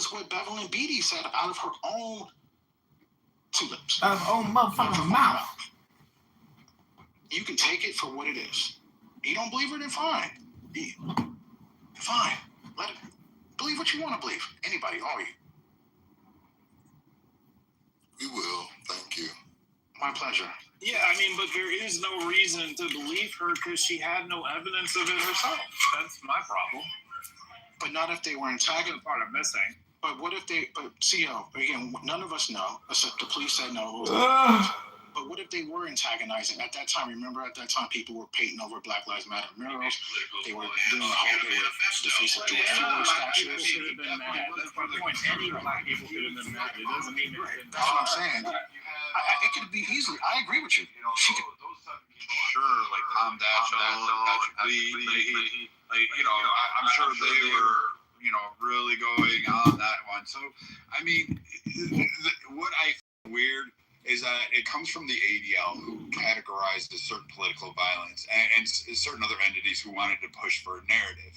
was what Beverly Beatty said out of her own two lips. Out of her own motherfucking mouth. You can take it for what it is. You don't believe her, then fine. Fine. Let it believe what you want to believe. Anybody, all you. We will. Thank you. My pleasure. Yeah, I mean, but there is no reason to believe her because she had no evidence of it herself. That's my problem. But not if they were antagonized. Part of missing. But what if they? But CEO again, none of us know. Except the police said no. But what if they were antagonizing at that time? Remember, at that time, people were painting over Black Lives Matter murals. They were doing the whole. They were defacing George Floyd statues. Should have been mad. That's my point. Any black people could have been mad. It doesn't mean it's That's what I'm saying. It could be easily. I agree with you. She could. Sure, like Tom Daschle, Patrick Lee, I'm sure they were, really going on that one. So, I mean, what I find weird is that it comes from the ADL, who categorized as certain political violence, and certain other entities who wanted to push for a narrative.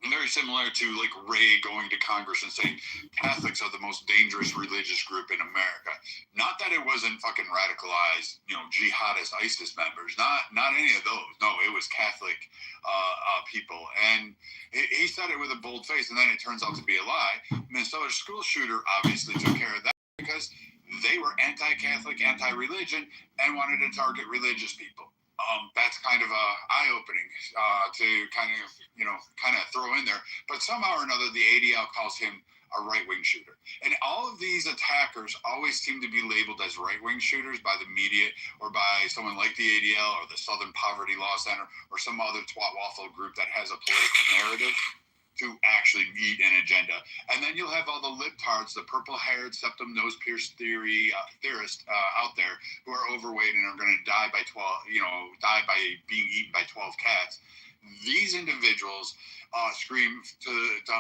Very similar to like Ray going to Congress and saying Catholics are the most dangerous religious group in America. Not that it wasn't fucking radicalized, jihadist ISIS members. Not any of those. No, it was Catholic people. And he said it with a bold face, and then it turns out to be a lie. Minnesota school shooter obviously took care of that because they were anti-Catholic, anti-religion, and wanted to target religious people. That's kind of eye-opening to kind of throw in there. But somehow or another, the ADL calls him a right-wing shooter. And all of these attackers always seem to be labeled as right-wing shooters by the media or by someone like the ADL or the Southern Poverty Law Center or some other twat waffle group that has a political narrative to actually meet an agenda. And then you'll have all the libtards, the purple-haired septum-nose-pierced theorists out there who are overweight and are going to die by being eaten by 12 cats. These individuals scream to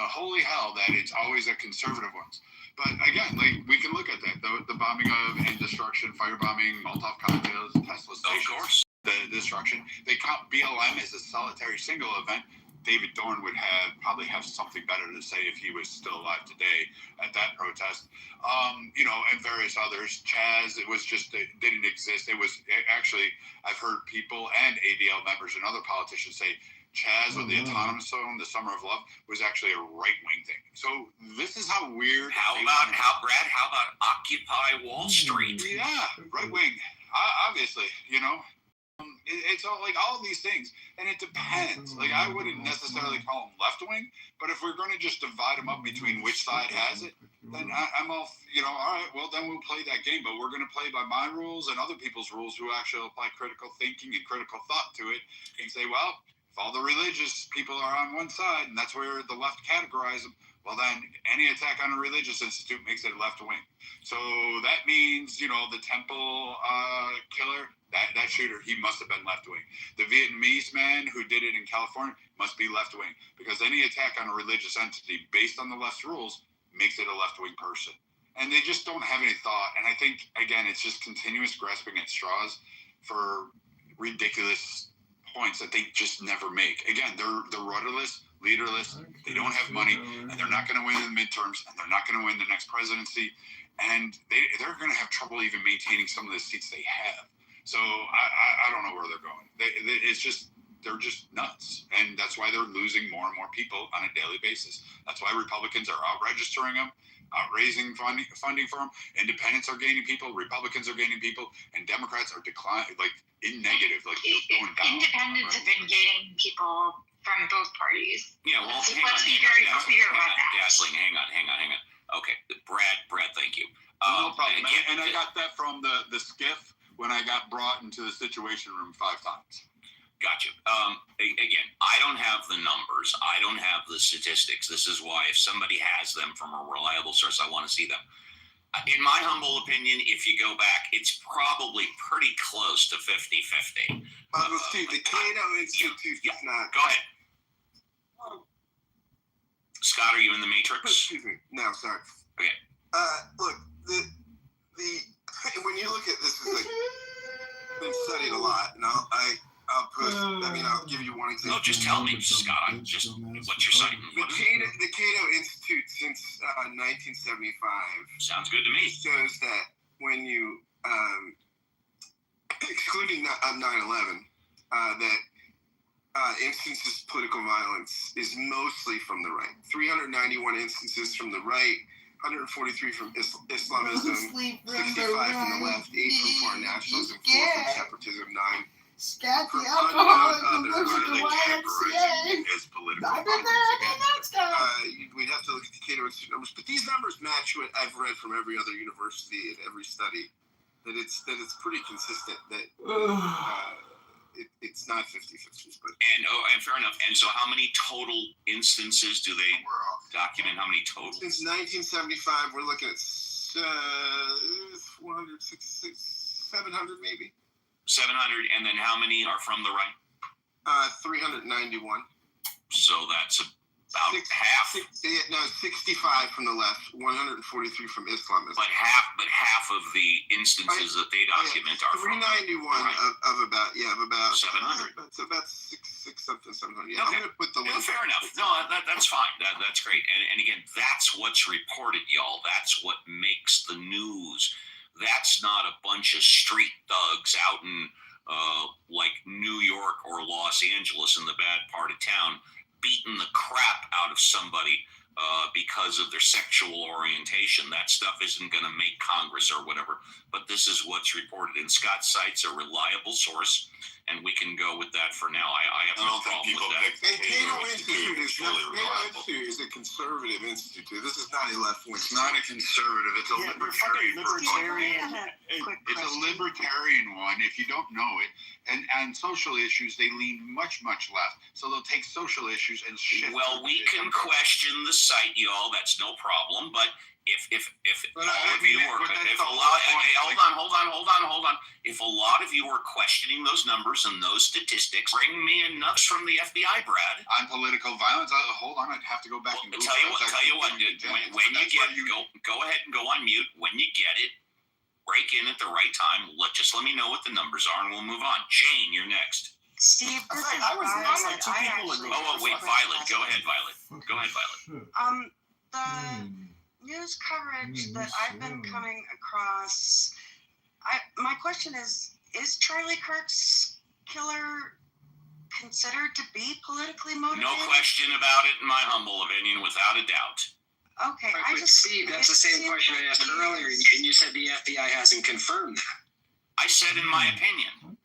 holy hell that it's always the conservative ones. But again, we can look at that. The bombing of and destruction, firebombing, Molotov cocktails, Tesla stations. Of course. The destruction. They count BLM as a solitary single event. David Dorn would probably have something better to say if he was still alive today at that protest. And various others. Chaz, it didn't exist. Actually, I've heard people and ADL members and other politicians say Chaz with the autonomous zone, the Summer of Love, was actually a right-wing thing. So this is how weird. How about Occupy Wall Street? Yeah, right-wing. Obviously, it's all like all of these things, and it depends. Like, I wouldn't necessarily call them left-wing, but if we're going to just divide them up between which side has it, then I'm all, all right, well, then we'll play that game, but we're going to play by my rules and other people's rules who actually apply critical thinking and critical thought to it and say, well, if all the religious people are on one side, and that's where the left categorize them, well, then any attack on a religious institute makes it left-wing. So that means, the temple killer, that shooter, he must have been left-wing. The Vietnamese man who did it in California must be left-wing, because any attack on a religious entity based on the left's rules makes it a left-wing person. And they just don't have any thought. And I think, again, it's just continuous grasping at straws for ridiculous points that they just never make. Again, they're rudderless, leaderless, they don't have money, and they're not going to win in the midterms, and they're not going to win the next presidency, and they're going to have trouble even maintaining some of the seats they have. So I don't know where they're going. They're just nuts, and that's why they're losing more and more people on a daily basis. That's why Republicans are out registering them, out raising funding for them. Independents are gaining people, Republicans are gaining people, and Democrats are declining, like in negative, like going down. Independents have been gaining people from both parties. Yeah, well, let's be very clear about that. Gasling, hang on. Okay, Brad, thank you. No problem. And I got that from the skiff when I got brought into the Situation Room 5 times. Gotcha. Again, I don't have the numbers. I don't have the statistics. This is why if somebody has them from a reliable source, I want to see them. In my humble opinion, if you go back, it's probably pretty close to 50-50. Steve, the Cato Institute is not. Go ahead. Scott, are you in the Matrix? Excuse me. No, sorry. Okay. Look, the when you look at this, it's been studied a lot, and I'll give you one example. No, just tell me, Scott. What's your site? The Cato Institute 1975 Sounds good to me. shows that when you, excluding 9/11, that instances of political violence is mostly from the right. 391 instances from the right, 143 from Islamism, 65 from the left, 8 from foreign nationalism, 4 from separatism, 9 Scat from the alcoholic unknown and others. goes to the YMCA. As political I've been violence there, again. that's guy. We'd have to look at the Cato Institute numbers, but these numbers match what I've read from every other university and every study. That it's pretty consistent. That it's not 50-50, but And fair enough. And so, how many total instances do they document? How many total? since 1975, we're looking at 466, 700 maybe. 700. And then how many are from the right? 391. So that's about half. 65 from the left, 143 from Islamism. But half of the instances that they document are from 391 right. of about 700. That's about six something 700. Yeah, Okay. I'm gonna put the Yeah, link. fair enough. No, that's fine. That's great. And again, that's what's reported, y'all. That's what makes the news. That's not a bunch of street thugs out in like New York or Los Angeles in the bad part of town beating the crap out of somebody because of their sexual orientation. That stuff isn't going to make Congress or whatever. But this is what's reported. And Scott cites a reliable source, and we can go with that for now. I have no problem with that. And Cato Institute is a conservative institute. This is not a left wing. It's not a conservative. It's a Yeah, we're fucking libertarian. libertarian. It's a libertarian one, if you don't know it. And on social issues, they lean much left. So they'll take social issues and shift. Well, we can question the site, y'all. That's no problem. But if But all I of you mean, are, but that's if the a whole lot, point. hey, hold on. If a lot of you are questioning those numbers and those statistics, bring me enough from the FBI, Brad. On political violence, hold on, I'd have to go back and Tell you what, dude, when you get it, go ahead and go on mute. When you get it, break in at the right time. Let me know what the numbers are, and we'll move on. Jane, you're next. Steve, this is I was next, Violet. like, two I people actually agree. Oh, wait, have a Violet. Go question. ahead, Violet. Go ahead, Violet. The news coverage that I've been coming across, my question is Charlie Kirk's killer considered to be politically motivated? No question about it, in my humble opinion, without a doubt. Okay, Right, but Steve, that's the same question I asked earlier, and you said the FBI hasn't confirmed that. I said in my opinion.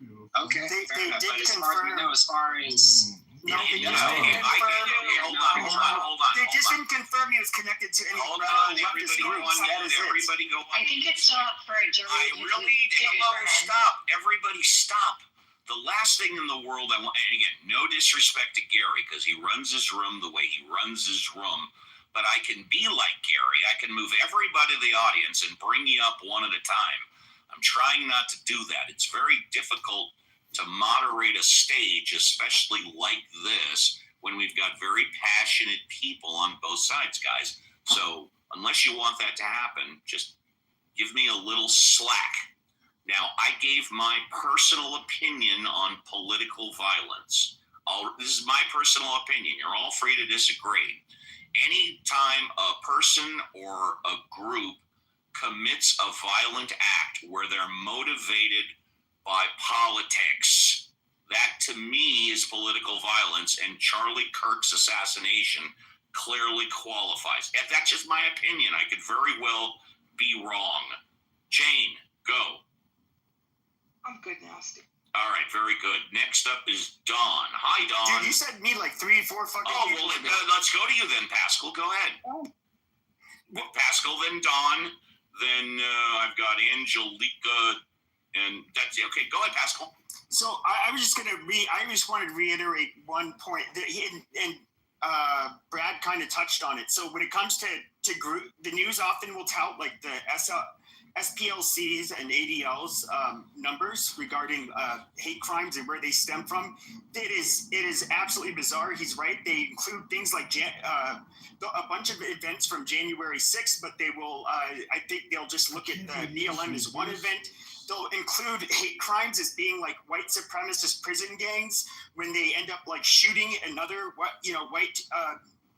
Okay, They fair enough. did But as far as we confirm- know, as far as No, they Yeah, just didn't confirm. hold on. They just didn't confirm he was connected to any Hold radical on, leftist everybody go groups. on That mute. is it. Everybody go on I think it's still up for a jury. I to really, hello, stop. Everybody stop. The last thing in the world I want, and again, no disrespect to Gary, because he runs his room the way he runs his room, but I can be like Gary. I can move everybody in the audience and bring you up one at a time. I'm trying not to do that. It's very difficult to moderate a stage, especially like this, when we've got very passionate people on both sides, guys. So unless you want that to happen, just give me a little slack. Now, I gave my personal opinion on political violence. This is my personal opinion. You're all free to disagree. Anytime a person or a group commits a violent act where they're motivated by politics, that to me is political violence, and Charlie Kirk's assassination clearly qualifies. And that's just my opinion. I could very well be wrong. Jane, go. I'm good now, Steve. All right, very good. Next up is Dawn. Hi, Dawn. Dude, you said me like 3-4 fucking Oh, people well, ago. let's go to you then, Pascal. Go ahead. Well, Pascal, then Dawn, then I've got Angelica, and that's okay. Go ahead, Pascal. So I was just gonna I just wanted to reiterate one point that Brad kind of touched on it. So when it comes to group, the news often will tout like the SPLCs and ADLs numbers regarding hate crimes and where they stem from. It is absolutely bizarre. He's right. They include things like a bunch of events from January 6th, but they will. I think they'll just look at the BLM as one event. They'll include hate crimes as being like white supremacist prison gangs when they end up like shooting another white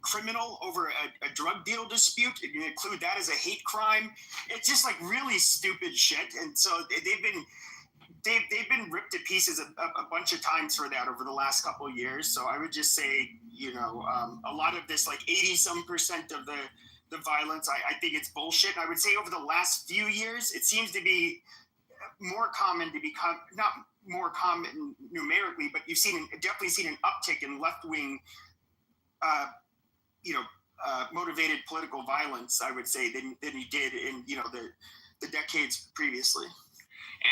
criminal over a drug deal dispute. You include that as a hate crime. It's just like really stupid shit. And so they've been ripped to pieces a bunch of times for that over the last couple of years. So I would just say, a lot of this, like 80% of the violence, I think it's bullshit. I would say over the last few years, it seems to be more common to become, not more common numerically, but you've definitely seen an uptick in left-wing, motivated political violence, I would say, than you did in, the decades previously.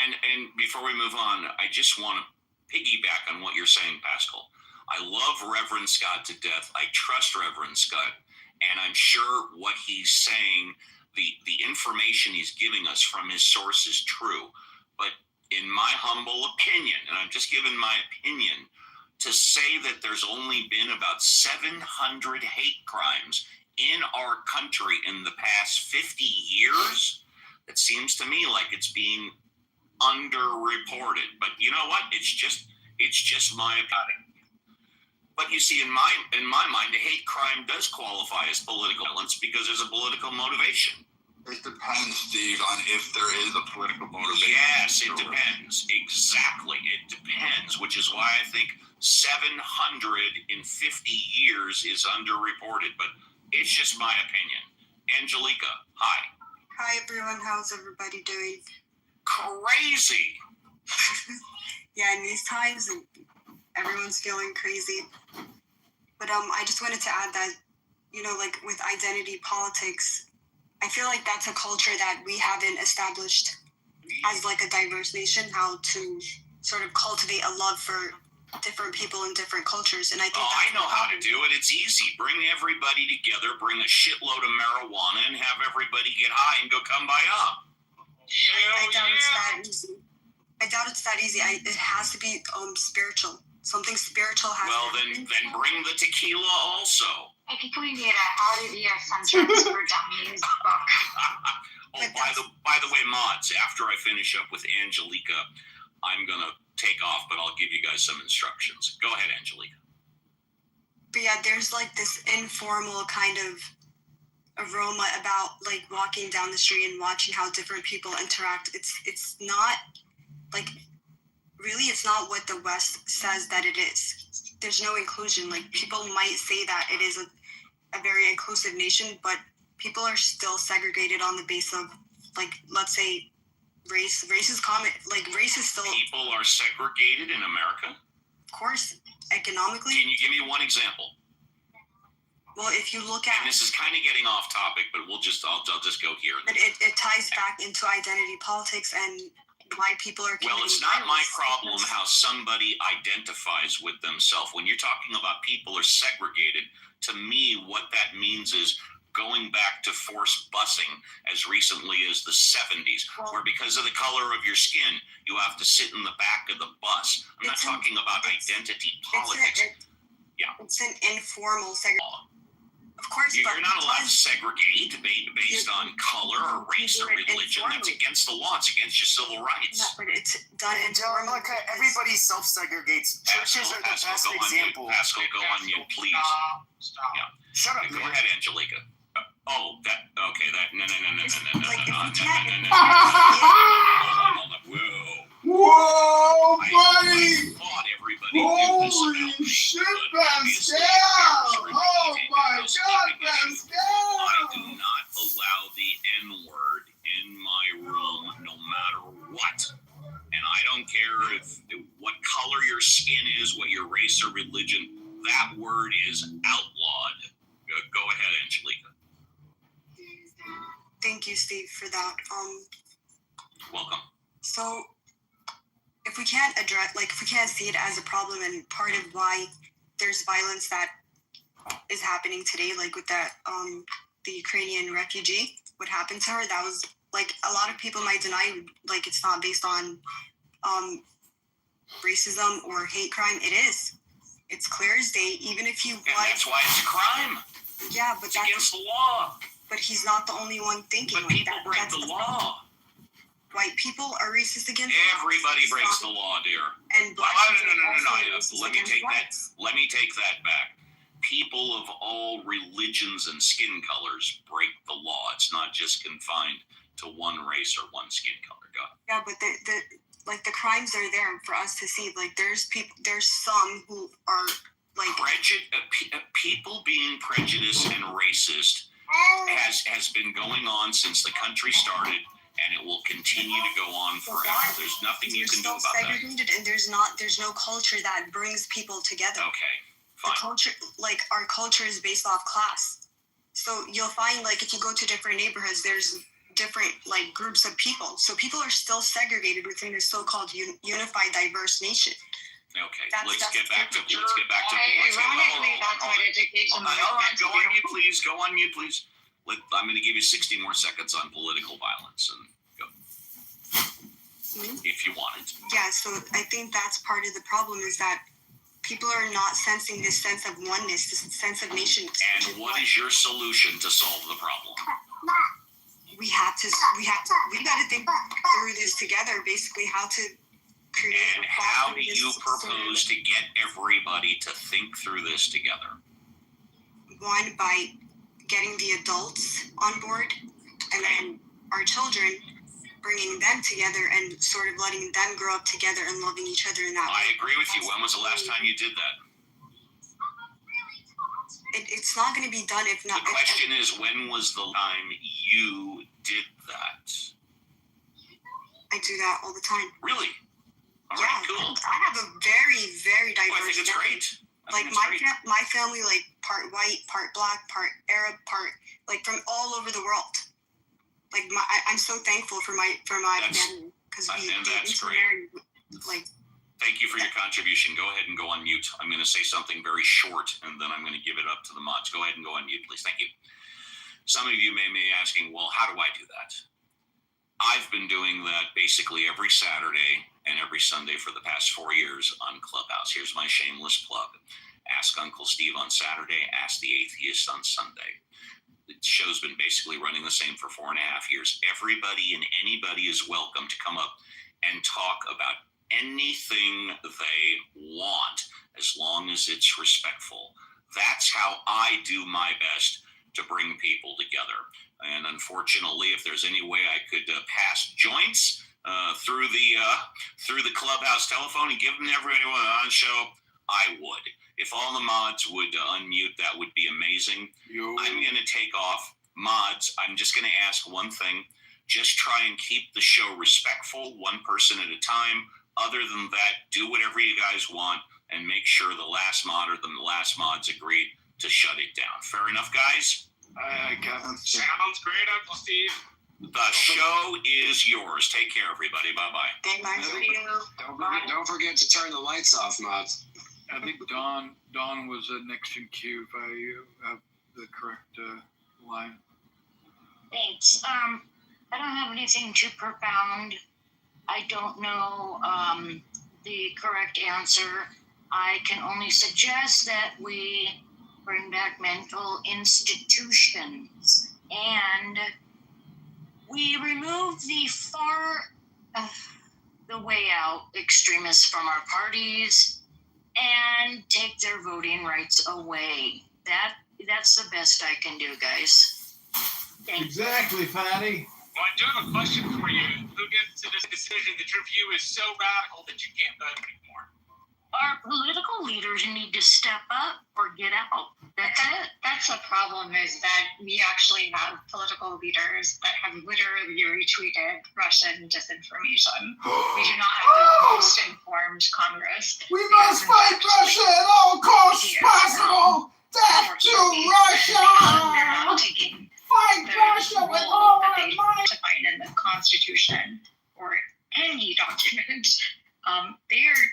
And before we move on, I just want to piggyback on what you're saying, Pascal. I love Reverend Scott to death. I trust Reverend Scott, and I'm sure what he's saying, the information he's giving us from his source is true. But in my humble opinion, and I'm just giving my opinion, to say that there's only been about 700 hate crimes in our country in the past 50 years, it seems to me like it's being underreported. But you know what? It's just my opinion. But you see, in my mind, a hate crime does qualify as political violence because there's a political motivation. It depends, Steve, on if there is a political motivation. Yes, it depends. Exactly. It depends, which is why I think 700 in 50 years is underreported. But it's just my opinion. Angelica, hi. Hi, everyone. How's everybody doing? Crazy. Yeah, in these times, everyone's feeling crazy. But I just wanted to add that, like with identity politics, I feel like that's a culture that we haven't established as like a diverse nation, how to sort of cultivate a love for different people in different cultures. And I think I know how to do it. It's easy. Bring everybody together, bring a shitload of marijuana, and have everybody get high and go come by up. I doubt it's that easy. It has to be spiritual. Something spiritual has to happen. Then bring the tequila also. I think we need a How to Be a Centrist for Dummies book. By the way, mods, after I finish up with Angelica, I'm going to take off, but I'll give you guys some instructions. Go ahead, Angelica. But yeah, there's like this informal kind of aroma about like walking down the street and watching how different people interact. It's not like, really, it's not what the West says that it is. There's no inclusion. Like, people might say that it is a very inclusive nation, but people are still segregated on the base of, like, let's say, race. Race is common. Like, race is still... People are segregated in America? Of course, economically. Can you give me one example? Well, if you look at... And this is kind of getting off topic, but I'll just go here. But it ties back into identity politics and why people are... Well, it's not my problem how somebody identifies with themselves. When you're talking about people are segregated, to me, what that means is going back to forced busing as recently as the 70s, where because of the color of your skin, you have to sit in the back of the bus. I'm not talking about identity politics. It's an informal segregation. Of course, you're not allowed to segregate based on color or race or religion. That's against the law. It's against your civil rights. Yeah, but it's done informally. Everybody self-segregates. Churches are the best example. Pascal, go on mute, please. Stop. Yeah. Shut up. Go ahead, Angelica. No. Whoa, buddy! Holy shit, Pascal! Oh my God, Pascal! I do not allow the N-word in my room, no matter what. And I don't care what color your skin is, what your race or religion. That word is outlawed. Go ahead, Angelica. Thank you, Steve, for that. Welcome. So, if we can't see it as a problem, and part of why there's violence that is happening today, like with that the Ukrainian refugee, what happened to her, that was like, a lot of people might deny like it's not based on racism or hate crime. It is. It's clear as day. Even if you that's why it's a crime. Yeah, but it's against the law. But he's not the only one thinking like that. But people break the law. White people are racist against everybody breaks the law, dear. And black no. Let me take that back. people of all religions and skin colors break the law. It's not just confined to one race or one skin color. Go. Yeah, but the crimes are there for us to see. Like there's some who are like people being prejudiced and racist has been going on since the country started, and it will continue to go on forever. There's nothing you can do about segregated, and there's no culture that brings people together. Okay, fine. The culture, like our culture, is based off class. So you'll find, like, if you go to different neighborhoods, there's different like groups of people. So people are still segregated within the so-called unified, diverse nation. Okay, let's get back to. Ironically, that's what education. Go on mute, please. I'm going to give you 60 more seconds on political violence, and go. If you want it. Yeah, so I think that's part of the problem, is that people are not sensing this sense of oneness, this sense of nation. And what is your solution to solve the problem? We got to think through this together, basically how to create. And how do you propose to get everybody to think through this together? One, by getting the adults on board, and then our children, bringing them together and sort of letting them grow up together and loving each other in that way. I agree with you. When was the last time you did that? It's not going to be done if not. The question is, when was the time you did that? I do that all the time. Really? All right, cool. I have a very, very diverse. I think it's great. My family, like part white, part black, part Arab, part like from all over the world. Like I'm so thankful for my family, because that's great. Like. Thank you for your contribution. Go ahead and go on mute. I'm going to say something very short, and then I'm going to give it up to the mods. Go ahead and go on mute, please. Thank you. Some of you may be asking, well, how do I do that? I've been doing that basically every Saturday and every Sunday for the past 4 years on Clubhouse. Here's my shameless plug. Ask Uncle Steve on Saturday. Ask the Atheist on Sunday. The show's been basically running the same for 4.5 years. Everybody and anybody is welcome to come up and talk about anything they want, as long as it's respectful. That's how I do my best to bring people together. And unfortunately, if there's any way I could pass joints through the Clubhouse telephone and give them to everyone on show, I would. If all the mods would unmute, that would be amazing. I'm going to take off. Mods, I'm just going to ask one thing. Just try and keep the show respectful, one person at a time. Other than that, do whatever you guys want and make sure the last mod or the last mods agreed to shut it down. Fair enough, guys? Sounds great, Uncle Steve. The show is yours. Take care, everybody. Bye-bye. Don't forget to turn the lights off, mods. I think Dawn was next in queue, if I have the correct line. Thanks. I don't have anything too profound. I don't know the correct answer. I can only suggest that we bring back mental institutions and we remove the way out extremists from our parties and take their voting rights away. That's the best I can do, guys. Thanks. Exactly, Fatty. Well, I do have a question for you. Who gets to this decision that your view is so radical that you can't vote anymore? Our political leaders need to step up or get out. That's the problem, is that we actually have political leaders that have literally retweeted Russian disinformation. We do not have the most informed Congress. We must fight Russia at all costs possible. Death to Russia! They're not taking Fight Russia with all our might! To find in the Constitution or any document. They are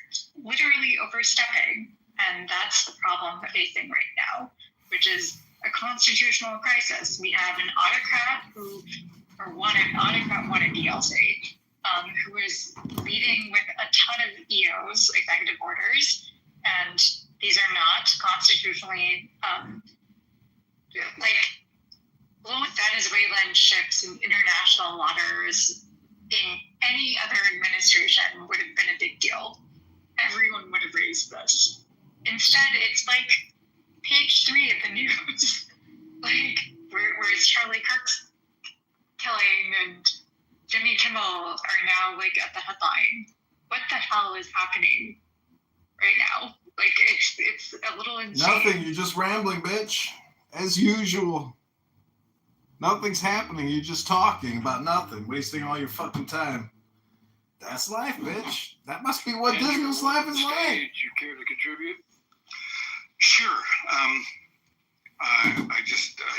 literally overstepping, and that's the problem we're facing right now, which is a constitutional crisis. We have an autocrat one at DLC, who is leading with a ton of EOs, executive orders, and these are not constitutionally, blowing Venezuelan ships in international waters in any other administration would have been a big deal. Everyone would have raised this. Instead, it's like page 3 of the news. Like, where's Charlie Kirk's killing and Jimmy Kimmel are now like at the headline. What the hell is happening right now? Like, it's a little insane. Nothing. You're just rambling, bitch. As usual. Nothing's happening. You're just talking about nothing, wasting all your fucking time. That's life, bitch. That must be what Disney's life is like. You care to contribute? Sure. I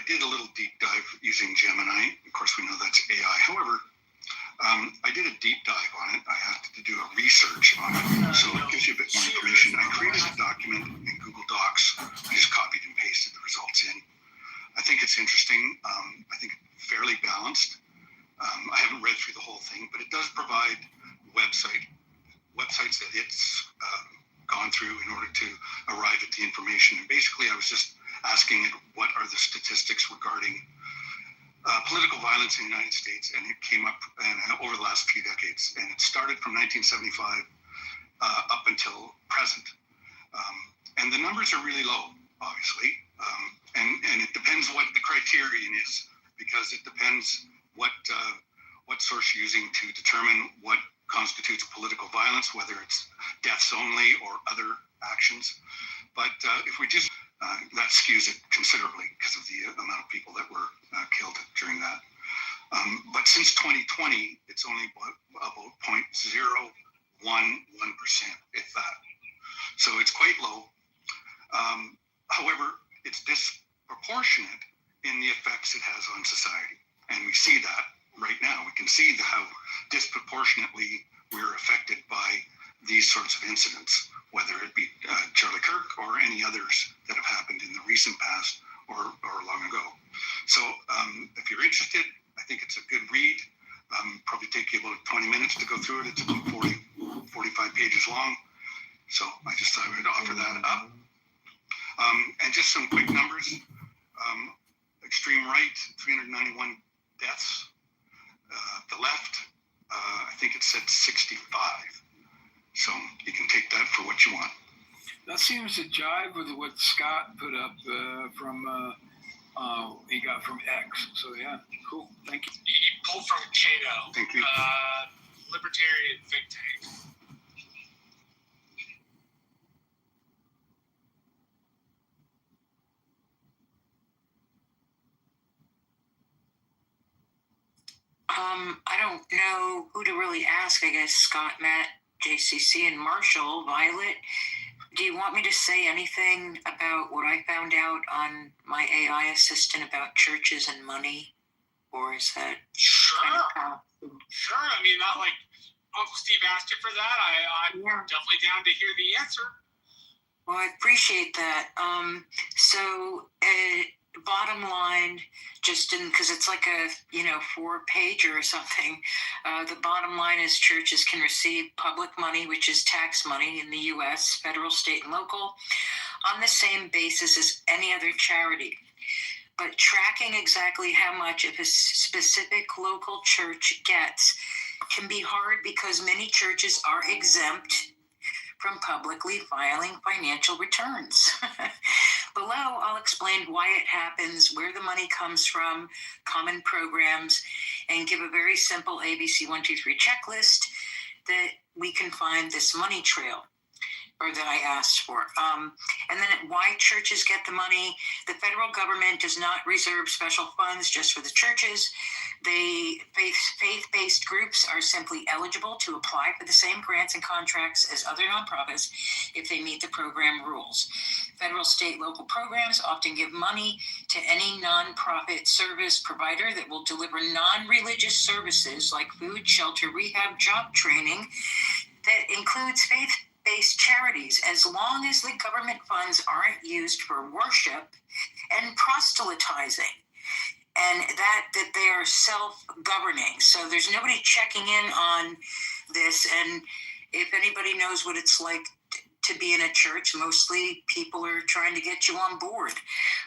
did a little deep dive using Gemini. Of course, we know that's AI. However, I did a deep dive on it. I had to do a research on it, so it gives you a bit more information. I created a document in Google Docs. I just copied and pasted the results in. I think it's interesting. I think it's fairly balanced. I haven't read through the whole thing, but it does provide websites that it's gone through in order to arrive at the information. And basically, I was just asking it, what are the statistics regarding political violence in the United States, and it came up over the last few decades, and it started from 1975 up until present, and the numbers are really low, obviously, and it depends what the criterion is, because it depends what source you're using to determine what constitutes political violence, whether it's deaths only or other actions. But if we just that skews it considerably because of the amount of people that were killed during that. But since 2020, it's only about 0.011%, if that. So it's quite low. However, it's disproportionate in the effects it has on society. And we see that right now. We can see how disproportionately we're affected by these sorts of incidents, whether it be Charlie Kirk or any others that have happened in the recent past or long ago. So if you're interested, I think it's a good read. Probably take you about 20 minutes to go through it. It's about 45 pages long. So I just thought I would offer that up. And just some quick numbers. Extreme right, 391 deaths. The left, I think it said 65. So you can take that for what you want. That seems to jive with what Scott put up he got from X. So yeah, cool. Thank you. He pulled from Cato. Thank you. Libertarian think tank. I don't know who to really ask. I guess Scott, Matt, JCC, and Marshall. Violet, do you want me to say anything about what I found out on my AI assistant about churches and money? Or is that Sure. kind of Sure. I mean, not like Uncle Steve asked you for that. I'm definitely down to hear the answer. Well, I appreciate that. Bottom line, just because it's like a 4-pager or something, the bottom line is churches can receive public money, which is tax money in the U.S., federal, state, and local, on the same basis as any other charity. But tracking exactly how much of a specific local church gets can be hard because many churches are exempt from publicly filing financial returns. Below, I'll explain why it happens, where the money comes from, common programs, and give a very simple ABC 1, 2, 3 checklist that we can find this money trail, or that I asked for. And then why churches get the money. The federal government does not reserve special funds just for the churches. Faith-based groups are simply eligible to apply for the same grants and contracts as other nonprofits if they meet the program rules. Federal, state, local programs often give money to any nonprofit service provider that will deliver non-religious services like food, shelter, rehab, job training that includes faith-based charities, as long as the government funds aren't used for worship and proselytizing, and that they are self-governing. So there's nobody checking in on this. And if anybody knows what it's like to be in a church, mostly people are trying to get you on board.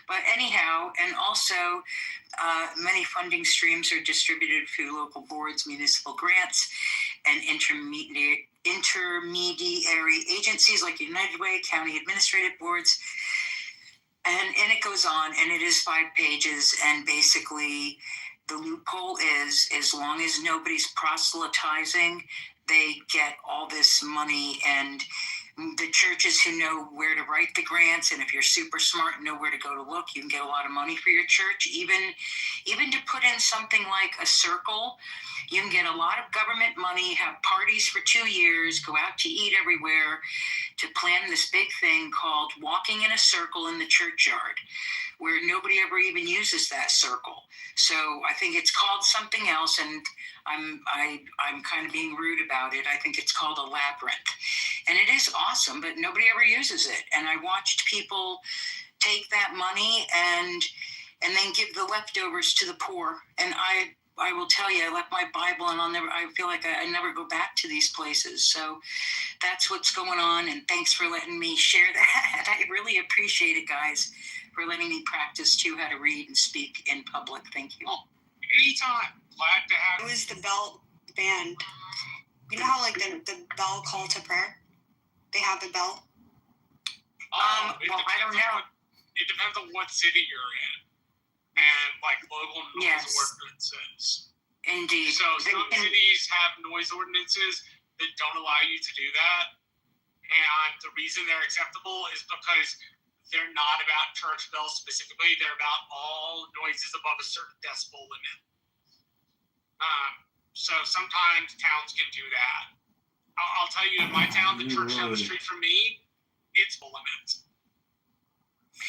But anyhow, and also many funding streams are distributed through local boards, municipal grants, and intermediary agencies like United Way, county administrative boards. And it goes on, and it is 5 pages, and basically the loophole is, as long as nobody's proselytizing, they get all this money, and the churches who know where to write the grants, and if you're super smart and know where to go to look, you can get a lot of money for your church. Even to put in something like a circle, you can get a lot of government money, have parties for 2 years, go out to eat everywhere, to plan this big thing called walking in a circle in the churchyard, where nobody ever even uses that circle. So I think it's called something else, and I'm kind of being rude about it. I think it's called a labyrinth, and it is awesome, but nobody ever uses it. And I watched people take that money and then give the leftovers to the poor. And I will tell you, I left my Bible, and I feel like I never go back to these places. So that's what's going on. And thanks for letting me share that. I really appreciate it, guys, for letting me practice too, how to read and speak in public. Thank you. Anytime. Glad to have. It was the bell band. You know how like the bell call to prayer? They have the bell. Oh, well, I don't know. It depends on what city you're in, and like local noise ordinances. Indeed. So some cities have noise ordinances that don't allow you to do that, and the reason they're acceptable is because they're not about church bells specifically. They're about all noises above a certain decibel limit. So sometimes towns can do that. I'll tell you, in my town, the church down the street from me, it's full limits.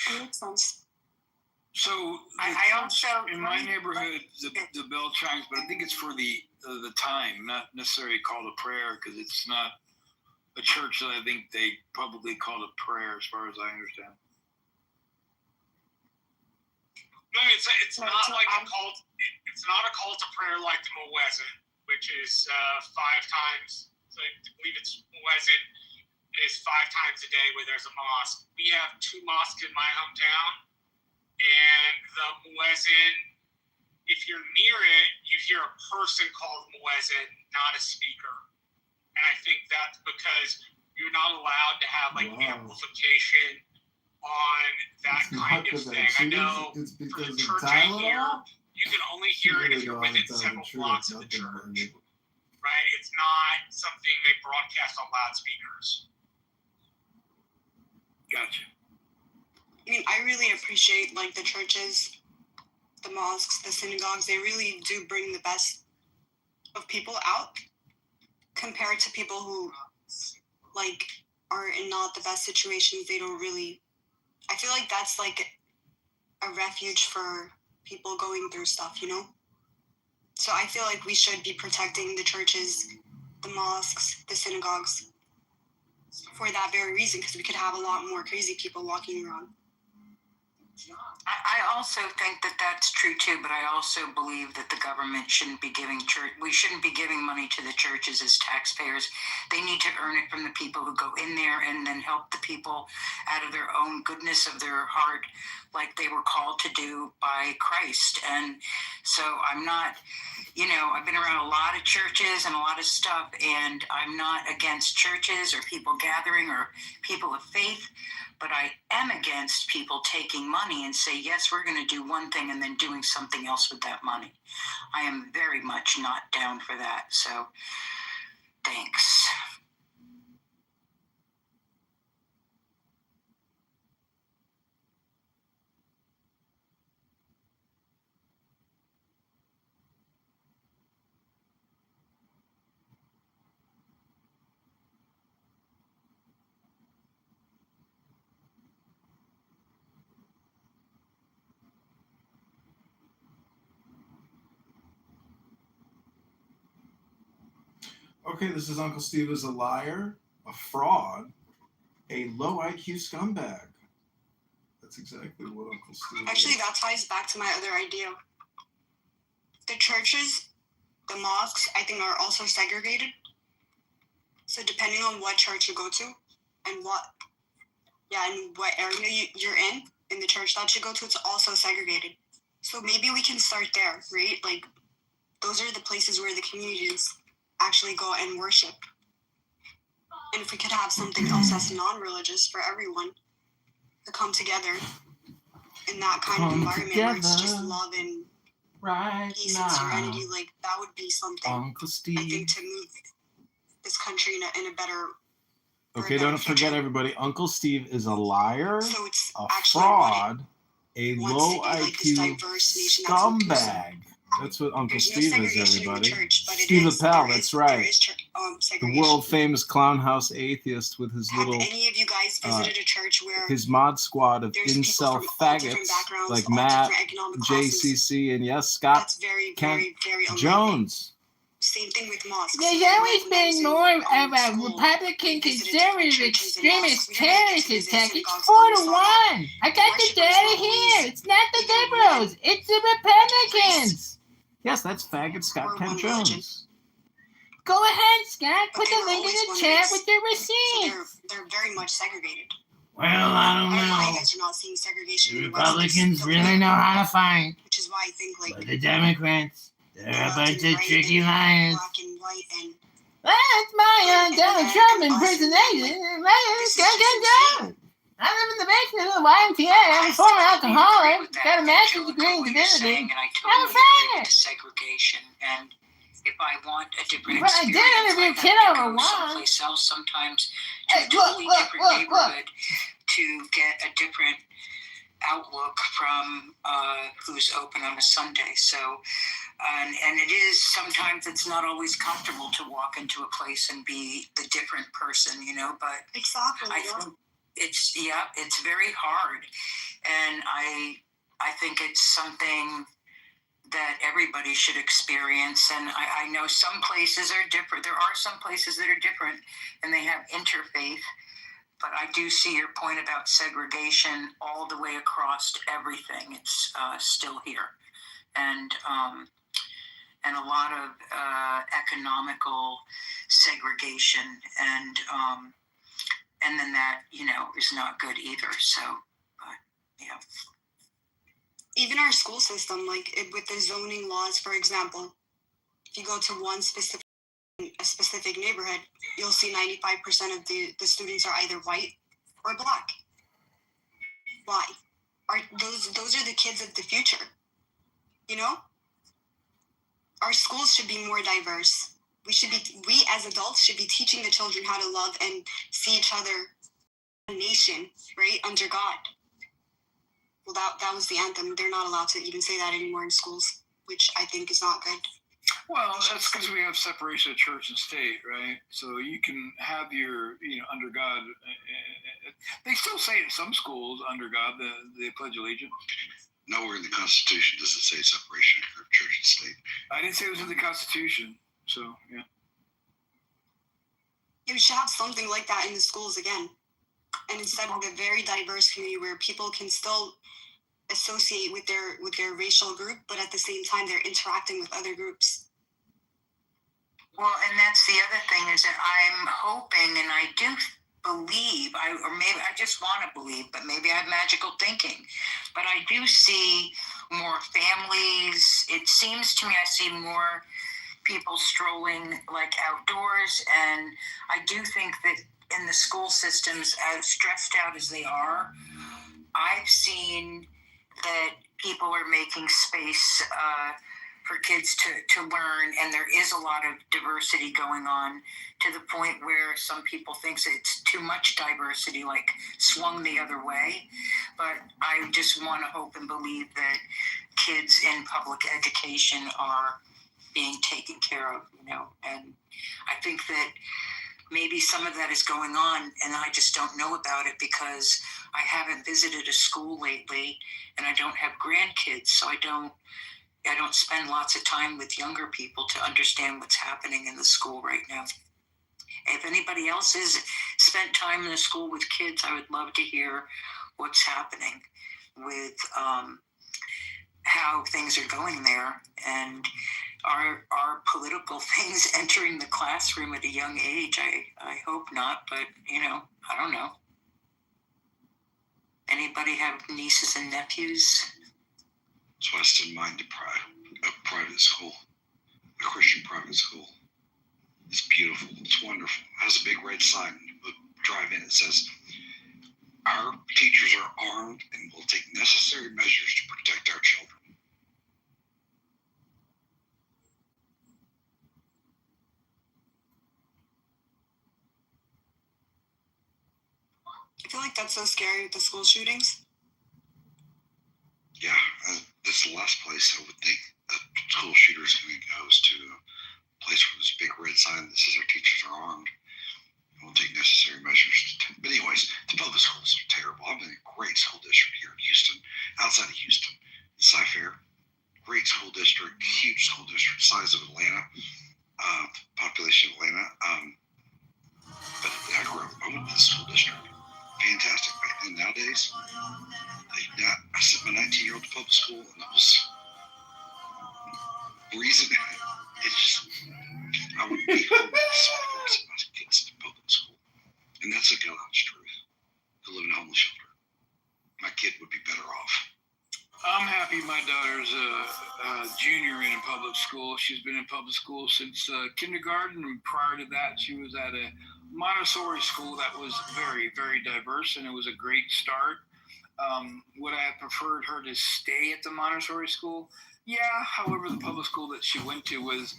That makes sense. So I also in my neighborhood, the bell chimes, but I think it's for the time, not necessarily call to prayer, because it's not a church that I think they publicly call to prayer, as far as I understand. No, it's not like a call. It's not a call to prayer like the Muezzin, which is 5 times. So I believe it's Muezzin is 5 times a day where there's a mosque. We have 2 mosques in my hometown, and the Muezzin, if you're near it, you hear a person called Muezzin, not a speaker. And I think that's because you're not allowed to have like amplification on that kind of thing. I know for the church I hear, you can only hear it if you're within several blocks of the church. Right? It's not something they broadcast on loudspeakers. Gotcha. I mean, I really appreciate like the churches, the mosques, the synagogues. They really do bring the best of people out compared to people who like are in not the best situations. They don't really. I feel like that's like a refuge for people going through stuff, you know? So I feel like we should be protecting the churches, the mosques, the synagogues for that very reason, because we could have a lot more crazy people walking around. I also think that that's true too, but I also believe that the government shouldn't be giving we shouldn't be giving money to the churches as taxpayers. They need to earn it from the people who go in there and then help the people out of their own goodness of their heart, like they were called to do by Christ. And so I'm not, I've been around a lot of churches and a lot of stuff, and I'm not against churches or people gathering or people of faith. But I am against people taking money and say, yes, we're going to do one thing and then doing something else with that money. I am very much not down for that. So thanks. Okay, this is Uncle Steve is a liar, a fraud, a low IQ scumbag. That's exactly what Uncle Steve Actually, is. that ties back to my other idea. The churches, the mosques, I think are also segregated. So depending on what church you go to and what area you're in the church that you go to, it's also segregated. So maybe we can start there, right? Like, those are the places where the communities actually go and worship. And if we could have something else that's non-religious for everyone to come together in that kind of environment where it's just love and peace and serenity, like that would be something Uncle Steve. I think to move this country in a better. Okay, don't forget everybody. Uncle Steve is a liar, So it's a actually fraud, a wants low to be like IQ this diverse nation that's inclusive. scumbag. That's what Uncle There's no Steve is, segregation in the everybody. church, but it Steve is- Appel, there that's is- right. there is The segregation. world famous clown house atheist with his Have little any of you guys visited a church where his mod squad of there's people incel from all different faggots backgrounds, like all Matt, different economic classes? JCC, and yes, Scott That's very, Kent very, very unlikely. Jones. Same thing with mosques. There's Like, always when I was been in more of school, a Republican, we visited conservative, different churches and extremist, mosques. We didn't get terrorist to visit attack. It's synagogues, 4 but we to saw that 1. I got the worshipers data were here. always It's not the either liberals. It's the Republicans. Yes, that's faggot Scott Kent Jones. Go ahead, Scott. But Put they the were link in always the one chat race. with the So receipts. they're very much segregated. Well, I don't I don't know why you know. guys are not seeing segregation The in the West. Republicans really know how to fight. Which is why I think like But the Democrats, they're a left bunch and of right tricky and liars. black and white and That's my Donald Trump impersonation. This is Go, just go, insane. go. I live in the basement of the YMCA. I'm a former alcoholic. Got a master's degree in divinity. And I I'm a totally agree with faggot. the segregation. And if I want a different Well, I experience, did interview I have to Kitover go once. someplace else, sometimes to Hey, a totally look, different look. neighborhood to get a different outlook from who's open on a Sunday. So, and it is, sometimes it's not always comfortable to walk into a place and be the different person, you know, but exactly. I think it's very hard. And I think it's something that everybody should experience. And I know some places are different. There are some places that are different and they have interfaith. But I do see your point about segregation all the way across everything. It's still here. And a lot of economical segregation. And then that, you know, is not good either. So, yeah. Even our school system, like with the zoning laws, for example, if you go to a specific neighborhood, you'll see 95% of the students are either white or black. Why? Those are the kids of the future. You know? Our schools should be more diverse. We as adults should be teaching the children how to love and see each other, a nation, right, under God. Well, that was the anthem. They're not allowed to even say that anymore in schools, which I think is not good. Well, that's because we have separation of church and state, right? So you can have your, under God. They still say in some schools, under God, they pledge allegiance. Nowhere in the Constitution does it say separation of church and state. I didn't say it was in the Constitution, so yeah. Yeah, we should have something like that in the schools again. And instead of a very diverse community where people can still associate with their racial group, but at the same time they're interacting with other groups. Well, and that's the other thing is that I'm hoping, and I do believe, or maybe I just want to believe, but maybe I have magical thinking, but I do see more families. It seems to me I see more people strolling like outdoors, and I do think that in the school systems, as stressed out as they are, I've seen that people are making space for kids to learn, and there is a lot of diversity going on to the point where some people think it's too much diversity, like swung the other way. But I just want to hope and believe that kids in public education are being taken care of, and I think that maybe some of that is going on and I just don't know about it because I haven't visited a school lately and I don't have grandkids, so I don't spend lots of time with younger people to understand what's happening in the school right now. If anybody else has spent time in a school with kids, I would love to hear what's happening with how things are going there, and are political things entering the classroom at a young age. I hope not, but I don't know. Anybody have nieces and nephews? That's why I send mine to private school, a Christian private school. It's beautiful. It's wonderful. It has a big red sign. You drive in. It says, Our teachers are armed and will take necessary measures to protect our children. I feel like that's so scary with the school shootings. Yeah, this is the last place I would think a school shooter is going to go is to a place where there's a big red sign that says our teachers are armed. We'll take necessary measures. But anyways, the public schools are terrible. I'm in a great school district here in Houston, outside of Houston, Cy-Fair. Great school district, huge school district, size of Atlanta, population of Atlanta. But I grew up, I went to the school district. Fantastic back then. Nowadays, I sent my 19-year-old to public school, and that was the reason. It's just, I would be homeless before I sent my kids to public school. And that's a God's truth. To live in a homeless shelter. My kid would be better off. I'm happy my daughter's a junior in a public school. She's been in public school since kindergarten, and prior to that, she was at a Montessori school that was very, very diverse, and it was a great start. Would I have preferred her to stay at the Montessori school? Yeah, however, the public school that she went to was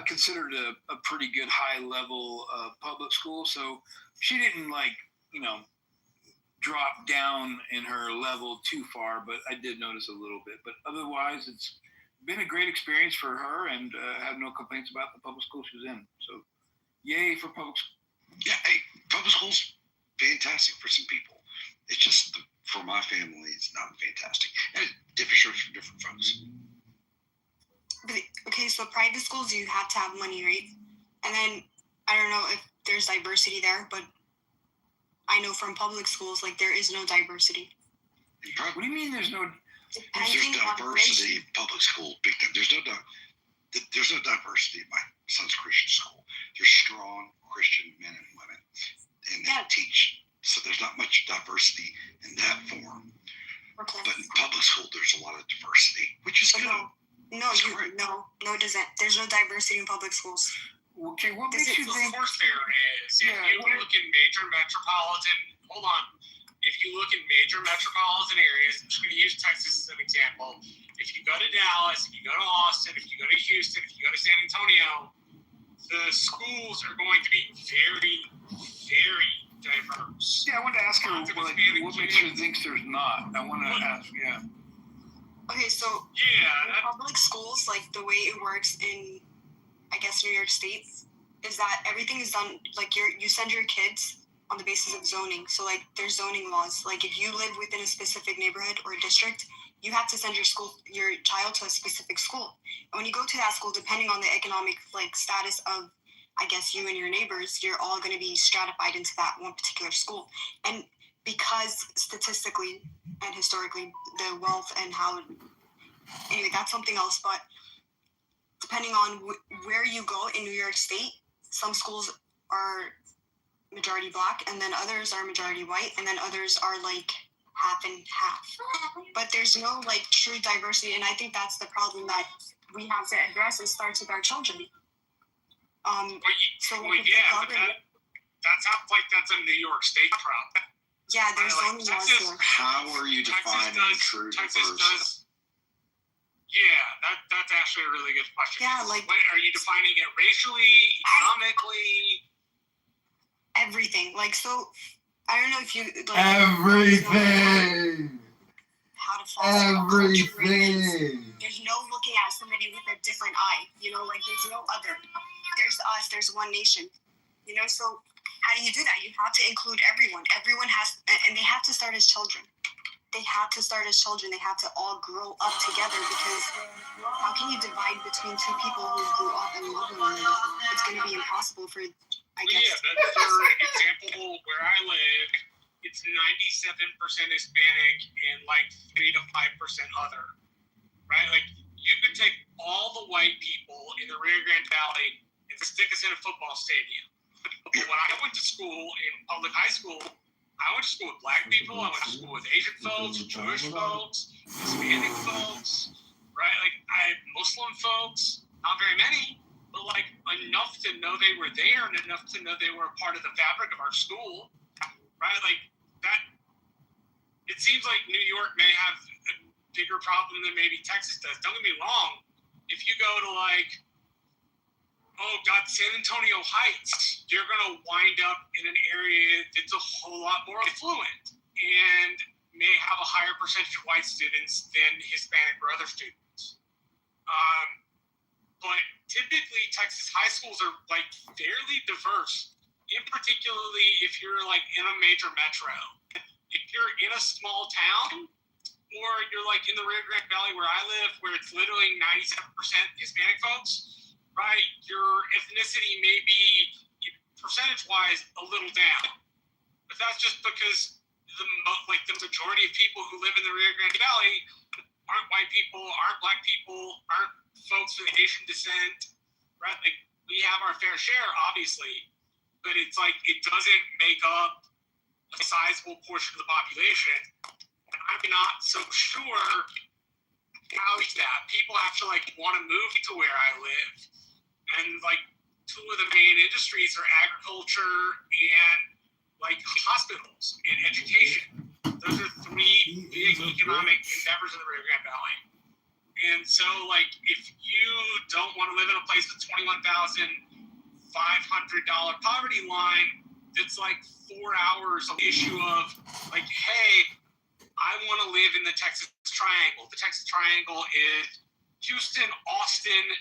considered a pretty good high-level public school, so she didn't, drop down in her level too far, but I did notice a little bit. But otherwise, it's been a great experience for her, and I have no complaints about the public school she was in. So, yay for public school. Yeah, hey, public school's fantastic for some people. It's just, for my family, it's not fantastic. And different strokes for different folks. Okay, so private schools, you have to have money, right? And then, I don't know if there's diversity there, but I know from public schools, there is no diversity. What do you mean there's no... There's diversity in public school, big time. There's no diversity in my son's Christian school. There's strong Christian men and women, and they teach. So there's not much diversity in that form. Okay. But in public school, there's a lot of diversity, which is good. No, it doesn't. There's no diversity in public schools. Okay, what makes you think? Of course there is. If you look in major metropolitan, hold on. If you look in major metropolitan areas, I'm just going to use Texas as an example. If you go to Dallas, if you go to Austin, if you go to Houston, if you go to San Antonio, the schools are going to be very, very diverse. Yeah, I wanted to ask her what makes you think there's not. I want to ask, yeah. Okay, so public schools, the way it works in, I guess, New York State, is that everything is done, you send your kids on the basis of zoning. So, there's zoning laws. If you live within a specific neighborhood or district, you have to send your child to a specific school. And when you go to that school, depending on the economic, status of, I guess, you and your neighbors, you're all going to be stratified into that one particular school. And because statistically and historically, the wealth and how, anyway, that's something else. But depending on where you go in New York State, some schools are majority black, and then others are majority white, and then others are half and half. But there's no true diversity, and I think that's the problem that we have to address. It starts with our children. That sounds like that's a New York State problem. Yeah, there's zoning laws there. How are you defining true diversity? Yeah, that's actually a really good question. Yeah, are you defining it racially, economically? Everything. So, I don't know if you... everything! How to foster everything! There's no looking at somebody with a different eye. There's no other. There's us. There's one nation. So how do you do that? You have to include everyone. Everyone has... And they have to start as children. They have to start as children. They have to all grow up together, because how can you divide between two people who grew up and love one another? It's going to be impossible for... Yeah, that's for example, where I live, it's 97% Hispanic and 3 to 5% other, right? You could take all the white people in the Rio Grande Valley and stick us in a football stadium. But when I went to school in public high school, I went to school with black people, I went to school with Asian folks, Jewish folks, Hispanic folks, right? I had Muslim folks, not very many, but enough to know they were there and enough to know they were a part of the fabric of our school, right? it seems like New York may have a bigger problem than maybe Texas does. Don't get me wrong. If you go to San Antonio Heights, you're going to wind up in an area that's a whole lot more affluent and may have a higher percentage of white students than Hispanic or other students. But typically, Texas high schools are fairly diverse. In particularly, if you're in a major metro, if you're in a small town, or you're in the Rio Grande Valley where I live, where it's literally 97% Hispanic folks, right? Your ethnicity may be percentage-wise a little down, but that's just because the majority of people who live in the Rio Grande Valley aren't white people, aren't black people, aren't folks with Asian descent, right? We have our fair share, obviously, but it's it doesn't make up a sizable portion of the population. And I'm not so sure how that people have to want to move to where I live. And two of the main industries are agriculture and hospitals and education. Those are three big economic endeavors in the Rio Grande Valley. And so if you don't want to live in a place with $21,500 poverty line, it's 4 hours of the issue of hey, I want to live in the Texas Triangle. The Texas Triangle is Houston, Austin,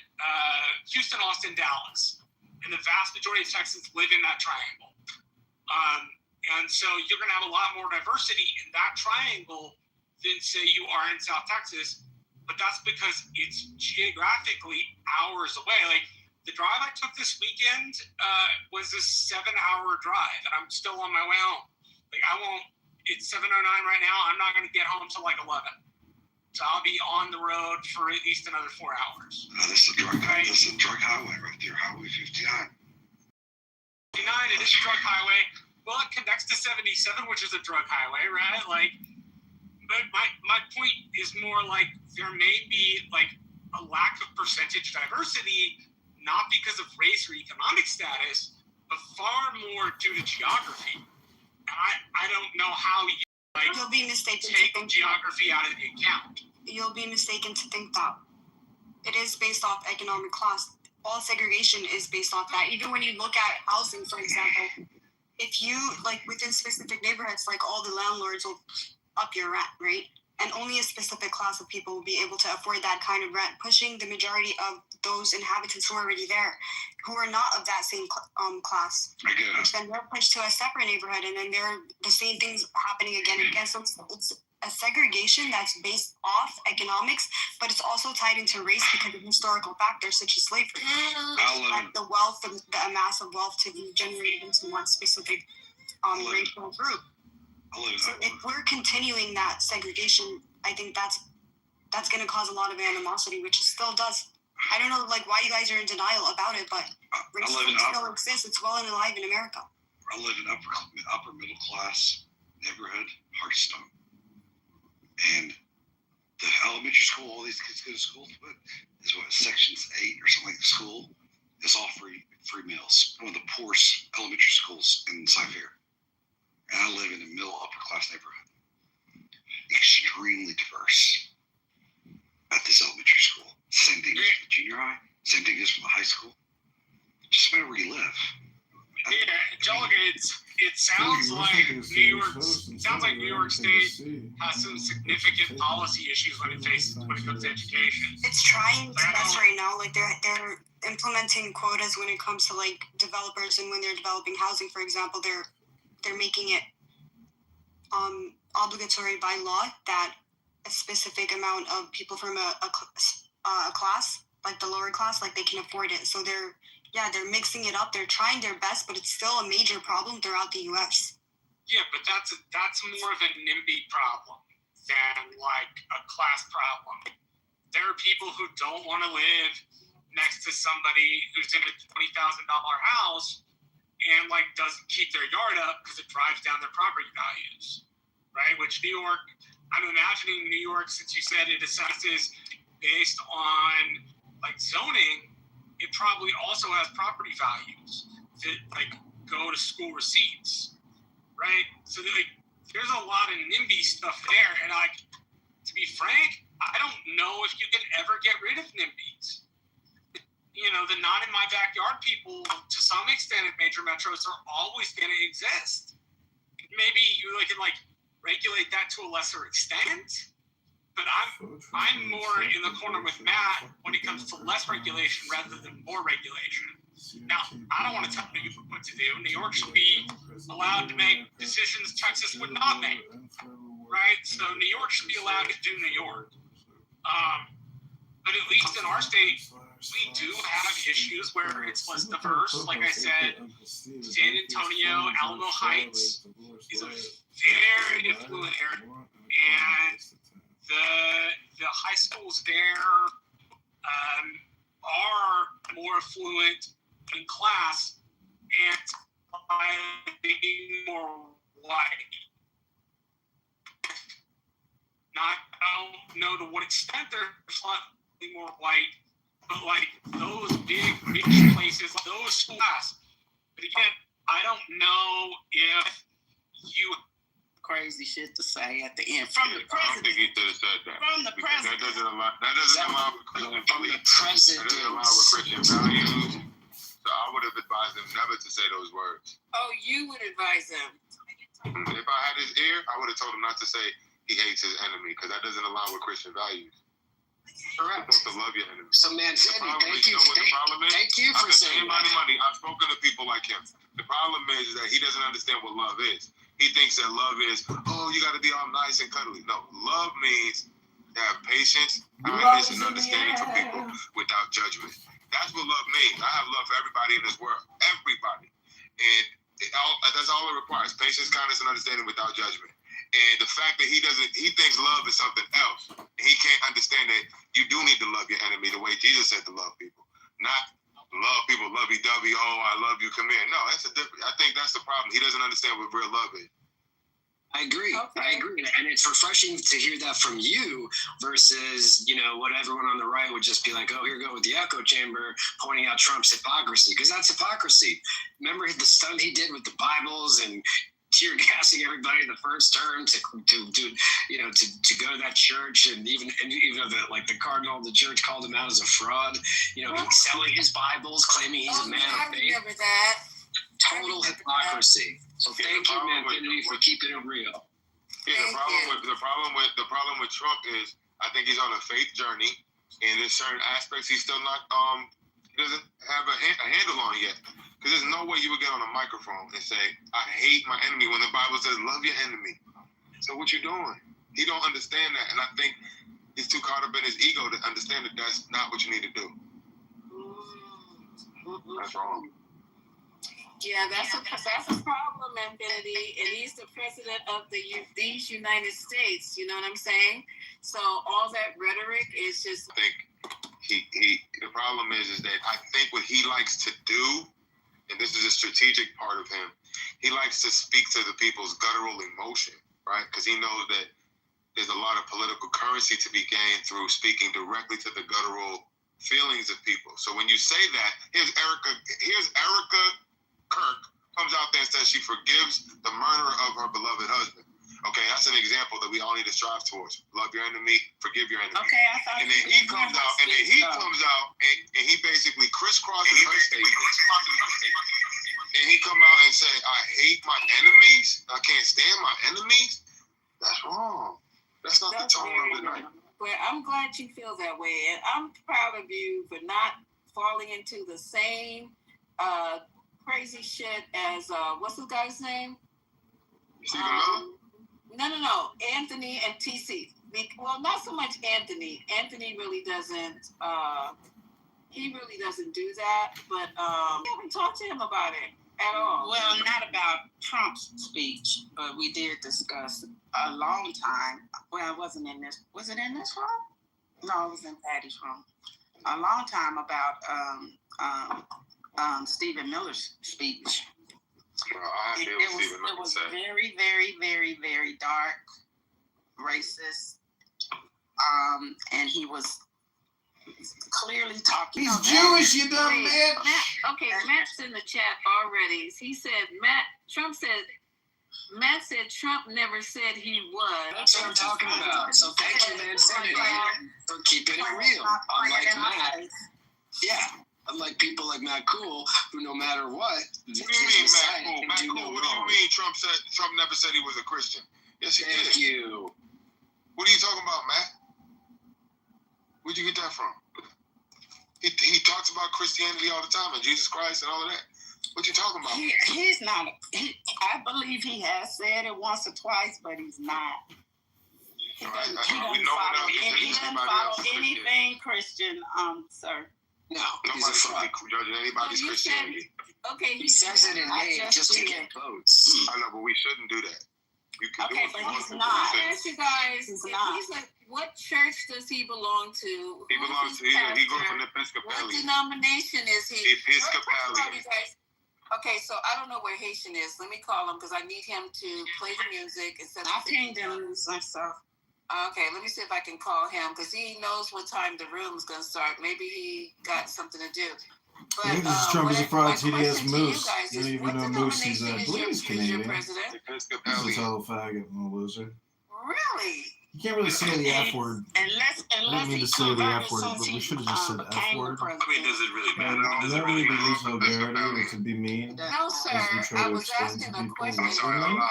Dallas. And the vast majority of Texans live in that triangle. And so you're going to have a lot more diversity in that triangle than, say, you are in South Texas. But that's because it's geographically hours away. The drive I took this weekend was a 7-hour drive, and I'm still on my way home. It's 7:09 right now. I'm not going to get home till 11. So I'll be on the road for at least another 4 hours. This is a drug highway right there, Highway 59. 59, it is a drug highway. Well, it connects to 77, which is a drug highway, right? But my point is more there may be a lack of percentage diversity, not because of race or economic status, but far more due to geography. And I don't know how you'll be mistaken take geography out of the account. You'll be mistaken to think that it is based off economic class. All segregation is based off that. Even when you look at housing, for example, if you within specific neighborhoods, all the landlords will up your rent, right? And only a specific class of people will be able to afford that kind of rent, pushing the majority of those inhabitants who are already there, who are not of that same class. Which then they're pushed to a separate neighborhood, and then they're the same things happening again and again. So it's a segregation that's based off economics, but it's also tied into race because of historical factors such as slavery. The wealth, the amass of wealth to be generated into one specific racial group. So if we're continuing that segregation, I think that's going to cause a lot of animosity, which it still does. I don't know why you guys are in denial about it, but racism still exists. It's well and alive in America. I live in upper middle class neighborhood, Hearthstone, and the elementary school all these kids go to school is sections 8 or something like the school. It's all free meals. One of the poorest elementary schools in Cy-Fair. And I live in a middle upper class neighborhood. Extremely diverse at this elementary school. Same thing as the junior high. Same thing as for the high school. Just matter where you live. It sounds like New York State has some significant policy issues when it comes to education. It's trying its best right now. They're implementing quotas when it comes to developers, and when they're developing housing, for example, they're making it obligatory by law that a specific amount of people from a class, the lower class, they can afford it. So they're mixing it up. They're trying their best, but it's still a major problem throughout the U.S. Yeah, but that's more of a NIMBY problem than a class problem. There are people who don't want to live next to somebody who's in a $20,000 house and doesn't keep their yard up because it drives down their property values, right? Which New York, I'm imagining New York, since you said it assesses based on zoning, it probably also has property values that go to school receipts, right? So there's a lot of NIMBY stuff there, and to be frank, I don't know if you can ever get rid of NIMBYs. The not in my backyard people, to some extent, in major metros, are always going to exist. Maybe you can regulate that to a lesser extent, but I'm more in the corner with Matt when it comes to less regulation rather than more regulation. Now, I don't want to tell you what to do. New York should be allowed to make decisions Texas would not make, right? So New York should be allowed to do New York. But at least in our state, we do have issues where it's less diverse. Like I said, San Antonio, Alamo Heights is a very affluent area, and the high schools there are more affluent in class and more white. I don't know to what extent they're slightly more white, but those big rich places, those schools. But again, I don't know if you crazy shit to say at the end from the president. I don't think he should have said that. From the president. That doesn't allow with Christian beliefs. That doesn't allow with Christian values. So I would have advised him never to say those words. Oh, you would advise him. If I had his ear, I would have told him not to say he hates his enemy, because that doesn't align with Christian values. Correct. You're supposed to love your enemy. So, man, Sandy, thank you for saying that. I've spoken to people like him. The problem is that he doesn't understand what love is. He thinks that love is, you got to be all nice and cuddly. No, love means to have patience, kindness, and understanding for people without judgment. That's what love means. I have love for everybody in this world. Everybody. And that's all it requires. Patience, kindness, and understanding without judgment. And the fact that he thinks love is something else. And he can't understand that you do need to love your enemy the way Jesus said to love people. Not love people, lovey-dovey, I love you, come here. No, I think that's the problem. He doesn't understand what real love is. I agree. Okay. I agree. And it's refreshing to hear that from you versus, what everyone on the right would just be like, here we go with the echo chamber pointing out Trump's hypocrisy, because that's hypocrisy. Remember the stunt he did with the Bibles and tear gassing everybody in the first term to go to that church, and even though the cardinal of the church called him out as a fraud, he's selling his Bibles, claiming he's a man of faith. I remember that. Total hypocrisy. So thank you, man, for keeping it real. Yeah, the problem with Trump is I think he's on a faith journey, and in certain aspects he's still not he doesn't have a handle on yet. Because there's no way you would get on a microphone and say, I hate my enemy, when the Bible says, love your enemy. So what you doing? He don't understand that. And I think he's too caught up in his ego to understand that that's not what you need to do. That's wrong. Yeah, that's a problem, Infinity. And he's the president of these United States. You know what I'm saying? So all that rhetoric is just... I think the problem is that I think what he likes to do, and this is a strategic part of him, he likes to speak to the people's guttural emotion, right? Because he knows that there's a lot of political currency to be gained through speaking directly to the guttural feelings of people. So when you say that, here's Erica Kirk comes out there and says she forgives the murderer of her beloved husband. Okay, that's an example that we all need to strive towards. Love your enemy, forgive your enemy. Okay, I thought. And then he comes out, and he basically crisscrosses her statement. And he come out and say, I hate my enemies. I can't stand my enemies. That's wrong. That's not the tone of the night. But I'm glad you feel that way, and I'm proud of you for not falling into the same crazy shit as what's the guy's name? Stephen Miller? No. Anthony and TC. Well, not so much Anthony. Anthony really doesn't. He really doesn't do that. But we haven't talked to him about it at all. Well, not about Trump's speech, but we did discuss a long time. Well, it wasn't in this. Was it in this room? No, it was in Patty's room. A long time about Stephen Miller's speech. It was very, very, very, very dark, racist, and he was clearly talking. He's Jewish, you dumb bitch. Matt's in the chat already. He said, Trump said, Matt said Trump never said he was. That's what I'm talking about. So thank you, Insanity, for keeping it real. Unlike Matt. Yeah. Unlike people like Matt Cool, who no matter what, What do you mean, Matt Cool? Matt Cool, what do you mean Trump never said he was a Christian? Yes, he did. Thank you. What are you talking about, Matt? Where'd you get that from? He talks about Christianity all the time and Jesus Christ and all of that. What you talking about? He's not. I believe he has said it once or twice, but he's not. He doesn't follow anything Christian, sir. No, nobody's judging anybody's Christianity. Okay, he says it in name just to get votes. I know, but we shouldn't do that. You can okay, do it but he's Let not. me ask you guys, He's not. he's like, what church does he belong to? He belongs to, he goes from the Episcopalian. What denomination is he? Episcopalian. Okay, so I don't know where Haitian is. Let me call him because I need him to play the music instead of. I pinged him myself. Okay, let me see if I can call him because he knows what time the room's gonna start. Maybe he got something to do. But Trump is a fraud, TDS to Moose. you guys You is, don't even know Moose is I believe he's Canadian. president? He's a total faggot and a loser. Really? You can't really say the F word. Unless I didn't mean to say the F word, but we should have just said F word. I mean, does it really matter? Does it Never really to matter? use vulgarity or to be mean. No, sir. As we try I to was explain asking to a people. question. I'm sorry, I lied.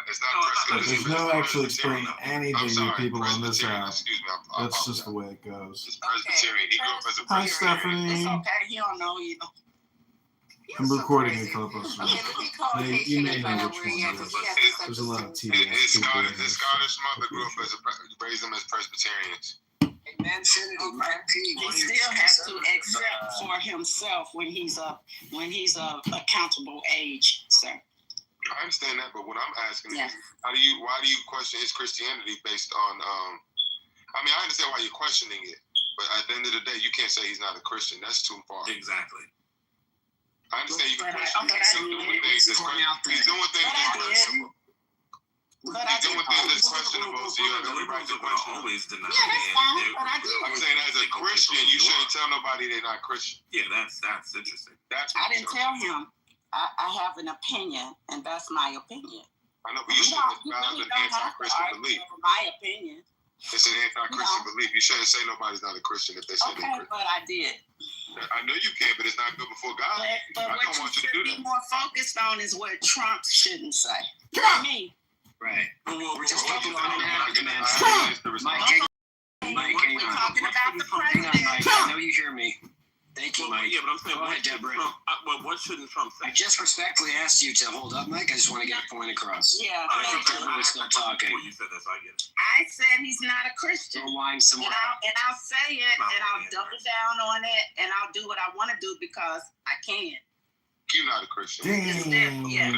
It's not There's no actually explaining anything to people on this app. Excuse me, That's just the way it goes. It's Presbyterian. He grew up as a Hi, Presbyterian. It's Stephanie. okay. You don't know either. I'm recording a couple of Okay, let me call You Haitian may and find know out which where he one is. it is. He has this There's a lot of His TDS people. Scottish mother grew up as raised them as Presbyterians. He still has to accept for himself when he's a accountable age, sir. I understand that, but what I'm asking is, why do you question his Christianity based on? I mean, I understand why you're questioning it, but at the end of the day, you can't say he's not a Christian. That's too far. Exactly. I understand you can question. He's doing things that's questionable. He's doing things that's questionable, so you have every right to question. Always deny. Yeah, that's fine, but I do. I'm saying as a Christian, you shouldn't tell nobody they're not Christian. Yeah, that's interesting. I didn't tell him. I have an opinion, and that's my opinion. I know, but you shouldn't espouse an anti-Christian belief. My opinion. It's an anti-Christian belief. You shouldn't say nobody's not a Christian if they say they're Christian. But I did. I know you can, but it's not good before God. But I what don't you want you to should do be that. more focused on is what Trump shouldn't say. Me. Right. We're just talking about an argument. Mike, hang We're talking about the hang on, Mike. president. I know you hear me. Thank you, Mike. Yeah, but I'm saying, Go ahead, Deborah. What shouldn't Trump say? I just respectfully asked you to hold up, Mike. I just want to get a point across. Yeah. We're still talking. You said this, I get it. I said he's not a Christian. Go whine some more. And I'll say it, and I'll double down on it, and I'll do what I want to do because I can. You're not a Christian. Yeah.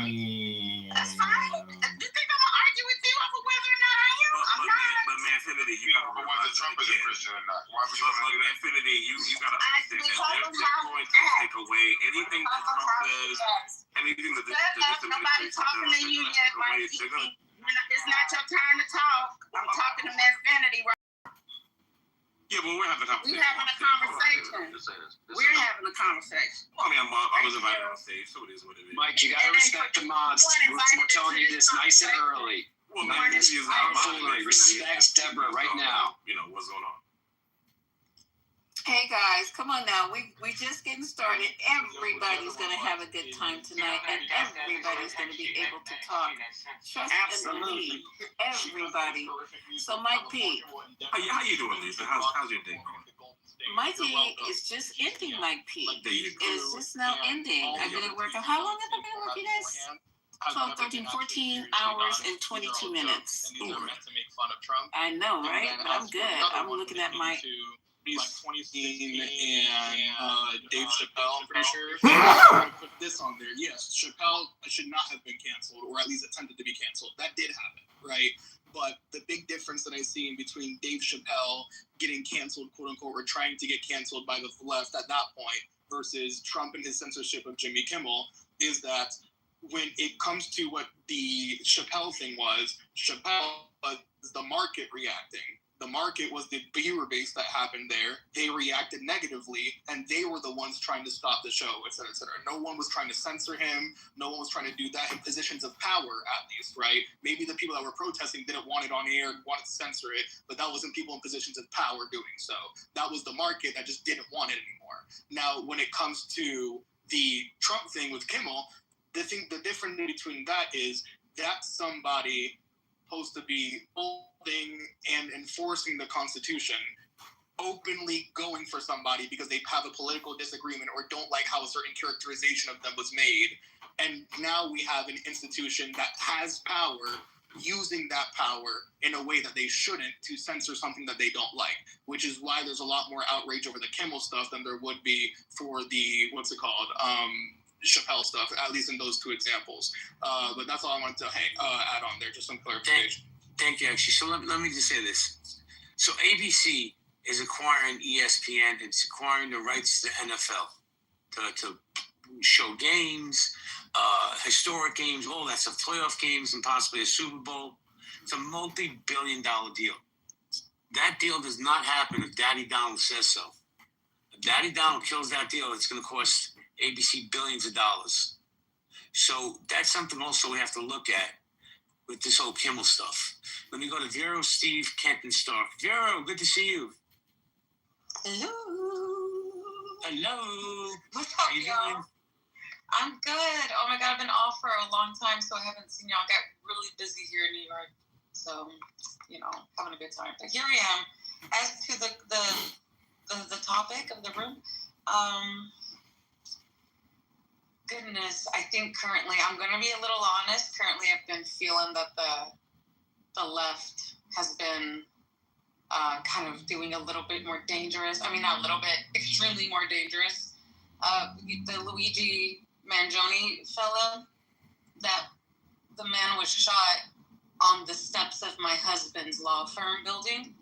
That's fine. You think I'm gonna argue with you over whether or not I am? I'm not. But man, Infinity, you gotta But whether Trump is a Christian or not. Why would you want to do that? Infinity, you gotta understand that they're going to take away anything that Trump says, anything that this Nobody's talking to you yet, Mike. It's not your turn to talk. I'm talking to Infinity right. Yeah, but we're having a conversation. We're having a conversation. We're having a conversation. I mean, I was invited on stage, so it is what it is. Mike, you gotta respect the mods. We're telling you this nice and early. Well, man, this is Absolutely. Respect Deborah right now. You know, what's going on? Hey guys, come on now. We just getting started. Everybody's gonna have a good time tonight, and everybody's gonna be able to talk. Trust and believe. Everybody. So Mike P. How you doing, Lisa? How's your day going? My day is just ending, Mike P. It's just now ending. I've been at work. How long have I been at work, you guys? 12, 13, 14 hours and 22 minutes. I know, right? But I'm good. I'm looking at my... Like 2016 and Dave Chappelle, I'm pretty sure. I put this on there. Yes, Chappelle should not have been canceled, or at least attempted to be canceled. That did happen, right? But the big difference that I see between Dave Chappelle getting canceled, quote unquote, or trying to get canceled by the left at that point versus Trump and his censorship of Jimmy Kimmel is that when it comes to what the Chappelle thing was, Chappelle was the market reacting. The market was the viewer base that happened there. They reacted negatively, and they were the ones trying to stop the show, et cetera, et cetera. No one was trying to censor him. No one was trying to do that in positions of power, at least, right? Maybe the people that were protesting didn't want it on air, wanted to censor it, but that wasn't people in positions of power doing so. That was the market that just didn't want it anymore. Now, when it comes to the Trump thing with Kimmel, the difference between that is that's somebody supposed to be holding and enforcing the Constitution, openly going for somebody because they have a political disagreement or don't like how a certain characterization of them was made. And now we have an institution that has power, using that power in a way that they shouldn't to censor something that they don't like, which is why there's a lot more outrage over the Kimmel stuff than there would be for the, Chappelle stuff, at least in those two examples. But that's all I wanted to add on there, just some clarification. Thank you, actually. So let me just say this. So ABC is acquiring ESPN. It's acquiring the rights to NFL, to show games, historic games, all that stuff, playoff games, and possibly a Super Bowl. It's a multi-billion-dollar deal. That deal does not happen if Daddy Donald says so. If Daddy Donald kills that deal, it's going to cost ABC billions of dollars. So that's something also we have to look at with this whole Kimmel stuff. Let me go to Vero, Steve, Kent, and Stark. Vero, good to see you. Hello. Hello. What's up, How you y'all? doing? I'm good. Oh my God, I've been off for a long time, so I haven't seen y'all. Got really busy here in New York, so having a good time. But here I am. As to the topic of the room, goodness, I think currently, I'm going to be a little honest. Currently, I've been feeling that the left has been kind of doing a little bit more dangerous. I mean, not a little bit, extremely more dangerous. The Luigi Mangione fella, that the man was shot on the steps of my husband's law firm building.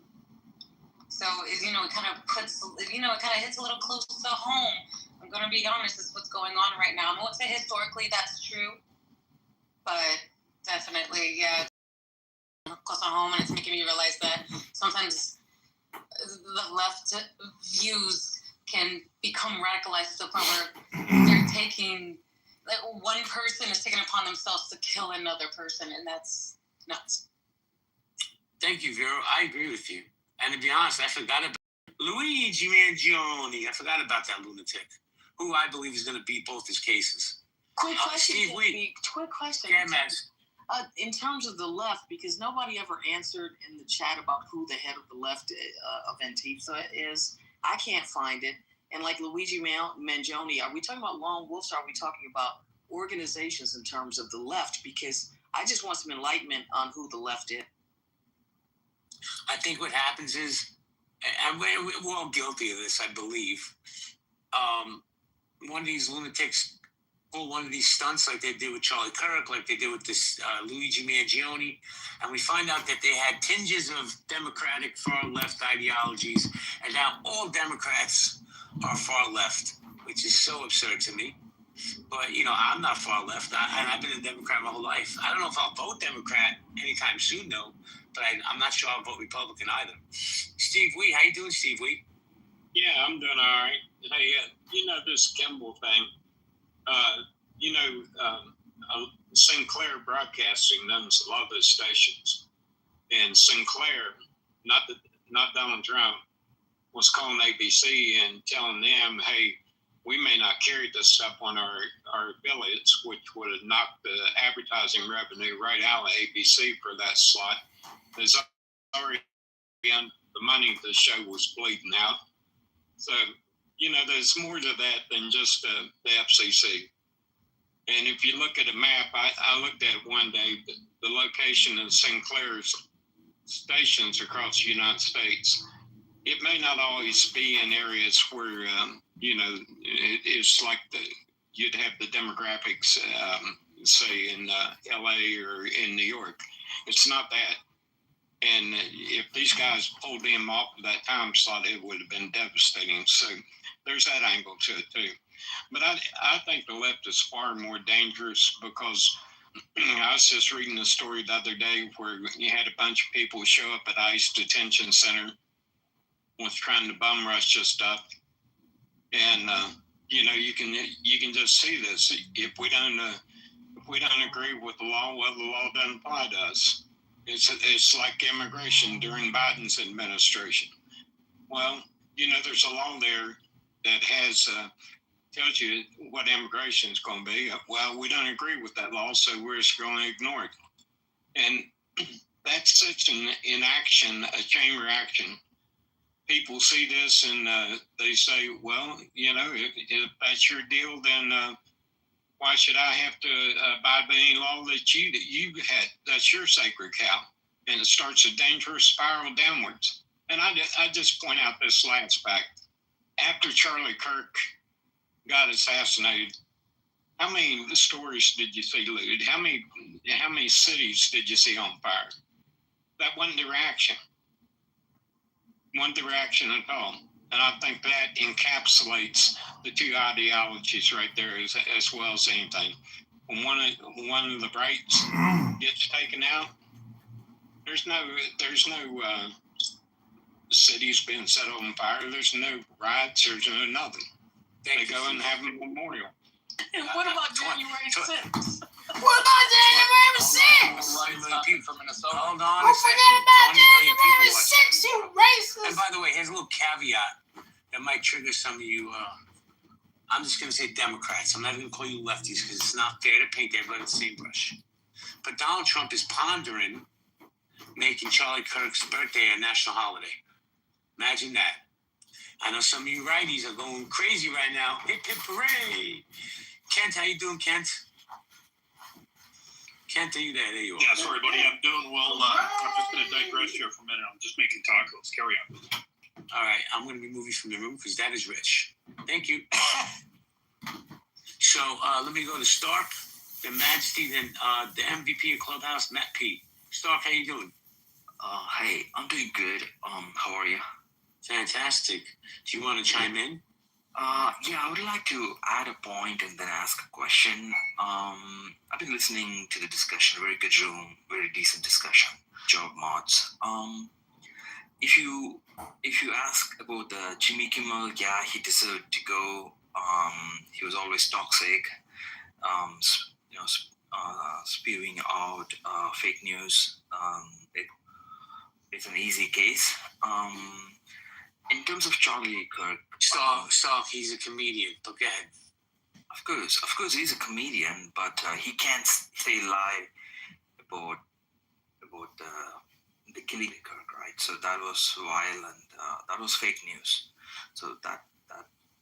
So, it kind of hits a little close to home. I'm going to be honest, this is what's going on right now. I won't say historically that's true, but definitely, yeah, close to home, and it's making me realize that sometimes the left views can become radicalized to the point where they're taking, one person is taking upon themselves to kill another person, and that's nuts. Thank you, Vero. I agree with you. And to be honest, I forgot about Luigi Mangione. I forgot about that lunatic, who I believe is going to beat both his cases. Quick question. Steve Wheat. Quick question. Yeah, Max. In terms of the left, because nobody ever answered in the chat about who the head of the left of Antifa is, I can't find it. And like Luigi Mangione, are we talking about lone wolves, or are we talking about organizations in terms of the left? Because I just want some enlightenment on who the left is. I think what happens is, and we're all guilty of this, I believe. One of these lunatics pull one of these stunts like they did with Charlie Kirk, like they did with this Luigi Mangione, and we find out that they had tinges of Democratic far-left ideologies, and now all Democrats are far-left, which is so absurd to me. But, I'm not far-left, and I've been a Democrat my whole life. I don't know if I'll vote Democrat anytime soon, though, but I'm not sure I'll vote Republican either. Steve Wee, how you doing, Steve Wee? Yeah, I'm doing all right. Hey, this Kimball thing, Sinclair Broadcasting owns a lot of those stations. And Sinclair, not Donald Trump, was calling ABC and telling them, hey, we may not carry this stuff on our affiliates, which would have knocked the advertising revenue right out of ABC for that slot. There's already been the money the show was bleeding out. So, there's more to that than just the FCC. And if you look at a map, I looked at it one day, the location of Sinclair's stations across the United States. It may not always be in areas where, it's like you'd have the demographics, say in LA or in New York. It's not that. And if these guys pulled him off of that time slot, it would have been devastating. So there's that angle to it too. But I think the left is far more dangerous because I was just reading a story the other day where you had a bunch of people show up at ICE detention center was trying to bum rush this stuff, and you can just see this. If we don't agree with the law, well, the law doesn't apply to us. It's like immigration during Biden's administration. Well, there's a law there that has tells you what immigration is going to be. Well, we don't agree with that law, so we're just going to ignore it. And that's such an inaction, a chain reaction. People see this and they say, well, if that's your deal, then why should I have to abide by any law that you had? That's your sacred cow. And it starts a dangerous spiral downwards. And I just point out this last fact. After Charlie Kirk got assassinated, how many stores did you see looted? How many cities did you see on fire? That wasn't the reaction. Wasn't the reaction at all. And I think that encapsulates the two ideologies right there as well as anything. When one of the rights gets taken out, there's no cities being set on fire. There's no riots. There's no nothing. They go and have a memorial. And what about January 6th? What about January 6th? Hold on a second. 20 million people watch. You racist. And by the way, here's a little caveat that might trigger some of you. I'm just going to say Democrats. I'm not going to call you lefties because it's not fair to paint everybody with the same brush. But Donald Trump is pondering making Charlie Kirk's birthday a national holiday. Imagine that. I know some of you righties are going crazy right now. Hip, hip, hooray. Kent, how you doing, Kent? Kent, are you there? There you are. Yeah, sorry, buddy. I'm doing well. I'm just going to digress here for a minute. I'm just making tacos. Carry on. All right, I'm going to remove you from the room because that is rich. Thank you. So let me go to Stark, the Majesty, then the MVP of Clubhouse, Matt P. Stark, how you doing? Hey, I'm doing good. How are you? Fantastic. Do you want to chime in? Yeah, I would like to add a point and then ask a question. I've been listening to the discussion. Very good room, very decent discussion. Job mods. If you ask about the Jimmy Kimmel, yeah, he deserved to go. He was always toxic. Spewing out fake news. It's an easy case. In terms of Charlie Kirk, Stark, he's a comedian. Go ahead. Of course, he's a comedian, but he can't say lie about the killing of Kirk, right? So that was vile and that was fake news. So that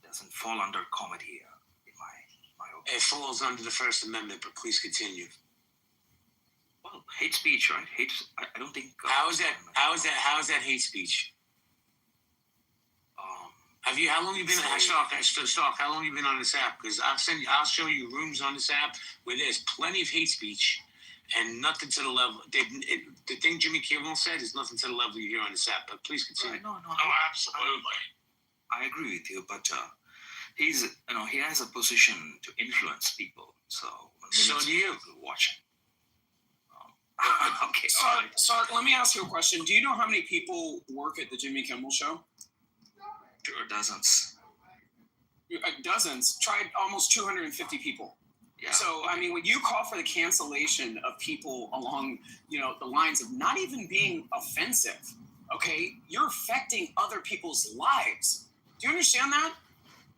doesn't fall under comedy in my opinion. It falls under the First Amendment, but please continue. Well, hate speech, right? I don't think. How is that hate speech? How long you been Stark? How long you been on this app? Because I'll show you rooms on this app where there's plenty of hate speech and nothing to the level. The thing Jimmy Kimmel said is nothing to the level you hear on this app. But please continue. No, Absolutely. I agree with you, but he has a position to influence people. So do you. Watching. Okay. Sark, let me ask you a question. Do you know how many people work at the Jimmy Kimmel Show? Dozens. Dozens. Tried almost 250 people. Yeah. So, I mean, when you call for the cancellation of people along, the lines of not even being offensive, okay, you're affecting other people's lives. Do you understand that?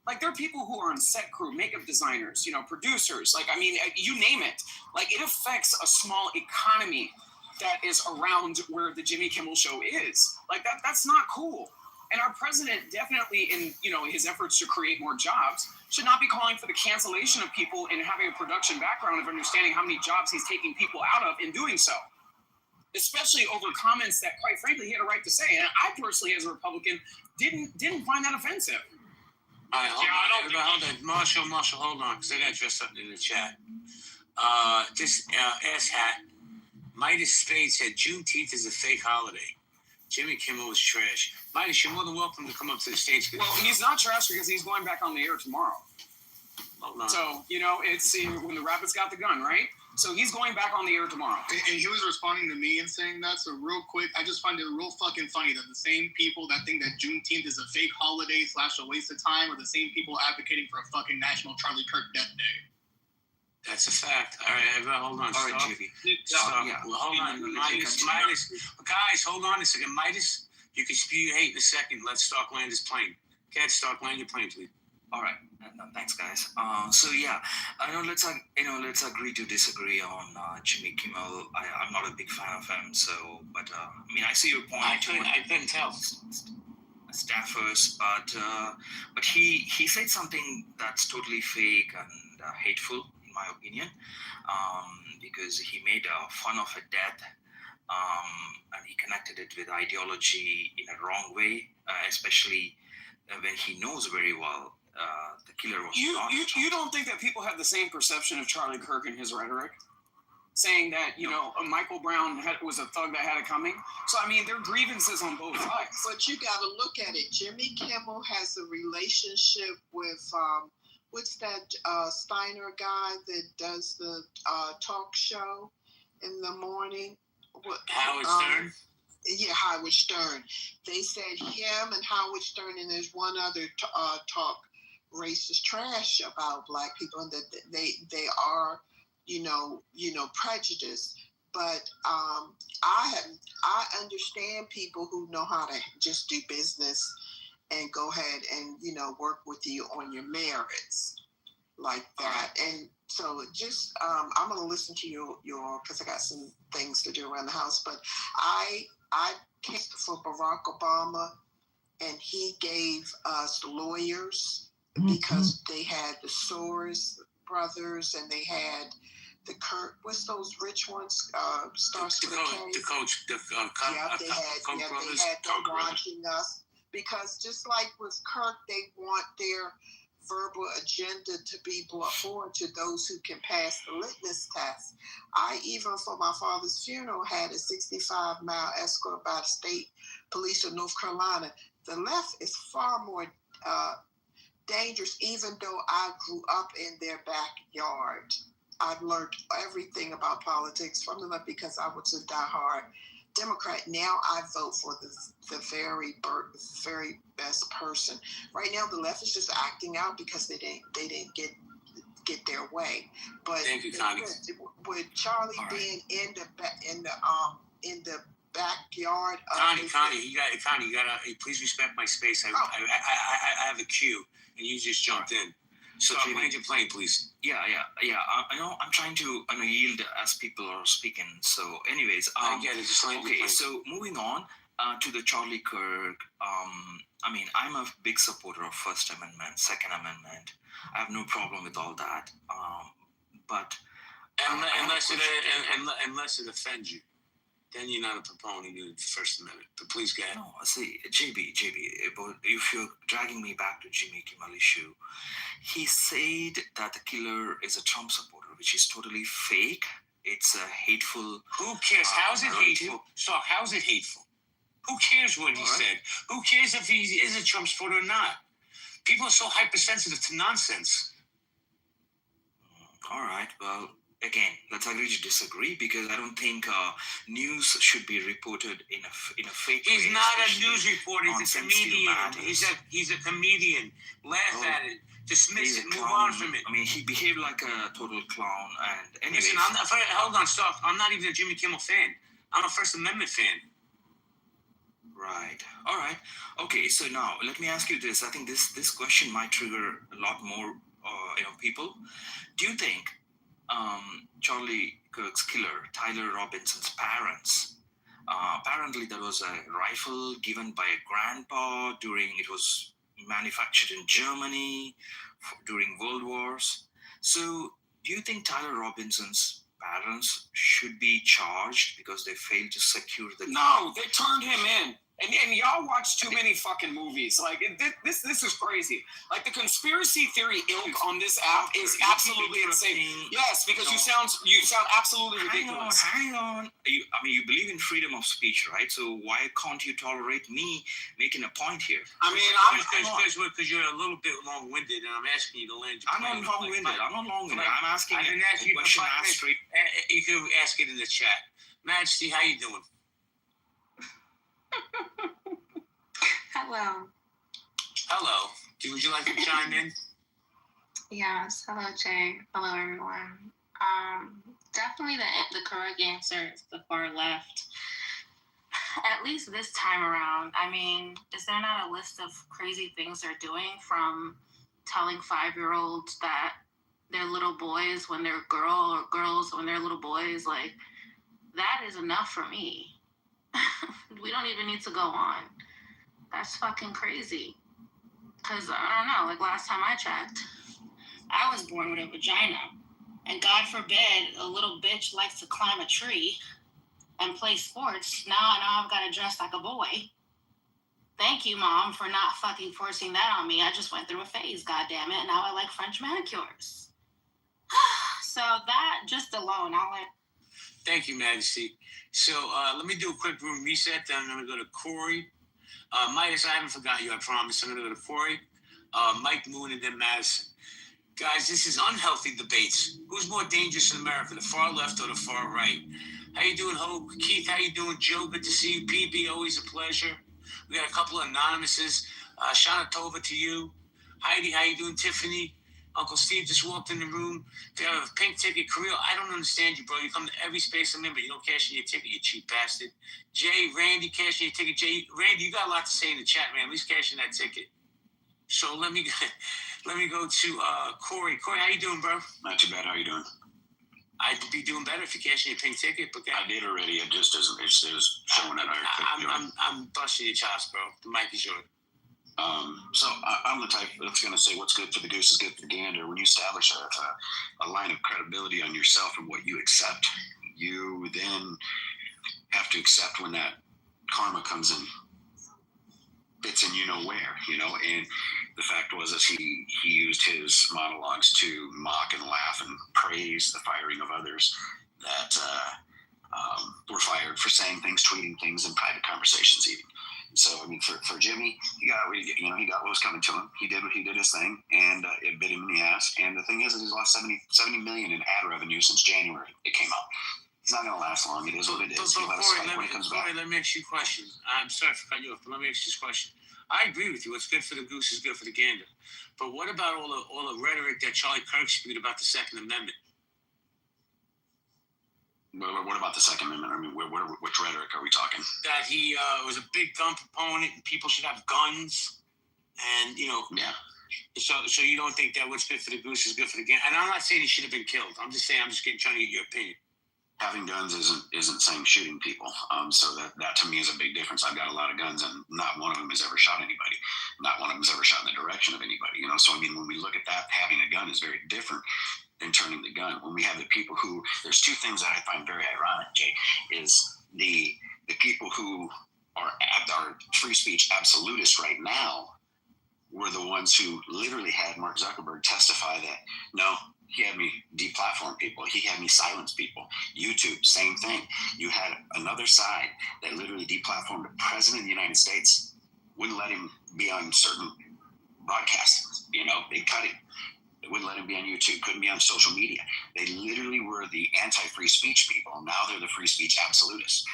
Like, there are people who are on set crew, makeup designers, producers. Like, I mean, you name it. Like, it affects a small economy that is around where the Jimmy Kimmel Show is. Like, that's not cool. And our president definitely, in his efforts to create more jobs, should not be calling for the cancellation of people and having a production background of understanding how many jobs he's taking people out of in doing so. Especially over comments that, quite frankly, he had a right to say. And I personally, as a Republican, didn't find that offensive. All right, hold on. Marshall, hold on, because I got to address something in the chat. This ass hat, Midas Spade said Juneteenth is a fake holiday. Jimmy Kimmel was trash. Midas, you're more than welcome to come up to the stage. Well, he's not trash because he's going back on the air tomorrow. Hold on. So, it's when the rabbit's got the gun, right? So he's going back on the air tomorrow. And he was responding to me and saying that. So real quick, I just find it real fucking funny that the same people that think that Juneteenth is a fake holiday / a waste of time are the same people advocating for a fucking National Charlie Kirk Death Day. That's a fact. All right, hold on. All right, Stop. JB. Stop. Yeah. Well, hold on. Midas. Guys, hold on a second. Midas, you can spew your hate in a second. Let Stark land his plane. Cat, Stark, land your plane, please. All right. Thanks, guys. So yeah, I know. Let's agree to disagree on Jimmy Kimmel. I'm not a big fan of him. So, but I mean, I see your point. I couldn't tell. Staffers, but he said something that's totally fake and hateful, in my opinion, because he made fun of a death, and he connected it with ideology in a wrong way, especially when he knows very well the killer was not. You don't think that people have the same perception of Charlie Kirk in his rhetoric? Saying that, Michael Brown was a thug that had it coming. So, I mean, there are grievances on both sides. But you got to look at it. Jimmy Kimmel has a relationship with, what's that Steiner guy that does the talk show in the morning? Howard Stern? Yeah, Howard Stern. They said him and Howard Stern, and there's one other talk racist trash about black people, and that they are, prejudice. But I understand people who know how to just do business and go ahead and work with you on your merits like that. And so just I'm gonna listen to your because I got some things to do around the house. But I came for Barack Obama, and he gave us lawyers because they had the Soros brothers and they had the Kirk. What's those rich ones? Starts with a K. The coach. They had them watching us because just like with Kirk, they want their verbal agenda to be brought forward to those who can pass the litmus test. I even for my father's funeral had a 65-mile escort by the state police of North Carolina. The left is far more dangerous, even though I grew up in their backyard. I've learned everything about politics from the left because I was a diehard Democrat. Now I vote for the very best person. Right now, the left is just acting out because they didn't get their way. But thank you, Connie. With Charlie being in the backyard. Connie, you gotta please respect my space. I have a queue, and you just jumped in. So land your plane, please. Yeah. I know. I'm trying to yield as people are speaking. So, anyways, I get it. Just land your plane. So moving on to the Charlie Kirk. I mean, I'm a big supporter of First Amendment, Second Amendment. I have no problem with all that. But unless it offends you, then you're not a proponent of the First Amendment. But please go ahead. No, see, JB, but if you're dragging me back to Jimmy Kimmel issue, he said that the killer is a Trump supporter, which is totally fake. It's a hateful. Who cares? How's it hateful? Stark, how's it hateful? Who cares what he said? Who cares if he is a Trump supporter or not? People are so hypersensitive to nonsense. All right, well, again, let's agree to disagree because I don't think news should be reported in a fake way. He's not a news reporter. He's a comedian. He's a comedian. Laugh at it. Dismiss it. Move on from it. I mean, he behaved like a total clown. And anyways, listen, hold on, stop. I'm not even a Jimmy Kimmel fan. I'm a First Amendment fan. Right. All right. Okay. So now let me ask you this. I think this question might trigger a lot more, people. Do you think Charlie Kirk's killer, Tyler Robinson's parents, apparently there was a rifle given by a grandpa it was manufactured in Germany during World Wars. So do you think Tyler Robinson's parents should be charged because they failed to secure the... No, they turned him in. And y'all watch too many fucking movies. Like this is crazy. Like the conspiracy theory ilk on this app is absolutely insane. Yes, because you sound absolutely ridiculous. Hang on. You believe in freedom of speech, right? So why can't you tolerate me making a point here? I mean, because you're a little bit long-winded, and I'm asking you to land. I'm not long-winded. I'm asking I didn't ask you a question. You can ask it in the chat. Majesty, how you doing? Hello. Hello. Would you like to chime in? Yes. Hello, Jay. Hello, everyone. Definitely the correct answer is the far left. At least this time around. I mean, is there not a list of crazy things they're doing, from telling 5-year-olds that they're little boys when they're girls when they're little boys? Like, that is enough for me. We don't even need to go on. That's fucking crazy. Because, I don't know, like last time I checked, I was born with a vagina. And God forbid a little bitch likes to climb a tree and play sports. Now I've got to dress like a boy. Thank you, Mom, for not fucking forcing that on me. I just went through a phase, goddammit. Now I like French manicures. So that just alone, Thank you, Majesty. So let me do a quick room reset. Then I'm going to go to Corey. Midas, I haven't forgotten you, I promise. I'm going to go to Corey, Mike Moon, and then Madison. Guys, this is unhealthy debates. Who's more dangerous in America, the far left or the far right? How you doing, Hope? Keith, how you doing? Joe, good to see you. PB, always a pleasure. We got a couple of anonymouses. Shana Tova to you. Heidi, how you doing? Tiffany. Uncle Steve just walked in the room. They have a pink ticket. Kirill, I don't understand you, bro. You come to every space I'm in, but you don't cash in your ticket, you cheap bastard. Jay, Randy, cash in your ticket. Jay, Randy, you got a lot to say in the chat, man. At least cash in that ticket. So let me go to Corey. Corey, how you doing, bro? Not too bad. How you doing? I'd be doing better if you cash in your pink ticket, but I did already. It just isn't. It's showing that I'm busting your chops, bro. The mic is yours. So I'm the type that's going to say what's good for the goose is good for the gander. When you establish a line of credibility on yourself and what you accept, you then have to accept when that karma comes in, fits in, and the fact was that he used his monologues to mock and laugh and praise the firing of others that were fired for saying things, tweeting things in private conversations even. So, I mean, for Jimmy, he got what was coming to him. He did his thing, and it bit him in the ass. And the thing is that he's lost 70 million in ad revenue since January it came out. It's not going to last long. It is what it is. He'll have a spike when it comes back. Let me ask you a question. I'm sorry for cutting you off, but let me ask you this question. I agree with you. What's good for the goose is good for the gander. But what about all the rhetoric that Charlie Kirk spewed about the Second Amendment? What about the Second Amendment? I mean, which rhetoric are we talking? That he was a big gun proponent and people should have guns. And, Yeah. So you don't think that what's good for the goose is good for the gander? And I'm not saying he should have been killed. I'm just saying, trying to get your opinion. Having guns isn't saying shooting people. So that to me is a big difference. I've got a lot of guns, and not one of them has ever shot anybody. Not one of them has ever shot in the direction of anybody. So I mean, when we look at that, having a gun is very different than turning the gun. When we have the people who, there's two things that I find very ironic, Jay, is the people who are free speech absolutists right now were the ones who literally had Mark Zuckerberg testify that no. He had me deplatform people. He had me silence people. YouTube, same thing. You had another side that literally deplatformed the president of the United States, wouldn't let him be on certain broadcasts. They cut him. They wouldn't let him be on YouTube, couldn't be on social media. They literally were the anti-free speech people. Now they're the free speech absolutists.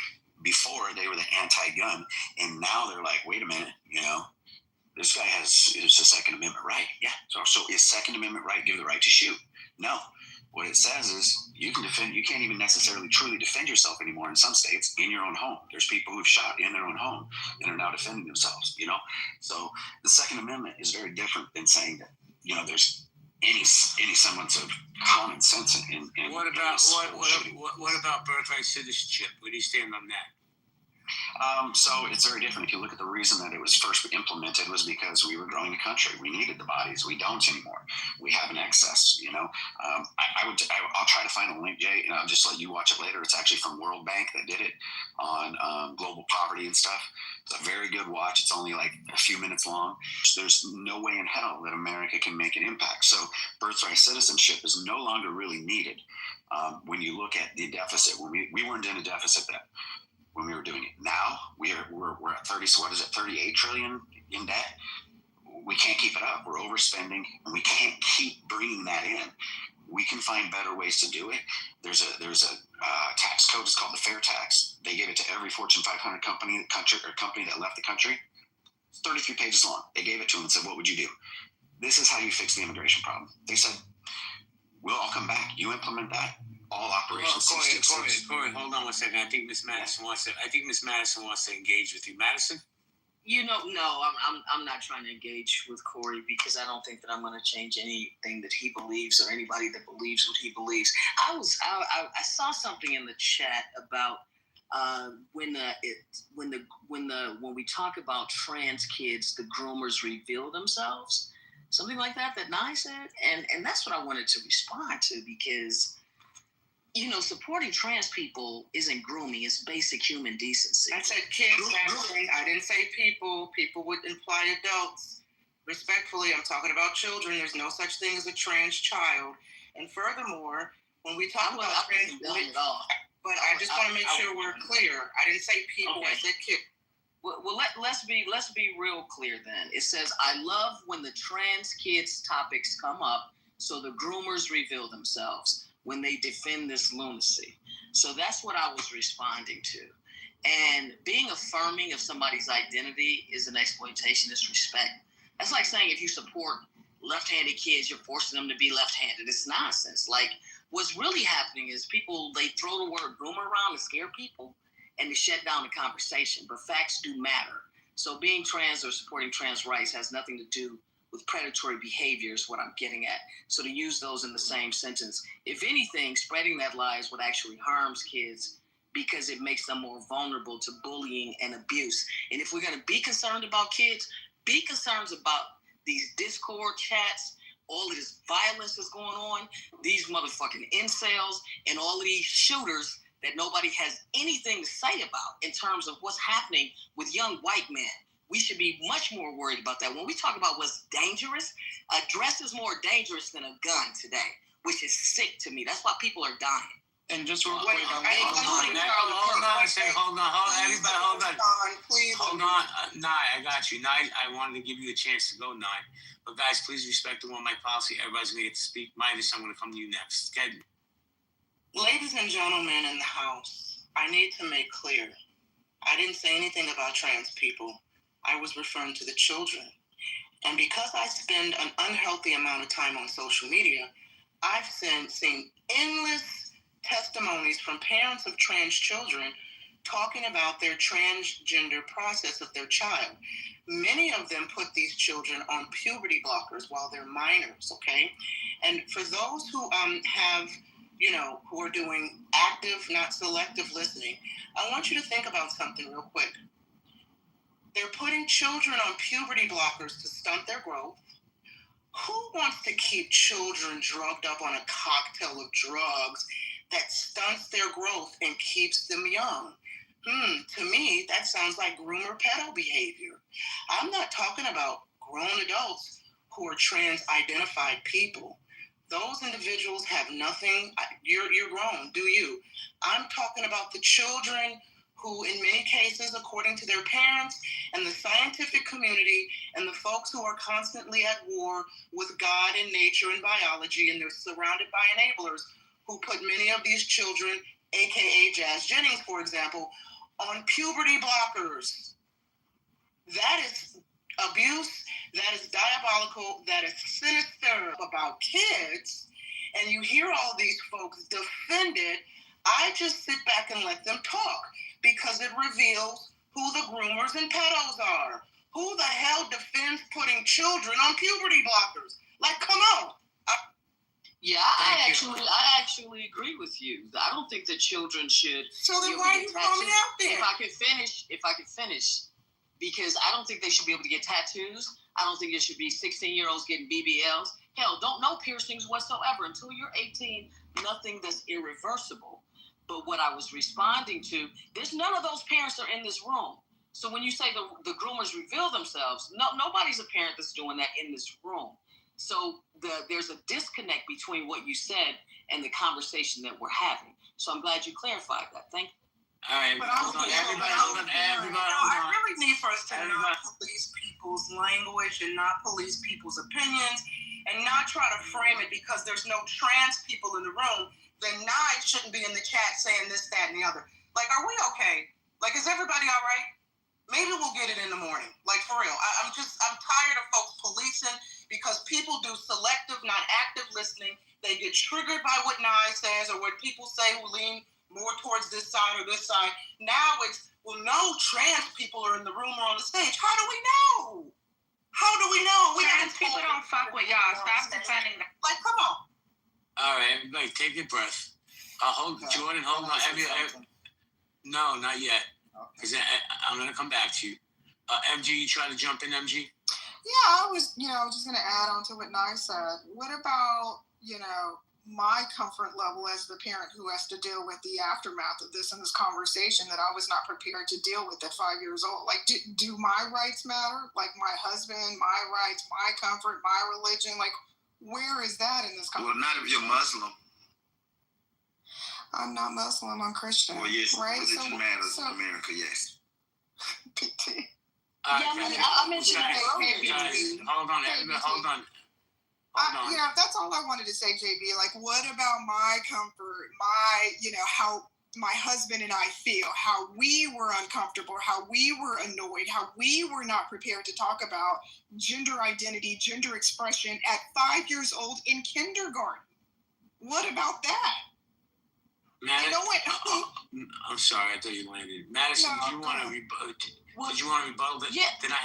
Before, they were the anti-gun, and now they're like, wait a minute, this guy has a Second Amendment right. Yeah, so is Second Amendment right give the right to shoot? No. What it says is you can't even necessarily truly defend yourself anymore in some states in your own home. There's people who've shot in their own home and are now defending themselves, So the Second Amendment is very different than saying that, there's any semblance of common sense in what about birthright citizenship? Where do you stand on that? So it's very different. If you look at the reason that it was first implemented was because we were growing a country. We needed the bodies. We don't anymore. We have an excess, you know. I'll try to find a link, Jay, and I'll just let you watch it later. It's actually from World Bank that did it on global poverty and stuff. It's a very good watch. It's only like a few minutes long. There's no way in hell that America can make an impact. So birthright citizenship is no longer really needed when you look at the deficit. When we weren't in a deficit then. When we were doing it. Now we're at 30. So what is it? 38 trillion in debt. We can't keep it up. We're overspending, and we can't keep bringing that in. We can find better ways to do it. There's a tax code. It's called the fair tax. They gave it to every Fortune 500 company that left the country. It's 33 pages long. They gave it to them and said, "What would you do? This is how you fix the immigration problem." They said, "We'll all come back. You implement that." All operations. Corey, hold on one second. I think Miss Madison wants to engage with you. Madison? No, I'm not trying to engage with Corey because I don't think that I'm going to change anything that he believes or anybody that believes what he believes. I saw something in the chat about when we talk about trans kids, the groomers reveal themselves, something like that Nye said, and that's what I wanted to respond to because. Supporting trans people isn't grooming. It's basic human decency. I said kids, I didn't say people. People would imply adults. Respectfully, I'm talking about children. There's no such thing as a trans child. And furthermore, when we talk about trans people, but I just want to make sure we're clear. I didn't say people. Okay. I said kids. Well, let's be real clear then. It says, I love when the trans kids topics come up, so the groomers reveal themselves. When they defend this lunacy. So that's what I was responding to. And being affirming of somebody's identity is an exploitationist respect. That's like saying if you support left-handed kids, you're forcing them to be left-handed. It's nonsense. Like what's really happening is they throw the word groomer around to scare people and to shut down the conversation. But facts do matter. So being trans or supporting trans rights has nothing to do with predatory behavior is what I'm getting at. So to use those in the same sentence, if anything, spreading that lie is what actually harms kids because it makes them more vulnerable to bullying and abuse. And if we're going to be concerned about kids, be concerned about these Discord chats, all of this violence that's going on, these motherfucking incels, and all of these shooters that nobody has anything to say about in terms of what's happening with young white men. We should be much more worried about that. When we talk about what's dangerous, a dress is more dangerous than a gun today, which is sick to me. That's why people are dying. And just real quick, Hold on. Nye, I got you. Nye, I wanted to give you a chance to go, Nye. But guys, please respect the one mic policy. Everybody's going to get to speak. Midas, I'm going to come to you next. Okay? Ladies and gentlemen in the house, I need to make clear. I didn't say anything about trans people. I was referring to the children. And because I spend an unhealthy amount of time on social media, I've seen endless testimonies from parents of trans children talking about their transgender process of their child. Many of them put these children on puberty blockers while they're minors, okay? And for those who have, who are doing active, not selective listening, I want you to think about something real quick. They're putting children on puberty blockers to stunt their growth. Who wants to keep children drugged up on a cocktail of drugs that stunts their growth and keeps them young? To me, that sounds like groomer pedo behavior. I'm not talking about grown adults who are trans-identified people. Those individuals have nothing. You're grown, do you? I'm talking about the children who in many cases, according to their parents and the scientific community and the folks who are constantly at war with God and nature and biology, and they're surrounded by enablers who put many of these children, aka Jazz Jennings, for example, on puberty blockers. That is abuse, that is diabolical, that is sinister about kids, and you hear all these folks defend it. I just sit back and let them talk, because it reveals who the groomers and pedos are. Who the hell defends putting children on puberty blockers? Like, come on. I actually actually agree with you. I don't think that children should. So then why are you throwing me out there? If I could finish, because I don't think they should be able to get tattoos. I don't think it should be 16-year-olds getting BBLs. Hell, no piercings whatsoever until you're 18. Nothing that's irreversible. But what I was responding to, there's none of those parents are in this room. So when you say the groomers reveal themselves, nobody's a parent that's doing that in this room. So there's a disconnect between what you said and the conversation that we're having. So I'm glad you clarified that. Thank you. All right, hold on, everybody. I really need for us to not police people's language and not police people's opinions and not try to frame it because there's no trans people in the room. Then Nye shouldn't be in the chat saying this, that, and the other. Like, are we okay? Like, is everybody all right? Maybe we'll get it in the morning. Like, for real. I'm tired of folks policing because people do selective, not active listening. They get triggered by what Nye says or what people say who lean more towards this side or this side. Now it's, well, no trans people are in the room or on the stage. How do we know? How do we know? Trans people don't fuck with y'all. Stop defending them. Like, come on. All right, everybody, take your breath. Jordan, hold on. No, not yet. Because I'm going to come back to you. MG, you try to jump in, MG? Yeah, I was just going to add on to what Nye said. What about, my comfort level as the parent who has to deal with the aftermath of this and this conversation that I was not prepared to deal with at 5 years old? Like, do my rights matter? Like my husband, my rights, my comfort, my religion? Like, where is that in this conversation? Well, not if you're Muslim. I'm not Muslim, I'm Christian. Well, yes, right? religion matters in America, yes. PT. I mentioned that earlier. Hold on. That's all I wanted to say, JB. Like, what about my comfort, my, how my husband and I feel, how we were uncomfortable, how we were annoyed, how we were not prepared to talk about gender identity, gender expression at 5 years old in kindergarten? What about that? Madison, I'm sorry, I thought you landed. Madison, did you want to rebuttal that? Yeah. Then I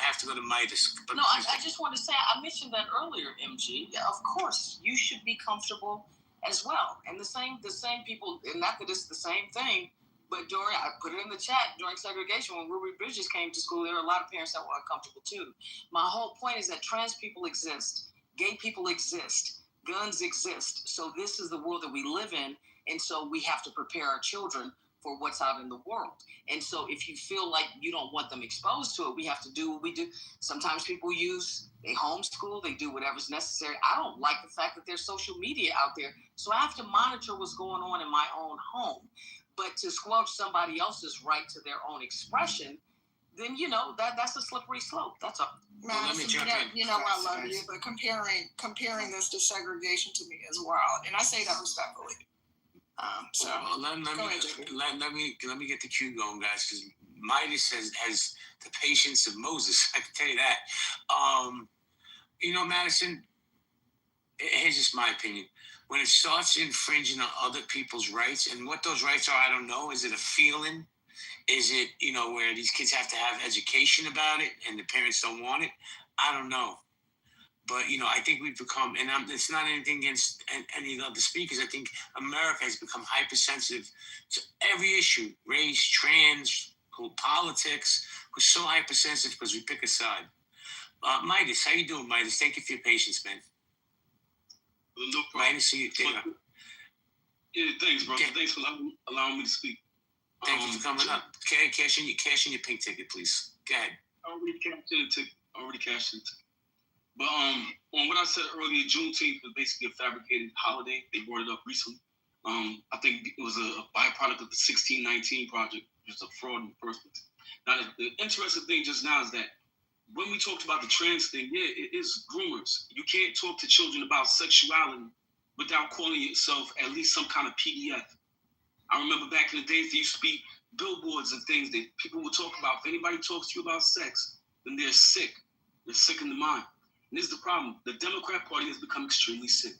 have to go to Midas. No, I just want to say, I mentioned that earlier, MG. Yeah, of course, you should be comfortable as well. And the same people, and not that it's the same thing, but I put it in the chat, during segregation, when Ruby Bridges came to school, there were a lot of parents that were uncomfortable too. My whole point is that trans people exist, gay people exist, guns exist. So this is the world that we live in. And so we have to prepare our children for what's out in the world. And so if you feel like you don't want them exposed to it, we have to do what we do. Sometimes people they homeschool, they do whatever's necessary. I don't like the fact that there's social media out there. So I have to monitor what's going on in my own home. But to squelch somebody else's right to their own expression, then, that's a slippery slope. That's all. Madison, I love you, but comparing this to segregation to me as well. And I say that respectfully. Let me get the cue going, guys, because Midas has the patience of Moses. I can tell you that. Madison, here's just my opinion. When it starts infringing on other people's rights, and what those rights are, I don't know. Is it a feeling? Is it, where these kids have to have education about it and the parents don't want it? I don't know. But, I think we've become, and it's not anything against any of the other speakers. I think America has become hypersensitive to every issue, race, trans, politics. We're so hypersensitive because we pick a side. Midas, how you doing, Midas? Thank you for your patience, man. No problem. Midas, see you. Yeah, thanks, bro. Thanks for allowing me to speak. Thank you for coming up. Cash in your pink ticket, please. Go ahead. I already cashed in the ticket. But on what I said earlier, Juneteenth was basically a fabricated holiday. They brought it up recently. I think it was a byproduct of the 1619 project, just a fraud in the first place. Now, the interesting thing just now is that when we talked about the trans thing, it is groomers. You can't talk to children about sexuality without calling yourself at least some kind of PDF. I remember back in the days, there used to be billboards and things that people would talk about. If anybody talks to you about sex, then they're sick. They're sick in the mind. And this is the problem. The Democrat Party has become extremely sick.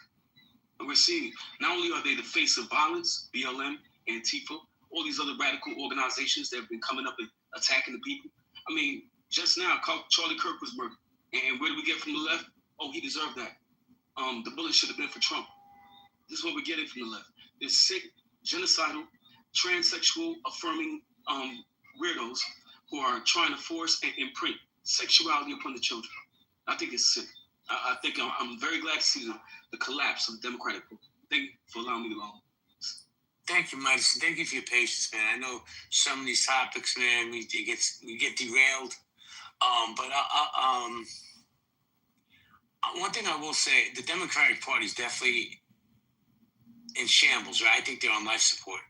And we're seeing, not only are they the face of violence, BLM, Antifa, all these other radical organizations that have been coming up and attacking the people. I mean, just now, Charlie Kirk was murdered. And where do we get from the left? Oh, he deserved that. The bullet should have been for Trump. This is what we're getting from the left. They're sick, genocidal, transsexual affirming weirdos who are trying to force and imprint sexuality upon the children. I think it's sick. I think I'm very glad to see the collapse of the Democratic Party. Thank you for allowing me to go on. Thank you, Mike. Thank you for your patience, man. I know some of these topics, man, we get derailed. But one thing I will say, the Democratic Party is definitely in shambles, right? I think they're on life support.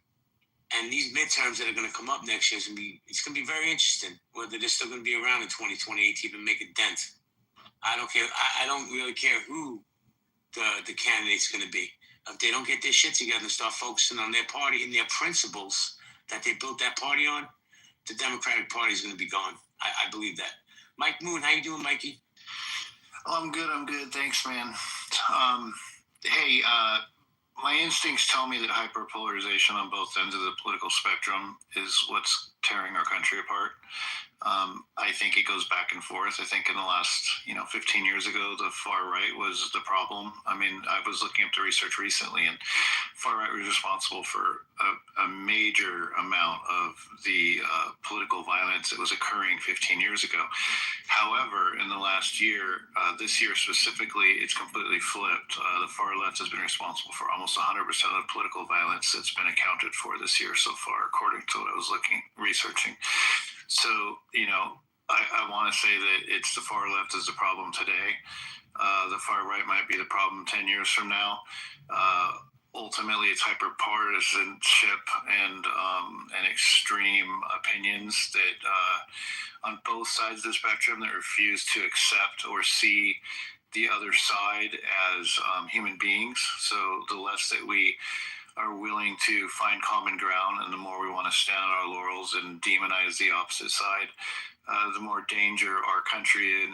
And these midterms that are going to come up next year, it's going to be very interesting whether they're still going to be around in 2028 to even make a dent. I don't care. I don't really care who the candidate's going to be. If they don't get their shit together and start focusing on their party and their principles that they built that party on, the Democratic Party is going to be gone. I believe that. Mike Moon, how you doing, Mikey? Oh, I'm good. Thanks, man. Hey, my instincts tell me that hyperpolarization on both ends of the political spectrum is what's tearing our country apart. I think it goes back and forth. I think in the last, 15 years ago, the far right was the problem. I mean, I was looking up the research recently, and far right was responsible for a major amount of the political violence that was occurring 15 years ago. However, in the last year, this year specifically, it's completely flipped. The far left has been responsible for almost 100% of political violence that's been accounted for this year so far, according to what I was researching. So, I want to say that it's the far left is the problem today. The far right might be the problem 10 years from now. Ultimately, it's hyperpartisanship and extreme opinions that on both sides of the spectrum that refuse to accept or see the other side as human beings. So the less that we are willing to find common ground and the more we want to stand on our laurels and demonize the opposite side, the more danger our country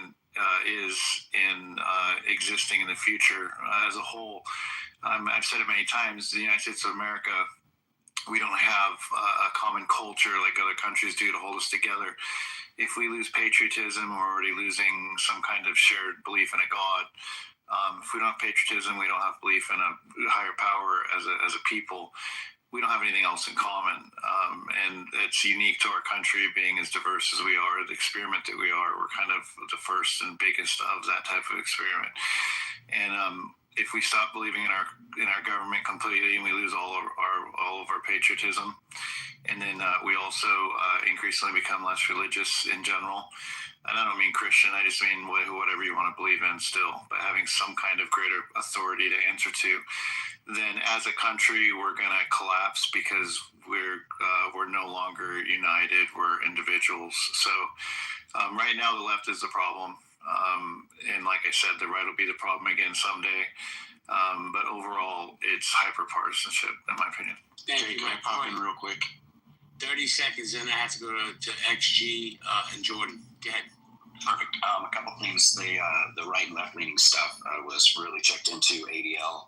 is in existing in the future as a whole. I've said it many times, the United States of America, we don't have a common culture like other countries do to hold us together. If we lose patriotism, we're already losing some kind of shared belief in a God. If we don't have patriotism, we don't have belief in a higher power as a people. We don't have anything else in common. And it's unique to our country being as diverse as we are, the experiment that we are. We're kind of the first and biggest of that type of experiment. And if we stop believing in our government completely and we lose all of our patriotism, and then we also increasingly become less religious in general. And I don't mean Christian, I just mean whatever you want to believe in still, but having some kind of greater authority to answer to, then as a country, we're going to collapse because we're no longer united, we're individuals. So right now the left is the problem. And like I said, the right will be the problem again someday. But overall, it's hyperpartisanship, in my opinion. Thank you, Can I pop in real quick? 30 seconds, then I have to go to XG and Jordan. Go ahead. Perfect. A couple things. The right and left leaning stuff was really checked into. ADL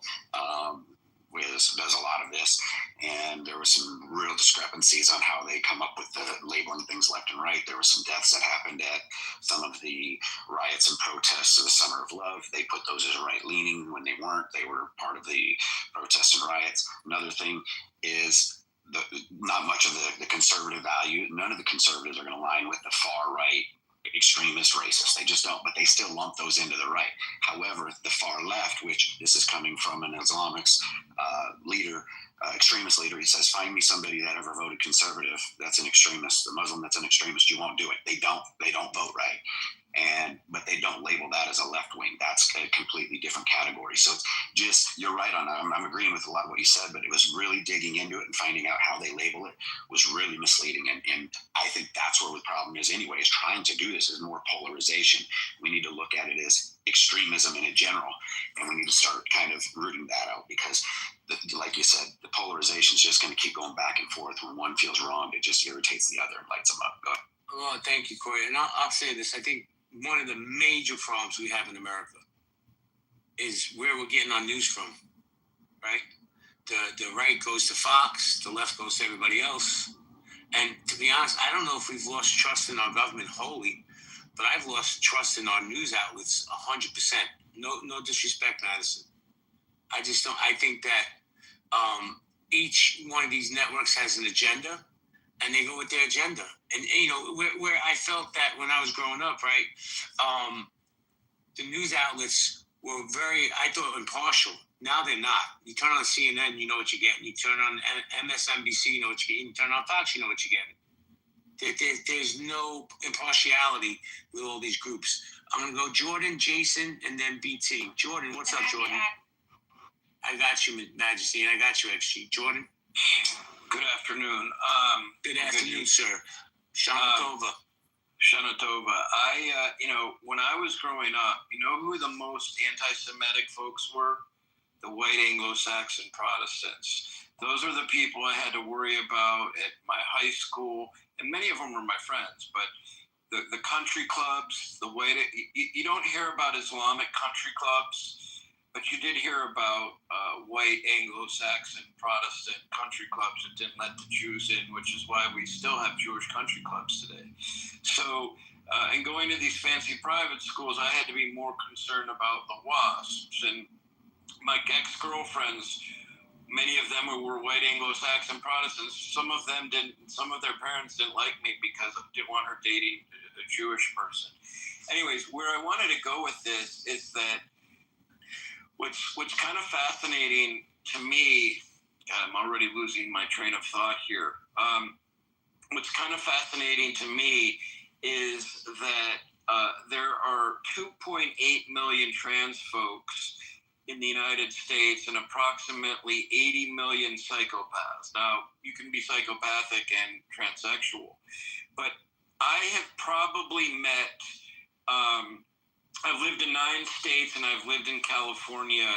does a lot of this, and there were some real discrepancies on how they come up with the labeling things left and right. There were some deaths that happened at some of the riots and protests of the Summer of Love. They put those as right leaning when they weren't. They were part of the protests and riots. Another thing is not much of the conservative value. None of the conservatives are going to line with the far right extremist racists. They just don't, but they still lump those into the right. However, the far left, which this is coming from an Islamic leader, extremist leader, he says, find me somebody that ever voted conservative that's an extremist, a Muslim that's an extremist, you won't do it. They don't vote right. But they don't label that as a left wing. That's a completely different category. So just, you're right on that. I'm agreeing with a lot of what you said, but it was really digging into it and finding out how they label it was really misleading. And I think that's where the problem is anyway, is trying to do this is more polarization. We need to look at it as extremism in general, and we need to start kind of rooting that out because like you said, the polarization is just going to keep going back and forth. When one feels wrong, it just irritates the other and lights them up. Go ahead. Oh, thank you, Corey. And I'll say this. I think one of the major problems we have in America is where we're getting our news from, right? The right goes to Fox, the left goes to everybody else. And to be honest, I don't know if we've lost trust in our government wholly, but I've lost trust in our news outlets 100%. No disrespect, Madison. I just don't. I think that each one of these networks has an agenda, and they go with their agenda. And where I felt that when I was growing up, right, the news outlets were very, I thought, impartial. Now they're not. You turn on CNN, you know what you're getting. You turn on MSNBC, you know what you're getting. You turn on Fox, you know what you're getting. There's no impartiality with all these groups. I'm going to go Jordan, Jason, and then BT. Jordan, what's up, Jordan? I got you, Majesty, and I got you, XG. Jordan? Good afternoon. Good afternoon, sir. Shanatova. Shanatova. When I was growing up, you know who the most anti-Semitic folks were? The white Anglo-Saxon Protestants. Those are the people I had to worry about at my high school, and many of them were my friends, but the country clubs, you don't hear about Islamic country clubs, but you did hear about white Anglo-Saxon Protestant country clubs that didn't let the Jews in, which is why we still have Jewish country clubs today. So, and going to these fancy private schools, I had to be more concerned about the WASPs. And my ex-girlfriends, many of them were white Anglo-Saxon Protestants. Some of their parents didn't like me because I didn't want her dating a Jewish person. Anyways, where I wanted to go with this is that what's kind of fascinating to me, God, I'm already losing my train of thought here. What's kind of fascinating to me is that there are 2.8 million trans folks in the United States and approximately 80 million psychopaths. Now, you can be psychopathic and transsexual, but I have probably met, I've lived in 9 states and I've lived in California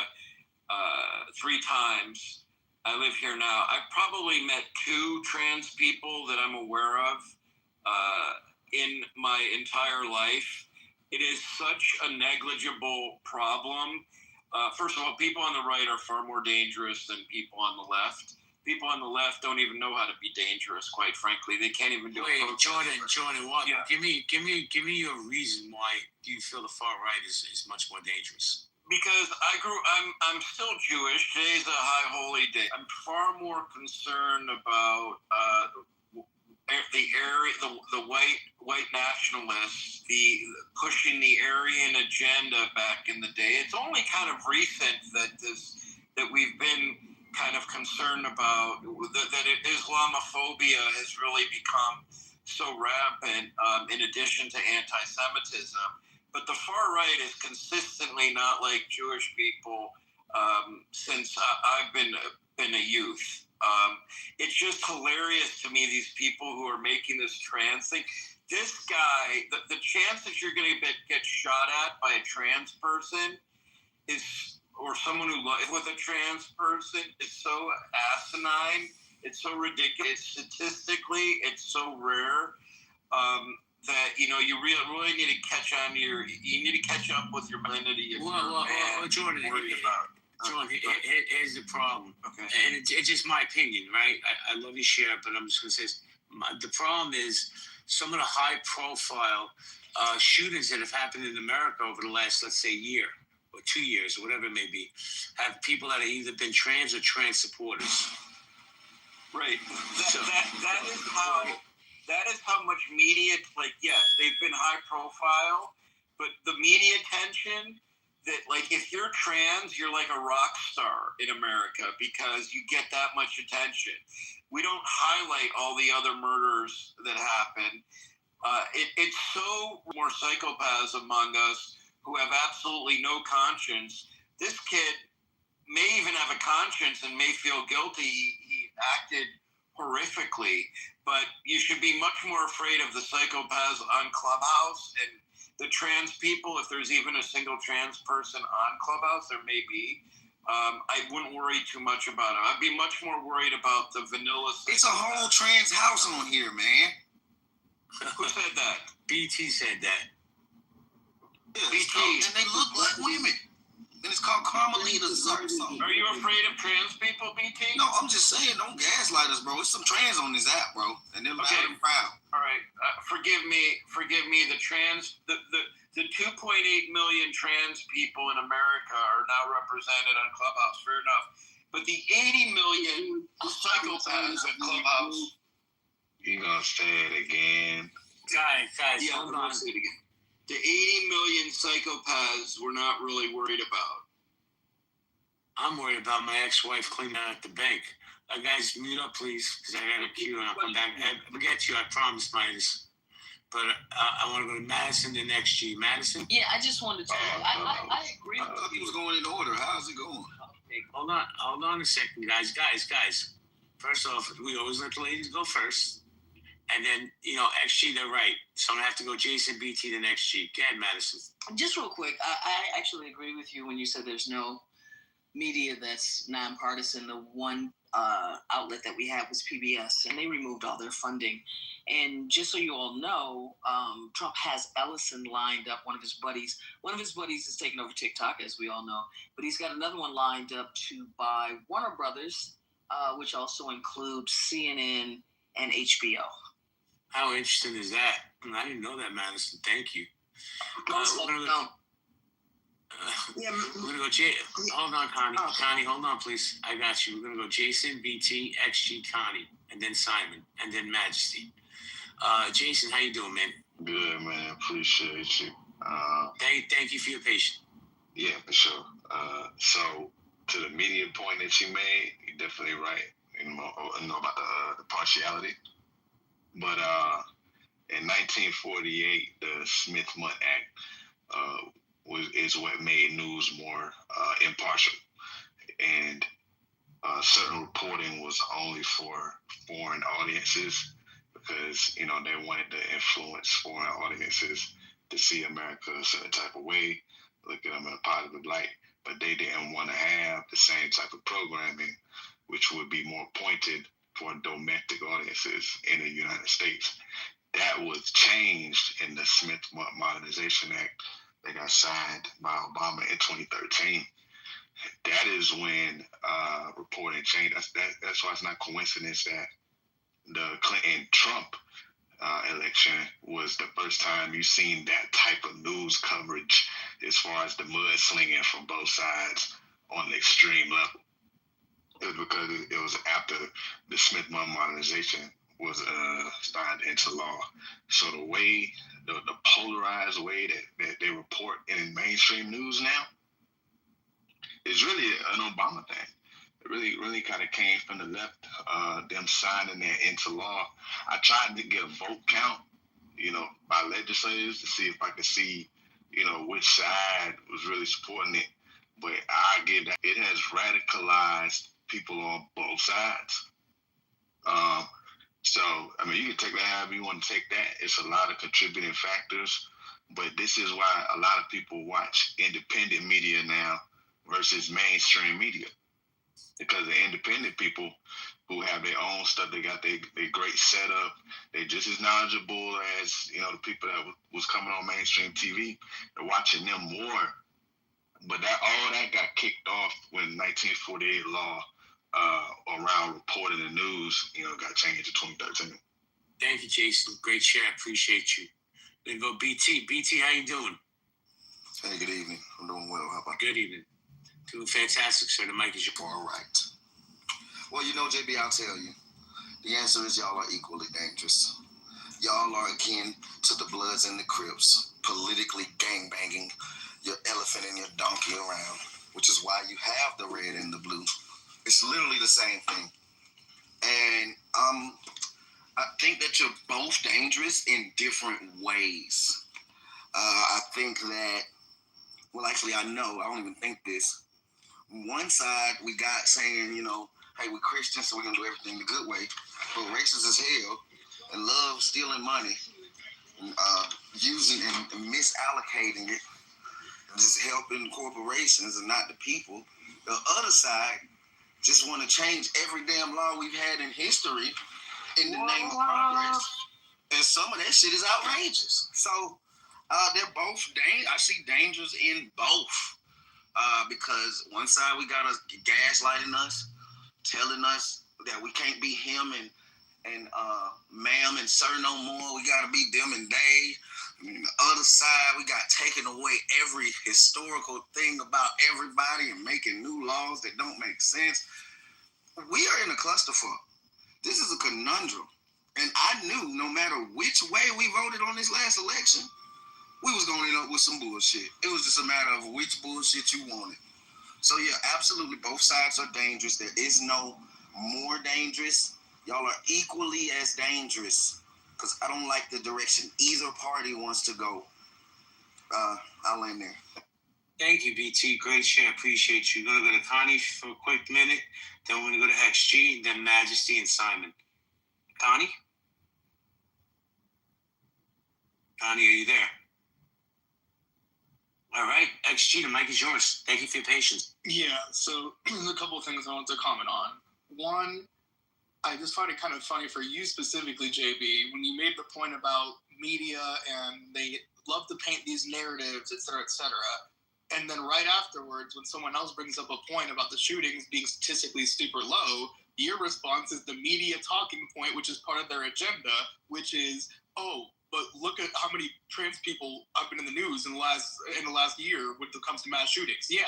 3 times. I live here now. I've probably met 2 trans people that I'm aware of in my entire life. It is such a negligible problem. First of all, people on the right are far more dangerous than people on the left. People on the left don't even know how to be dangerous, quite frankly. They can't even do it. Wait, Jordan, what? Yeah. Give me your reason why you feel the far right is much more dangerous. Because I'm still Jewish. Today's a high holy day. I'm far more concerned about the white nationalists, the pushing the Aryan agenda back in the day. It's only kind of recent that we've been kind of concerned about that Islamophobia has really become so rampant. In addition to anti-Semitism, but the far right is consistently not like Jewish people since I've been a youth. It's just hilarious to me, these people who are making this trans thing. This guy, the chance that you're going to get shot at by a trans person or someone who lives with a trans person is so asinine. It's so ridiculous. Statistically, it's so rare that you really need to catch up with your masculinity. Well, Jordan, here's the problem. Okay. And it's just my opinion, right? I love you, share, but I'm just going to say this. The problem is some of the high-profile shootings that have happened in America over the last, let's say, year or 2 years or whatever it may be, have people that have either been trans or trans supporters. Right. That is how much media, yes, they've been high-profile, but the media attention that, if you're trans, you're like a rock star in America because you get that much attention. We don't highlight all the other murders that happen. It's so more psychopaths among us who have absolutely no conscience. This kid may even have a conscience and may feel guilty. He acted horrifically, but you should be much more afraid of the psychopaths on Clubhouse and the trans people. If there's even a single trans person on Clubhouse, there may be. I wouldn't worry too much about it. I'd be much more worried about the vanilla. It's a whole trans house on here, man. Who said that? BT said that. Yeah, BT. And they look like women. And it's called Carmelita something. Are you afraid of trans people, BT? No, I'm just saying, don't gaslight us, bro. It's some trans on this app, bro, and they're loud and proud. All right. Forgive me. The 2.8 million trans people in America are now represented on Clubhouse. Fair enough. But the 80 million psychopaths at Clubhouse. You gonna say it again? Guys. Yeah, I'm gonna say it again. The 80 million psychopaths we're not really worried about. I'm worried about my ex-wife cleaning out the bank. Guys, mute up, please, because I got a queue and I'll come back. I'll get you, I promise, Midas. But I want to go to Madison and XG. Madison? Yeah, I just wanted to. I agree with I thought it was going in order. How's it going? Okay, hold on a second, guys. First off, we always let the ladies go first. And then, XG, they're right. So I'm going to have to go Jason, BT, then XG. Go ahead, Madison. Just real quick, I actually agree with you when you said there's no media that's nonpartisan. The one outlet that we had was PBS, and they removed all their funding. And just so you all know, Trump has Ellison lined up, one of his buddies. One of his buddies is taking over TikTok, as we all know. But he's got another one lined up to buy Warner Brothers, which also includes CNN and HBO. How interesting is that? I didn't know that, Madison. Thank you. We're going to go hold on, Connie. Oh. Connie, hold on, please. I got you. We're going to go Jason, BT, XG, Connie, and then Simon, and then Majesty. Jason, how you doing, man? Good, man. Appreciate you. Thank you for your patience. Yeah, for sure. So to the media point that you made, you're definitely right. You know about the partiality. But in 1948, the Smith-Mundt Act is what made news more impartial, and certain reporting was only for foreign audiences because they wanted to influence foreign audiences to see America a certain type of way, look at them in a positive light, but they didn't want to have the same type of programming, which would be more pointed for domestic audiences in the United States. That was changed in the Smith-Mundt Modernization Act that got signed by Obama in 2013. That is when reporting changed. That's why it's not coincidence that the Clinton-Trump election was the first time you've seen that type of news coverage as far as the mudslinging from both sides on the extreme level. It was because it was after the Smith-Mundt modernization was signed into law. So the way, the polarized way that they report in mainstream news now is really an Obama thing. It really kind of came from the left, them signing that into law. I tried to get a vote count, by legislators to see if I could see, which side was really supporting it. But I get that it has radicalized people on both sides. So, you can take that however you want to take that. It's a lot of contributing factors, but this is why a lot of people watch independent media now versus mainstream media. Because the independent people who have their own stuff, they got their great setup, they just as knowledgeable as, the people that was coming on mainstream TV. They're watching them more. But all that got kicked off when 1948 law around reporting the news, got changed in 2013. Thank you, Jason. Great share. I appreciate you. Then go BT. BT, how you doing? Hey, good evening. I'm doing well. How about you? Good evening. Doing fantastic, sir. The mic is yours. All right. Well, JB, I'll tell you. The answer is y'all are equally dangerous. Y'all are akin to the Bloods and the Crips, politically gangbanging your elephant and your donkey around, which is why you have the red and the blue. It's literally the same thing. And I think that you're both dangerous in different ways. I think that, well, actually, I don't even think this. One side, we got saying, hey, we're Christians, so we're going to do everything the good way. But racist as hell and love stealing money and using and misallocating it and just helping corporations and not the people. The other side just want to change every damn law we've had in history in the name of progress. And some of that shit is outrageous. So they're both I see dangers in both. because one side we got us gaslighting us, telling us that we can't be him and ma'am and sir no more. We got to be them and they. And the other side, we got taken away every historical thing about everybody and making new laws that don't make sense. We are in a clusterfuck. This is a conundrum. And I knew no matter which way we voted on this last election, we was going to end up with some bullshit. It was just a matter of which bullshit you wanted. So yeah, absolutely, both sides are dangerous. There is no more dangerous. Y'all are equally as dangerous because I don't like the direction either party wants to go. I'll end there. Thank you, BT. Great share. Appreciate you. We're going to go to Connie for a quick minute. Then we're going to go to XG, then Majesty and Simon. Connie? Connie, are you there? All right. XG, the mic is yours. Thank you for your patience. Yeah, so there's a couple of things I want to comment on. One, I just find it kind of funny for you specifically, JB, when you made the point about media and they love to paint these narratives, et cetera, and then right afterwards, when someone else brings up a point about the shootings being statistically super low, your response is the media talking point, which is part of their agenda, which is, oh, but look at how many trans people have been in the news in the last year when it comes to mass shootings. Yeah,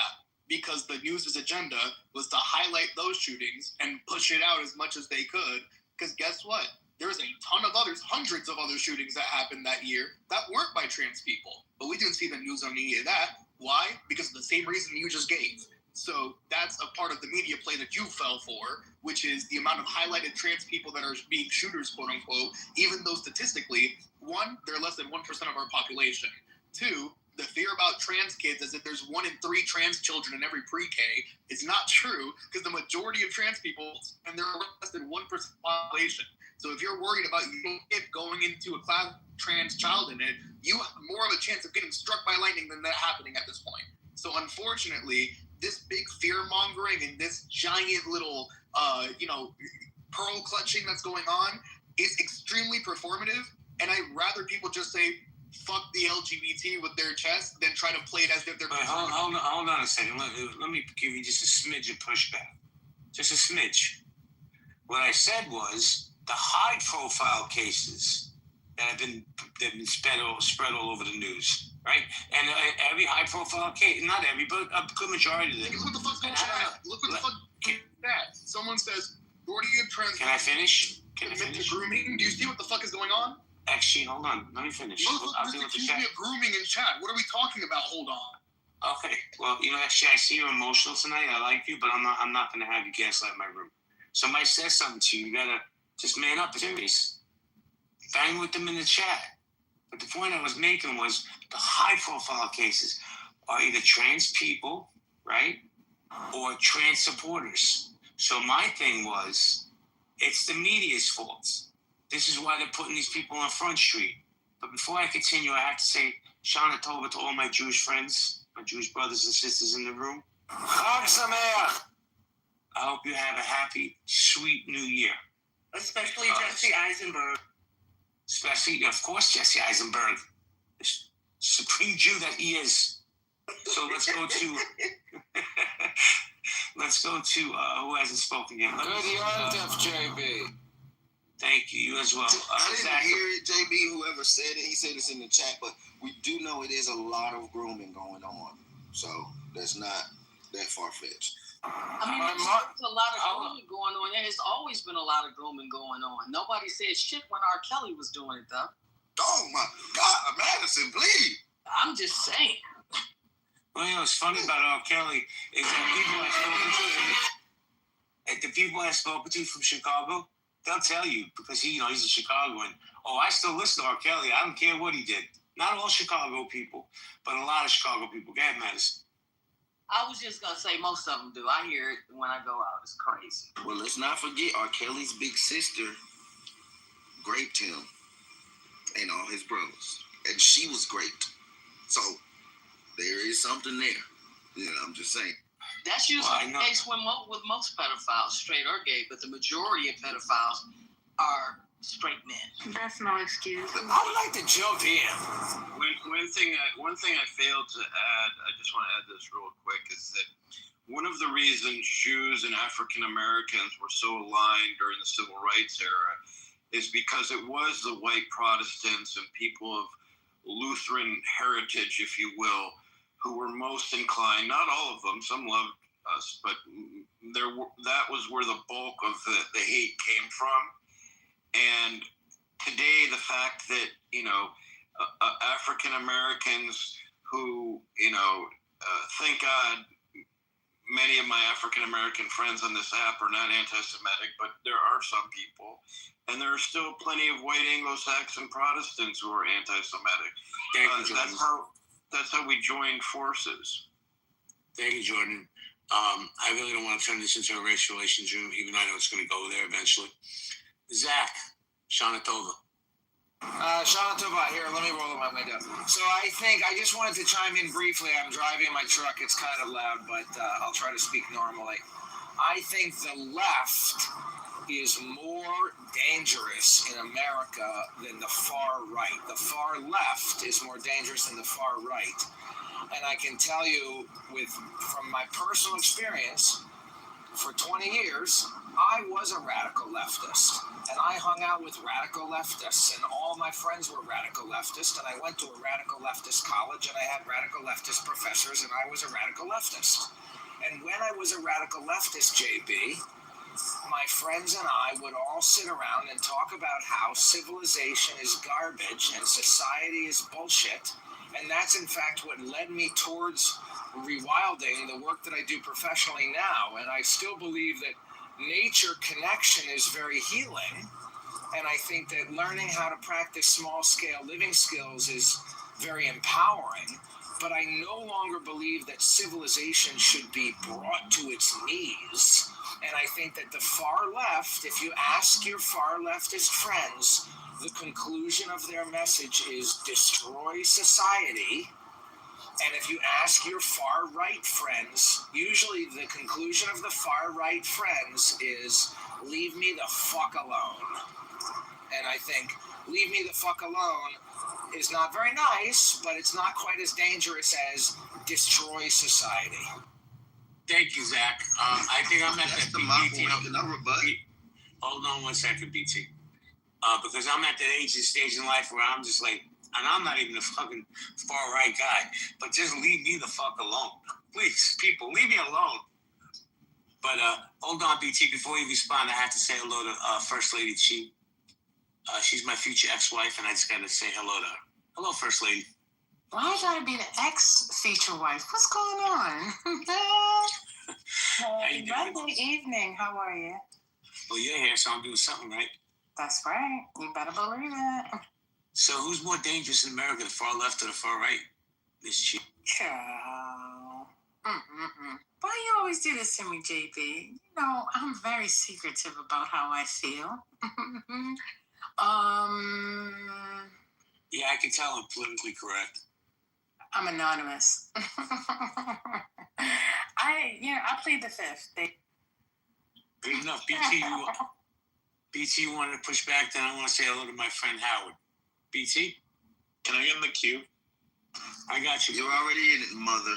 because the news's agenda was to highlight those shootings and push it out as much as they could. Because guess what? There's a ton of others, hundreds of other shootings that happened that year that weren't by trans people. But we didn't see the news on any of that. Why? Because of the same reason you just gave. So that's a part of the media play that you fell for, which is the amount of highlighted trans people that are being shooters, quote unquote, even though statistically, one, they're less than 1% of our population. Two, the fear about trans kids is that there's 1 in 3 trans children in every pre-K. It's not true because the majority of trans people, and they're less than 1% of the population. So if you're worried about your kid going into a class trans child in it, you have more of a chance of getting struck by lightning than that happening at this point. So unfortunately, this big fear mongering and this giant little, pearl clutching that's going on is extremely performative. And I'd rather people just say, fuck the LGBT with their chest than try to play it as if they're... Hold on a second. Let me give you just a smidge of pushback. Just a smidge. What I said was the high-profile cases that have been spread all over the news, right? And every high-profile case, not every, but a good majority of them. Look what the fuck's going on. Look what the fuck is that. Someone says, majority of trans... Can I finish? Grooming? Do you see what the fuck is going on? Actually, hold on. Let me finish. I'll deal with the chat. Grooming in chat. What are we talking about? Hold on. Okay. Well, actually, I see you're emotional tonight. I like you, but I'm not going to have you gaslight my room. Somebody says something to you, you gotta just man up. Serious. Bang with them in the chat. But the point I was making was the high-profile cases are either trans people, right, or trans supporters. So my thing was, it's the media's fault. This is why they're putting these people on Front Street. But before I continue, I have to say Shana Tova to all my Jewish friends, my Jewish brothers and sisters in the room. Chag Sameach! I hope you have a happy, sweet new year. Especially Jesse Eisenberg. Especially, of course, Jesse Eisenberg. The supreme Jew that he is. So let's go to... who hasn't spoken yet? Good yontif, JB. Thank you. You as well. I didn't hear it, JB, whoever said it. He said it's in the chat, but we do know it is a lot of grooming going on. So that's not that far-fetched. I mean, there's a lot of grooming going on. There's always been a lot of grooming going on. Nobody said shit when R. Kelly was doing it, though. Oh, my God. Madison, please. I'm just saying. Well, what's funny about R. Kelly is that the people I've spoken to from Chicago, they'll tell you, because he's a Chicagoan, I still listen to R. Kelly. I don't care what he did. Not all Chicago people, but a lot of Chicago people. Go ahead, Madison. I was just going to say most of them do. I hear it when I go out. It's crazy. Well, let's not forget R. Kelly's big sister raped him and all his brothers. And she was raped. So there is something there. I'm just saying. That's usually the case with most pedophiles, straight or gay, but the majority of pedophiles are straight men. That's no excuse. I would like to jump in. One thing I failed to add, I just want to add this real quick, is that one of the reasons Jews and African Americans were so aligned during the Civil Rights era is because it was the white Protestants and people of Lutheran heritage, if you will, who were most inclined, not all of them, some loved us, but that was where the bulk of the hate came from. And today, the fact that, African Americans who, thank God, many of my African American friends on this app are not anti-Semitic, but there are some people, and there are still plenty of white Anglo-Saxon Protestants who are anti-Semitic. That's how we joined forces. Thank you, Jordan. I really don't want to turn this into a race relations room, even though I know it's going to go there eventually. Zach, Shanatova. Shanatova, here, let me roll my window. So I just wanted to chime in briefly. I'm driving my truck. It's kind of loud, but I'll try to speak normally. I think the left is more dangerous in America than the far right. The far left is more dangerous than the far right. And I can tell you from my personal experience, for 20 years, I was a radical leftist. And I hung out with radical leftists, and all my friends were radical leftists, and I went to a radical leftist college, and I had radical leftist professors, and I was a radical leftist. And when I was a radical leftist, JB, my friends and I would all sit around and talk about how civilization is garbage and society is bullshit. And that's, in fact, what led me towards rewilding, the work that I do professionally now. And I still believe that nature connection is very healing. And I think that learning how to practice small-scale living skills is very empowering. But I no longer believe that civilization should be brought to its knees. And I think that the far left, if you ask your far leftist friends, the conclusion of their message is destroy society. And if you ask your far right friends, usually the conclusion of the far right friends is leave me the fuck alone. And I think leave me the fuck alone is not very nice, but it's not quite as dangerous as destroy society. Thank you, Zach. I think I'm at that BT. Can I rebut? Hold on 1 second, BT. Because I'm at that age and stage in life where I'm just like, and I'm not even a fucking far right guy, but just leave me the fuck alone. Please, people, leave me alone. But hold on, BT, before you respond, I have to say hello to First Lady Chi. She's my future ex-wife, and I just got to say hello to her. Hello, First Lady. Why you gotta be the ex-feature wife? What's going on? How you doing? Monday evening, how are you? Well, you're here, so I'm doing something right. That's right. You better believe it. So who's more dangerous in America, the far left or the far right? This chick. Child. Why you always do this to me, JB? You know, I'm very secretive about how I feel. Yeah, I can tell I'm politically correct. I'm anonymous. I plead the fifth. Good enough. BT, you wanted to push back, then I want to say hello to my friend Howard. BT? Can I get in the queue? I got you. You're already in it, mother.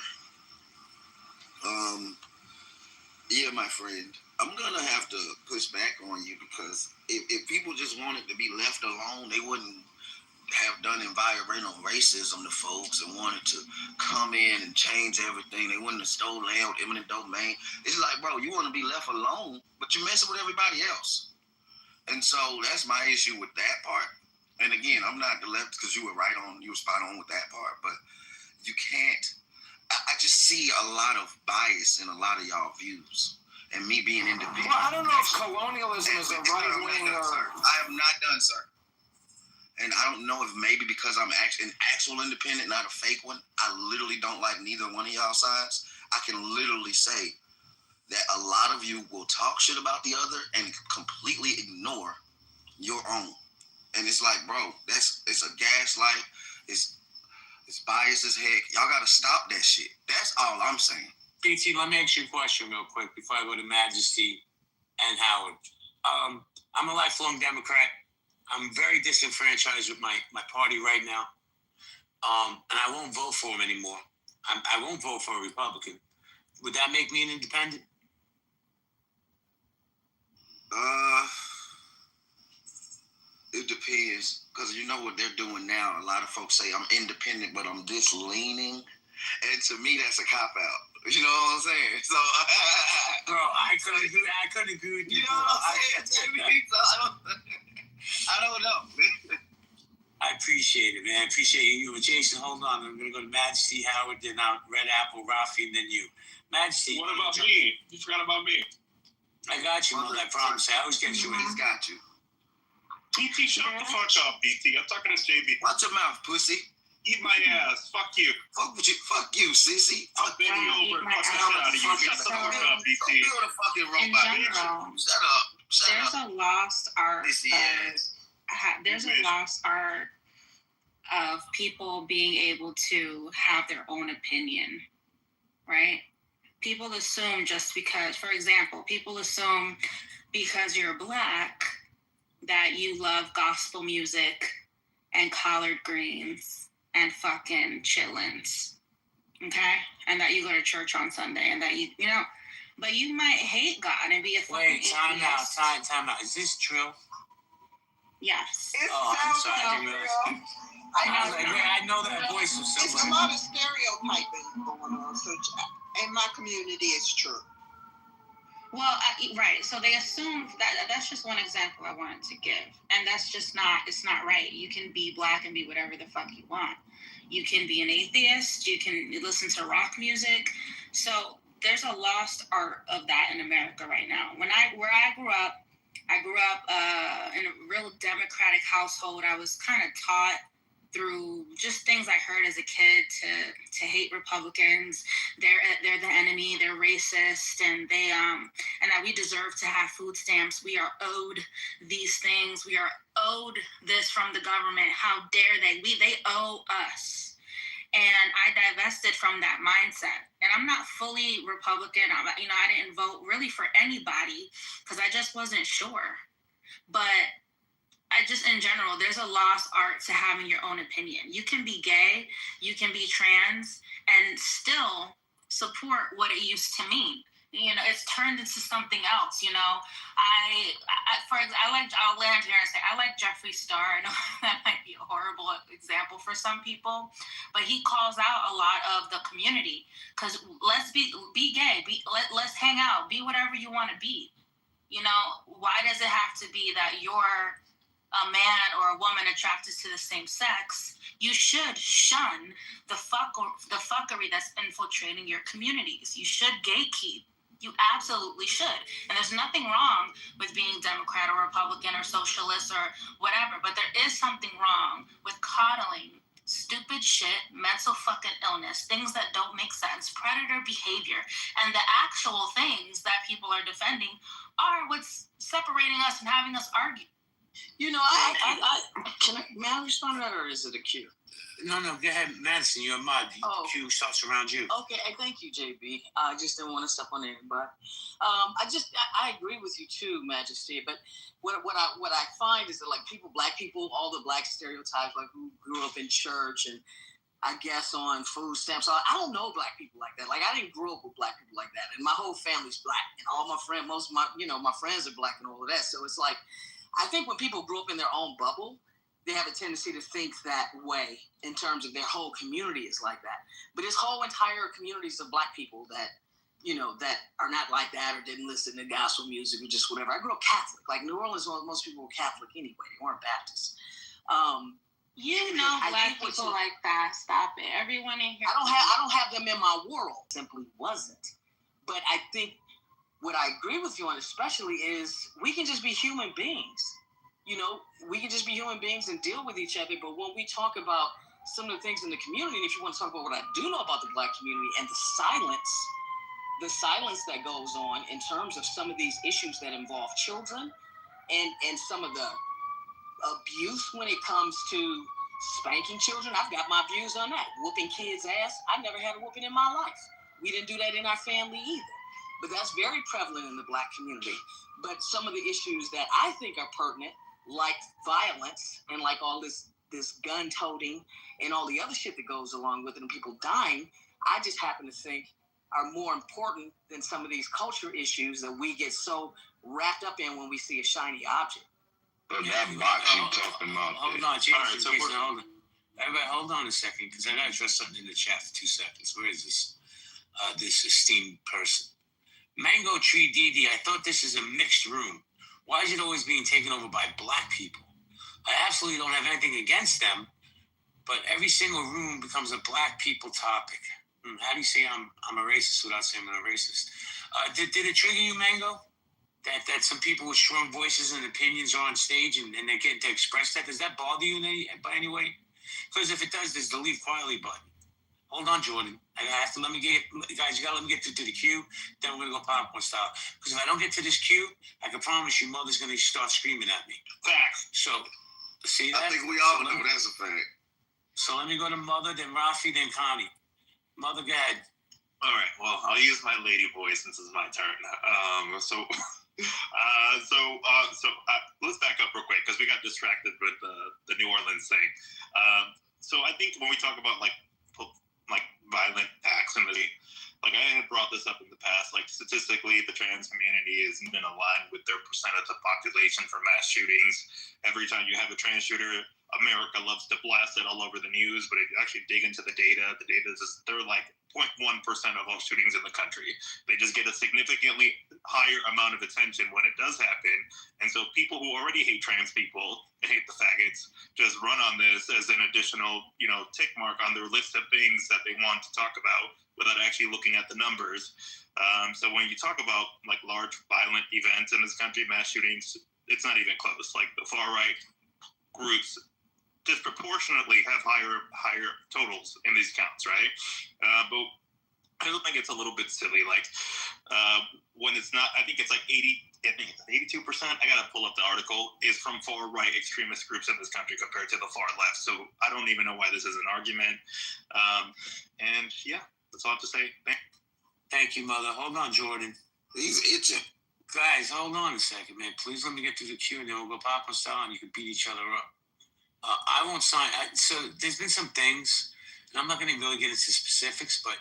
Yeah, my friend. I'm gonna have to push back on you because if people just wanted to be left alone, they wouldn't have done environmental racism to folks and wanted to come in and change everything. They wouldn't have stole land with eminent domain. It's like, bro, you want to be left alone, but you're messing with everybody else. And so that's my issue with that part. And again, I'm not the left because you were spot on with that part, but you can't, I just see a lot of bias in a lot of y'all views. And me being independent. Well, I don't know if colonialism is a right wing or... I have not done, sir. And I don't know if maybe because I'm an actual independent, not a fake one, I literally don't like neither one of y'all sides. I can literally say that a lot of you will talk shit about the other and completely ignore your own. And it's like, bro, it's a gaslight. It's biased as heck. Y'all got to stop that shit. That's all I'm saying. BT, let me ask you a question real quick before I go to Majesty and Howard. I'm a lifelong Democrat. I'm very disenfranchised with my party right now. And I won't vote for him anymore. I won't vote for a Republican. Would that make me an independent? It depends, because you know what they're doing now. A lot of folks say I'm independent, but I'm this leaning, and to me that's a cop out. You know what I'm saying? So, bro, I couldn't agree with you. You know what I'm saying? So I don't know. I appreciate it, man. I appreciate you. But Jason, hold on. I'm gonna go to Majesty, Howard, then Red Apple, Rafi, and then you. Majesty. What about me? You forgot about me. I got you, man. I promise. I always get you in. He's got you. BT, shut the fuck up, BT. I'm talking to JB. Watch your mouth, pussy. Eat my ass. Fuck you. Fuck you, sissy. I'll bend you over and fuck the shit out of you. Shut the fuck up, BT. Build a fucking robot. Shut up. There's a lost art. There's a lost art of people being able to have their own opinion, right? People assume just because, for example, people assume because you're Black that you love gospel music and collard greens and fucking chitlins, okay? And that you go to church on Sunday and that you know, but you might hate God and be a fucking atheist. Time out. Is this true? Yes. I'm sorry. I know that voice was It's a lot of stereotyping going on. So in my community, it's true. Well, right. So they assume that's just one example I wanted to give. And that's just it's not right. You can be Black and be whatever the fuck you want. You can be an atheist. You can listen to rock music. So there's a lost art of that in America right now. Where I grew up in a real democratic household. I was kind of taught through just things I heard as a kid to hate Republicans. They're the enemy. They're racist, and and that we deserve to have food stamps. We are owed these things. We are owed this from the government. How dare they? They owe us. And I divested from that mindset. And I'm not fully Republican. I didn't vote really for anybody because I just wasn't sure. But in general, there's a lost art to having your own opinion. You can be gay, you can be trans, and still support what it used to mean. It's turned into something else. I'll land here and say I like Jeffree Star. I know that might be a horrible example for some people, but he calls out a lot of the community because let's be gay, let's hang out, be whatever you want to be. Why does it have to be that you're a man or a woman attracted to the same sex? You should shun the fuckery that's infiltrating your communities. You should gatekeep. You absolutely should. And there's nothing wrong with being Democrat or Republican or socialist or whatever, but there is something wrong with coddling stupid shit, mental fucking illness, things that don't make sense, predator behavior, and the actual things that people are defending are what's separating us and having us argue. May I respond to that, or is it a cue? No, go ahead, Madison. You're a mod. The cue starts around you. Okay, thank you, JB. I just didn't want to step on anybody. I agree with you too, Majesty. But what I find is that Black people, all the Black stereotypes, like who grew up in church and I guess on food stamps. I don't know Black people like that. I didn't grow up with Black people like that, and my whole family's Black, and all my friends, most of my friends are Black and all of that. So it's like, I think when people grew up in their own bubble, they have a tendency to think that way in terms of their whole community is like that. But this whole entire communities of Black people that are not like that or didn't listen to gospel music or just whatever. I grew up Catholic. New Orleans, most people were Catholic anyway. They weren't Baptists. Black people like that. Stop it. Everyone in here. I don't have them in my world. Simply wasn't. But I think what I agree with you on especially is we can just be human beings. We can just be human beings and deal with each other. But when we talk about some of the things in the community, and if you want to talk about what I do know about the Black community and the silence that goes on in terms of some of these issues that involve children and some of the abuse when it comes to spanking children, I've got my views on that. Whooping kids' ass, I never had a whooping in my life. We didn't do that in our family either. But that's very prevalent in the Black community. But some of the issues that I think are pertinent like violence and like all this gun toting and all the other shit that goes along with it and people dying, I just happen to think are more important than some of these culture issues that we get so wrapped up in when we see a shiny object. But that box you talking about. Hold on, Jason. Right, so Jason, hold on. Everybody, hold on a second, because I got to address something in the chat for 2 seconds. Where is this? This esteemed person. Mango Tree Didi, I thought this is a mixed room. Why is it always being taken over by black people? I absolutely don't have anything against them, but every single room becomes a black people topic. How do you say I'm a racist without saying I'm a racist? Did it trigger you, Mango? That some people with strong voices and opinions are on stage and they get to express that? Does that bother you in any way? Because if it does, there's the leave quietly button. Hold on, Jordan. I have to guys, you gotta let me get to the queue. Then we're gonna go popcorn style. Because if I don't get to this queue, I can promise you, Mother's gonna start screaming at me. Facts. So, see that? I think we all know that's a fact. So let me go to Mother, then Rafi, then Connie. Mother, go ahead. All right. Well, I'll use my lady voice since it's my turn. Let's back up real quick because we got distracted with the New Orleans thing. So I think when we talk about like violent acts in the like I had brought this up in the past, like statistically the trans community isn't in aligned with their percentage of population for mass shootings. Every time you have a trans shooter, America loves to blast it all over the news, but if you actually dig into the data is just, they're like 0.1% of all shootings in the country. They just get a significantly higher amount of attention when it does happen. And so people who already hate trans people and hate the faggots just run on this as an additional, tick mark on their list of things that they want to talk about without actually looking at the numbers. So when you talk about like large violent events in this country, mass shootings, it's not even close. Like the far right groups disproportionately have higher totals in these counts, right? But I don't think it's a little bit silly. Like when it's not, I think it's like 82%. I gotta pull up the article, is from far right extremist groups in this country compared to the far left. So I don't even know why this is an argument. And yeah, that's all I have to say. Thank you, Mother. Hold on, Jordan. He's itching. Guys, hold on a second, man. Please let me get through the queue, and then we'll go popcorn style, and you can beat each other up. I won't sign. So there's been some things, and I'm not going to really get into specifics, but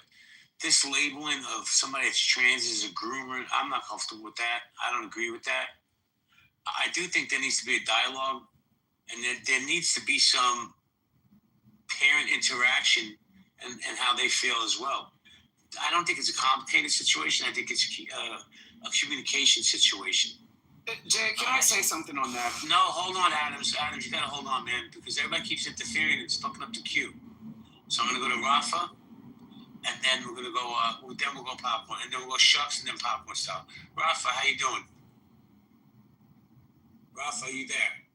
this labeling of somebody that's trans as a groomer, I'm not comfortable with that. I don't agree with that. I do think there needs to be a dialogue, and there needs to be some parent interaction and how they feel as well. I don't think it's a complicated situation. I think it's a communication situation. Jay, can I say something on that? No, hold on, Adams. Adams, you gotta hold on, man, because everybody keeps interfering and it's fucking up the queue. So I'm gonna go to Rafa, and then we're gonna go. Then we'll go popcorn, and then we'll go Shucks, and then popcorn style. Rafa, how you doing? Rafa, are you there?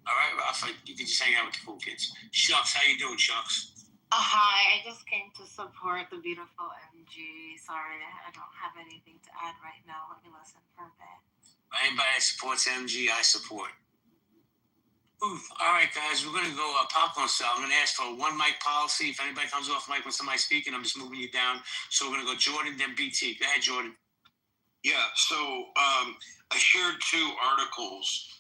All right, Rafa, you can just hang out with the cool kids. Shucks, how you doing, Shucks? Hi, I just came to support the beautiful MG. Sorry, I don't have anything to add right now. Let me listen for a bit. Anybody that supports MG, I support. Ooh, all right, guys, we're going to go popcorn style. I'm going to ask for a one mic policy. If anybody comes off mic when somebody's speaking, I'm just moving you down. So we're going to go Jordan, then BT. Go ahead, Jordan. Yeah, so I shared 2 articles.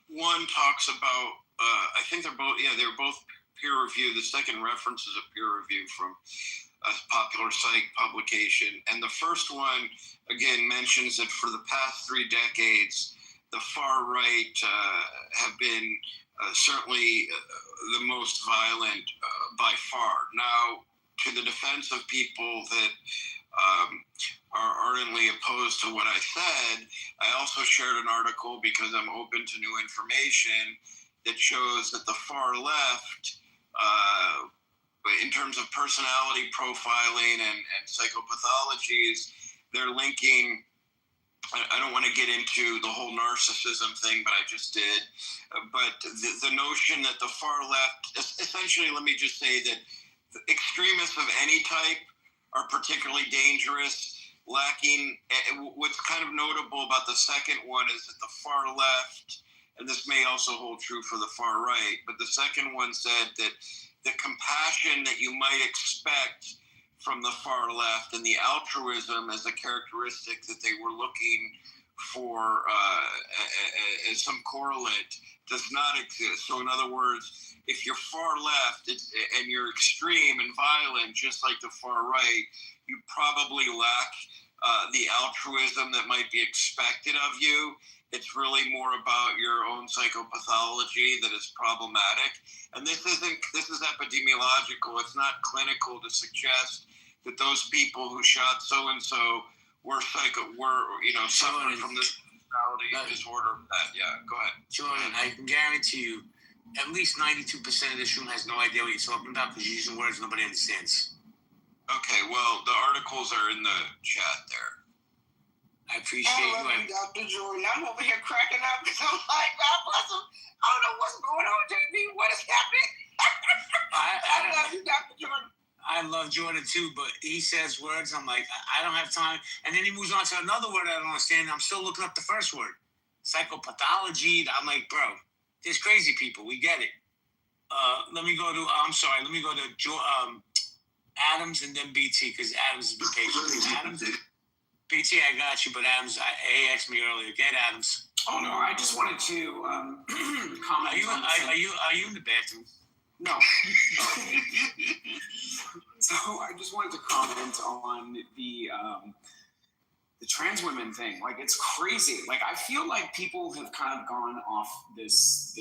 One talks about, I think they're both peer review. The second reference is a peer review from a popular psych publication. And the first one, again, mentions that for the past 3 decades, the far right have been certainly the most violent by far. Now, to the defense of people that are ardently opposed to what I said, I also shared an article because I'm open to new information that shows that the far left, in terms of personality profiling and psychopathologies, they're linking, I don't want to get into the whole narcissism thing, but I just did. But the notion that the far left, essentially, let me just say that extremists of any type are particularly dangerous, lacking. What's kind of notable about the second one is that the far left, and this may also hold true for the far right, but the second one said that the compassion that you might expect from the far left, and the altruism as a characteristic that they were looking for as some correlate does not exist. So in other words, if you're far left and you're extreme and violent, just like the far right, you probably lack the altruism that might be expected of you. It's really more about your own psychopathology that is problematic. And this is epidemiological. It's not clinical to suggest that those people who shot so-and-so were suffering from this personality disorder. Yeah, go ahead. Jordan, I can guarantee you, at least 92% of this room has no idea what you're talking about because you're using words nobody understands. Okay, well, the articles are in the chat there. I appreciate you. Dr. Jordan, I'm over here cracking up because I'm like, God bless him. I don't know what's going on, JB. What is happening? I love you, Dr. Jordan. I love Jordan too, but he says words. I'm like, I don't have time. And then he moves on to another word I don't understand. I'm still looking up the first word. Psychopathology. I'm like, bro, there's crazy people. We get it. Let me go to Adams and then BT because Adams has been patient. Adams, BT, I got you, but Adams, he asked me earlier. Get Adams. Oh no, I just wanted to comment. Are you in the bathroom? No. So I just wanted to comment on the trans women thing. Like, it's crazy. Like, I feel like people have kind of gone off this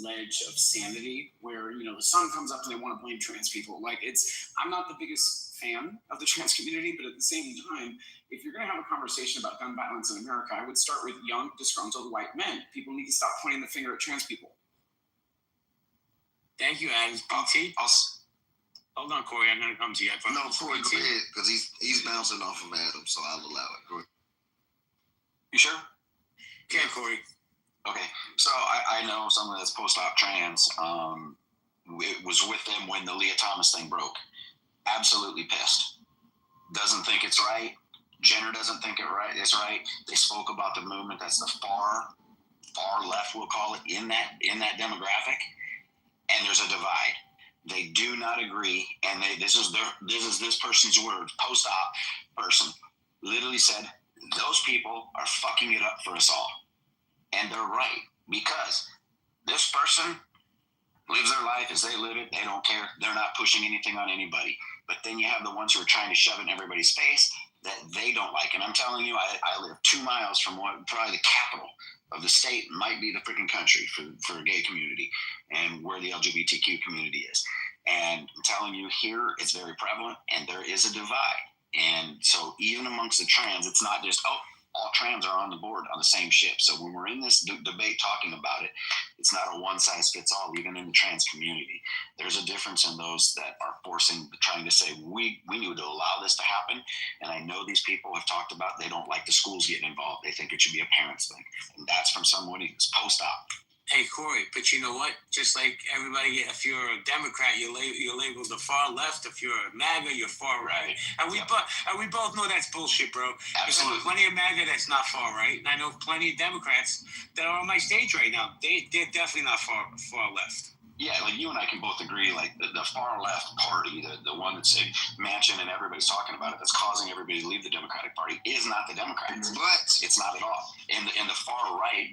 ledge of sanity where, the sun comes up and they want to blame trans people. Like, I'm not the biggest fan of the trans community, but at the same time, if you're going to have a conversation about gun violence in America, I would start with young, disgruntled white men. People need to stop pointing the finger at trans people. Thank you, Adams. BT. Hold on, Corey. I'm going to come to you. No, Corey, go ahead, because he's bouncing off of Adam, so I'll allow it. Go ahead. You sure? Yeah, Corey. Okay, so I know someone that's post-op trans. It was with them when the Leah Thomas thing broke. Absolutely pissed. Doesn't think it's right. Jenner doesn't think it's right. They spoke about the movement that's the far left, we'll call it, in that demographic. And there's a divide. They do not agree, and this is this person's word. Post-op person literally said, "Those people are fucking it up for us all," and they're right, because this person lives their life as they live it. They don't care. They're not pushing anything on anybody. But then you have the ones who are trying to shove it in everybody's face that they don't like. And I'm telling you, I live 2 miles from probably the capital of the state, might be the freaking country for a gay community and where the LGBTQ community is. And I'm telling you, here it's very prevalent, and there is a divide. And so even amongst the trans, it's not just, all trans are on the board on the same ship. So when we're in this debate talking about it, it's not a one-size-fits-all, even in the trans community. There's a difference in those that are trying to say, we need to allow this to happen. And I know these people have talked about they don't like the schools getting involved. They think it should be a parents thing. And that's from someone who's post-op. Hey, Corey, but you know what? Just like everybody, if you're a Democrat, you're labeled the far left. If you're a MAGA, you're far right. And we both know that's bullshit, bro. Absolutely. There's plenty of MAGA that's not far right. And I know plenty of Democrats that are on my stage right now. They're definitely not far left. Yeah, like you and I can both agree, like the far left party, the one that's Manchin and everybody's talking about it, that's causing everybody to leave the Democratic Party, is not the Democrats. But it's not at all. And the far right,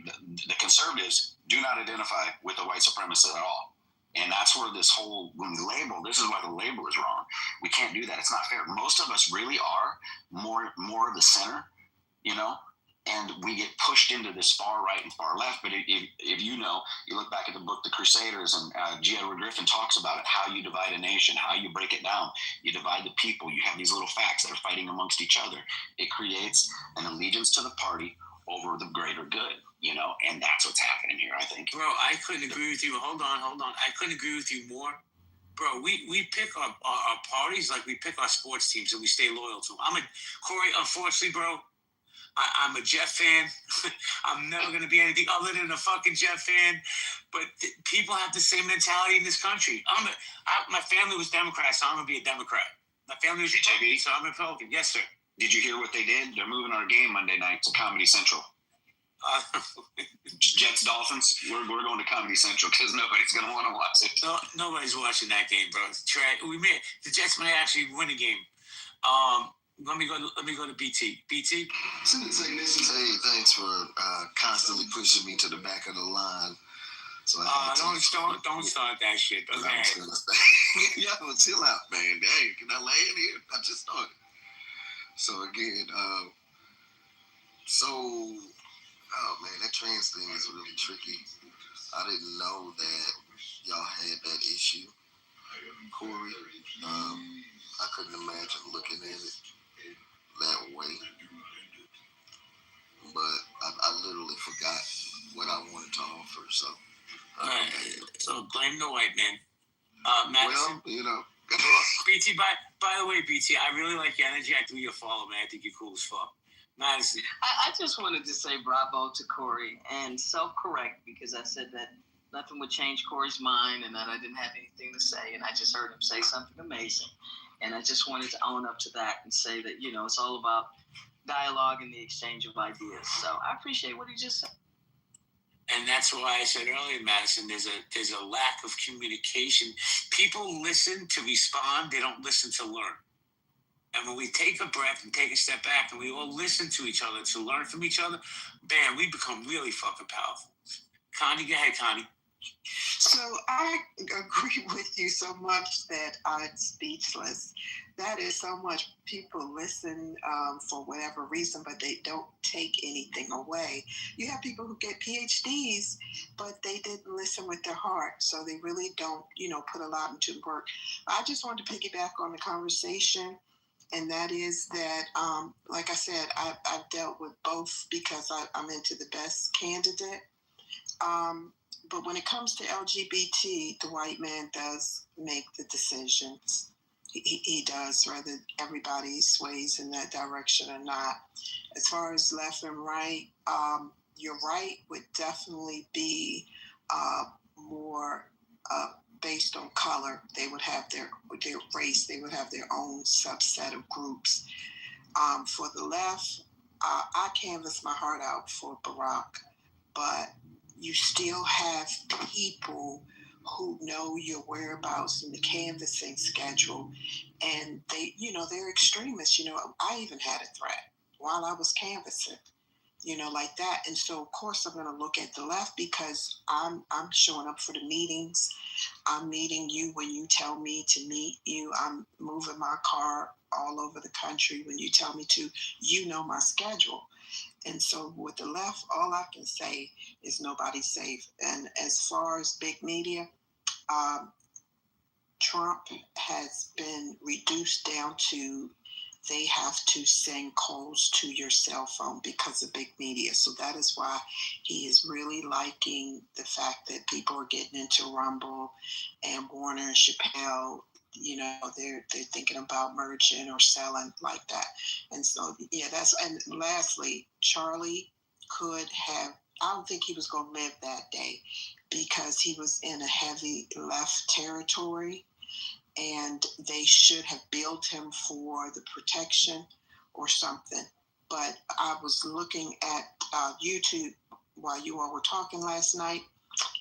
the conservatives, do not identify with the white supremacists at all. And that's where this whole label, this is why the label is wrong. We can't do that. It's not fair. Most of us really are more of the center, and we get pushed into this far right and far left. But if you look back at the book, The Crusaders, and G. Edward Griffin talks about it, how you divide a nation, how you break it down. You divide the people. You have these little facts that are fighting amongst each other. It creates an allegiance to the party over the greater good, and that's what's happening here, I think. Bro, I couldn't agree with you. Hold on. I couldn't agree with you more. Bro, we pick our parties like we pick our sports teams and we stay loyal to them. Corey, unfortunately, bro, I'm a Jet fan. I'm never going to be anything other than a fucking Jet fan. But people have the same mentality in this country. My family was Democrat, so I'm going to be a Democrat. My family was Republican, so I'm a Republican. Yes, sir. Did you hear what they did? They're moving our game Monday night to Comedy Central. Jets Dolphins. We're going to Comedy Central because nobody's going to want to watch it. No, nobody's watching that game, bro. The Jets may actually win a game. Let me go to BT. BT. Hey, thanks for constantly pushing me to the back of the line. So don't start that shit. Okay. Yo, chill out, man. Dang, can I lay in here? I just started. So again, oh man, that trans thing is really tricky. I didn't know that y'all had that issue, Corey. I couldn't imagine looking at it that way. But I literally forgot what I wanted to offer. So, so blame the white man. Madison. Well, BT. By the way, BT, I really like your energy. I do your follow, man. I think you're cool as fuck. Madison. I just wanted to say bravo to Corey and self-correct because I said that nothing would change Corey's mind and that I didn't have anything to say, and I just heard him say something amazing. And I just wanted to own up to that and say that, it's all about dialogue and the exchange of ideas. So I appreciate what he just said. And that's why I said earlier, Madison, there's a lack of communication. People listen to respond. They don't listen to learn. And when we take a breath and take a step back and we all listen to each other to learn from each other, bam, we become really fucking powerful. Connie, go ahead, Connie. So I agree with you so much that I'm speechless. That is so much. People listen for whatever reason, but they don't take anything away. You have people who get PhDs, but they didn't listen with their heart. So they really don't, put a lot into work. I just wanted to piggyback on the conversation. And that is that, like I said, I've dealt with both because I'm into the best candidate. But when it comes to LGBT, the white man does make the decisions. He does, whether everybody sways in that direction or not. As far as left and right, your right would definitely be more based on color. They would have their race. They would have their own subset of groups. For the left, I canvassed my heart out for Barack, but you still have people who know your whereabouts in the canvassing schedule, and they're extremists. I even had a threat while I was canvassing, like that. And so of course I'm going to look at the left because I'm showing up for the meetings. I'm meeting you when you tell me to meet you. I'm moving my car all over the country when you tell me to. My schedule. And so with the left, all I can say is nobody's safe. And as far as big media, Trump has been reduced down to they have to send calls to your cell phone because of big media. So that is why he is really liking the fact that people are getting into Rumble and Warner and Chappelle. They're thinking about merging or selling like that. And so, and lastly, Charlie could have, I don't think he was going to live that day because he was in a heavy left territory and they should have billed him for the protection or something. But I was looking at YouTube while you all were talking last night,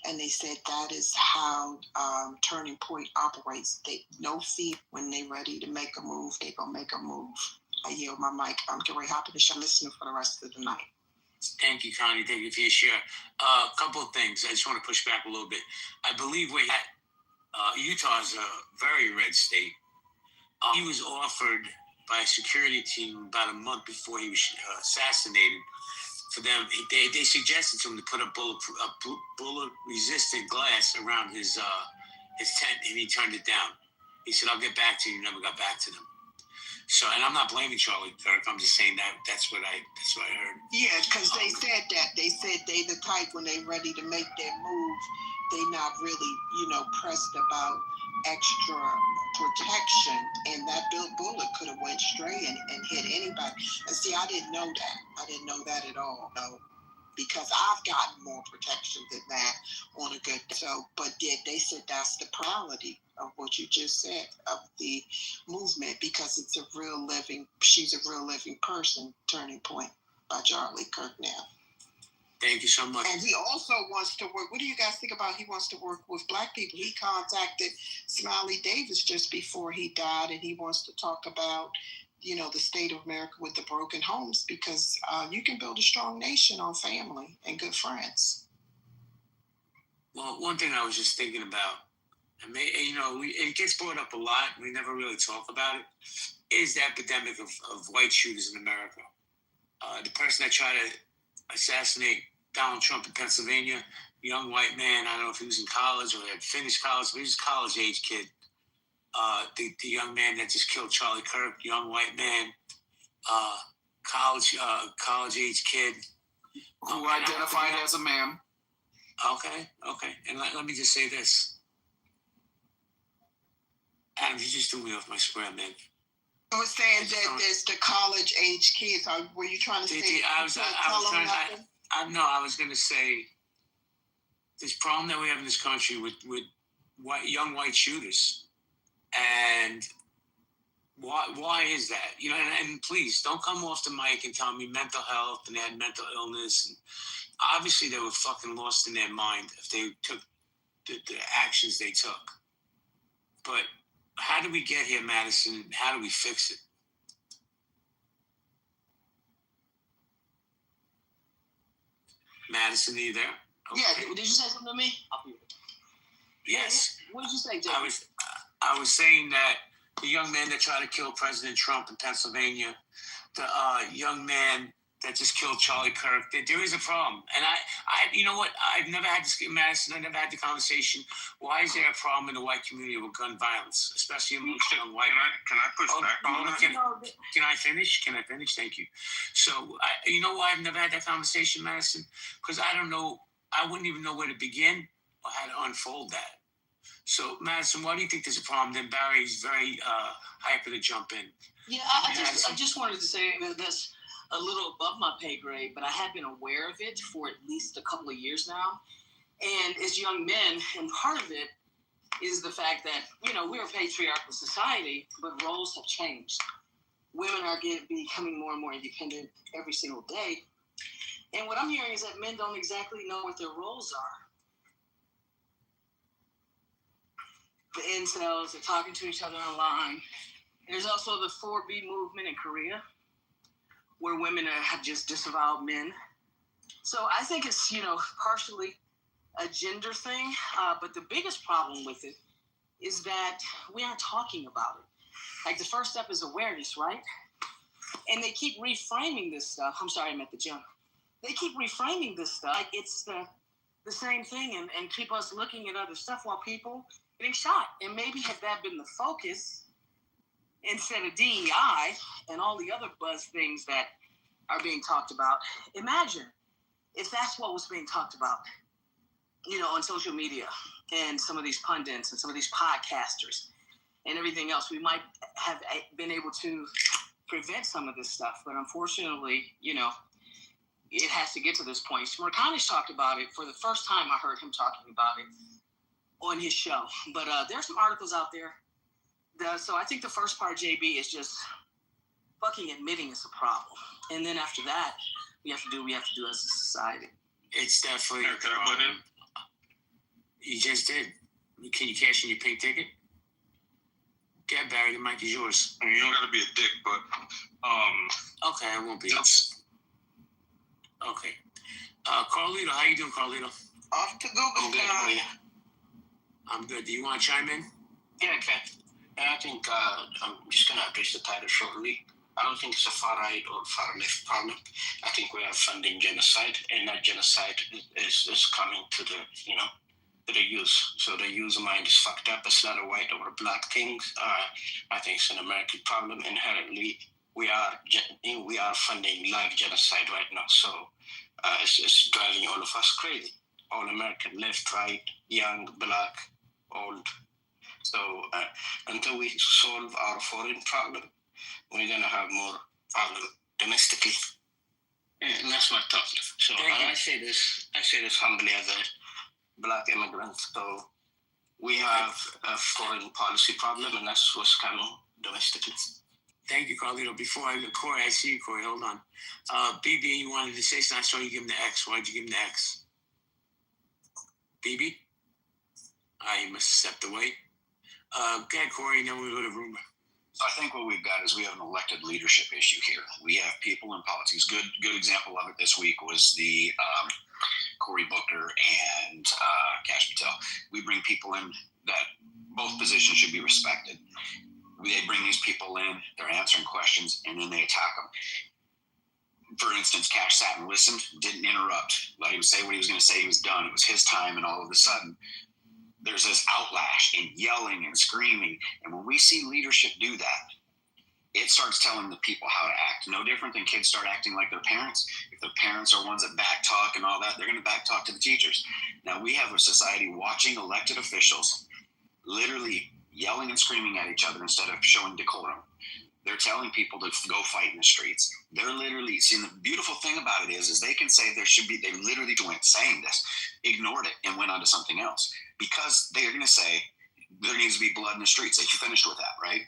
and they said that is how Turning Point operates. No fee. When they're ready to make a move, they're going to make a move. I yield my mic. I'm Gary Hopkins. I'm listening for the rest of the night. Thank you, Connie. Thank you for your share. A couple of things. I just want to push back a little bit. I believe Utah is a very red state. He was offered by a security team about a month before he was assassinated. For them, they suggested to him to put a bullet-resistant glass around his tent, and he turned it down. He said, "I'll get back to you." Never got back to them. So, and I'm not blaming Charlie Kirk. I'm just saying that's what I heard. Yeah, because they said that. They said they the type when they ready to make their move, they not really, pressed about extra protection, and that bullet could have went straight and hit anybody. And see, I didn't know that. I didn't know that at all. No, because I've gotten more protection than that on a good. So, but they said that's the priority of what you just said of the movement because it's she's a real living person. Turning Point by Charlie Kirk now. Thank you so much. And he also wants to work. What do you guys think about? He wants to work with Black people. He contacted Smiley Davis just before he died, and he wants to talk about the state of America with the broken homes, because you can build a strong nation on family and good friends. Well, one thing I was just thinking about, it gets brought up a lot. We never really talk about it. Is the epidemic of white shooters in America? The person that tried to assassinate Donald Trump in Pennsylvania, young white man. I don't know if he was in college or had finished college, but he was a college age kid. The young man that just killed Charlie Kirk, young white man, college age kid, who identified as a man. Okay. And let me just say this. Adam, you just threw me off my square, man. I was saying that there's the college age kids. Were you trying to say? I was going to say this problem that we have in this country with young white shooters, and why is that? And please don't come off the mic and tell me mental health and they had mental illness. And obviously, they were fucking lost in their mind if they took the actions they took. But how do we get here, Madison? How do we fix it? Madison, are you there? Okay. Yeah, did you say something to me? Yes. What did you say, Jay? I was saying that the young man that tried to kill President Trump in Pennsylvania, the young man that just killed Charlie Kirk, there is a problem. And you know what? I've never had this, Madison, I never had the conversation. Why is there a problem in the white community with gun violence, especially amongst young white men? Can I push back on that? Can I finish? Thank you. So, you know why I've never had that conversation, Madison? Because I don't know, I wouldn't even know where to begin or how to unfold that. So, Madison, why do you think there's a problem? Then Barry's very hyper to jump in. Yeah, I just wanted to say that that's a little above my pay grade, but I have been aware of it for at least a couple of years now. And as young men, and part of it is the fact that, we're a patriarchal society, but roles have changed. Women are becoming more and more independent every single day. And what I'm hearing is that men don't exactly know what their roles are. The incels are talking to each other online. There's also the 4B movement in Korea, where women have just disavowed men. So I think it's, partially a gender thing. But the biggest problem with it is that we aren't talking about it. Like, the first step is awareness, right? And they keep reframing this stuff. I'm sorry, I'm at the gym. They keep reframing this stuff like it's the same thing and keep us looking at other stuff while people getting shot. And maybe had that been the focus instead of DEI and all the other buzz things that are being talked about. Imagine if that's what was being talked about, on social media and some of these pundits and some of these podcasters and everything else. We might have been able to prevent some of this stuff, but unfortunately, it has to get to this point. Smirkanish talked about it. For the first time, I heard him talking about it on his show. But there's some articles out there. So I think the first part, JB, is just fucking admitting it's a problem. And then after that, we have to do as a society. It's definitely a problem. You just did. Can you cash in your pink ticket? Get Barry, the mic is yours. I mean, you don't gotta be a dick, but okay, I won't be. Okay. Carlito, how you doing, Carlito? Off to Google. I'm good. Do you want to chime in? Yeah, I can. And I think I'm just going to address the title shortly. I don't think it's a far right or far left problem. I think we are funding genocide, and that genocide is coming to the youth. So the youth mind is fucked up. It's not a white or a black thing. I think it's an American problem. Inherently, we are funding live genocide right now. So it's driving all of us crazy. All American, left, right, young, black, old. So until we solve our foreign problem, we're gonna have more problem domestically. And that's my thought. So I say this humbly as a black immigrant. So we have a foreign policy problem, and that's what's coming domestically. Thank you, Carlito. Before I go, Corey, I see you, Corey. Hold on. BB, you wanted to say something. I saw you give him the X. Why'd you give him the X? BB? You must have stepped away. Go ahead, Corey, and then we'll go to rumor. So I think what we've got is we have an elected leadership issue here. We have people in politics. Good example of it this week was the Cory Booker and Cash Patel. We bring people in that both positions should be respected. They bring these people in, they're answering questions, and then they attack them. For instance, Cash sat and listened, didn't interrupt, let him say what he was going to say. He was done. It was his time, and all of a sudden, there's this outlash and yelling and screaming. And when we see leadership do that, it starts telling the people how to act. No different than kids start acting like their parents. If their parents are ones that back talk and all that, they're going to back talk to the teachers. Now we have a society watching elected officials literally yelling and screaming at each other instead of showing decorum. They're telling people to go fight in the streets. They're literally seeing the beautiful thing about it is they can say there should be, they literally went saying this, ignored it and went on to something else because they're going to say there needs to be blood in the streets. They finished with that, right?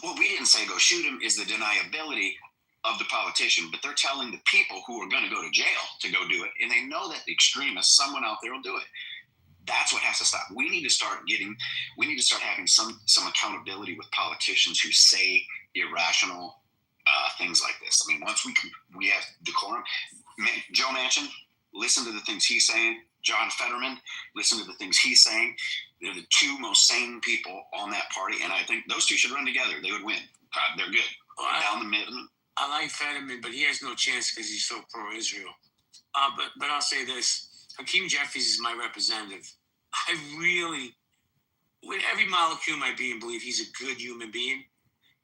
What we didn't say go shoot him is the deniability of the politician, but they're telling the people who are going to go to jail to go do it. And they know that the extremists, someone out there will do it. That's what has to stop. We need to start having some accountability with politicians who say irrational things like this. I mean, once we have decorum. Joe Manchin, listen to the things he's saying. John Fetterman, listen to the things he's saying. They're the two most sane people on that party, and I think those two should run together. They would win. They're good. Down the middle. I like Fetterman, but he has no chance because he's so pro-Israel. But I'll say this. Hakeem Jeffries is my representative. I really, with every molecule of my being, believe he's a good human being.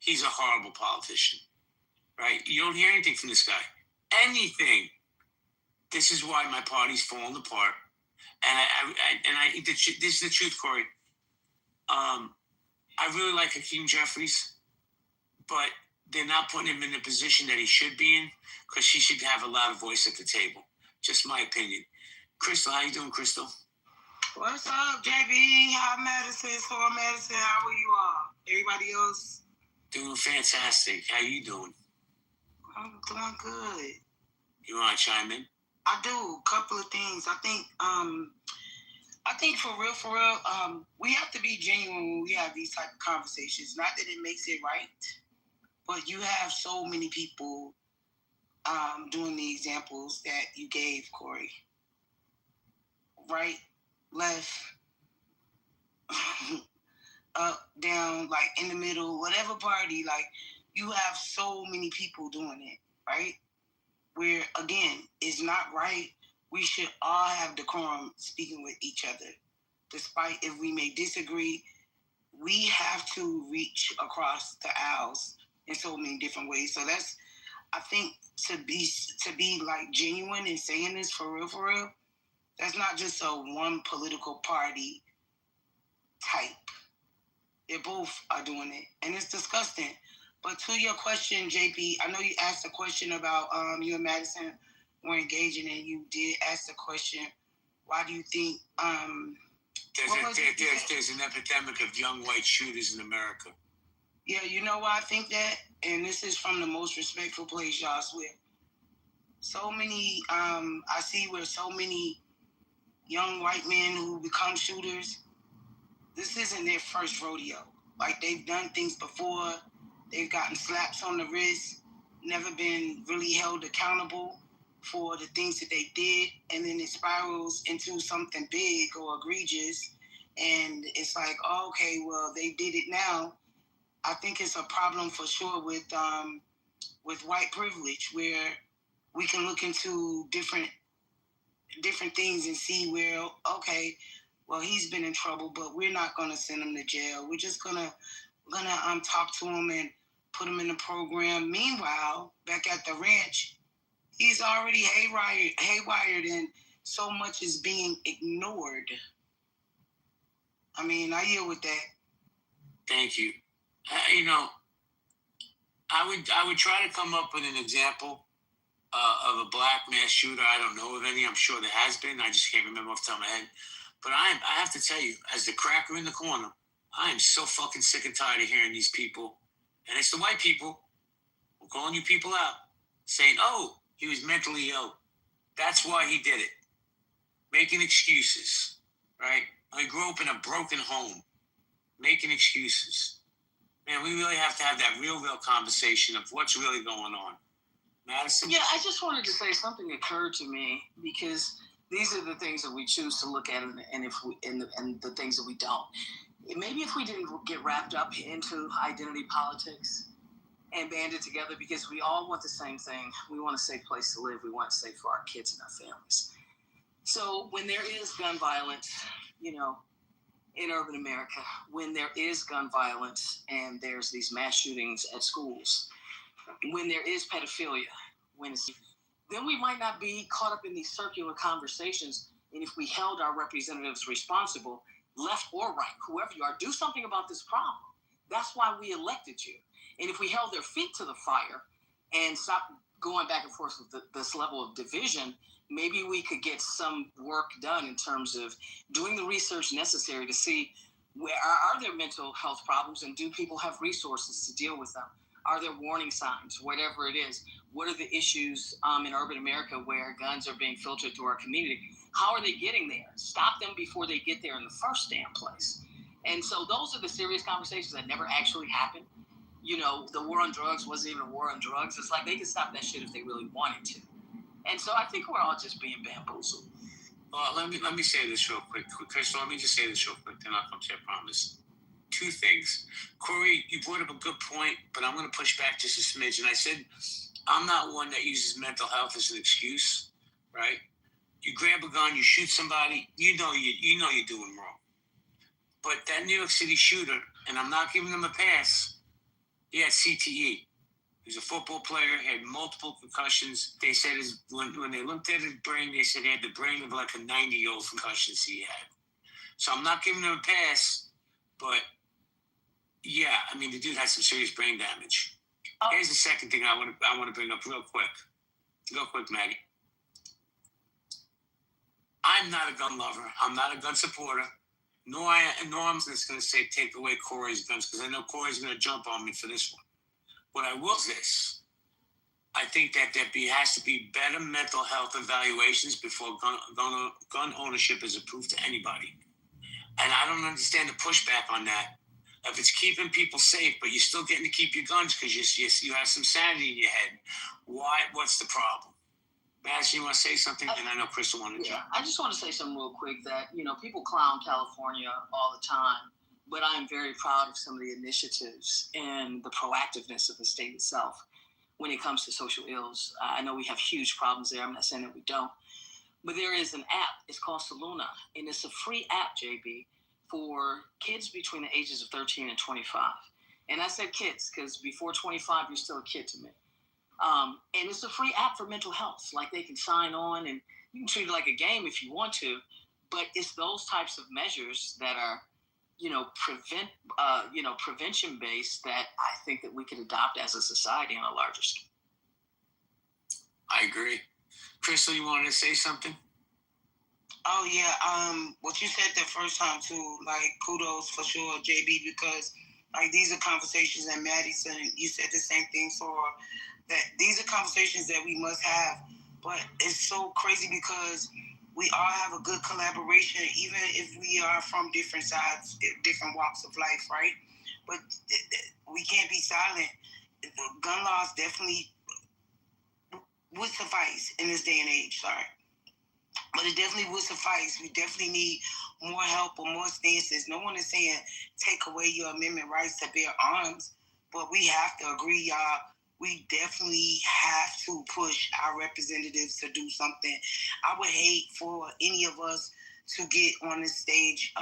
He's a horrible politician, right? You don't hear anything from this guy. Anything. This is why my party's falling apart. And this is the truth, Corey. I really like Hakeem Jeffries, but they're not putting him in the position that he should be in because he should have a loud voice at the table. Just my opinion. Crystal, how you doing, Crystal? What's up, JB? Hi, Madison. Soul Madison. How are you all? Everybody else? Doing fantastic. How you doing? I'm doing good. You want to chime in? I do. A couple of things. I think for real, we have to be genuine when we have these type of conversations. Not that it makes it right, but you have so many people doing the examples that you gave, Corey. Right, left, up, down, like in the middle, whatever party, like you have so many people doing it, right? Where, again, it's not right. We should all have decorum speaking with each other. Despite if we may disagree, we have to reach across the aisles in so many different ways. So that's, I think, to be like genuine and saying this for real, that's not just a one political party type. They both are doing it, and it's disgusting. But to your question, JP, I know you asked a question about you and Madison were engaging, and you did ask the question, why do you think there's an epidemic of young white shooters in America? Yeah, you know why I think that? And this is from the most respectful place, y'all, I swear. So many, I see where so many young white men who become shooters, this isn't their first rodeo. Like, they've done things before. They've gotten slaps on the wrist, never been really held accountable for the things that they did, and then it spirals into something big or egregious, and it's like, oh, okay, well, they did it now. I think it's a problem for sure with white privilege, where we can look into different things and see where, okay, well, he's been in trouble, but we're not going to send him to jail. We're just gonna talk to him and put him in the program. Meanwhile, back at the ranch, he's already haywired, and so much is being ignored. I mean, I yield with that. Thank you. I would try to come up with an example of a black mass shooter. I don't know of any. I'm sure there has been. I just can't remember off the top of my head. But I have to tell you, as the cracker in the corner, I am so fucking sick and tired of hearing these people. And it's the white people who are calling you people out, saying, oh, he was mentally ill. That's why he did it. Making excuses, right? I grew up in a broken home. Making excuses. Man, we really have to have that real conversation of what's really going on. Madison? Yeah, I just wanted to say something occurred to me because these are the things that we choose to look at, and if we and the things that we don't. Maybe if we didn't get wrapped up into identity politics and band it together, because we all want the same thing. We want a safe place to live. We want it safe for our kids and our families. So when there is gun violence, in urban America, when there is gun violence and there's these mass shootings at schools, when there is pedophilia, then we might not be caught up in these circular conversations. And if we held our representatives responsible, left or right, whoever you are, do something about this problem. That's why we elected you. And if we held their feet to the fire and stopped going back and forth with this level of division, maybe we could get some work done in terms of doing the research necessary to see where are there mental health problems, and do people have resources to deal with them? Are there warning signs, whatever it is? What are the issues in urban America where guns are being filtered through our community? How are they getting there? Stop them before they get there in the first damn place. And so those are the serious conversations that never actually happen. The war on drugs wasn't even a war on drugs. It's like they could stop that shit if they really wanted to. And so I think we're all just being bamboozled. Well, let me say this real quick. Crystal, let me just say this real quick, then I'll come to you, I promise. Two things. Corey, you brought up a good point, but I'm going to push back just a smidge. And I said, I'm not one that uses mental health as an excuse, right? You grab a gun, you shoot somebody, you know you're doing wrong. But that New York City shooter, and I'm not giving him a pass, he had CTE. He was a football player, had multiple concussions. They said when they looked at his brain, they said he had the brain of like a 90-year-old concussions he had. So I'm not giving him a pass, but yeah, I mean, the dude had some serious brain damage. Here's the second thing I want to bring up real quick. Real quick, Maddie. I'm not a gun lover. I'm not a gun supporter. Nor I'm just going to say take away Corey's guns, because I know Corey's going to jump on me for this one. What I will say is, I think that there has to be better mental health evaluations before gun ownership is approved to anybody. And I don't understand the pushback on that. If it's keeping people safe, but you're still getting to keep your guns because you have some sanity in your head, why? What's the problem? Madison, you want to say something? And I know Crystal wanted to jump. I just want to say something real quick that, people clown California all the time, but I'm very proud of some of the initiatives and the proactiveness of the state itself when it comes to social ills. I know we have huge problems there. I'm not saying that we don't. But there is an app. It's called Saluna, and it's a free app, JB, for kids between the ages of 13 and 25. And I said kids because before 25, you're still a kid to me. And it's a free app for mental health. Like, they can sign on, and you can treat it like a game if you want to. But it's those types of measures that are, prevention based that I think that we could adopt as a society on a larger scale. I agree. Crystal, you wanted to say something? Oh yeah, what you said the first time too, like, kudos for sure, JB, because like these are conversations that Maddie said, you said the same thing, so that these are conversations that we must have. But it's so crazy because we all have a good collaboration, even if we are from different sides, different walks of life, right? But we can't be silent. Gun laws definitely would suffice in this day and age, sorry. But it definitely would suffice. We definitely need more help or more stances. No one is saying take away your amendment rights to bear arms, but we have to agree, y'all. We definitely have to push our representatives to do something. I would hate for any of us to get on this stage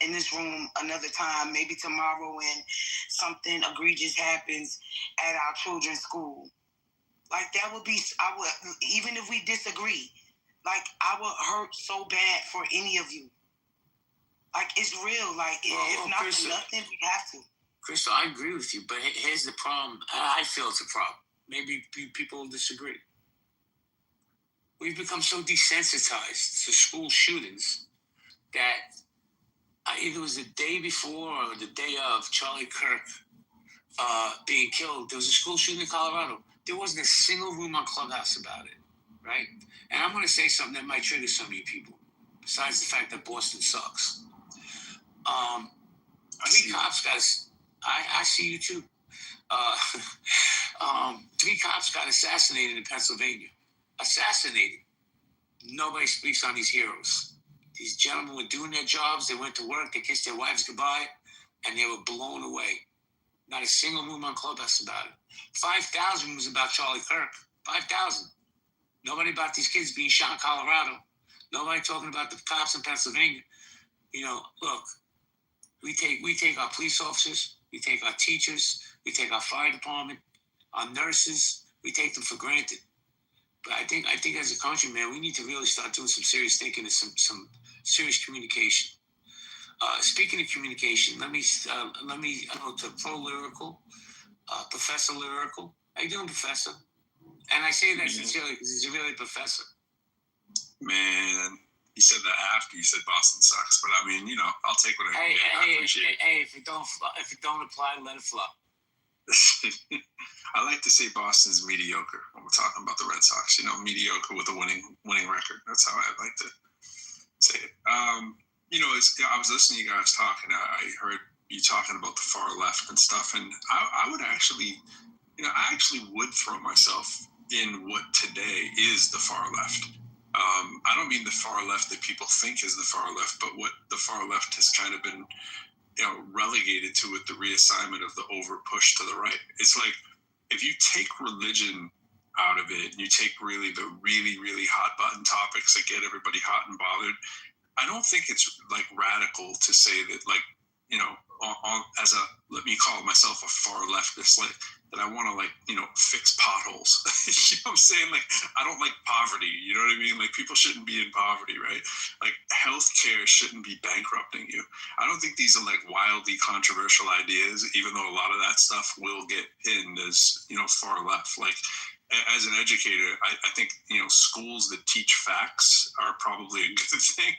in this room another time, maybe tomorrow, when something egregious happens at our children's school. Like, that would be, even if we disagree, like, I would hurt so bad for any of you. Like, it's real. Like, if not for nothing, we have to. Crystal, I agree with you, but here's the problem. I feel it's a problem. Maybe people will disagree. We've become so desensitized to school shootings that either it was the day before or the day of Charlie Kirk being killed. There was a school shooting in Colorado. There wasn't a single room on Clubhouse about it, right? And I'm going to say something that might trigger some of you people, besides the fact that Boston sucks. Three cops got I see you too. 3 cops got assassinated in Pennsylvania. Assassinated. Nobody speaks on these heroes. These gentlemen were doing their jobs. They went to work. They kissed their wives goodbye, and they were blown away. Not a single move on Clubhouse about it. 5,000 was about Charlie Kirk. 5,000. Nobody about these kids being shot in Colorado. Nobody talking about the cops in Pennsylvania. Look, we take our police officers, we take our teachers, we take our fire department, our nurses, we take them for granted. But I think as a country, man, we need to really start doing some serious thinking and some serious communication. Speaking of communication, let me go to Pro Lyrical, Professor Lyrical. How you doing, Professor? And I say that sincerely because he's really a professor. Man, you said that after you said Boston sucks, but I mean, I'll take what I can get. I appreciate it. Hey, if it don't apply, let it fly. I like to say Boston's mediocre when we're talking about the Red Sox. Mediocre with a winning record. That's how I like to say it. I was listening to you guys talking. I heard you talking about the far left and stuff, and I would actually, I actually would throw myself in what today is the far left. I don't mean the far left that people think is the far left, but what the far left has kind of been, relegated to with the reassignment of the over push to the right. It's like, if you take religion out of it and you take really the really, really hot button topics that get everybody hot and bothered, I don't think it's like radical to say that, like, let me call myself a far leftist, like, that I want to, like, fix potholes. You know what I'm saying? Like, I don't like poverty. You know what I mean? Like, people shouldn't be in poverty, right? Like, healthcare shouldn't be bankrupting you. I don't think these are like wildly controversial ideas, even though a lot of that stuff will get pinned as, far left. Like, as an educator, I think, schools that teach facts are probably a good thing,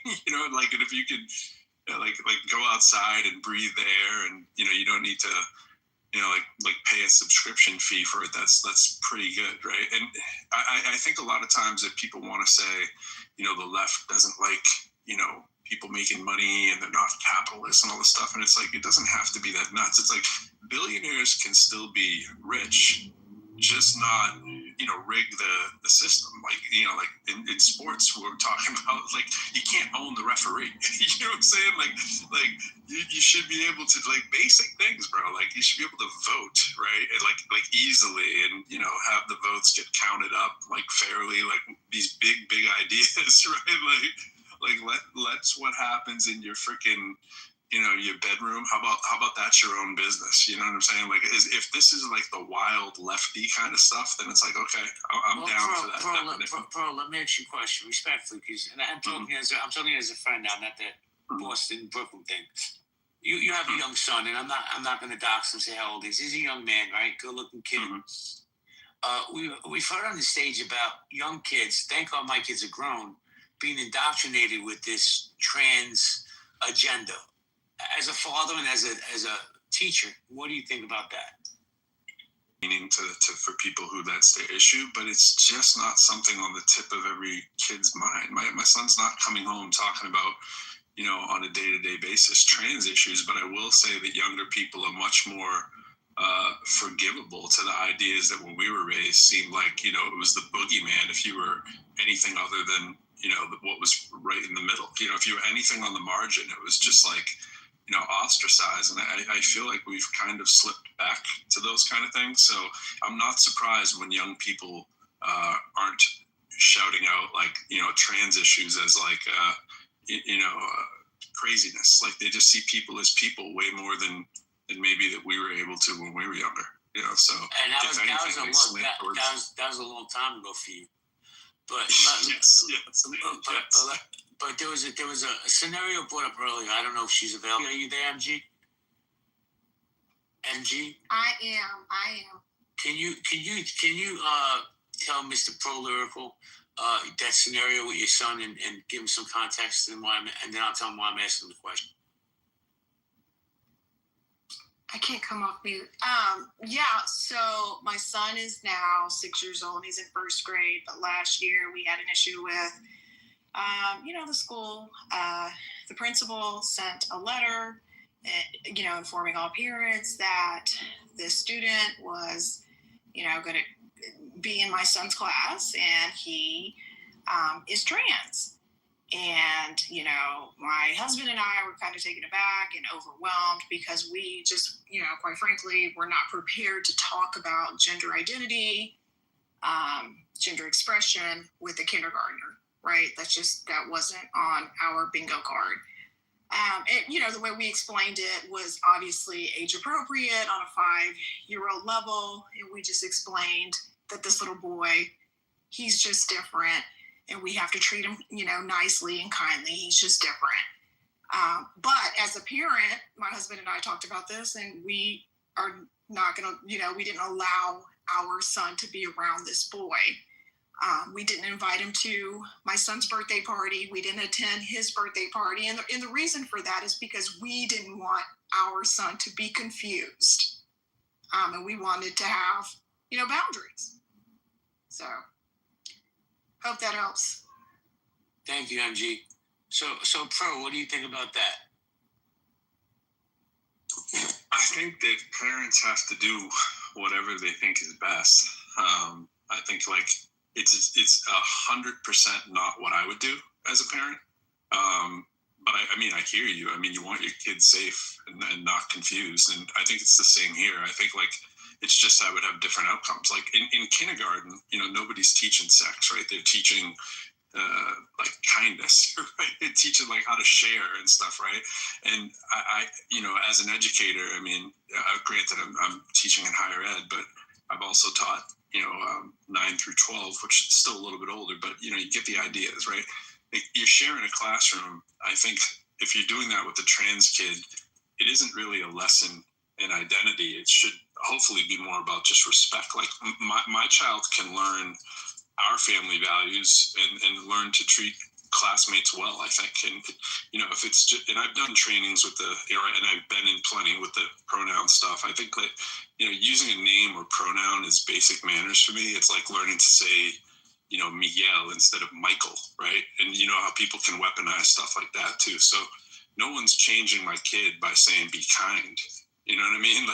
like, and if you could, like go outside and breathe the air, and you don't need to like pay a subscription fee for it. That's pretty good, right? And I think a lot of times that people want to say, the left doesn't like people making money and they're not capitalists and all this stuff, and it's like, it doesn't have to be that nuts. It's like, billionaires can still be rich, just not rig the system. Like, like in sports, we're talking about, like, you can't own the referee. You know what I'm saying? Like you should be able to, like, basic things, bro. Like, you should be able to vote, right? And like easily, and have the votes get counted up, like, fairly, like these big ideas, right? Like let's what happens in your freaking your bedroom. How about that's your own business? You know what I'm saying? Like, if this is like the wild lefty kind of stuff, then it's like, okay, I'm down for that. Pro, let me ask you a question respectfully, because I'm talking as a friend now, not that Boston Brooklyn thing. You have a young son, and I'm not going to dox him, say how old he is. He's a young man, right? Good looking kid. We've heard on the stage about young kids. Thank God my kids are grown, being indoctrinated with this trans agenda. As a father and as a teacher, what do you think about that? Meaning for people who that's their issue, but it's just not something on the tip of every kid's mind. My son's not coming home talking about, on a day-to-day basis, trans issues, but I will say that younger people are much more forgivable to the ideas that when we were raised seemed like, it was the boogeyman if you were anything other than, what was right in the middle. If you were anything on the margin, it was just like, ostracized. And I feel like we've kind of slipped back to those kind of things. So I'm not surprised when young people aren't shouting out, like, trans issues as like, craziness. Like, they just see people as people way more than maybe that we were able to when we were younger. So and that was a long time ago for you. But but there was a scenario brought up earlier. I don't know if she's available. Are you there, MG? MG? I am. Can you tell Mr. Pro Lyrical that scenario with your son and give him some context and then I'll tell him why I'm asking the question. I can't come off mute. So my son is now 6 years old. He's in first grade, but last year we had an issue with, the school. The principal sent a letter informing all parents that this student was, going to be in my son's class, and he is trans. And, my husband and I were kind of taken aback and overwhelmed because we just, quite frankly, were not prepared to talk about gender identity, gender expression with a kindergartner, right? That wasn't on our bingo card. And, the way we explained it was obviously age appropriate on a 5-year-old level. And we just explained that this little boy, he's just different. And we have to treat him, nicely and kindly. He's just different. But as a parent, my husband and I talked about this, and we are not going to, we didn't allow our son to be around this boy. We didn't invite him to my son's birthday party. We didn't attend his birthday party. And the reason for that is because we didn't want our son to be confused. And we wanted to have, boundaries. So hope that helps. Thank you, MG. So Pro, what do you think about that? I think that parents have to do whatever they think is best. I think it's 100% not what I would do as a parent. But I hear you. You want your kids safe and not confused. And I think it's the same here. I think it's just I would have different outcomes. Like in kindergarten, nobody's teaching sex, right? They're teaching kindness, right? They're teaching how to share and stuff, right? And I as an educator, granted I'm teaching in higher ed, but I've also taught 9 through 12, which is still a little bit older, but you get the ideas, right? You're sharing a classroom. I think if you're doing that with a trans kid, it isn't really a lesson in identity. It should hopefully be more about just respect. Like my child can learn our family values and learn to treat classmates well, I think. And if it's just, and I've done trainings with and I've been in plenty with the pronoun stuff. I think that using a name or pronoun is basic manners for me. It's like learning to say Miguel instead of Michael, right? And how people can weaponize stuff like that too. So no one's changing my kid by saying be kind. You know what I mean?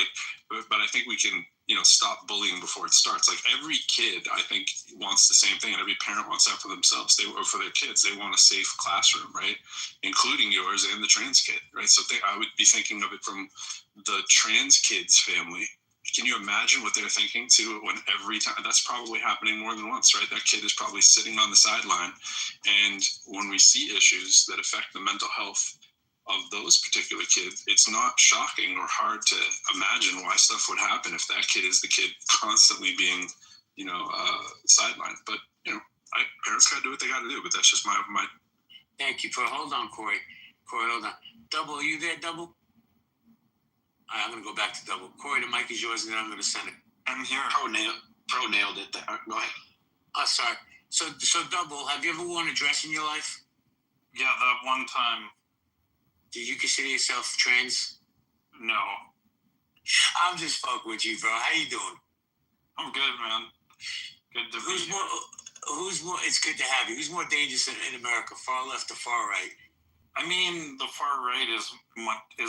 But I think we can stop bullying before it starts. Like every kid, I think, wants the same thing, and every parent wants that for themselves. Or for their kids, they want a safe classroom, right? Including yours and the trans kid, right? So I would be thinking of it from the trans kid's family. Can you imagine what they're thinking too? When every time that's probably happening more than once, right? That kid is probably sitting on the sideline, and when we see issues that affect the mental health of those particular kids, it's not shocking or hard to imagine why stuff would happen if that kid is the kid constantly being, sidelined. But parents gotta do what they gotta do. But that's just my. Thank you. Hold on, Corey. Corey, hold on. Double, are you there? Double. All right, I'm gonna go back to Double. Corey, the mic is yours, and then I'm gonna send it. I'm here. Pro nailed it. Go ahead. Sorry. So Double, have you ever worn a dress in your life? Yeah, that one time. Do you consider yourself trans? No. I'm just fucking with you, bro. How you doing? I'm good, man. Good to be here. Who's more? It's good to have you. Who's more dangerous in America, far left or far right? The far right is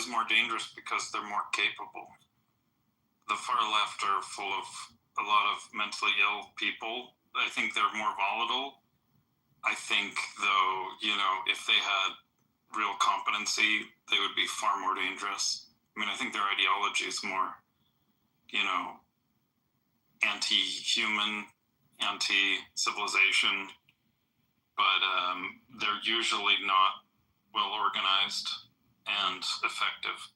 more dangerous because they're more capable. The far left are full of a lot of mentally ill people. I think they're more volatile. I think, though, if they had real competency, they would be far more dangerous. I think their ideology is more, anti-human, anti-civilization, but they're usually not well organized and effective.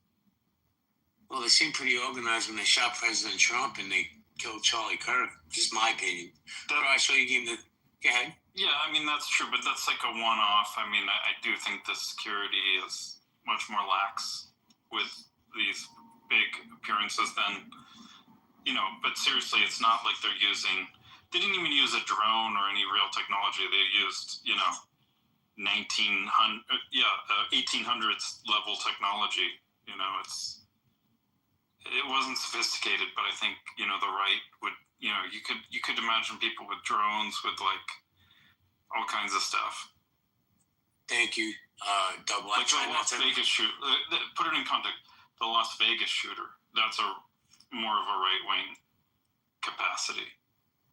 Well, they seem pretty organized when they shot President Trump and they killed Charlie Kirk. Just my opinion. All right, so you gave the. Go ahead. Yeah, that's true, but that's like a one-off. I do think the security is much more lax with these big appearances than, but seriously, it's not like they didn't even use a drone or any real technology. They used, 1800s level technology. It wasn't sophisticated, but I think, the right would, you could imagine people with drones with all kinds of stuff. Thank you, Double. Like the Las Vegas shoot. Put it in context. the Las Vegas shooter. That's a more of a right wing capacity.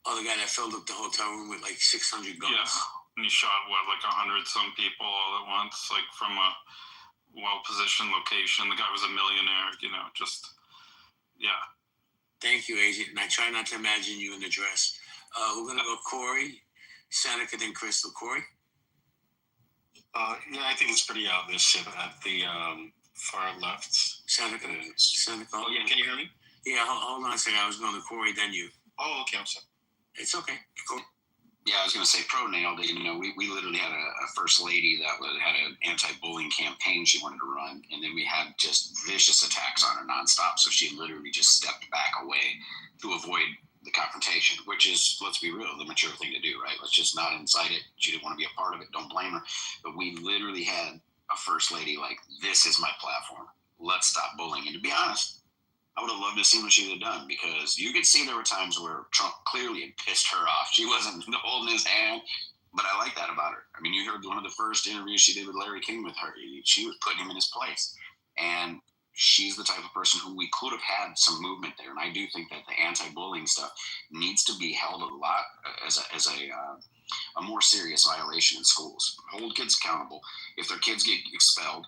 Oh, the guy that filled up the hotel room with like 600 guns. Yeah, and he shot like 100 some people all at once, like from a well-positioned location. The guy was a millionaire, yeah. Thank you, Agent. And I try not to imagine you in the dress. We're gonna go Corey, Seneca, then Crystal. Corey. Yeah, I think it's pretty obvious at the far left. Seneca. Oh yeah, can you hear me? Yeah, hold on a second. I was going to Corey, then you. Oh, okay, I'm sorry. It's okay. Cool. Yeah, I was going to say Pro nailed it. We literally had a first lady that had an anti-bullying campaign she wanted to run, and then we had just vicious attacks on her nonstop. So she literally just stepped back away to avoid the confrontation, which is, let's be real, the mature thing to do, right? Let's just not incite it. She didn't want to be a part of it. Don't blame her. But we literally had a first lady like, this is my platform. Let's stop bullying. And to be honest, I would have loved to see what she had done, because you could see there were times where Trump clearly had pissed her off. She wasn't holding his hand, but I like that about her. I mean, you heard one of the first interviews she did with Larry King with her. She was putting him in his place. And she's the type of person who we could have had some movement there. And I do think that the anti-bullying stuff needs to be held a lot as a more serious violation in schools. Hold kids accountable. If their kids get expelled,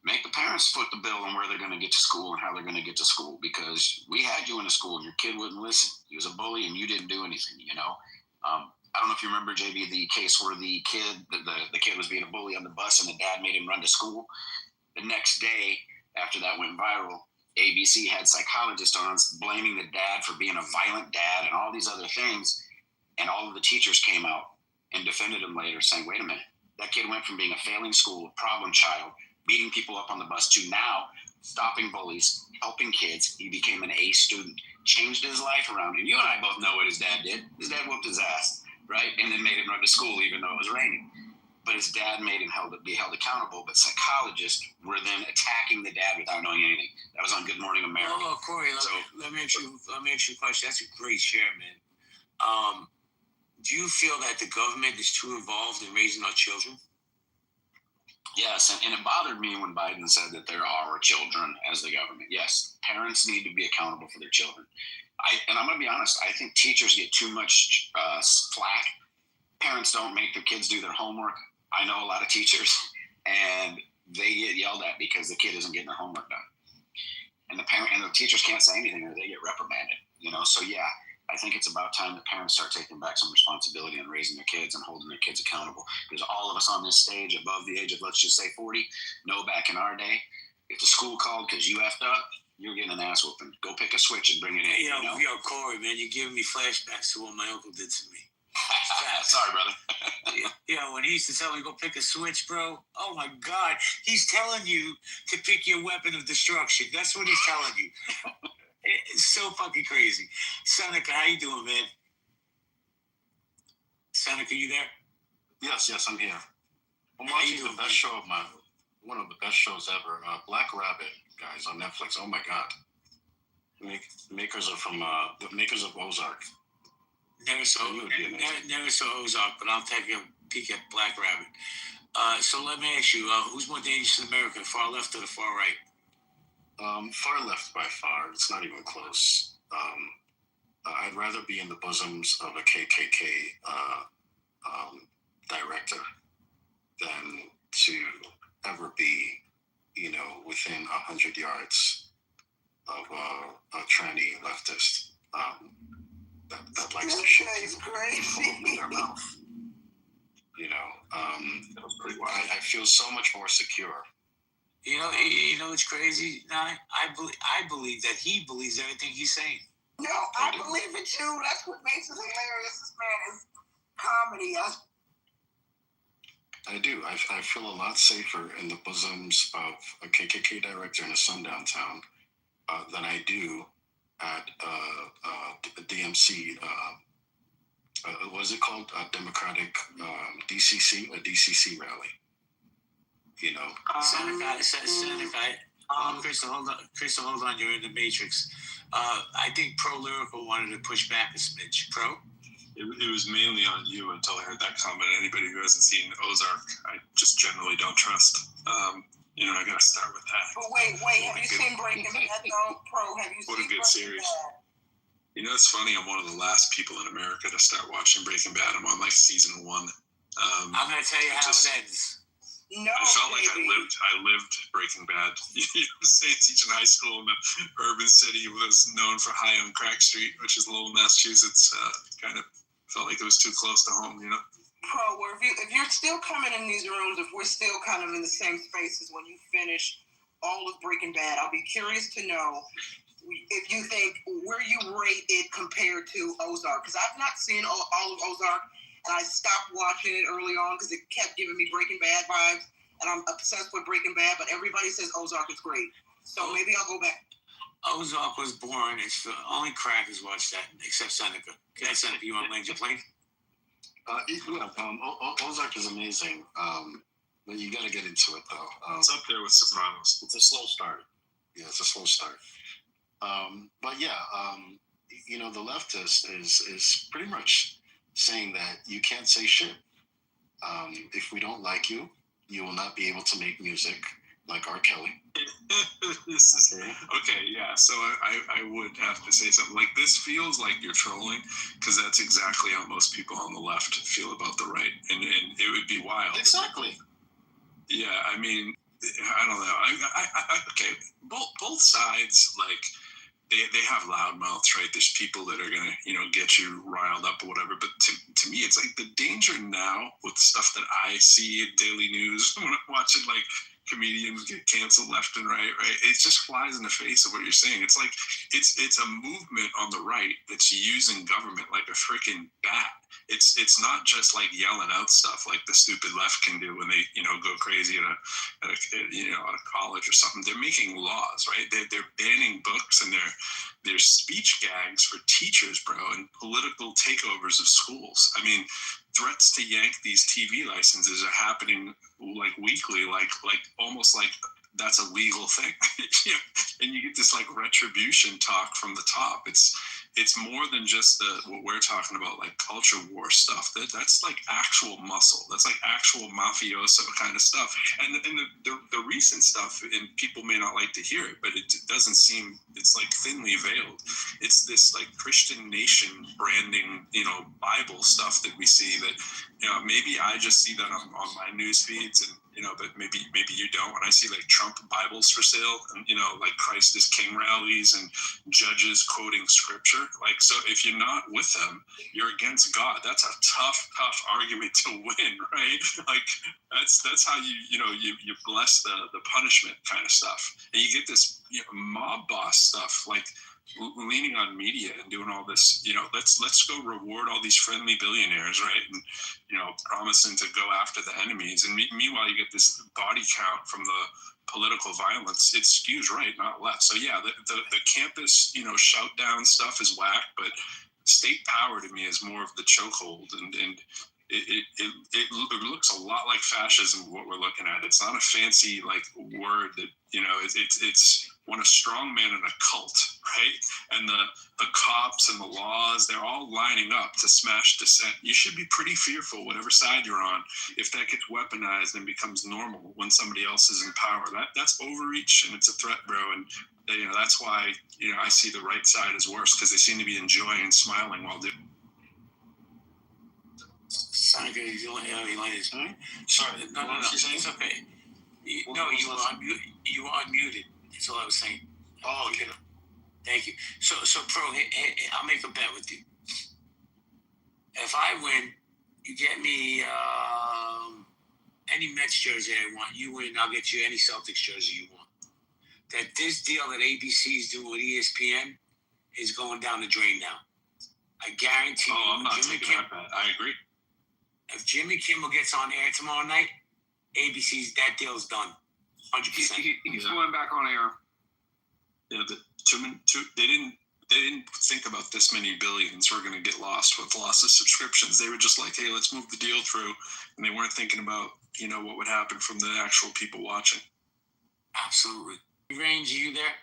make the parents foot the bill on where they're going to get to school and how they're going to get to school, because we had you in a school and your kid wouldn't listen. He was a bully and you didn't do anything, I don't know if you remember, JB, the case where the kid was being a bully on the bus and the dad made him run to school. The next day, after that went viral, ABC had psychologists on blaming the dad for being a violent dad and all these other things. And all of the teachers came out and defended him later, saying, wait a minute, that kid went from being a failing school, a problem child, beating people up on the bus, to now stopping bullies, helping kids. He became an A student, changed his life around. And you and I both know what his dad did. His dad whooped his ass, right? And then made him run to school even though it was raining. But his dad made him be held accountable. But psychologists were then attacking the dad without knowing anything. That was on Good Morning America. Oh, Corey, let me ask you a question. That's a great share, man. Do you feel that the government is too involved in raising our children? Yes, and it bothered me when Biden said that there are children as the government. Yes, parents need to be accountable for their children. And I'm going to be honest, I think teachers get too much flack. Parents don't make their kids do their homework. I know a lot of teachers, and they get yelled at because the kid isn't getting their homework done. And the teachers can't say anything or they get reprimanded, So yeah, I think it's about time that parents start taking back some responsibility on raising their kids and holding their kids accountable. Because all of us on this stage above the age of, let's just say 40, know back in our day, if the school called because you effed up, you're getting an ass whooping. Go pick a switch and bring it in. Yo, Corey, man, you're giving me flashbacks to what my uncle did to me. Sorry, brother. When he used to tell me go pick a switch, bro. Oh my God, he's telling you to pick your weapon of destruction. That's what he's telling you. It's so fucking crazy. Seneca, how you doing, man? Seneca, you there? Yes, I'm here. I'm watching the best show of one of the best shows ever, Black Rabbit, guys, on Netflix. Oh my God. Makers of Ozark. Never saw Ozark, but I'll take a peek at Black Rabbit. So let me ask you, who's more dangerous in America, the far left or the far right? Far left by far. It's not even close. I'd rather be in the bosoms of a KKK director than to ever be, within 100 yards of a tranny leftist that likes to shit in their mouth. That was pretty wild. I feel so much more secure. You know what's crazy? I believe that he believes everything he's saying. No, I believe it too. That's what makes it hilarious. This man is comedy. I do. I feel a lot safer in the bosoms of a KKK director in a sundown town than I do at a DMC. What is it called? A Democratic DCC, a DCC rally. Seneca, Crystal, hold on. You're in the Matrix. I think Pro Lyrical wanted to push back a smidge. Pro? It was mainly on you until I heard that comment. Anybody who hasn't seen Ozark, I just generally don't trust. I gotta start with that. But wait, have you seen Breaking Bad though? Pro, have you What a seen good Breaking series. Bad? It's funny. I'm one of the last people in America to start watching Breaking Bad. I'm on like season 1. I'm gonna tell you how it ends. No, I felt like baby. I lived Breaking Bad. You know what I'm saying? Teaching high school in the urban city was known for high on Crack Street, which is Lowell, Massachusetts. Kind of felt like it was too close to home, Pro, if you're still coming in these rooms, if we're still kind of in the same spaces when you finish all of Breaking Bad, I'll be curious to know if you think where you rate it compared to Ozark, because I've not seen all of Ozark, and I stopped watching it early on because it kept giving me Breaking Bad vibes, and I'm obsessed with Breaking Bad, but everybody says Ozark is great, so maybe I'll go back. Ozark was boring. It's the only crackers watch that, except Seneca. Okay, Seneca, you want to land your plane? Ozark is amazing, but you got to get into it though. It's up there with Sopranos. It's a slow start. Yeah, it's a slow start. But yeah, the leftist is pretty much saying that you can't say shit. If we don't like you, you will not be able to make music like R. Kelly. Okay, yeah. So I would have to say something like this. Feels like you're trolling, because that's exactly how most people on the left feel about the right, and it would be wild. Exactly. Yeah, I mean, I don't know. I okay, both sides, like, they have loudmouths, right? There's people that are gonna, get you riled up or whatever. But to me, it's like the danger now with stuff that I see in daily news when I'm watching like comedians get canceled left and right? It just flies in the face of what you're saying. It's like it's a movement on the right that's using government like a freaking bat. It's not just like yelling out stuff like the stupid left can do when they go crazy at a college or something. They're making laws, right? They're banning books, and they're speech gags for teachers, bro, and political takeovers of schools. I mean, threats to yank these TV licenses are happening like weekly, like almost like that's a legal thing. And you get this like retribution talk from the top. It's more than just what we're talking about, like culture war stuff. That's like actual muscle. That's like actual mafioso kind of stuff. And the recent stuff, and people may not like to hear it, but it doesn't seem, it's like thinly veiled. It's this like Christian nation branding, Bible stuff that we see that, maybe I just see that on my news feeds, and but maybe you don't. When I see like Trump Bibles for sale, and like Christ is King rallies and judges quoting scripture, like, so if you're not with them, you're against God. That's a tough argument to win, right? Like that's how you bless the punishment kind of stuff, and you get this mob boss stuff, like leaning on media and doing all this, let's go reward all these friendly billionaires, right? And promising to go after the enemies, and meanwhile you get this body count from the political violence. It skews right, not left. So yeah, the campus shout down stuff is whack, but state power to me is more of the chokehold, and it looks a lot like fascism. What we're looking at, it's not a fancy like word that it's when a strong man in a cult, right? And the cops and the laws, they're all lining up to smash dissent. You should be pretty fearful, whatever side you're on, if that gets weaponized and becomes normal when somebody else is in power. That's overreach, and it's a threat, bro. And that's why I see the right side as worse, because they seem to be enjoying and smiling while doing. Sorry, you like this. Sorry, no. It's okay. You were unmuted. That's all I was saying. Oh, okay. Thank you. So Pro, I'll make a bet with you. If I win, you get me any Mets jersey I want. You win, I'll get you any Celtics jersey you want. That this deal that ABC is doing with ESPN is going down the drain now. I guarantee you. I'm not taking that bet. I agree. If Jimmy Kimmel gets on air tomorrow night, ABC's that deal's done. 100%. He's going back on air. Yeah, they didn't think about this many billions were going to get lost with loss of subscriptions. They were just like, hey, let's move the deal through, and they weren't thinking about what would happen from the actual people watching. Absolutely. Range, are you there?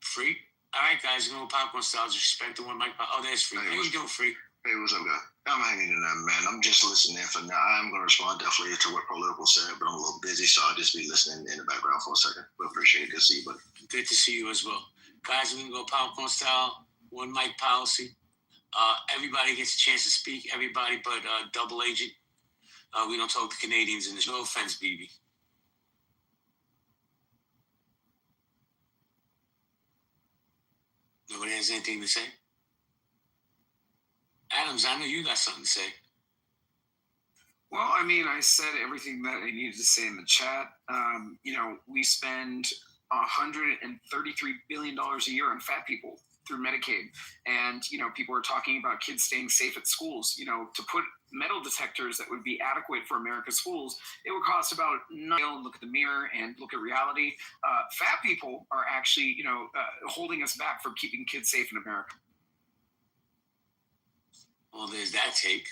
Free. All right, guys, no popcorn styles. Respect the one mic. Oh, there's Free. How you doing, Free? Hey, what's up, guy? I'm hanging in there, man. I'm just listening for now. I'm going to respond definitely to what Political said, but I'm a little busy, so I'll just be listening in the background for a second. But appreciate it. Good to see you, buddy. Good to see you as well. Guys, we're going to go popcorn style, one mic policy. Everybody gets a chance to speak, everybody but double agent. We don't talk to Canadians, and there's no offense, BB. Nobody has anything to say? Adams, I know you got something to say. Well, I mean, I said everything that I needed to say in the chat. We spend $133 billion a year on fat people through Medicaid. And, people are talking about kids staying safe at schools. To put metal detectors that would be adequate for America's schools, it would cost about $9. Look at the mirror and look at reality. Fat people are actually, holding us back from keeping kids safe in America. Well, there's that take.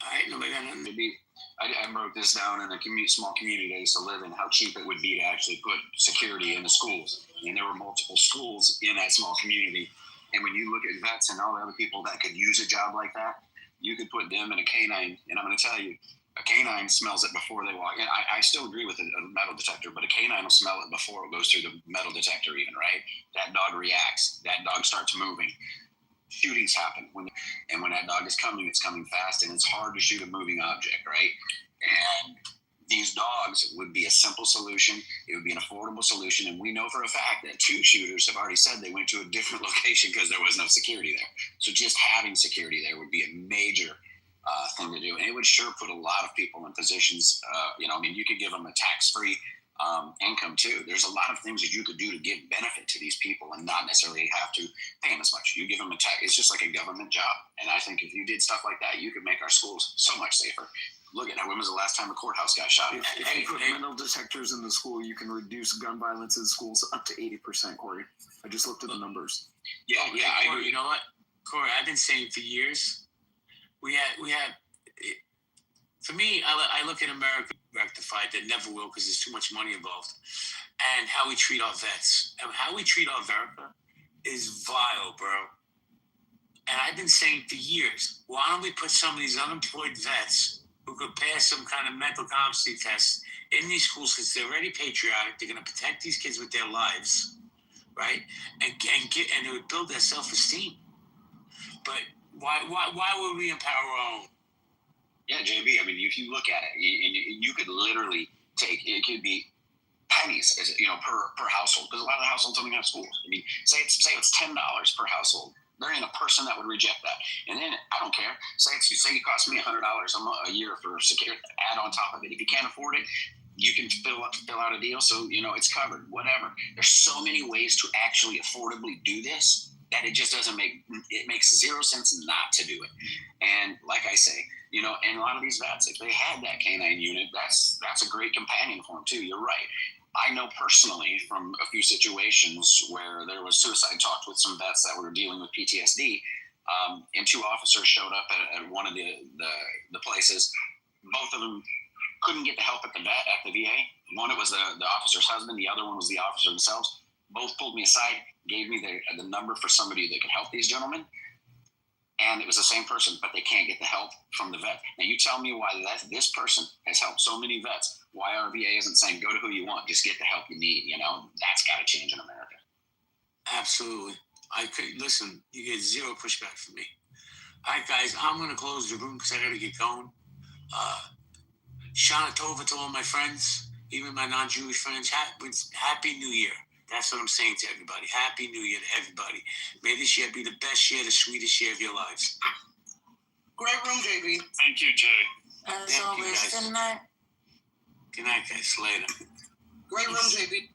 All right, nobody got nothing. Maybe I broke this down in a small community I used to live in, how cheap it would be to actually put security in the schools. And there were multiple schools in that small community. And when you look at vets and all the other people that could use a job like that, you could put them in a canine. And I'm going to tell you, a canine smells it before they walk in. I still agree with a metal detector, but a canine will smell it before it goes through the metal detector even, right? That dog reacts. That dog starts moving. Shootings happen. When that dog is coming, it's coming fast, and it's hard to shoot a moving object, right? And these dogs would be a simple solution. It would be an affordable solution. And we know for a fact that 2 shooters have already said they went to a different location because there was no security there. So just having security there would be a major thing to do. And it would sure put a lot of people in positions, you could give them a tax-free income too. There's a lot of things that you could do to give benefit to these people and not necessarily have to pay them as much. You give them a tax. It's just like a government job. And I think if you did stuff like that, you could make our schools so much safer. Look at when was the last time a courthouse got shot? If you put metal detectors in the school, you can reduce gun violence in schools up to 80%, Corey. I just looked at the numbers. Yeah, I agree. You know what, Corey? I've been saying for years, we had. For me, I look at America rectified that never will because there's too much money involved, and how we treat our vets and how we treat our America is vile, bro. And I've been saying for years, why don't we put some of these unemployed vets who could pass some kind of mental competency test in these schools because they're already patriotic, they're going to protect these kids with their lives, right? And it would build their self-esteem. But why would we empower our own? Yeah, JB, if you look at it, you could literally take, it could be pennies, per household, because a lot of the households don't even have schools. Say it's $10 per household. There ain't a person that would reject that. And then, I don't care, say it costs me $100 a year for security, add on top of it. If you can't afford it, you can fill out a deal so, it's covered, whatever. There's so many ways to actually affordably do this that it just it makes zero sense not to do it. And like I say, and a lot of these vets, if they had that canine unit, that's a great companion for them too. You're right. I know personally from a few situations where there was suicide talks with some vets that were dealing with PTSD, and 2 officers showed up at one of the places. Both of them couldn't get the help at the VA. One, it was the officer's husband. The other one was the officer themselves. Both pulled me aside, gave me the number for somebody that could help these gentlemen. And it was the same person, but they can't get the help from the vet. Now, you tell me why this person has helped so many vets, why our VA isn't saying, go to who you want, just get the help you need, That's got to change in America. Absolutely. Listen, you get zero pushback from me. All right, guys, I'm going to close the room because I got to get going. Kitover to all my friends, even my non-Jewish friends, Happy New Year. That's what I'm saying to everybody. Happy New Year to everybody. May this year be the best year, the sweetest year of your lives. Great room, JB. Thank you, Jay. As always, good night. Good night, guys. Later. Great room, JB.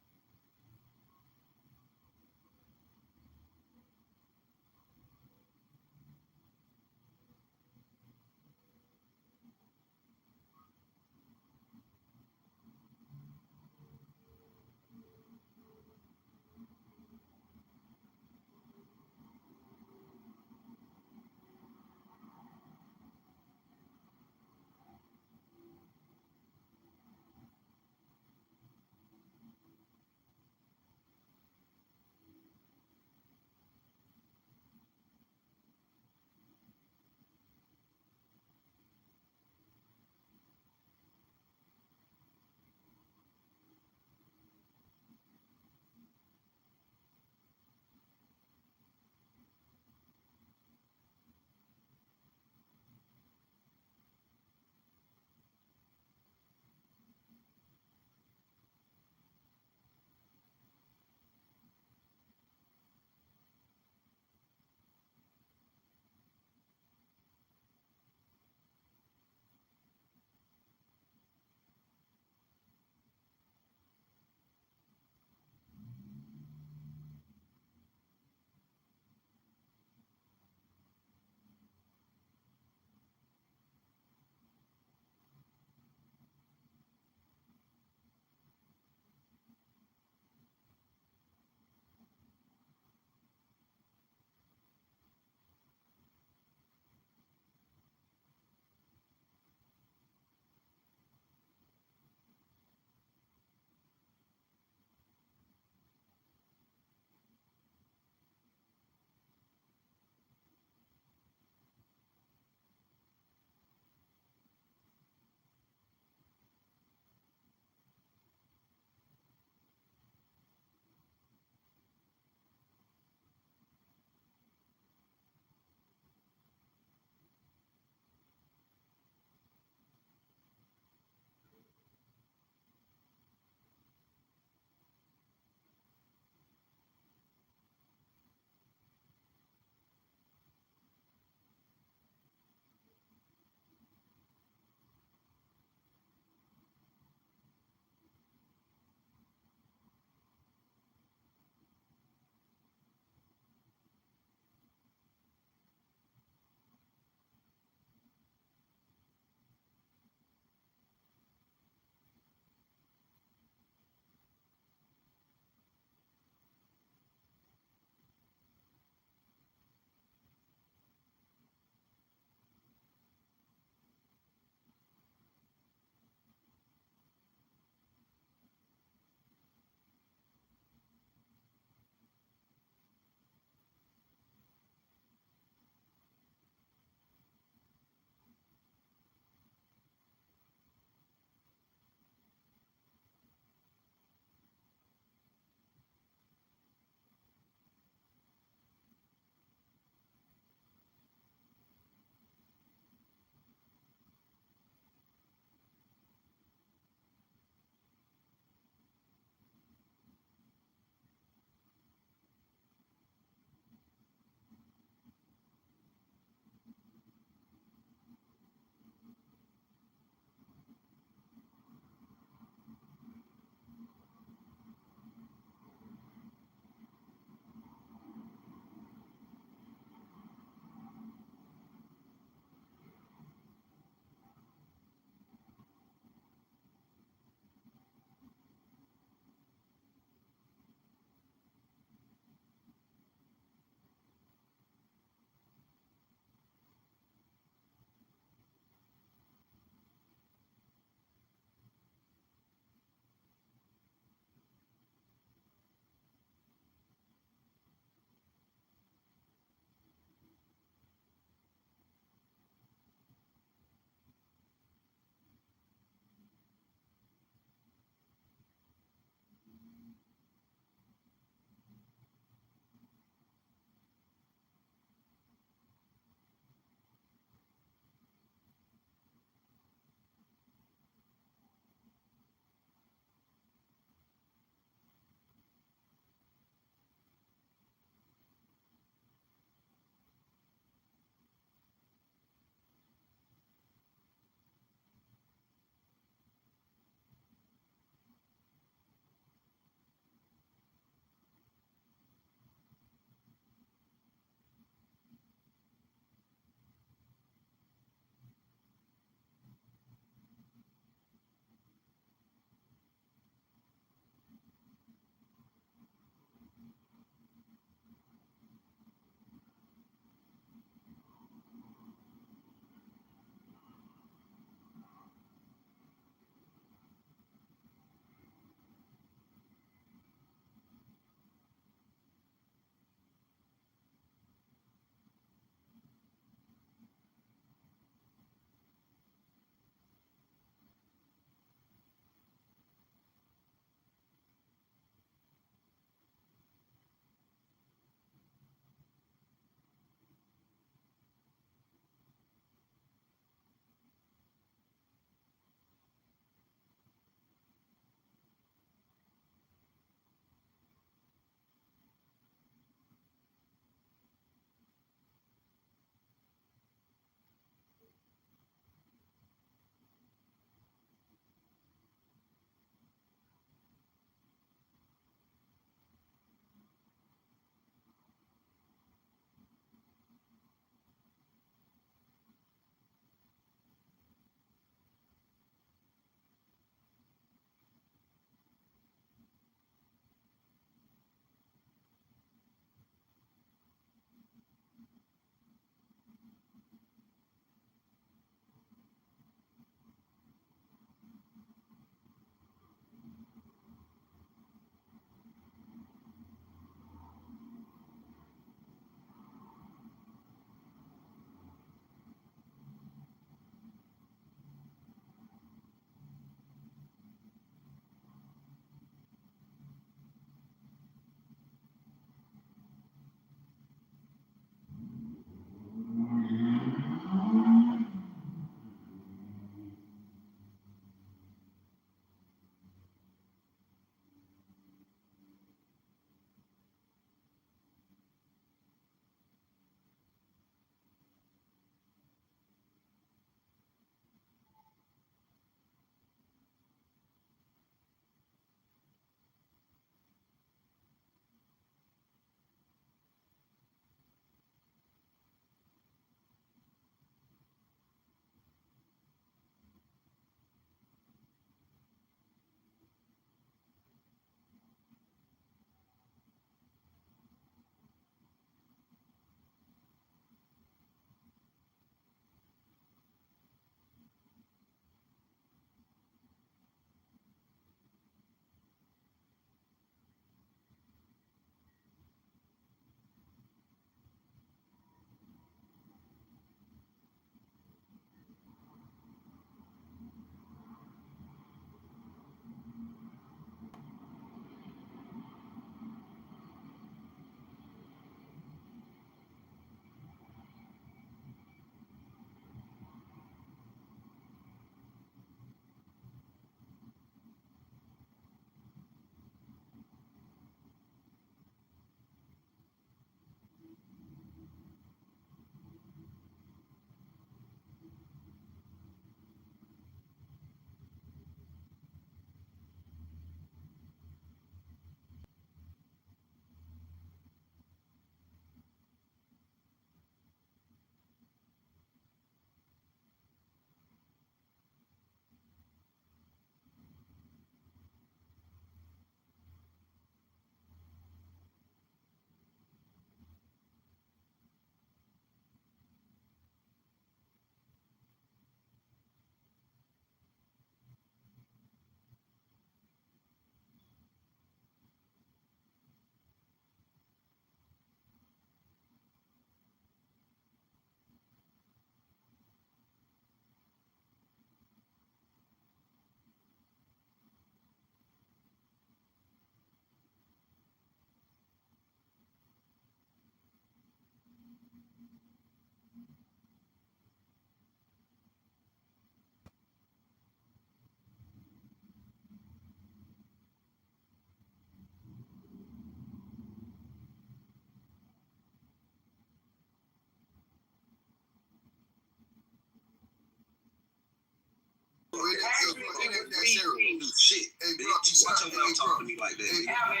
sheriff don't do shit. Hey, bro, Watch your mouth talking to me like that, nigga. Hey,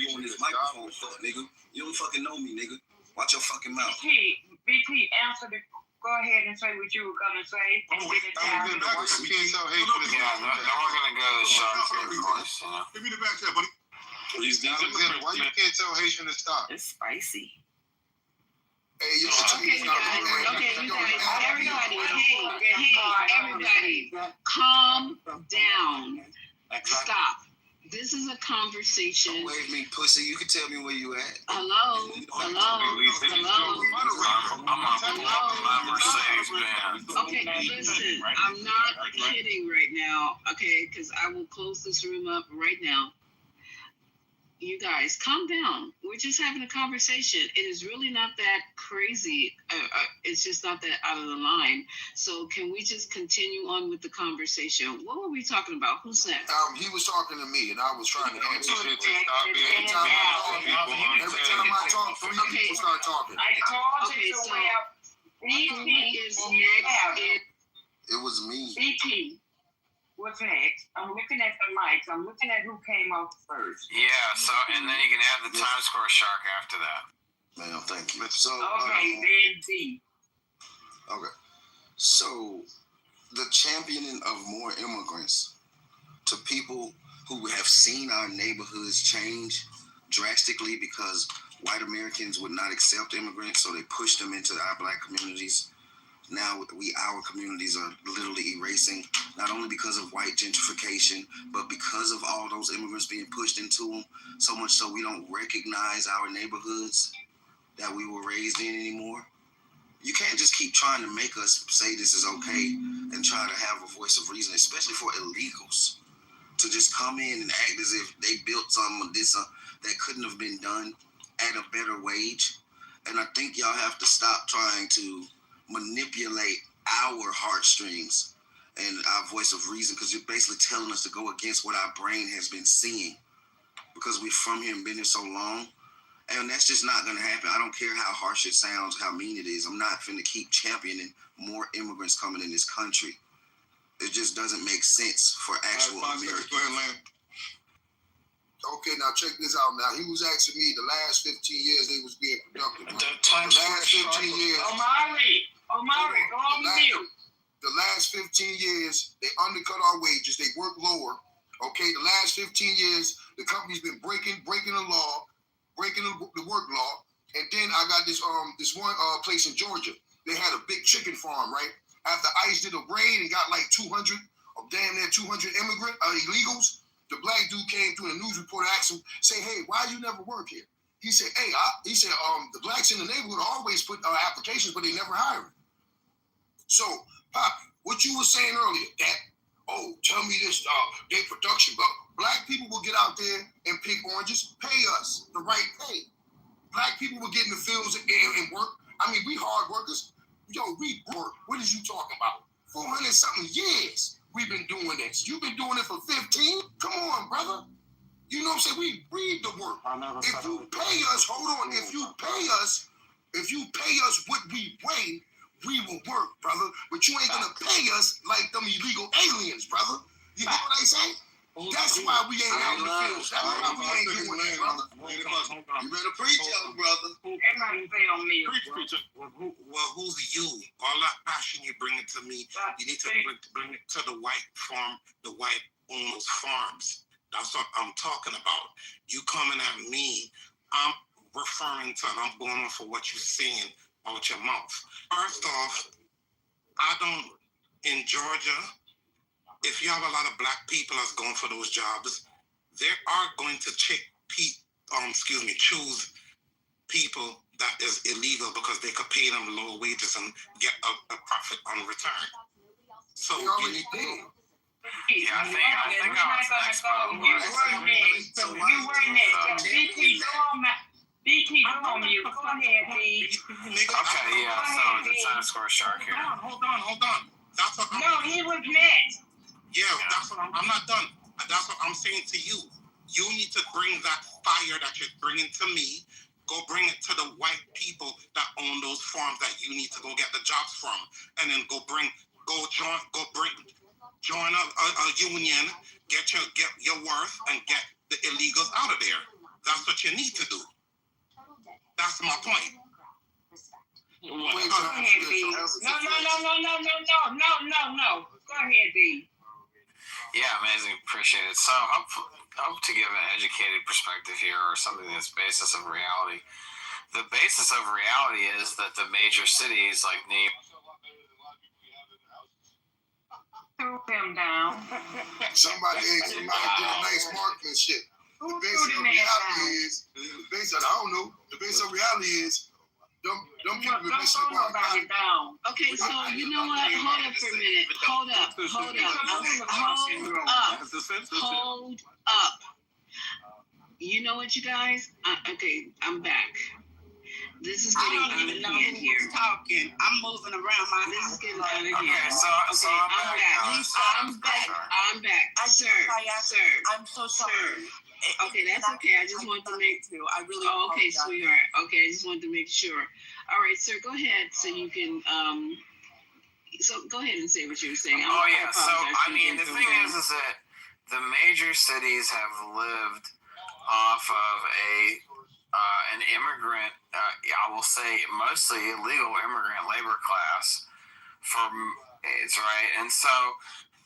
You on this microphone, fuck, nigga. You don't fucking know me, nigga. Watch your fucking mouth. BT, answer the. Go ahead and say what you were gonna say, and then it's time. Then we're gonna go to Sean remarks. Give me the back chat, buddy. Why you can't tell Haitian to stop? It's spicy. Hey, you Okay, you guys. Everybody, Calm down. Stop. This is a conversation. Don't wave me, pussy. You can tell me where you at. Hello. Okay, listen. I'm not kidding right now. Okay, because I will close this room up right now. You guys, calm down. We're just having a conversation. It is really not that crazy. It's just not that out of the line. So can we just continue on with the conversation? What were we talking about? Who's next? He was talking to me, and I was trying to answer. Every time I talk, three people start talking. I called Okay, it so the way up. who is next? It was me. BT. What's next? I'm looking at the mics. I'm looking at who came off first. Yeah, so, and then you can add the Times Square Shark after that. Ma'am, thank you. So, Okay, then D. Okay. So, the championing of more immigrants to people who have seen our neighborhoods change drastically because white Americans would not accept immigrants, so they pushed them into our black communities. Now our communities are literally erasing, not only because of white gentrification, but because of all those immigrants being pushed into them, so much so we don't recognize our neighborhoods that we were raised in anymore. You can't just keep trying to make us say this is okay and try to have a voice of reason, especially for illegals, to just come in and act as if they built something that couldn't have been done at a better wage. And I think y'all have to stop trying to manipulate our heartstrings and our voice of reason, because you're basically telling us to go against what our brain has been seeing because we're from here and been here so long. And that's just not going to happen. I don't care how harsh it sounds, how mean it is. I'm not finna keep championing more immigrants coming in this country. It just doesn't make sense for actual Americans. Go ahead, Lamb. Okay, now check this out. Now, he was asking me the last 15 years they was being productive. The last 15 years. Omari, go on mute. The last 15 years, they undercut our wages. They work lower. Okay, the last 15 years, the company's been breaking the law, breaking the work law. And then I got this one place in Georgia. They had a big chicken farm, right? After ICE did a raid and got like 200 illegals, the black dude came through the news report and asked him, say, hey, why you never work here? He said, the blacks in the neighborhood always put applications, but they never hire. So, Pop, what you were saying earlier, that, tell me this, their production, but black people will get out there and pick oranges, pay us the right pay. Black people will get in the fields and work. I mean, we hard workers. Yo, we work. What is you talking about? 400 something years we've been doing this. You've been doing it for 15? Come on, brother. You know what I'm saying? We read the work. If you pay us, hold on. If you pay us what we weigh, we will work, brother. But you ain't gonna pay us like them illegal aliens, brother. You know what I say? That's why we ain't out in the fields. That's why we ain't doing that, brother. You better preach, young brother. Everybody say on me. Well, who's you? All that passion you bring it to me, you need to bring it to the white farm, the white owners' farms. That's what I'm talking about. You coming at me, I'm referring to, and I'm going off for what you're saying out your mouth. First off, in Georgia, if you have a lot of black people that's going for those jobs, they are going to choose people that is illegal because they could pay them low wages and get a profit on return. So Yeah, I think I was next. You were next. BT, go on mute. Go ahead, B. Okay, yeah, so the Times Square Shark here. Hold on. No, he was next. Yeah, that's what I'm not done. That's what I'm saying to you. You need to bring that fire that you're bringing to me, go bring it to the white people that own those farms that you need to go get the jobs from, and then join a union, get your worth, and get the illegals out of there. That's what you need to do. That's my point. Go ahead, B. No. Go ahead, B. Yeah, amazing. Appreciate it. So I hope to give an educated perspective here, or something that's basis of reality. The basis of reality is that the major cities like New York, Threw them down. Somebody did a nice marksmanship. The base of reality is, the base of reality is, them people be missing nobody down. Okay, so you know what? Hold up for a minute. Hold up. You know what, you guys? Okay, I'm back. This is getting out of hand here. Talking. I'm moving around my This house. is getting out of hand. So I'm back. Sir. I'm so sorry. Okay, that's okay. I just wanted to make I really okay, sweetheart. Okay, I just wanted to make sure. All right, sir, go ahead so you can so go ahead and say what you were saying. So I mean, the thing is that the major cities have lived off of an immigrant, I will say mostly illegal immigrant labor class for AIDS, right? And so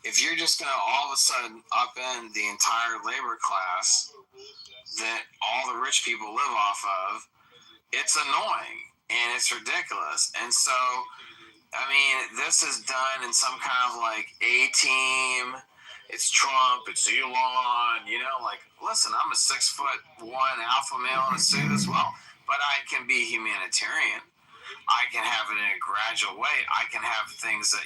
if you're just going to all of a sudden upend the entire labor class that all the rich people live off of, it's annoying and it's ridiculous. And so, I mean, this is done in some kind of like A-team. It's Trump, it's Elon, like, listen, I'm a 6'1" alpha male in a suit as well, but I can be humanitarian. I can have it in a gradual way. I can have things that,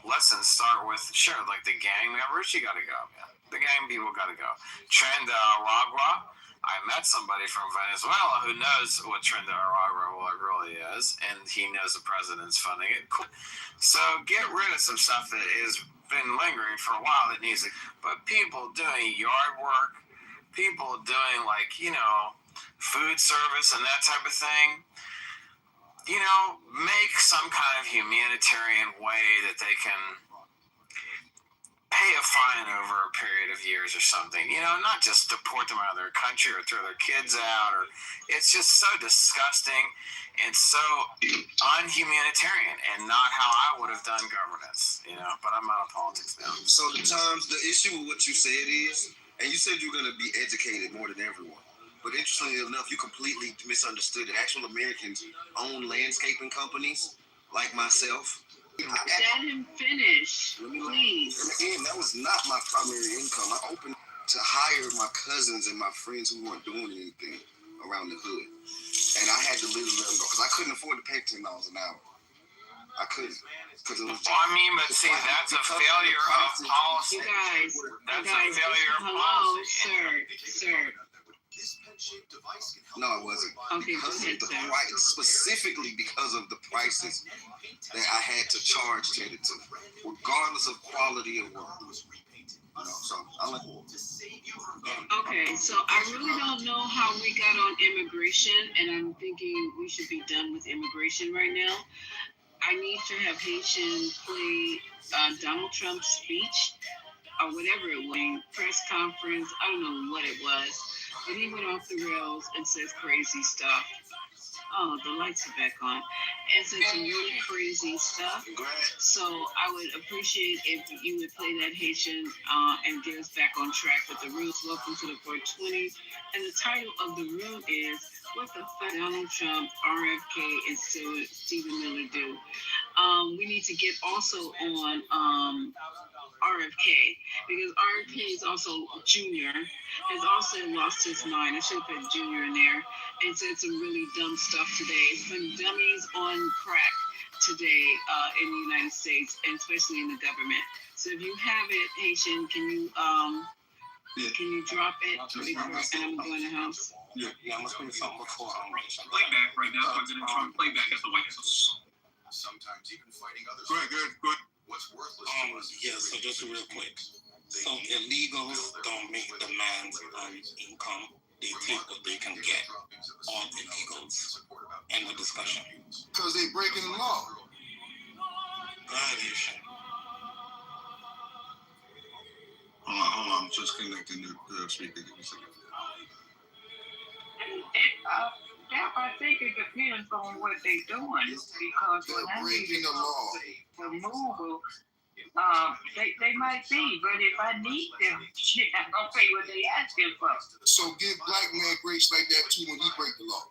listen, start with, sure, like the gang members, you gotta go, man. The gang people gotta go. Aragua, I met somebody from Venezuela who knows what Aragua really is, and he knows the president's funding it. Cool. So get rid of some stuff that is been lingering for a while that needs it, but people doing yard work, people doing food service and that type of thing, make some kind of humanitarian way that they can pay a fine over a period of years or something, not just deport them out of their country or throw their kids out, or it's just so disgusting and so unhumanitarian and not how I would have done governance, but I'm out of politics now. So the issue with what you said is, and you said you're going to be educated more than everyone, but interestingly enough, you completely misunderstood that actual Americans own landscaping companies like myself. Let him finish, please. And again, that was not my primary income. I opened to hire my cousins and my friends who weren't doing anything around the hood. And I had to literally let them go because I couldn't afford to pay $10 an hour. I couldn't. Because it was just, but see, that's a failure of policy. You guys, that's a failure of policy. Sir. No, it wasn't. Okay, because go ahead, of the price, specifically because of the prices that I had to charge Teddy to, regardless of quality of work. So okay, so I really don't know how we got on immigration, and I'm thinking we should be done with immigration right now. I need to have Haitian play Donald Trump's speech or whatever it was, press conference. I don't know what it was. But he went off the rails and says crazy stuff. Oh, the lights are back on. And said some really crazy stuff. So I would appreciate if you would play that Haitian and get us back on track with the rules. Welcome to the 420. And the title of the room is, what the fuck Donald Trump, RFK, and Stephen Miller do? We need to get also on RFK, because RFK is also Junior, has also lost his mind. I should have put Junior in there, and said some really dumb stuff today. It's been dummies on crack today in the United States, and especially in the government. So if you have it, Haitian, can you drop it before I'm going to house? Yeah, I'm going to play something before Playback right now. President Trump playback at the White House. Sometimes even fighting others. Good. What's worthless to us. Yeah, so just real quick. So illegals don't make demands on income. They take what they can get on illegals. End of discussion. Because they breaking the law. Go ahead, Haitian. Hold on, just connecting the speaker. That I think it depends on what they're doing because when I breaking the law. Removal, they might be, but if I need them, shit, I'm gonna pay what they asking for. So give black man grace like that too when he break the law.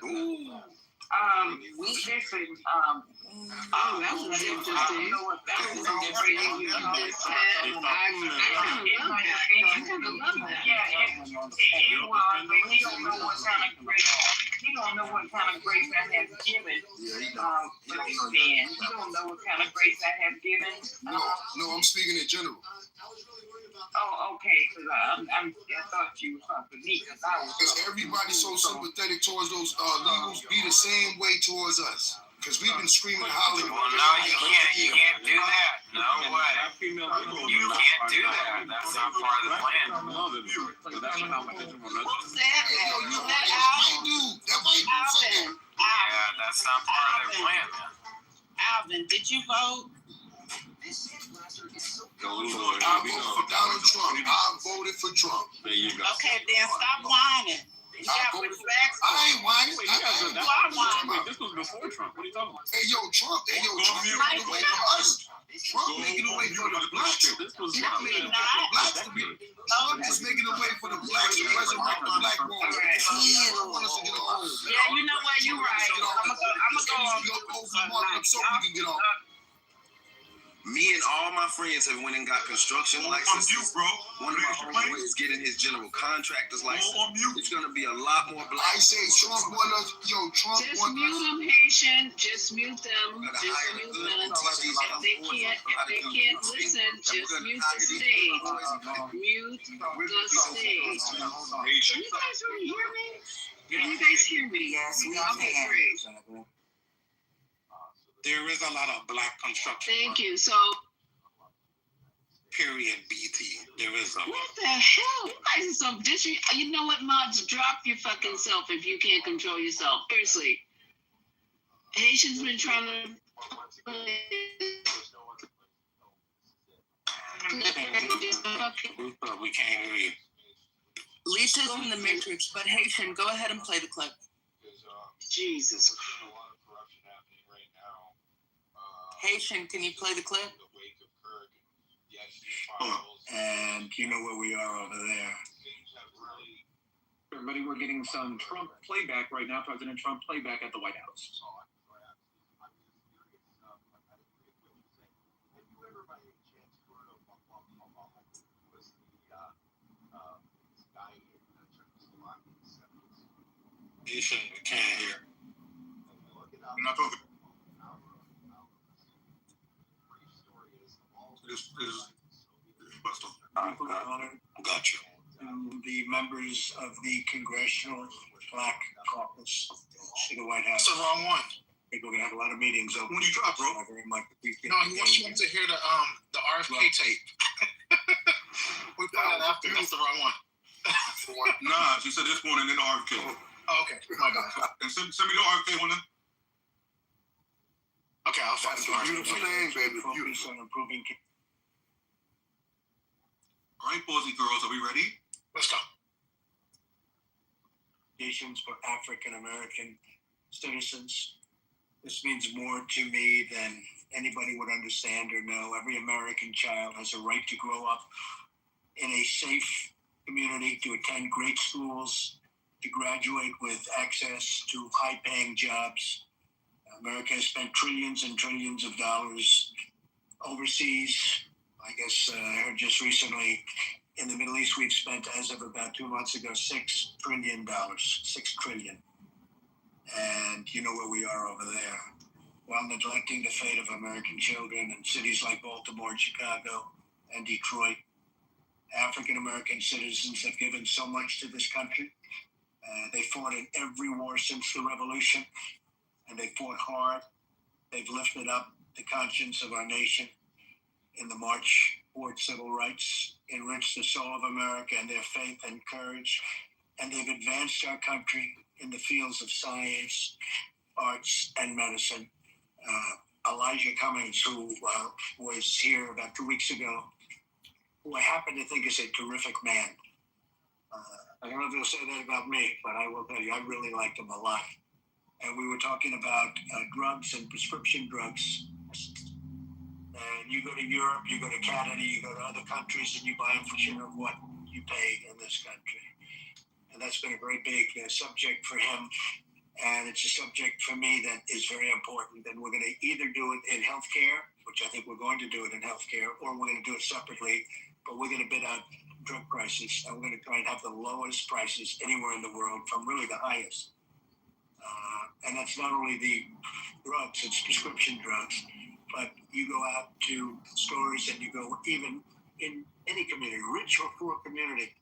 Ooh. Listen, that was interesting. He don't know what kind of grace. He don't know what kind of grace I have given. He don't know what kind of grace I have given. No, I'm speaking in general. Oh, okay. Because I thought you were talking to me because I was. Because everybody's so sympathetic towards those legals be the same way towards us. Because we've been screaming and hollering. Well, no, you can't do that. No way. You can't do that. That's not part of the plan. Who said that? Alvin. Yeah, that's not part of their plan, man. Alvin, did you vote? I voted for Donald Trump. I voted for Trump. There you go. Okay, then stop whining. I ain't whining. This was before Trump. What are you talking about? Hey, yo, Trump making away from us. Trump making away for the blacks. Trump is making away for the blacks to resurrect the black woman. I want us to get on. Yeah, you know what? You're right. I'm going to go on. So we can get on. Me and all my friends have went and got construction licenses. One of my homeboys is getting his general contractor's license. It's going to be a lot more black. I say Trump want us. Yo, Trump just want mute them, Haitian. Just mute them. Just mute them. If they can't listen, just mute the stage. Mute the stage. Can you guys really hear me? Can you guys hear me? Yes, we can. Okay, great. There is a lot of black construction. Thank you. So, period, BT. There is a. What the hell? You guys are so disrespectful. You know what, mods? Drop your fucking self if you can't control yourself. Seriously. Haitians been trying to. We can't hear you. Lisa's in the Matrix, but Haitian, go ahead and play the clip. Jesus. Haitian, can you play the clip? And you know where we are over there. Everybody, we're getting some Trump playback right now, President Trump playback at the White House. Haitian, we can't hear. We're not talking. Gotcha. The members of the Congressional Black Caucus to the White House. That's the wrong one. I think we're gonna have a lot of meetings over. When you drop, bro? I very much appreciate No, he wants you to hear the RFK tape. We put that after. That's the wrong one. Nah, she said this one and then RFK. Oh, okay. My bad. And send me the RFK one then. Okay, I'll find the beautiful thing, baby. Focus on improving. All right, boys and girls, are we ready? Let's go. Nations for African American citizens. This means more to me than anybody would understand or know. Every American child has a right to grow up in a safe community, to attend great schools, to graduate with access to high-paying jobs. America has spent trillions and trillions of dollars overseas. I guess I heard just recently in the Middle East we've spent, as of about 2 months ago, $6 trillion. $6 trillion. And you know where we are over there. While neglecting the fate of American children in cities like Baltimore, Chicago, and Detroit, African American citizens have given so much to this country. They fought in every war since the Revolution, and they fought hard. They've lifted up the conscience of our nation in the march toward civil rights, enriched the soul of America and their faith and courage, and they've advanced our country in the fields of science, arts, and medicine. Elijah Cummings, who was here about 2 weeks ago, who I happen to think is a terrific man. I don't know if they'll say that about me, but I will tell you, I really liked him a lot. And we were talking about drugs and prescription drugs. And you go to Europe, you go to Canada, you go to other countries, and you buy them for share of what you pay in this country. And that's been a very big subject for him. And it's a subject for me that is very important. And we're going to either do it in healthcare, which I think we're going to do it in healthcare, or we're going to do it separately. But we're going to bid out drug prices, and we're going to try and have the lowest prices anywhere in the world from really the highest. And that's not only the drugs, it's prescription drugs, but you go out to stores and you go even in any community, rich or poor community,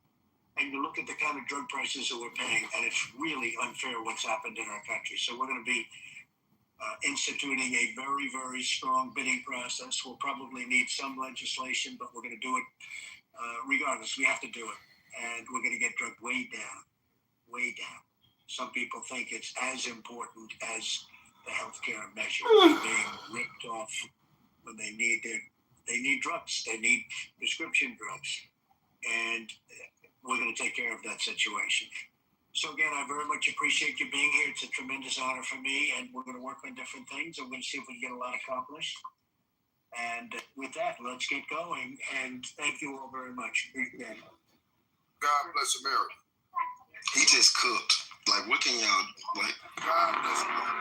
and you look at the kind of drug prices that we're paying, and it's really unfair what's happened in our country. So we're going to be instituting a very, very strong bidding process. We'll probably need some legislation, but we're going to do it regardless. We have to do it, and we're going to get drug way down, way down. Some people think it's as important as the healthcare measure. They're being ripped off when they need drugs. They need prescription drugs, and we're going to take care of that situation. So again, I very much appreciate you being here. It's a tremendous honor for me, and we're going to work on different things. I'm going to see if we can get a lot accomplished. And with that, let's get going. And thank you all very much. Appreciate it. God bless America. He just cooked. Like, what can y'all, like? God bless America.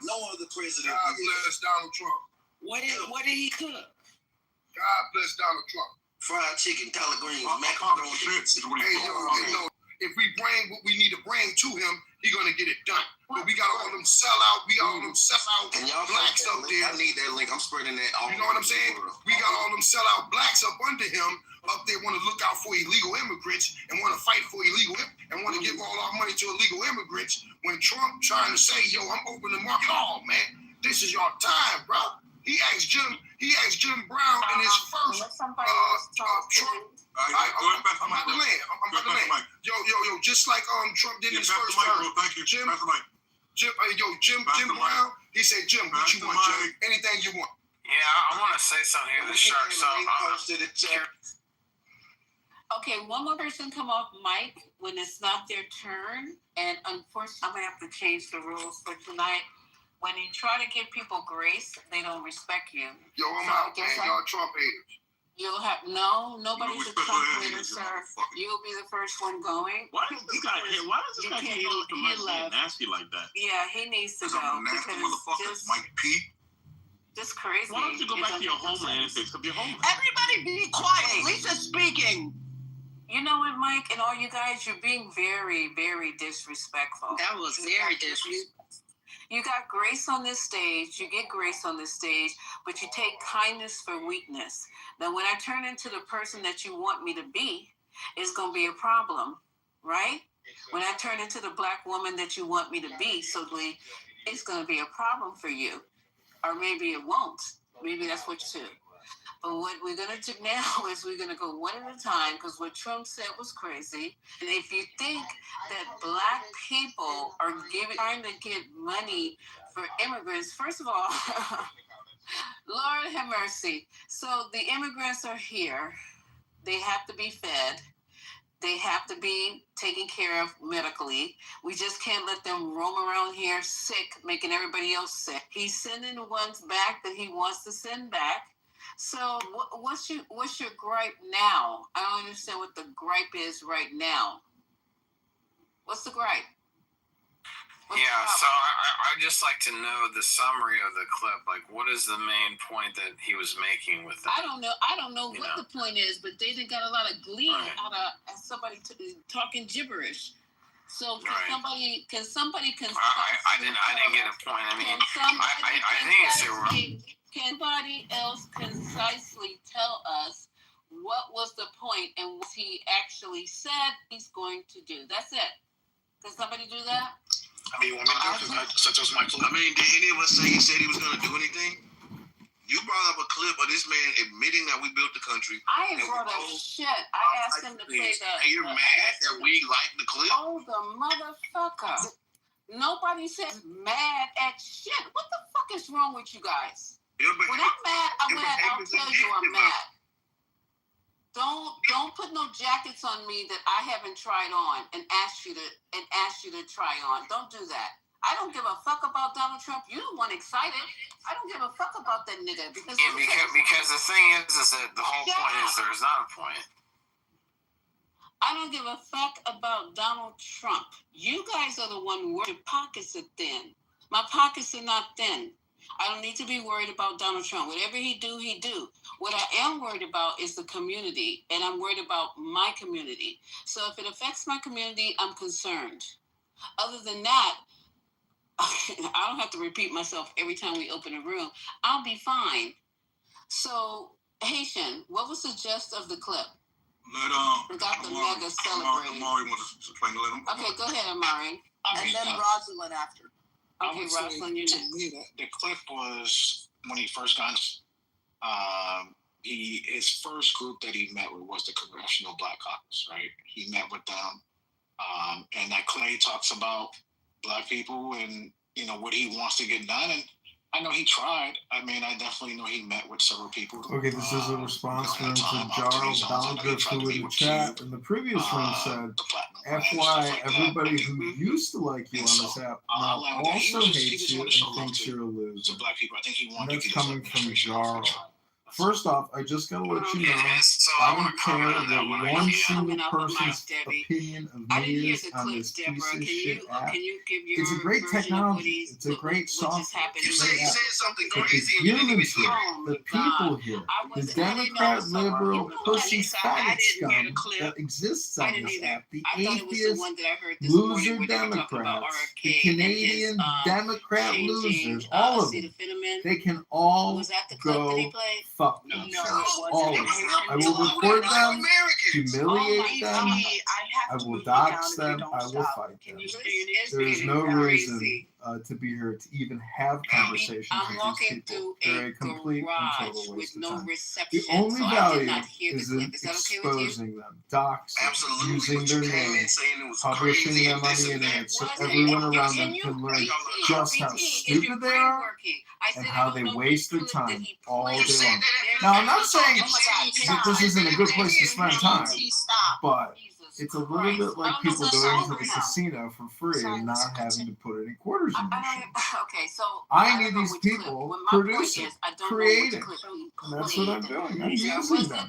No other president. God bless Donald Trump. What did he cook? God bless Donald Trump. Fried chicken, collard greens, macaroni. Hey, yo, if we bring what we need to bring to him, he's gonna get it done. But we got all them sellout, and y'all blacks up there. I need that link. I'm spreading that all. You know what I'm saying? We got all them sellout blacks up under him. Up there want to look out for illegal immigrants and want to fight for illegal and want to give all our money to illegal immigrants. When Trump trying to say, "Yo, I'm opening the market," oh man, this is your time, bro. He asked Jim Brown in his first Trump. I'm about to land. Yo, just like Trump did in his first term. Jim Brown, he said, "Jim, what you want, Jim? Anything you want." Yeah, I want to say something here. The shark. Okay, one more person come off mic when it's not their turn, and unfortunately, I'm gonna have to change the rules for tonight. When you try to give people grace, they don't respect you. Yo, I'm out, man. Y'all Trump haters. You'll have nobody's a Trump hater, sir. You'll be the first one going. Why does this guy hate on so much and nasty like that? Yeah, he needs to go because Mike P. Just crazy. Why don't you go back to your homeland and fix up your homeland? Everybody be quiet. Lisa's speaking. You know what, Mike, and all you guys, you're being very, very disrespectful. That was very disrespectful. You got grace on this stage, you get grace on this stage, but you take kindness for weakness. Now, when I turn into the person that you want me to be, it's going to be a problem, right? When I turn into the black woman that you want me to be, Sugly, it's going to be a problem for you. Or maybe it won't. Maybe that's what you do. But what we're going to do now is we're going to go one at a time, because what Trump said was crazy. And if you think that black people are trying to get money for immigrants, first of all, Lord have mercy. So the immigrants are here. They have to be fed. They have to be taken care of medically. We just can't let them roam around here sick, making everybody else sick. He's sending the ones back that he wants to send back. So what's your gripe now? I don't understand what the gripe is right now. What's the gripe? So I'd just like to know the summary of the clip. Like, what is the main point that he was making with that? I don't know what the point is, but they done got a lot of glee out of somebody talking gibberish. So can somebody I didn't get a point. I mean, I think it's wrong. Can somebody else concisely tell us what was the point and what he actually said he's going to do? That's it. Can somebody do that? I mean, did any of us say he said he was going to do anything? You brought up a clip of this man admitting that we built the country. I ain't brought up shit. I asked him to play that. And you're mad that we like the clip? Oh, the motherfucker. Nobody says mad at shit. What the fuck is wrong with you guys? When I'm mad, I'll tell you I'm mad. Don't put no jackets on me that I haven't tried on and ask you to try on. Don't do that. I don't give a fuck about Donald Trump. You the one excited. I don't give a fuck about that nigga because the thing is that the whole point is there's not a point. I don't give a fuck about Donald Trump. You guys are the one where your pockets are thin. My pockets are not thin. I don't need to be worried about Donald Trump. Whatever he do, he do. What I am worried about is the community, and I'm worried about my community. So if it affects my community, I'm concerned. Other than that, I don't have to repeat myself every time we open a room. I'll be fine. So, Haitian, what was the gist of the clip? We got the mega celebrating. Amari wants to explain to him. Okay, go ahead, Amari. And then Rosalind after. Okay, Rosalind, you're next. The clip was when he first got. His first group that he met with was the Congressional Black Caucus, right? He met with them, and that Clay talks about Black people and what he wants to get done. And I know he tried. I mean, I definitely know he met with several people. Okay, this is a response from Jarl Ballinger who in the chat in the previous room said, FYI, everybody who used to like you on this app now also hates you and thinks you're a loser. And that's coming from Jarl. First off, I just gotta let you know, I don't care what one single person's opinion of me is on this piece of shit app. It's a great technology. It's a great software. You said something crazy. The humans here, the people here, the Democrat, liberal, pussy, faggot scum that exists on this app, the atheist, loser Democrats, the Canadian Democrat losers, all of them, they can all go fuck themselves. All of them. I will report them, humiliate them, I will dox them, I will fight them. There is no reason to be here to even have conversations with these people. They're a complete and total waste of time. The only value is in exposing them, doxing, using their names, publishing them on the internet so everyone around them can learn just how stupid they are and how they waste their time all day long. Now, I'm not saying that this isn't a good place to spend time, but it's a little bit like people going to the casino for free and not having to put any quarters in their shit. Okay, so I need these people producing, creating, and that's what I'm doing. I'm using them.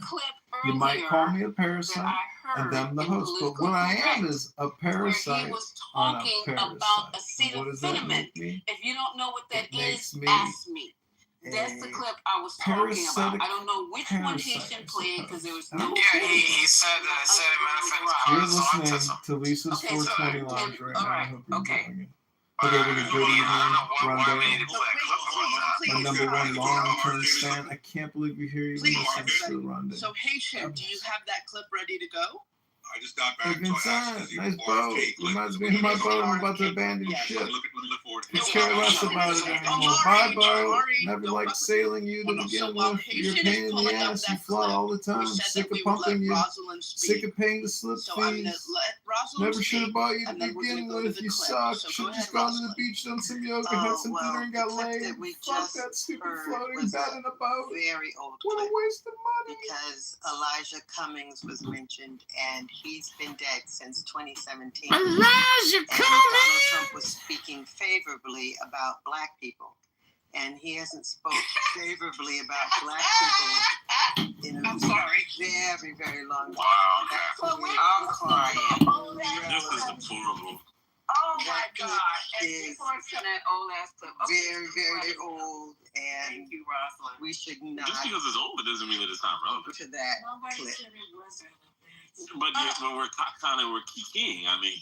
You might call me a parasite, and them the host, but what I am is a parasite on a parasite. What does that make me? If you don't know what that is, ask me. That's the clip I was talking about. I don't know which one Haitian played because there was no. Yeah, he said that. You're listening to Lisa's 420 Lounge right now. I hope you're enjoying it. Okay, we're going to go to the rundown. My number one long-term fan. I can't believe you're here even listening to the rundown. So, Haitian, do you have that clip ready to go? I just got back. Nice boat. Reminds me of my boat. I'm about to abandon ship. Could care less about it anymore. Bye, boat. Never liked sailing you to begin with. You're a pain in the ass. You flood all the time. Sick of pumping you. Sick of paying the slip fees. Never should have bought you to begin with. You suck. Should have just gone to the beach, done some yoga, had some dinner, and got laid. Fuck that stupid floating bed in a boat. Very old. What a waste of money. Because Elijah Cummings was mentioned, and he's been dead since 2017. Elijah Cummings! Donald Trump was speaking favorably about Black people, and he hasn't spoken favorably about Black people in a very, very long time. I'm crying. This is deplorable. Oh my God! Is that old ass clip? Very, very old, and thank you, Rosalind. We should not. Just because it's old, it doesn't mean that it's not relevant. To that Nobody clip. said it was relevant. But we're kikiing. I mean.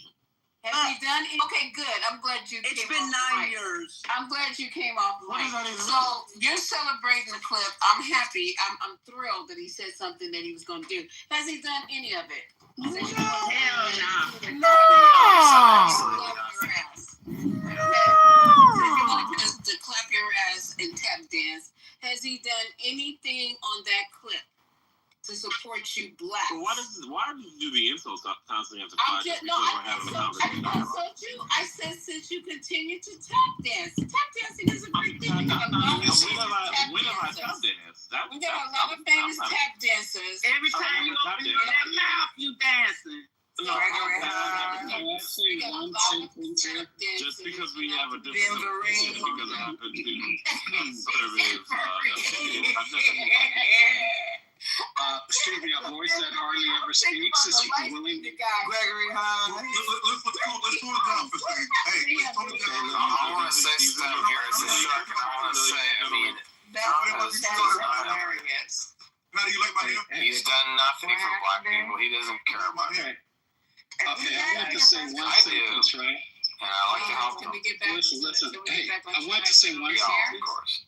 Has he done it? Okay, good. I'm glad you came off. It's been 9 years. I'm glad you came off mic. So you're celebrating the clip. I'm happy. I'm thrilled that he said something that he was going to do. Has he done any of it? No. Hell no. No. To clap your ass and tap dance. Has he done anything on that clip to to support you black. But why do the insults constantly have to I'm flash just, because we're having a conversation? I said since you continue to tap dance. Tap dancing is a great thing. When have I tap danced? We got a lot of famous tap dancers. Every time you open your mouth, you dancing. No, just because we have a different opinion because of conservative Stevie, a voice that hardly ever speaks is willing. Gregory Hines. Let's tone it down for a second. Hey, let's tone it down. I want to say something here as a shark, and I want to say, I mean, hilarious. How do you like my name? He's done nothing for black people. He doesn't care about it. Okay, I want to say one sentence, right? And I like to help him. Listen. Hey, I want to say one sentence. Of course.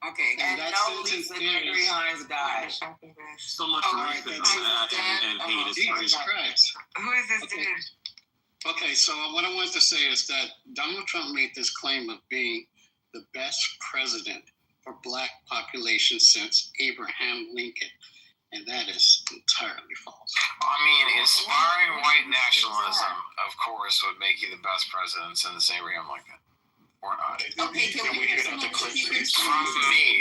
Okay, and no Lisa Gregory Hines died. so much racism and hate. Jesus Christ. Who is this dude? Okay, so what I want to say is that Donald Trump made this claim of being the best president for black population since Abraham Lincoln, and that is entirely false. I mean, inspiring white nationalism, of course, would make you the best president since Abraham Lincoln. Or not. Okay, can we hear some from me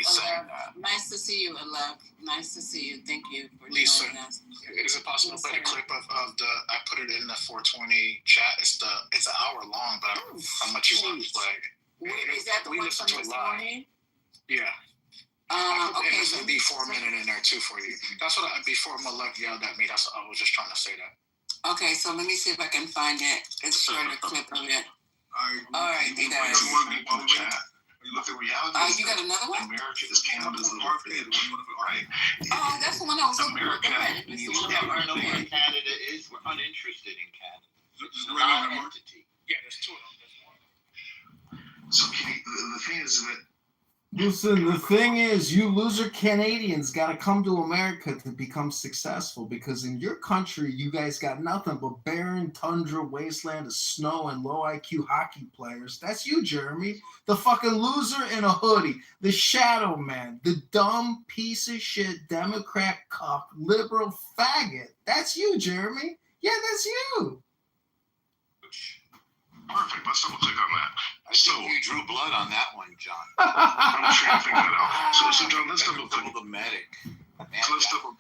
saying that? Nice to see you, Alec. Nice to see you. Thank you for Lisa, joining us. is it possible to play a clip of the? I put it in the 420 chat. It's an hour long, but how much you want to play? Is that the one from this morning? Yeah. Okay. There's a before minute in there too for you. That's what before Malek yelled at me. I was just trying to say that. Okay, so let me see if I can find it. It's short a clip of it. All right, you guys. You look at reality. You got another one? America is Canada's little friend. Right? Oh, that's the one I was looking for. Go ahead. It's the one I was looking for. Canada is. We're uninterested in Canada. It's not an entity. Yeah, there's two of them. So the thing is that. Listen, the thing is, you loser Canadians got to come to America to become successful, because in your country, you guys got nothing but barren tundra, wasteland of snow, and low IQ hockey players. That's you, Jeremy. The fucking loser in a hoodie. The shadow man. The dumb piece of shit Democrat cuck, liberal faggot. That's you, Jeremy. Yeah, that's you. Perfect. Let's double click on that. I think you drew blood on that one, John. I'm trying to figure that out. So John, let's double click. The medic. So let's double.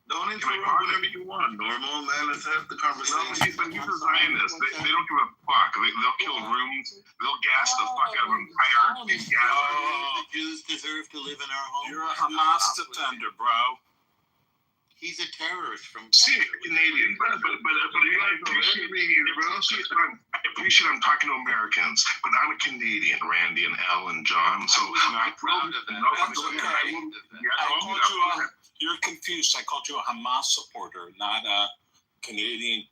Don't interrupt whatever you want. Normal, man. Let's have the conversation. No, he's designing this. They don't give a fuck. They'll kill rooms. They'll gas the fuck out of entire gas. The Jews deserve to live in our home. You're a Hamas defender, bro. He's a terrorist from Canadian, but I appreciate I'm talking to Americans, but I'm a Canadian, Randy and Al and John. So I'm proud of that. That's okay. You're confused. I called you a Hamas supporter, not a Canadian.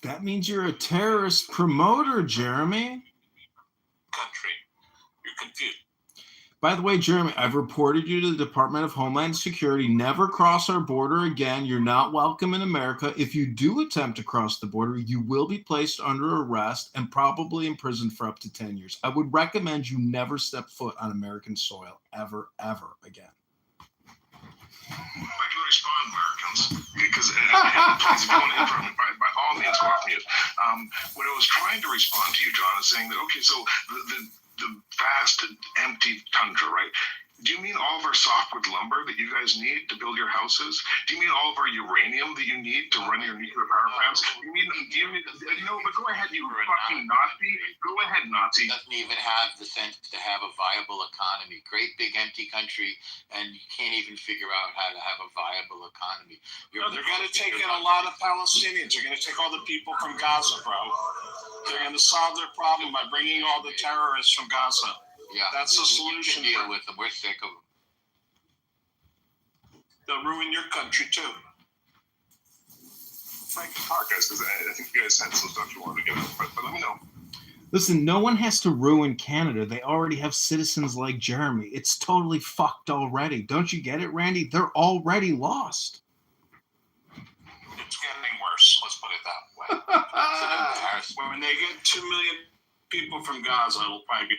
That means you're a terrorist promoter, Jeremy. Country. You're confused. By the way, Jeremy, I've reported you to the Department of Homeland Security. Never cross our border again. You're not welcome in America. If you do attempt to cross the border, you will be placed under arrest and probably imprisoned for up to 10 years. I would recommend you never step foot on American soil ever, ever again. I can respond, Americans, because please, if you want to interrupt me, by all means, go off mute. What I was trying to respond to you, John, is saying that, okay, so the vast empty tundra, right? Do you mean all of our softwood lumber that you guys need to build your houses? Do you mean all of our uranium that you need to run your nuclear power plants? Do you mean no, but go ahead, you fucking Nazi. Go ahead, Nazi. Doesn't even have the sense to have a viable economy. Great big empty country, and you can't even figure out how to have a viable economy. They're going to take in a lot of Palestinians. They're going to take all the people from Gaza, bro. They're going to solve their problem by bringing all the terrorists from Gaza. Yeah, that's the solution. We can deal with them. We're sick of them. They'll ruin your country too. Frank, talk, guys, because I think you guys had some stuff you wanted to get out, but let me know. Listen, no one has to ruin Canada. They already have citizens like Jeremy. It's totally fucked already. Don't you get it, Randy? They're already lost. It's getting worse. Let's put it that way. When they get 2 million people from Gaza, it'll probably be.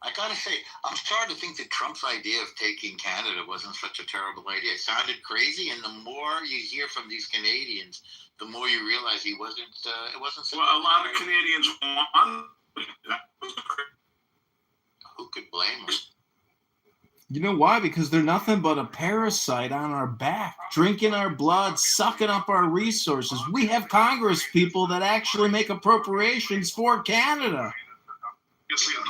I gotta say, I'm starting to think that Trump's idea of taking Canada wasn't such a terrible idea. It sounded crazy, and the more you hear from these Canadians, the more you realize it wasn't. Well, a lot of Canadians want that. Who could blame them? You know why? Because they're nothing but a parasite on our back, drinking our blood, sucking up our resources. We have Congress people that actually make appropriations for Canada. Obviously, a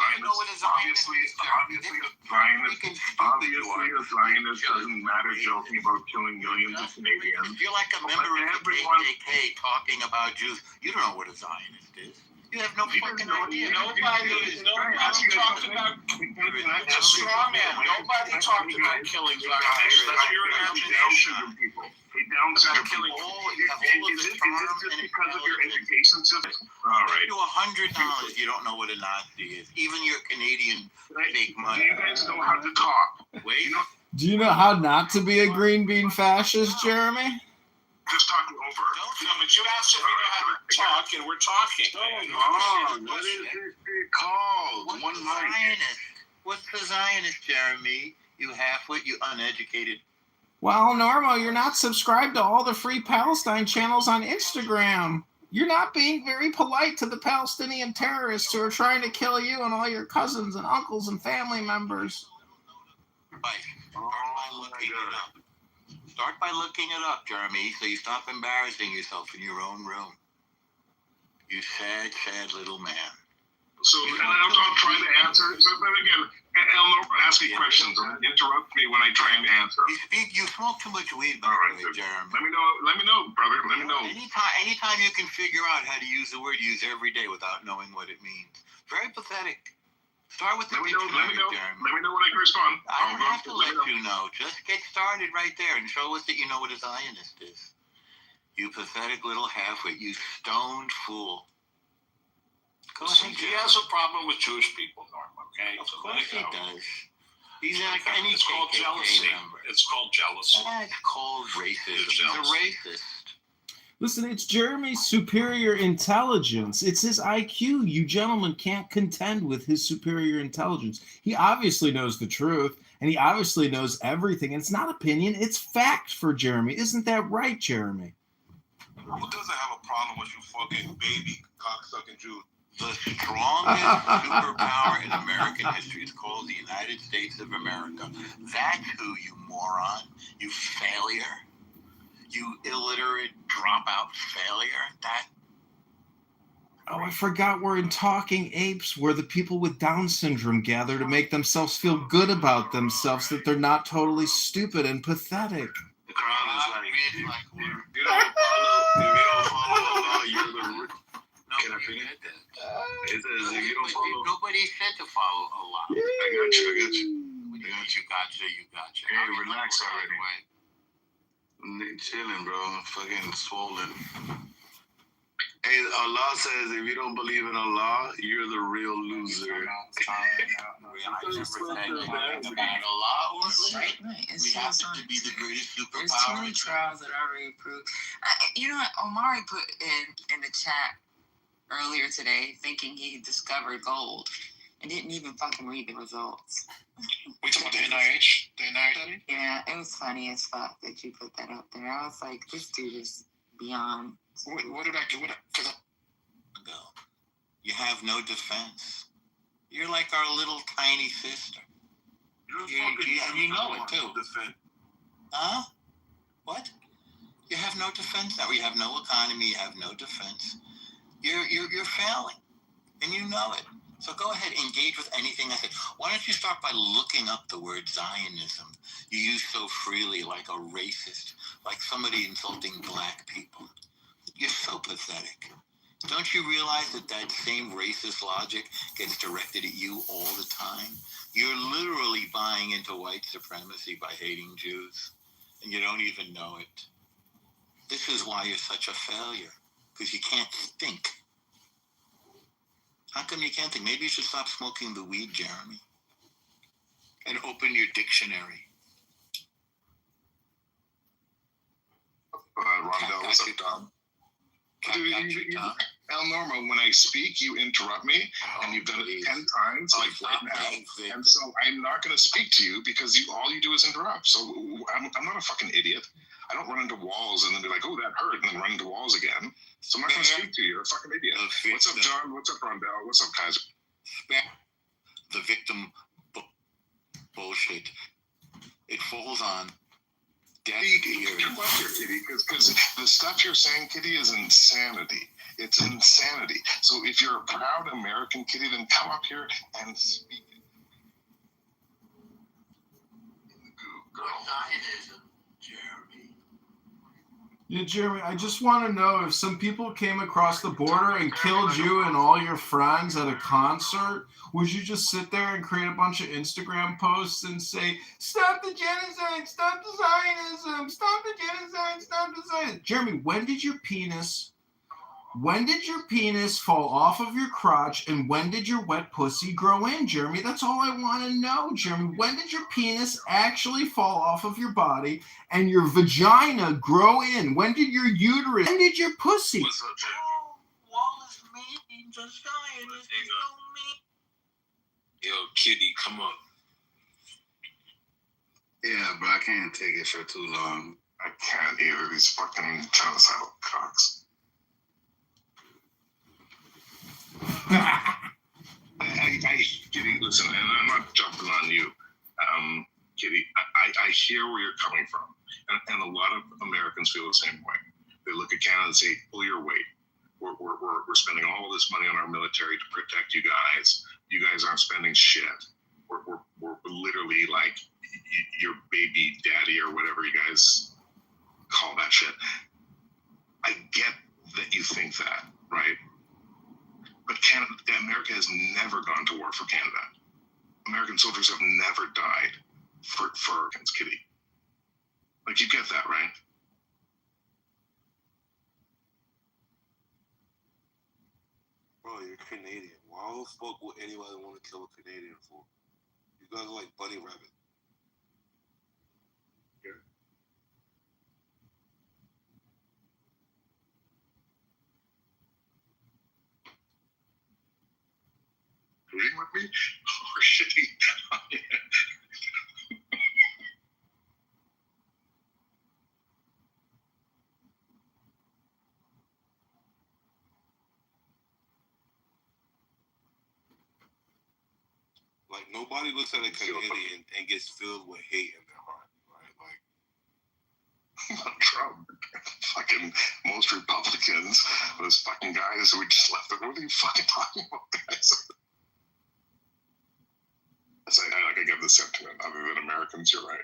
Zionist doesn't matter joking about killing millions of Canadians. If you're like a member of the KKK talking about Jews, you don't know what a Zionist is. You have no fucking idea. Nobody talked about. It's a straw man. Nobody talked about killing Zionists. That's your imagination. They downsize killing all. Is it just because of your education system? All right. To $100, you don't know what a Nazi is. Even your Canadian fake money. You guys know how to talk. Wait. Do you know how not to be a green bean fascist, Jeremy? Just talking over. No, but you asked if we know how to talk, and we're talking. What is this called? What's the Zionist? What's the Zionist, Jeremy? You half-wit, you uneducated. Well, Normo, you're not subscribed to all the Free Palestine channels on Instagram. You're not being very polite to the Palestinian terrorists who are trying to kill you and all your cousins and uncles and family members. Start by looking it up, Jeremy, so you stop embarrassing yourself in your own room. You sad, sad little man. So, and I'll try to answer, but again, Elmer asking questions. Interrupt me when I try to answer. You smoke too much weed, by the way, Jeremy. Let me know, brother. Let me know. Anytime you can figure out how to use the word, use every day without knowing what it means. Very pathetic. Start with the dictionary, Jeremy. Let me know when I can respond. I don't have to let you know. Just get started right there and show us that you know what a Zionist is. You pathetic little halfwit. You stoned fool. He has a problem with Jewish people, Norm, okay? Of course he does. He's like any called jealousy. It's called jealousy. It's called racism. He's a racist. Listen, it's Jeremy's superior intelligence. It's his IQ. You gentlemen can't contend with his superior intelligence. He obviously knows the truth, and he obviously knows everything. And it's not opinion, it's fact for Jeremy. Isn't that right, Jeremy? Who doesn't have a problem with you fucking baby cocksucking Jews? The strongest superpower in American history is called the United States of America. That's who, you moron. You failure. You illiterate dropout failure. Oh, I forgot we're in Talking Apes, where the people with Down syndrome gather to make themselves feel good about themselves, that they're not totally stupid and pathetic. The crowd is like, if you don't follow, you're the... Can I finish? It says if you don't follow... Nobody said to follow Allah. I got you. You gotcha. Hey, relax already. Chilling, bro. Fucking swollen. Hey, Allah says if you don't believe in Allah, you're the real loser. Right. We have to be the greatest superpower. There's too many trials that are already proved. You know what? Omari put in the chat earlier today, thinking he discovered gold, and didn't even fucking read the results. We talking about the NIH? The NIH study? Yeah, it was funny as fuck that you put that up there. I was like, this dude is beyond. What did I do? You have no defense. You're like our little tiny sister. You know it too. Huh? What? You have no defense now. You have no economy. You have no defense. You're failing, and you know it. So go ahead, engage with anything I say. Why don't you start by looking up the word Zionism? You use so freely, like a racist, like somebody insulting black people. You're so pathetic. Don't you realize that same racist logic gets directed at you all the time? You're literally buying into white supremacy by hating Jews, and you don't even know it. This is why you're such a failure, because you can't think. How come you can't think? Maybe you should stop smoking the weed, Jeremy, and open your dictionary. Rondell, what's up, Tom? Got you, Tom. El Norma, when I speak, you interrupt me, and you've done it 10 times, like right now. And so I'm not going to speak to you because all you do is interrupt. So I'm not a fucking idiot. I don't run into walls and then be like, oh, that hurt, and then run into walls again. So I'm not going to speak to you. You're a fucking idiot. What's up, John? What's up, Rondell? What's up, Kaiser? The victim bullshit. It falls on deaf ears. Come up here, Kitty, because the stuff you're saying, Kitty, is insanity. It's insanity. So if you're a proud American, Kitty, then come up here and speak. Yeah, Jeremy, I just want to know if some people came across the border and killed you and all your friends at a concert, would you just sit there and create a bunch of Instagram posts and say, stop the genocide, stop the Zionism, stop the genocide, stop the Zionism? Jeremy, when did your penis fall off of your crotch, and when did your wet pussy grow in, Jeremy? That's all I want to know, Jeremy. When did your penis actually fall off of your body and your vagina grow in? When did your uterus? When did your pussy? What's up, Jeremy? Yo, Kitty, come up. Yeah, but I can't take it for too long. I can't either. These fucking genocidal cocks. Kitty, listen, and I'm not jumping on you, Kitty. I hear where you're coming from, and a lot of Americans feel the same way. They look at Canada and say, "Pull your weight. We're spending all this money on our military to protect you guys. You guys aren't spending shit. We're literally like your baby daddy or whatever you guys call that shit." I get that you think that, right? But America has never gone to war for Canada. American soldiers have never died for Kitty. Like, you get that, right? Bro, you're Canadian. Why the fuck would anybody want to kill a Canadian for? You guys are like Bunny Rabbit. Agreeing with me? Or shitty? Like, nobody looks at a Canadian and gets filled with hate in their heart, right? Like, Trump. Fucking most Republicans, those fucking guys who we just left. What are you fucking talking about, guys? I get the sentiment. Other than Americans, you're right.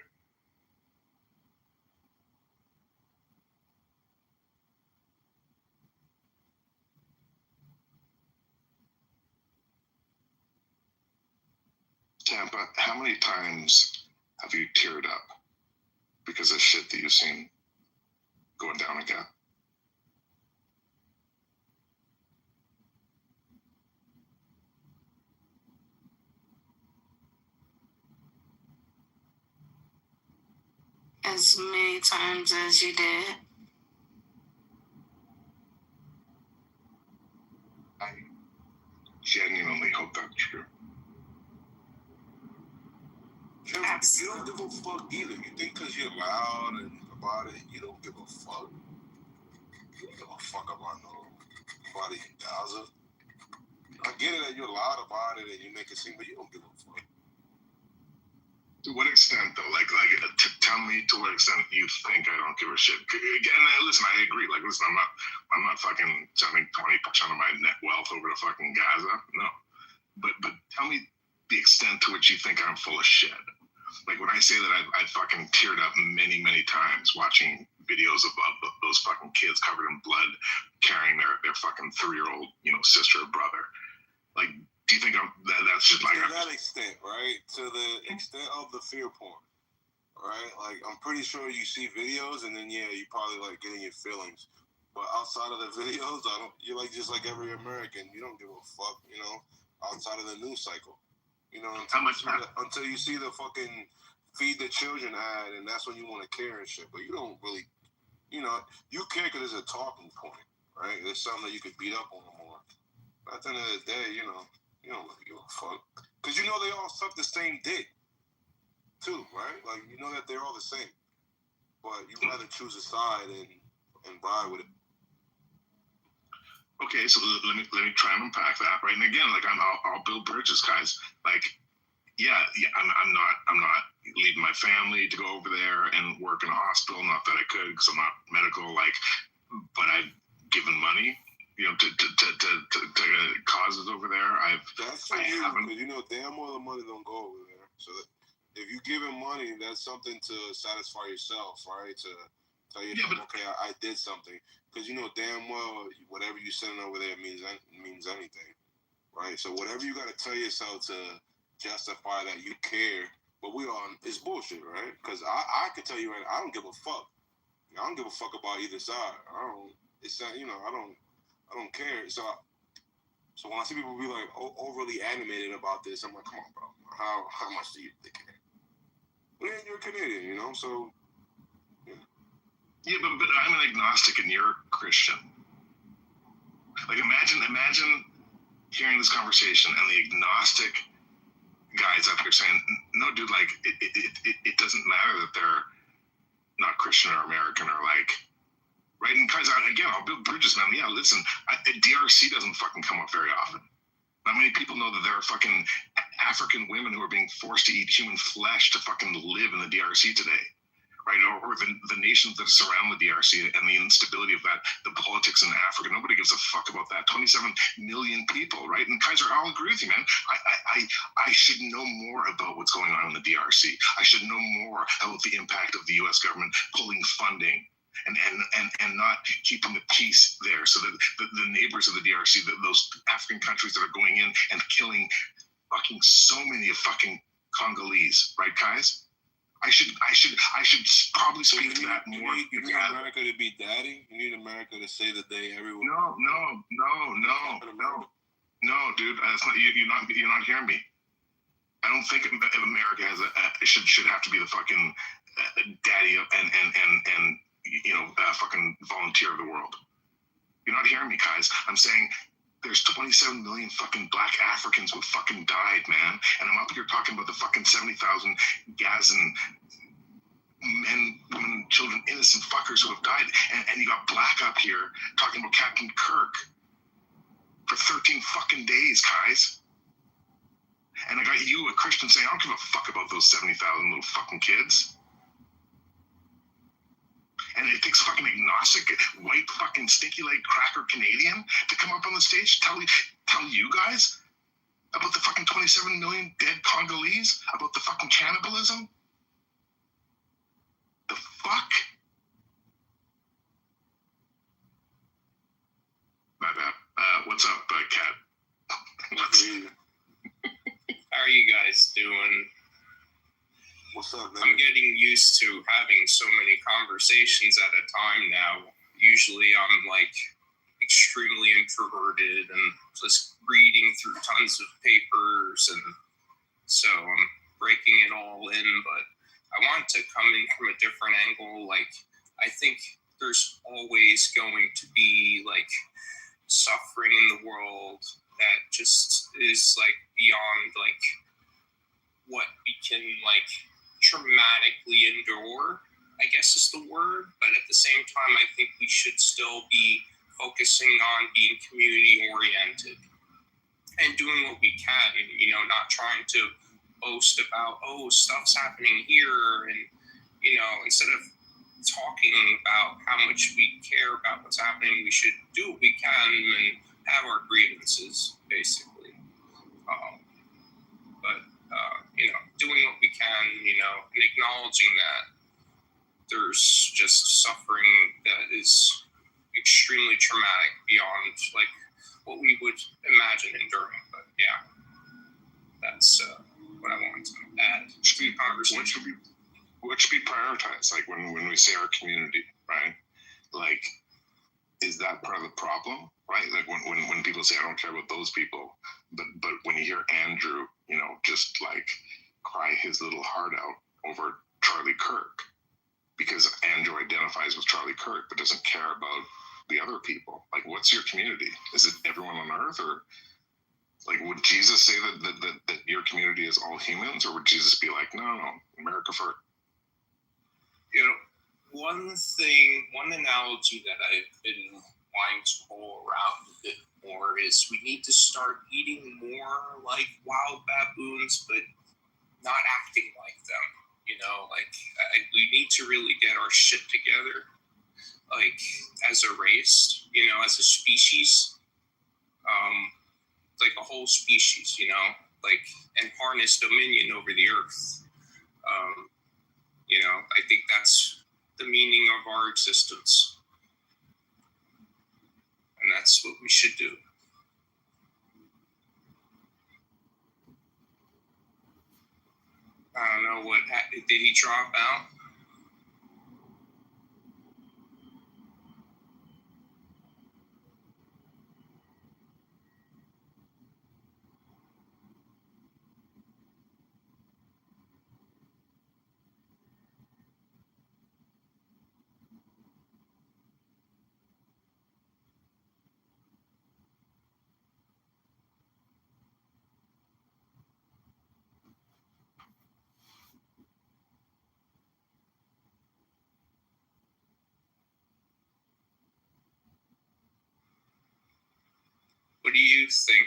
Tampa, how many times have you teared up because of shit that you've seen going down again? As many times as you did. I genuinely hope that's true. You don't give a fuck either. You think because you're loud and about it, you don't give a fuck. You don't give a fuck about nobody in Gaza. I get it that you're loud about it and you make it seem, but you don't give a fuck. To what extent, though? Tell me to what extent you think I don't give a shit. Again, listen, I agree. Listen, I'm not fucking sending 20% of my net wealth over to fucking Gaza. No, but tell me the extent to which you think I'm full of shit. Like, when I say that I fucking teared up many, many times watching videos of those fucking kids covered in blood carrying their fucking 3-year-old, sister or brother. Like, do you think that's just like... To that extent, right? To the extent of the fear porn, right? Like, I'm pretty sure you see videos and then, yeah, you probably, like, getting your feelings. But outside of the videos, you're like just like every American. You don't give a fuck, outside of the news cycle. Until you see the fucking feed the children ad, and that's when you want to care and shit. But you don't really, you care because it's a talking point, right? It's something that you could beat up on them more. But at the end of the day, you don't really give a fuck. Because they all suck the same dick, too, right? Like, that they're all the same. But you'd rather choose a side and ride with it. Okay, so let me try and unpack that, right? And again, like I'll build bridges, guys. Like, yeah, I'm not leaving my family to go over there and work in a hospital. Not that I could, because I'm not medical. Like, but I've given money, to causes over there. I haven't. Because damn well the money don't go over there. So if you give him money, that's something to satisfy yourself, right? To tell yourself, okay, I did something. Because damn well whatever you send over there means anything, right? So whatever you got to tell yourself to justify that you care, but we all is bullshit, right? Because I can tell you right now, I don't give a fuck. I don't give a fuck about either side. I don't care. So when I see people be like overly animated about this, I'm like, come on, bro. How much do you care? Well, yeah, you're Canadian, so. Yeah, but I'm an agnostic and you're a Christian. Like, imagine hearing this conversation and the agnostic guys up here saying, no, dude, like, it doesn't matter that they're not Christian or American or like, right? And guys, again, I'll build bridges, man. Yeah, listen, DRC doesn't fucking come up very often. Not many people know that there are fucking African women who are being forced to eat human flesh to fucking live in the DRC today. Right, or the nations that surround the DRC and the instability of that, the politics in Africa. Nobody gives a fuck about that. 27 million people, right? And Kaiser, I'll agree with you, man. I should know more about what's going on in the DRC. I should know more about the impact of the U.S. government pulling funding and not keeping the peace there, so that the neighbors of the DRC, those African countries that are going in and killing fucking so many of fucking Congolese, right, guys? I should probably speak to that more. You need America to be daddy? You need America to say that they everyone. No, dude. That's not, you're not hearing me. I don't think America has should have to be the fucking daddy and fucking volunteer of the world. You're not hearing me, guys. I'm saying there's 27 million fucking black Africans who fucking died, man. And I'm up here talking about the fucking 70,000 Gazan men, women, children, innocent fuckers who have died. And you got black up here talking about Captain Kirk for 13 fucking days, guys. And I got you, a Christian, saying, I don't give a fuck about those 70,000 little fucking kids. And it takes fucking agnostic, white fucking stinky leg cracker Canadian to come up on the stage tell you guys about the fucking 27 million dead Congolese, about the fucking cannibalism. The fuck? My bad. What's up, Kat? How are you guys doing? What's up, man? I'm getting used to having so many conversations at a time now. Usually I'm like extremely introverted and just reading through tons of papers, and so I'm breaking it all in, but I want to come in from a different angle. Like, I think there's always going to be like suffering in the world that just is like beyond like what we can like traumatically endure, I guess is the word. But at the same time, I think we should still be focusing on being community oriented and doing what we can, not trying to boast about, stuff's happening here, and instead of talking about how much we care about what's happening, we should do what we can and have our grievances, basically. Doing what we can, and acknowledging that there's just suffering that is extremely traumatic beyond like what we would imagine enduring. But yeah, that's what I wanted to add to the conversation. What should be prioritized? Like when we say our community, right? Like, is that part of the problem, right? Like when people say, I don't care about those people, but when you hear Andrew, just like cry his little heart out over Charlie Kirk, because Andrew identifies with Charlie Kirk but doesn't care about the other people? Like, what's your community? Is it everyone on earth, or like, would Jesus say that your community is all humans, or would Jesus be like, no, America first? One analogy that I've been wanting to roll around a bit more is we need to start eating more like wild baboons, but not acting like them. We need to really get our shit together, like as a race, as a species, like a whole species, and harness dominion over the earth. I think that's the meaning of our existence. And that's what we should do. I don't know did he drop out? What do you think,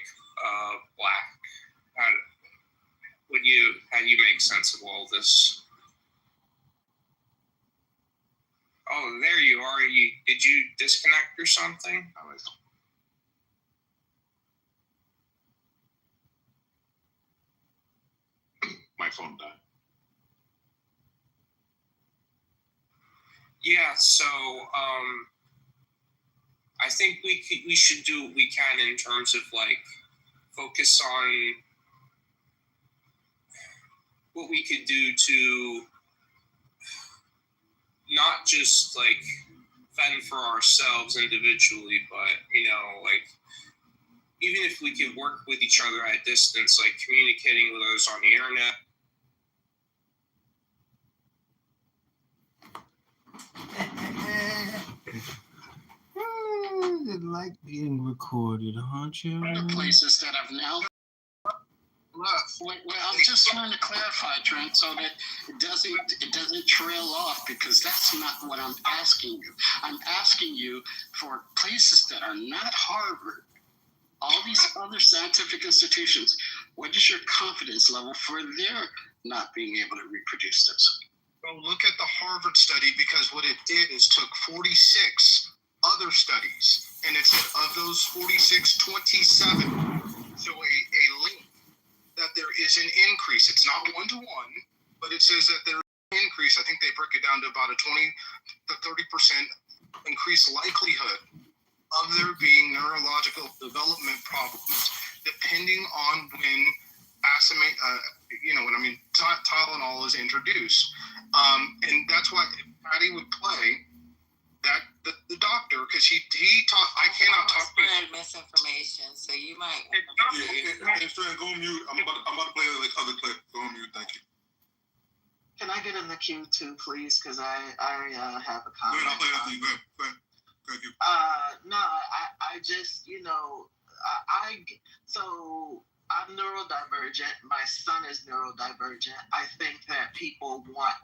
Black? How do you make sense of all this? Oh, there you are. Did you disconnect or something? My phone died. Yeah, so I think we should do what we can in terms of like focus on what we could do to not just like fend for ourselves individually, but even if we could work with each other at a distance, like communicating with us on the internet. It like being recorded, huh, Joe? The places that I've now well, I'm just trying to clarify, Trent, so that it doesn't trail off, because that's not what I'm asking you. I'm asking you for places that are not Harvard, all these other scientific institutions. What is your confidence level for their not being able to reproduce this? Well, look at the Harvard study, because what it did is took 46 other studies, and it said of those 46, 27 show a link that there is an increase. It's not one-to-one, but it says that there is an increase. I think they break it down to about a 20 to 30% increased likelihood of there being neurological development problems depending on when Tylenol is introduced. And that's why Patty would play that the doctor, because he taught. I cannot talk. Spread misinformation, so you might. Hey, Fred, go on mute. I'm about to play like other clip. Go on mute. Thank you. Can I get in the queue too, please? Because I have a comment. Go ahead, I'll play after you. Go ahead. No, I just, so I'm neurodivergent. My son is neurodivergent. I think that people want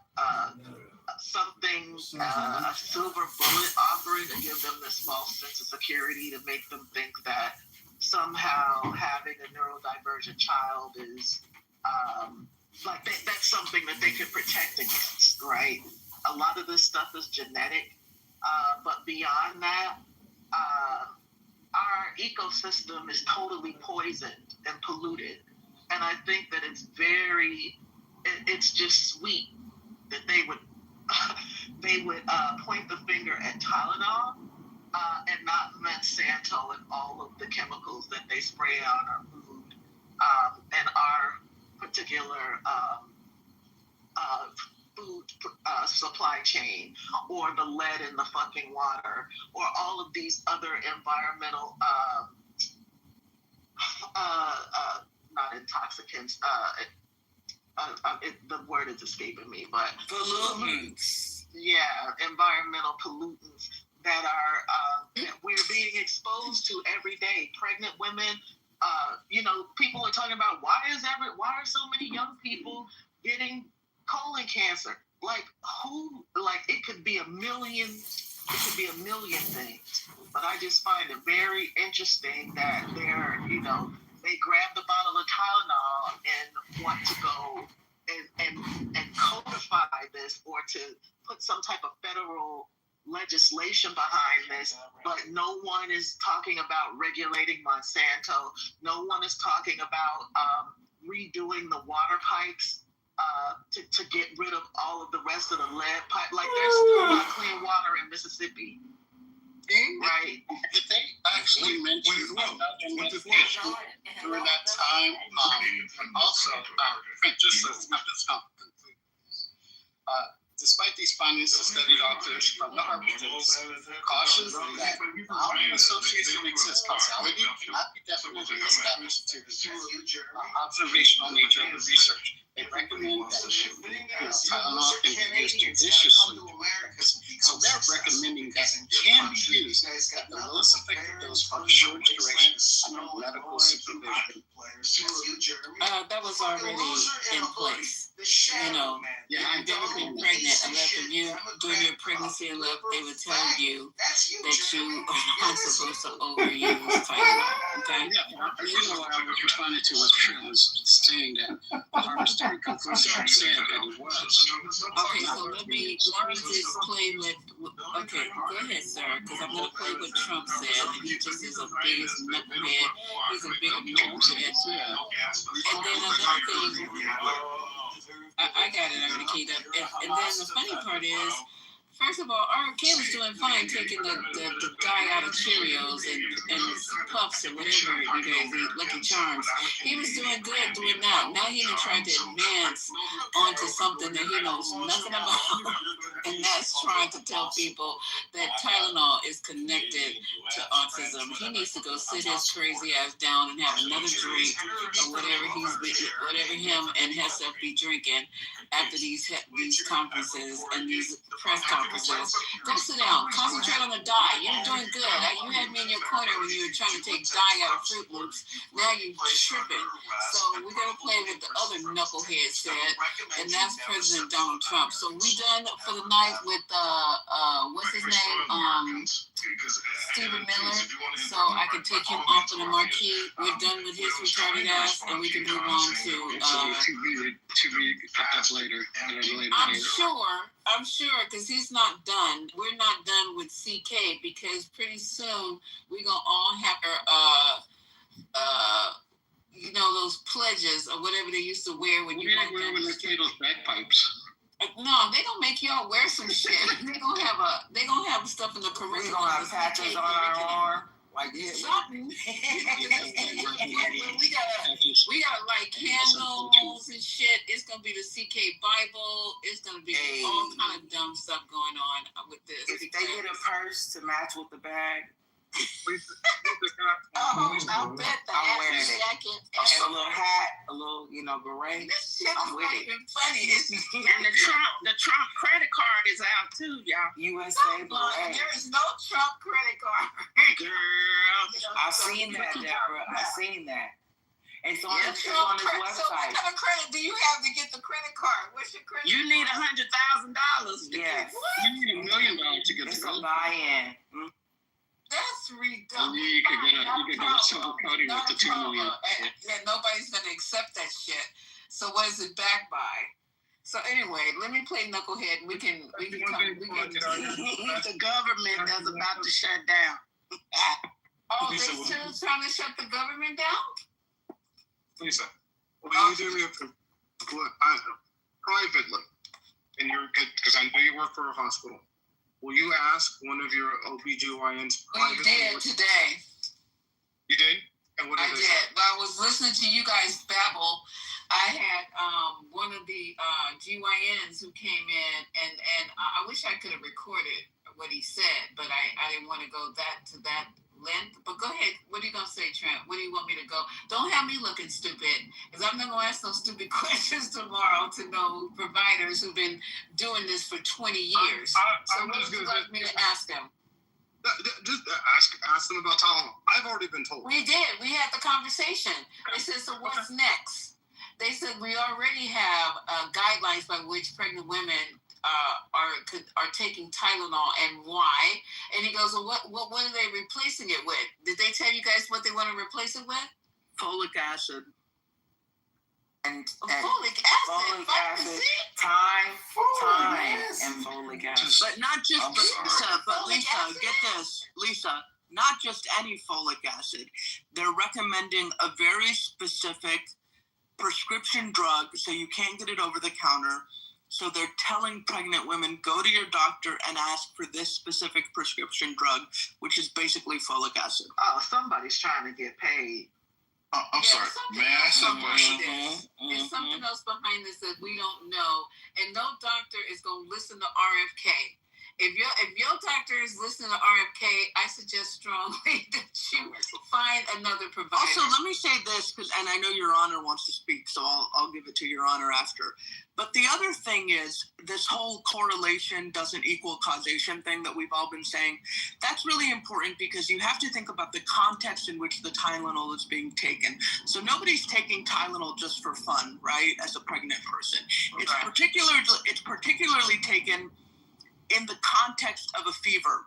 something, a silver bullet offering to give them this false sense of security, to make them think that somehow having a neurodivergent child is that's something that they can protect against, right? A lot of this stuff is genetic, but beyond that, our ecosystem is totally poisoned and polluted. And I think that it's just sweet that they would point the finger at Tylenol and not Monsanto and all of the chemicals that they spray on our food and our particular food supply chain, or the lead in the fucking water, or all of these other environmental not intoxicants, the word is escaping me, but pollutants. Yeah, environmental pollutants that are million, it could be a million things. But I just find it very interesting that they grab the bottle of Tylenol and want to go and codify this or to put some type of federal legislation behind this, but no one is talking about regulating Monsanto. No one is talking about redoing the water pipes to get rid of all of the rest of the lead pipe. Like, there's still not clean water in Mississippi. Right. Did they actually mention during that time? Also, just as despite these findings, the study authors from the Harvard studies cautions that our association exists causality cannot be definitely established to the observational nature of the research. They recommend that Tylenol can be used judiciously. So they're recommending that it can be used at the lowest effective dose for short duration under medical supervision. That was already in place. Yeah, if you've ever been pregnant, if you during your pregnancy and left, they would tell you that you are not supposed to overuse Tylenol. Okay. Yeah, what I was responding to was saying that the harvester conclusion said that it was. Okay, so let me just play with. Okay, go ahead, sir, because I'm gonna play what Trump said, and he just is a big knucklehead. He's a big knucklehead. And then another thing, I got it already keyed up. And then the funny part is, first of all, RFK was doing fine taking the dye out of Cheerios and Puffs and whatever you guys eat, Lucky Charms. He was doing good doing that. Now he done tried to advance onto something that he knows nothing about. And that's trying to tell people that Tylenol is connected to autism. He needs to go sit his crazy ass down and have another drink or whatever him and himself be drinking after these conferences and these press conferences. Go sit down. Concentrate on the dye. You're doing good. You had me in your corner when you were trying to take dye out of Fruit Loops. Now you're tripping. So we're going to play with the other knucklehead said, and that's President Donald Trump. So we done for the night with, what's his name? Stephen Miller. So I can take him off of the marquee. We're done with his retarded ass, and we can move on to be picked up later. I'm sure, because he's not done. We're not done with CK because pretty soon we're gonna all have our those pledges or whatever they used to wear when you wear those bagpipes. No, they gonna make y'all wear some shit. They gonna have stuff in the curriculum. We gonna have patches on our arm. Like this. Something. we gotta light candles and shit. It's gonna be the CK Bible. It's gonna be all kind of dumb stuff going on with this. If they get a purse to match with the bag. I'll bet that. I'm wearing it. Jacket and a little hat, a little, beret. This shit I'm with it. Funny. And the Trump credit card is out too, y'all. USA beret. There is no Trump credit card. Girl, I seen that, Deborah. I seen that. And so it's on his website. So what kind of credit do you have to get the credit card? What's your credit? You need $100,000. Yes. You need $1 million to get the buy-in. That's ridiculous. You could get a silver coating with the $2 million. Yeah, nobody's gonna accept that shit. So what is it backed by? So anyway, let me play Knucklehead. We can the government is about to shut down. Oh, they still trying to shut the government down? Lisa, usually privately, and you're good because I know you work for a hospital. Will you ask one of your OBGYNs privately? We did today. You did? And what did they say? I did. Well, I was listening to you guys babble. I had one of the GYNs who came in, and I wish I could have recorded what he said, but I didn't want to go to that length. But go ahead. What are you going to say, Trent? Where do you want me to go? Don't have me looking stupid, because I'm not going to ask those stupid questions tomorrow to no providers who've been doing this for 20 years. So what would you like me to ask them? Just ask them about Tylenol. I've already been told. We did. We had the conversation. They said, so what's next? They said we already have guidelines by which pregnant women are taking Tylenol and why. And he goes, well, what are they replacing it with? Did they tell you guys what they want to replace it with? Folic acid. And folic acid. Time, and folic acid. But not just, Lisa, get this, Lisa, not just any folic acid. They're recommending a very specific prescription drug, so you can't get it over the counter. So they're telling pregnant women, go to your doctor and ask for this specific prescription drug, which is basically folic acid. Oh, somebody's trying to get paid. I'm sorry. May I ask a question? There's something else behind this that we don't know, and no doctor is going to listen to RFK. If your doctor is listening to RFK, I suggest strongly that you find another provider. Also, let me say this, and I know Your Honor wants to speak, so I'll give it to Your Honor after. But the other thing is, this whole correlation doesn't equal causation thing that we've all been saying. That's really important because you have to think about the context in which the Tylenol is being taken. So nobody's taking Tylenol just for fun, right, as a pregnant person. Okay. It's particularly taken in the context of a fever.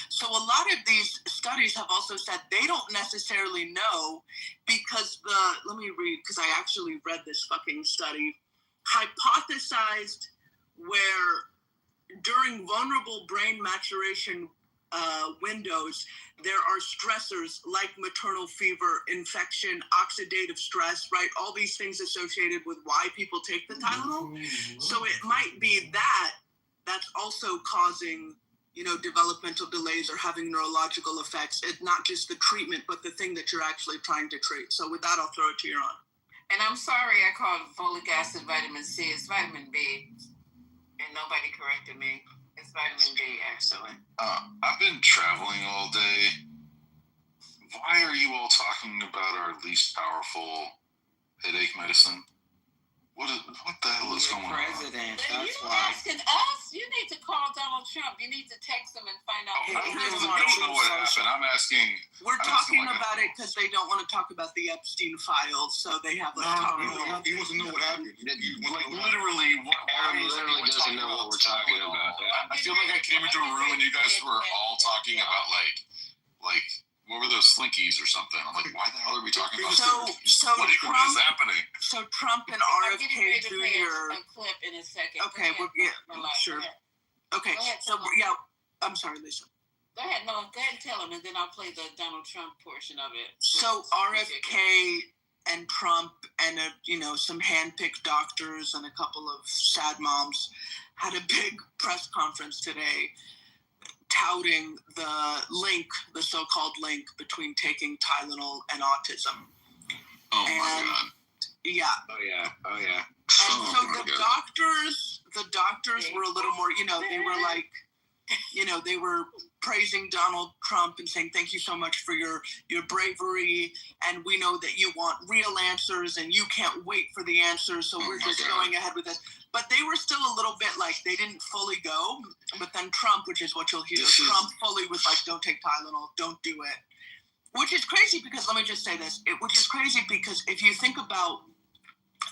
So a lot of these studies have also said they don't necessarily know because let me read, because I actually read this fucking study, hypothesized where during vulnerable brain maturation windows, there are stressors like maternal fever, infection, oxidative stress, right? All these things associated with why people take the Tylenol. So it might be that's also causing, developmental delays or having neurological effects. It's not just the treatment, but the thing that you're actually trying to treat. So with that, I'll throw it to Your Honor. And I'm sorry I called folic acid vitamin C. It's vitamin B. And nobody corrected me. It's vitamin B, actually. I've been traveling all day. Why are you all talking about our least powerful headache medicine? What the hell is going on? President, that's why. Asking us? You need to call Donald Trump. You need to text him and find out. I don't know what happened. I'm asking. We're talking about it because they don't want to talk about the Epstein files, so they have talking about. He wants to know what happened. Literally, literally doesn't know what we're talking about. I feel like I came into a room and you guys were all talking about like. What were those Slinkies or something? I'm like, why the hell are we talking about this? What is happening? So Trump and RFK Jr. A clip in a second. Okay, sure. Okay, so I'm sorry, Lisa. Go ahead, go ahead and tell him, and then I'll play the Donald Trump portion of it. So RFK and Trump and some handpicked doctors and a couple of sad moms had a big press conference today, touting the so-called link between taking Tylenol and autism. Oh my God. Yeah. Oh yeah. And so the doctors were a little more, they were like, they were praising Donald Trump and saying, thank you so much for your bravery. And we know that you want real answers and you can't wait for the answers. So we're just going ahead with this. But they were still a little bit like they didn't fully go. But then Trump, which is what you'll hear, Trump fully was like, don't take Tylenol, don't do it. Which is crazy because, let me just say this, which is crazy because if you think about,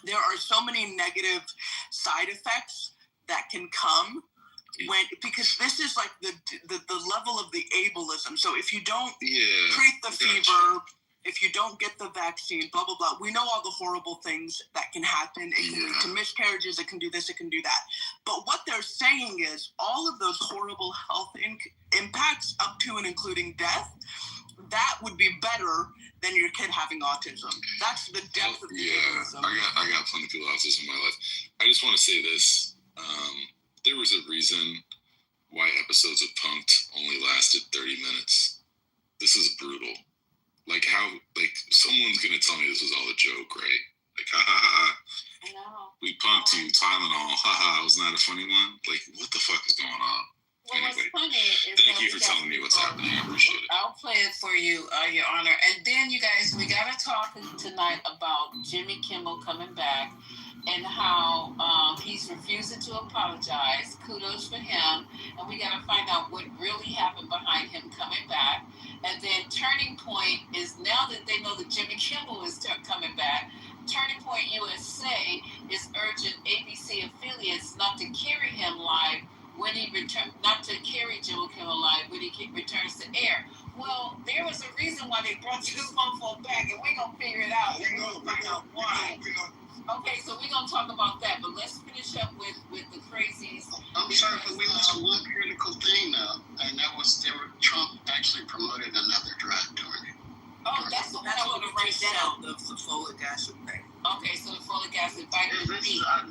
there are so many negative side effects that can come because this is like the level of the ableism. So if you don't treat the fever, if you don't get the vaccine, blah, blah, blah. We know all the horrible things that can happen. It can lead to miscarriages. It can do this. It can do that. But what they're saying is all of those horrible health impacts up to and including death, that would be better than your kid having autism. That's the depth of the ableism. I got plenty of people with autism in my life. I just want to say this. There was a reason why episodes of Punk'd only lasted 30 minutes. This is brutal. Someone's gonna tell me this was all a joke, right? Like, ha ha ha. I know. We punked you, Tylenol, ha ha. Was not a funny one. Like, what the fuck is going on? Well, anyway, what's funny is thank you for telling me what's happening. I appreciate it. I'll play it for you, Your Honor. And then, you guys, we gotta talk tonight about Jimmy Kimmel coming back and how he's refusing to apologize. Kudos for him. And we gotta find out what really happened behind him coming back. And then Turning Point is, now that they know that Jimmy Kimmel is coming back, Turning Point USA returns to air. Well, there was a reason why they brought this motherfucker back, and we're gonna figure it out. We're gonna find out why. Okay, so we're gonna talk about that, but let's finish up with the crazies. I'm sorry, but we missed one critical thing now, and that was Trump actually promoted another drug during it. Oh, that's the one I want to write down. The folic acid thing. Okay, so the folic acid, vitamin Is D. this a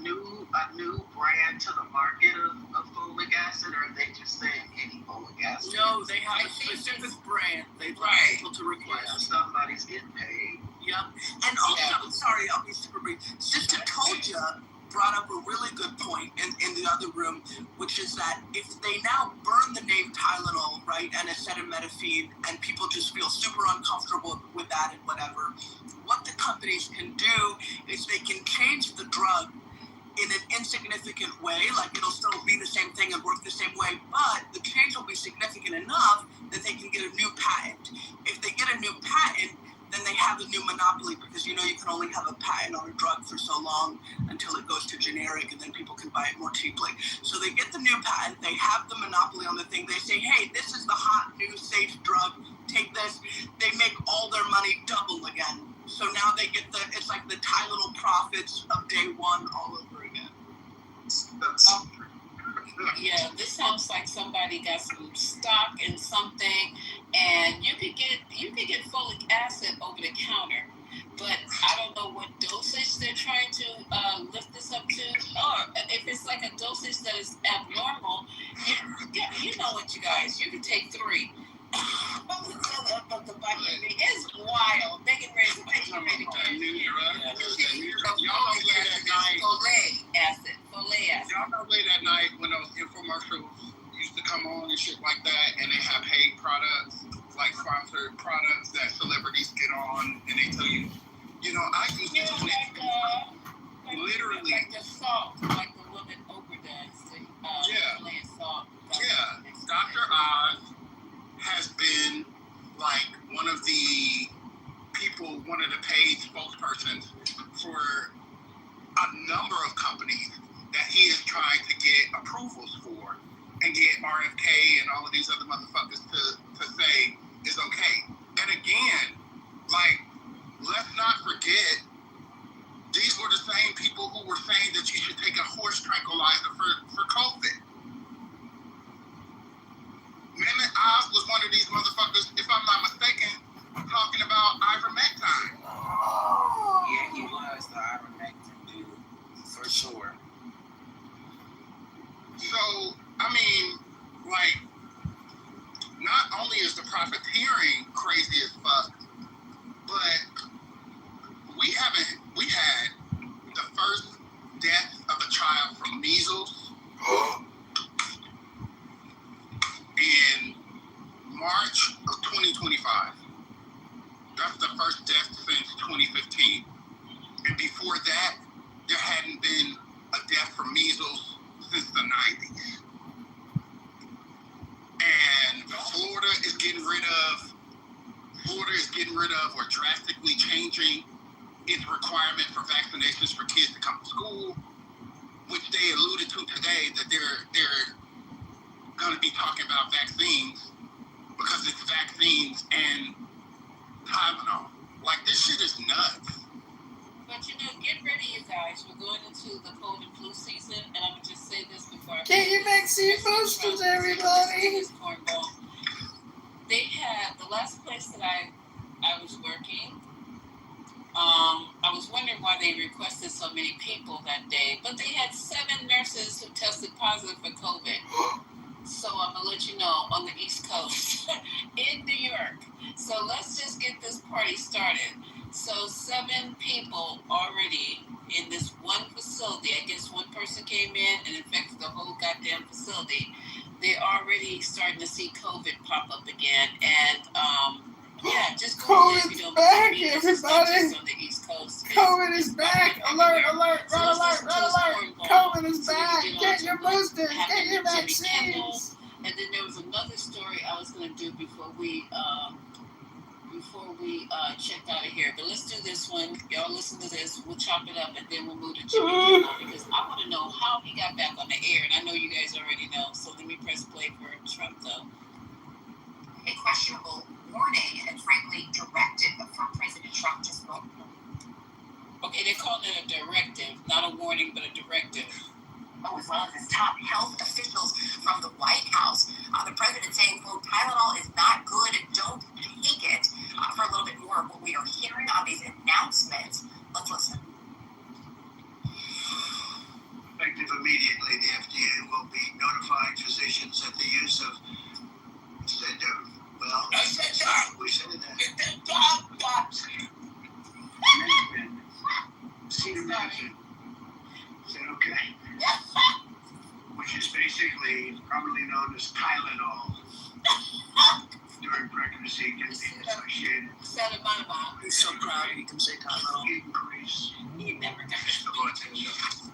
new brand to the market of folic acid, or are they just saying any folic acid? No, they have a specific brand. They've been able to request. Yeah, somebody's getting paid. Yep. And also, sorry, I'll be super brief. Sister Toja brought up a really good point in the other room, which is that if they now burn the name Tylenol, right, and acetaminophen, and people just feel super uncomfortable with that and whatever, what the companies can do is they can change the drug in an insignificant way, like it'll still be the same thing and work the same way, but the change will be significant enough that they can get a new patent. If they get a new patent, then they have a new monopoly, because you can only have a patent on a drug for so long until it goes to generic, and then people can buy it more cheaply. So they get the new patent, they have the monopoly on the thing, they say, hey, this is the hot, new, safe drug, take this. They make all their money double again. So now they get it's like the Tylenol profits of day one all over again. Yeah, this sounds like somebody got some stock in something, and you could get folic acid over the counter, but I don't know what dosage they're trying to lift this up to, or if it's like a dosage that is abnormal. You know what, you guys? You can take 3. The vitamin B is wild. They can raise the vitamin B. Y'all know late at night. Folic acid. Y'all know late at night when those infomercials used to come on and shit like that, and they have paid products, like sponsored products that celebrities get on, and they tell you, I used to do it. Literally. Like the salt, like the woman Oprah does. Salt. Yeah. Dr. Oz has been like one of the paid spokespersons for a number of companies that he is trying to get approvals for and get RFK and all of these other motherfuckers to say is okay. And again, let's not forget, these were the same people who were saying that you should take a horse tranquilizer for COVID. Mehmet Oz was one of these motherfuckers, if I'm not mistaken, talking about ivermectin. Yeah, he was the ivermectin dude, for sure. So, not only is the profiteering crazy as fuck, but we had the first death of a child from measles in March of 2025. That's the first death since 2015. And before that, there hadn't been a death from measles since the 90s. And Florida is getting rid of or drastically changing its requirement for vaccinations for kids to come to school, which they alluded to today that they're going to be talking about vaccines because it's vaccines and Tylenol. This shit is nuts. But get ready, you guys. We're going into the cold and flu season, and I'm gonna just say this before I get your vaccine boosters, everybody. They had the last place that I was working. I was wondering why they requested so many people that day, but they had 7 nurses who tested positive for COVID. So I'm gonna let you know, on the East Coast in New York. So let's just get this party started. So 7 people already in this one facility. I guess one person came in and infected the whole goddamn facility. They're already starting to see COVID pop up again. And just go COVID is back, everybody. On the East Coast. COVID is back. Alert, alert, red alert. COVID is back. Get your boosters. Get your vaccines. And then there was another story I was going to do before we checked out of here. But let's do this one. Y'all listen to this. We'll chop it up, and then we'll move to Jimmy Kimmel, because I want to know how he got back on the air. And I know you guys already know. So let me press play for Trump, though. privacy can be associated. He's so proud he can say Tylenol. Increase He never got of autism.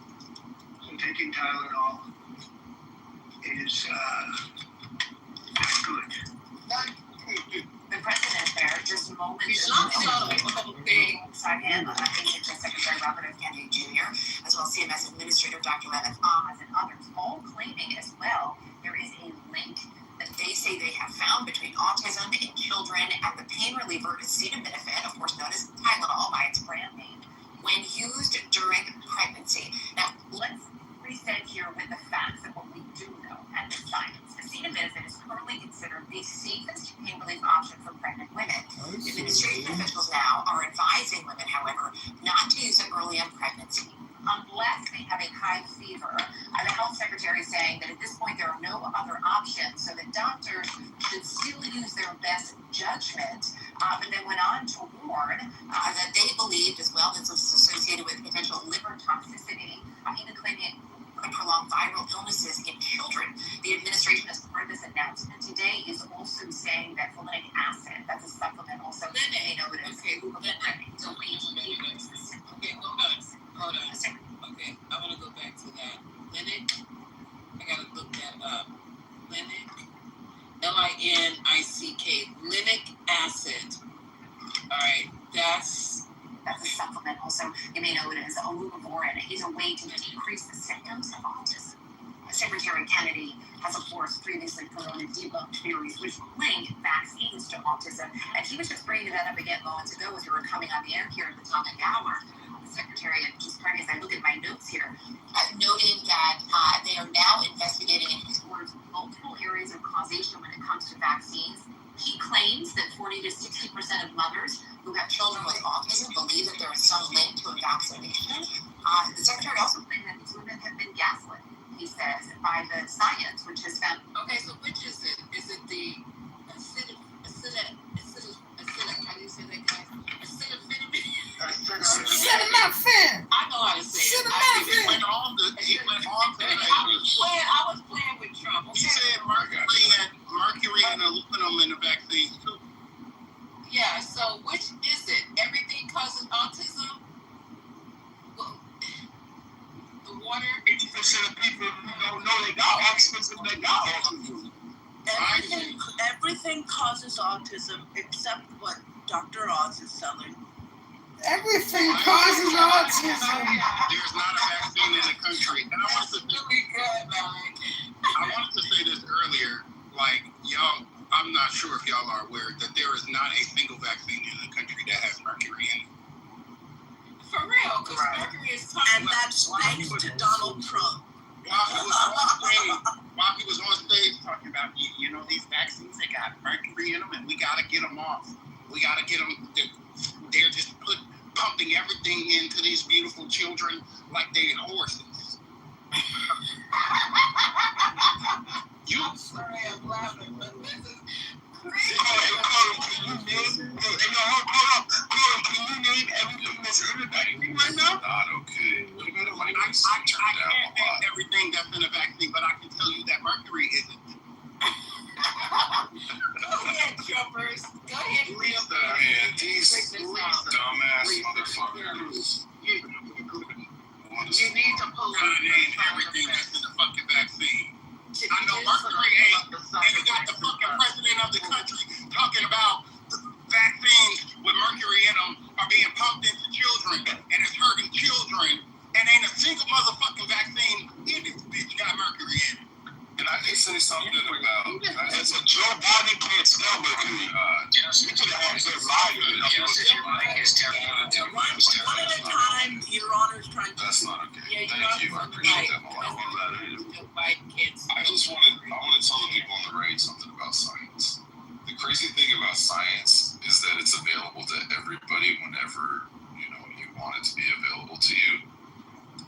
So taking Tylenol is not good. The president there just moments He's not subtle. Second, I think it's Secretary Robert F. Kennedy Jr., as well as CMS Administrator Dr. Levitt Oz and others, all claiming as well there is a link that they say they have found between autism in children and the pain reliever acetaminophen, of course known as Tylenol by its brand name, when used during pregnancy. Now, let's reset here with the facts of what we do know and the science. Acetaminophen is currently considered the safest pain relief option for pregnant women. Administration officials now are advising women, however, not to use it early in pregnancy unless they have a high fever. The health secretary is saying that at this point there are no other options, so that doctors should still use their best judgment. But then went on to warn that they believed as well that this was associated with potential liver toxicity, even claiming it could prolong viral illnesses in children. The administration, as part of this announcement today, is also saying that folinic acid, that's a supplement, also they know it is. Okay, hold on. Okay, I want to go back to that. Linic, I got to look that up. Linic, L-I-N-I-C-K, linic acid. All right, that's a supplement. Also, you may know it as Olumivorin. It is a way to decrease the symptoms of autism. Secretary Kennedy has, of course, previously put on debunked theories which link vaccines to autism. And he was just bringing that up again moments ago as we were coming on the air here at the top of the hour. The Secretary, just pardon me as I look at my notes here, noting that they are now investigating, in his words, multiple areas of causation when it comes to vaccines. He claims that 40 to 60% of mothers who have children with autism believe that there is some link to a vaccination. The Secretary also claimed that these women have been gaslit, he says, by the science, which has found. Okay, so which is it? Is it the how do you say that, guys? Acetaminophen. I know how to say it. He went on to I was playing with Trump. Okay? He said mercury and aluminum in the vaccines too. Yeah, so which is it? Everything causes autism? Well, the water. 80% of people who don't know they got autism, they got autism. Everything causes autism except what Dr. Oz is selling. Everything causes autism. There's not a vaccine in the country. And I wanted to say this earlier, like, y'all, I'm not sure if y'all are aware that there is not a single vaccine in the country that has mercury in it. For real, because mercury is toxic. And that's thanks to Donald Trump. While he was on stage talking about, you know, these vaccines, they got mercury in them, and we got to get them off. We got to get them. They're just pumping everything into these beautiful children like they're horses. I'm sorry, I'm laughing, but this is crazy. Can you name everything that's in the vaccine right now? Not okay. I can't name everything that's in the vaccine, but I can tell you that mercury isn't. Go ahead, Trumpers. Go ahead, real man. These dumbass motherfuckers. You need to pull out everything that's in the fucking vaccine. I know mercury ain't, and you got the fucking president of the country talking about vaccines with mercury in them are being pumped into children, and it's hurting children, and ain't a single motherfucking vaccine in this bitch got mercury in it. And I can say something about it's a Joe Biden can't smell mercury. You could have said live. One at a time, Your Honor's trying to. That's not okay. Yeah, Thank you. I appreciate that a lot. I just want to tell the people on the right something about science. The crazy thing about science is that it's available to everybody whenever you want it to be available to you.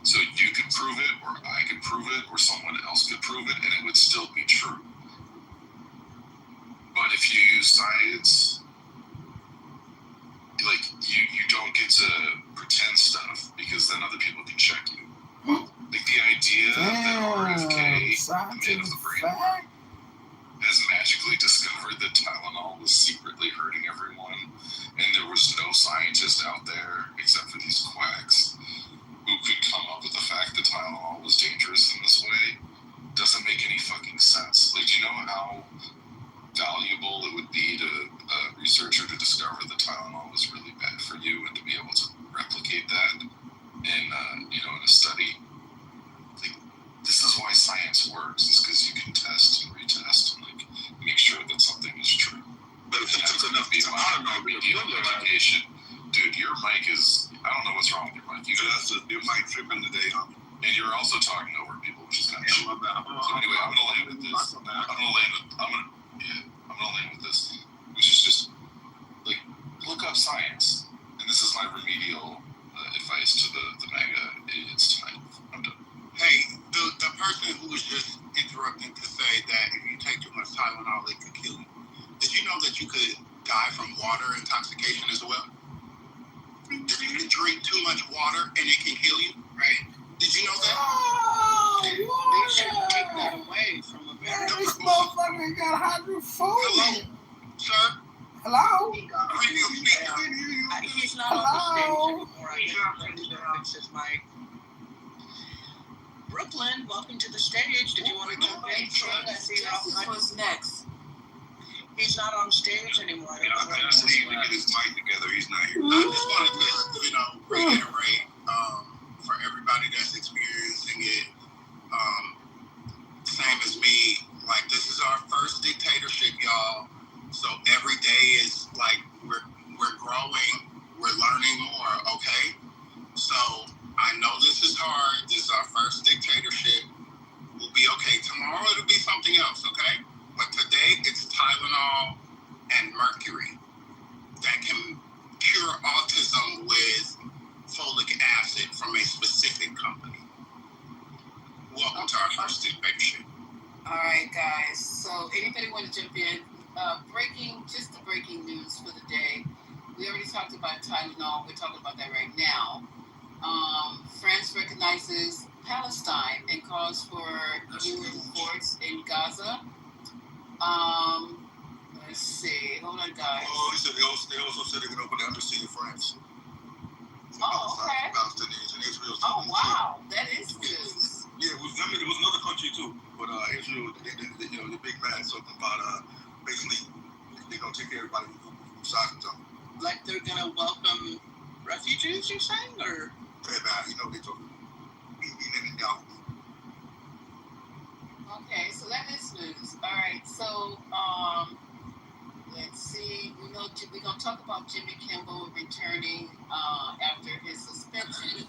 So you could prove it, or I could prove it, or someone else could prove it, and it would still be true. But if you use science, like you don't get to pretend stuff because then other people can check you. Like the idea that RFK, man of the brain, has magically discovered that Tylenol was secretly researcher to discover that Tylenol was really bad for you and to be able to replicate that in in a study. Like, this is why science works, is because you can test and retest and like make sure that something is true. But if it's enough to remedial education, dude, your mic is, I don't know what's wrong with your mic. Your mic tripping today, huh? And you're also talking over people, which is kind of shit. So anyway, I'm gonna land with this. I'm gonna land with this, which is just like, look up science. And this is my remedial advice to the MAGA idiots tonight. I'm done. Hey, the person who was just interrupting to say that if you take too much Tylenol, it could kill you. Did you know that you could die from water intoxication as well? That you can drink too much water and it can kill you? Right. Did you know that? Oh, they should take that away from America. This motherfucker got hydrophobia. Hello, sir? Hello? He's not on the stage anymore. I guess he's going to fix his mic. Brooklyn, welcome to the stage. Did you want to jump in? Justice was next. He's not on stage anymore. I just need to get his mic together. He's not here. I just wanted to, reiterate for everybody that's experiencing it, same as me. Like, this is our first dictatorship, y'all. So every day is like we're growing, we're learning more. Okay, so I know this is hard. This is our first dictatorship. We'll be okay. Tomorrow it'll be something else. Okay. But today, it's Tylenol and mercury that can cure autism with folic acid from a specific company. Welcome to our first dictatorship. All right, guys. So, anybody want to jump in? Just the breaking news for the day. We already talked about Tylenol. We're talking about that right now. France recognizes Palestine and calls for UN force in Gaza. Let's see. Hold on, guys. Oh, he said they also said they're going to open the embassy in France. Oh, okay. Palestinians and Israel. Oh, wow. That is news. Yeah, it was another country too, but Israel, the big mad something about basically they're going to take care of everybody who sides them. Like they're going to welcome refugees, you're saying, or? Very bad. They talking. Being down. Okay, so that is news. All right, so let's see. We're gonna talk about Jimmy Kimmel returning after his suspension.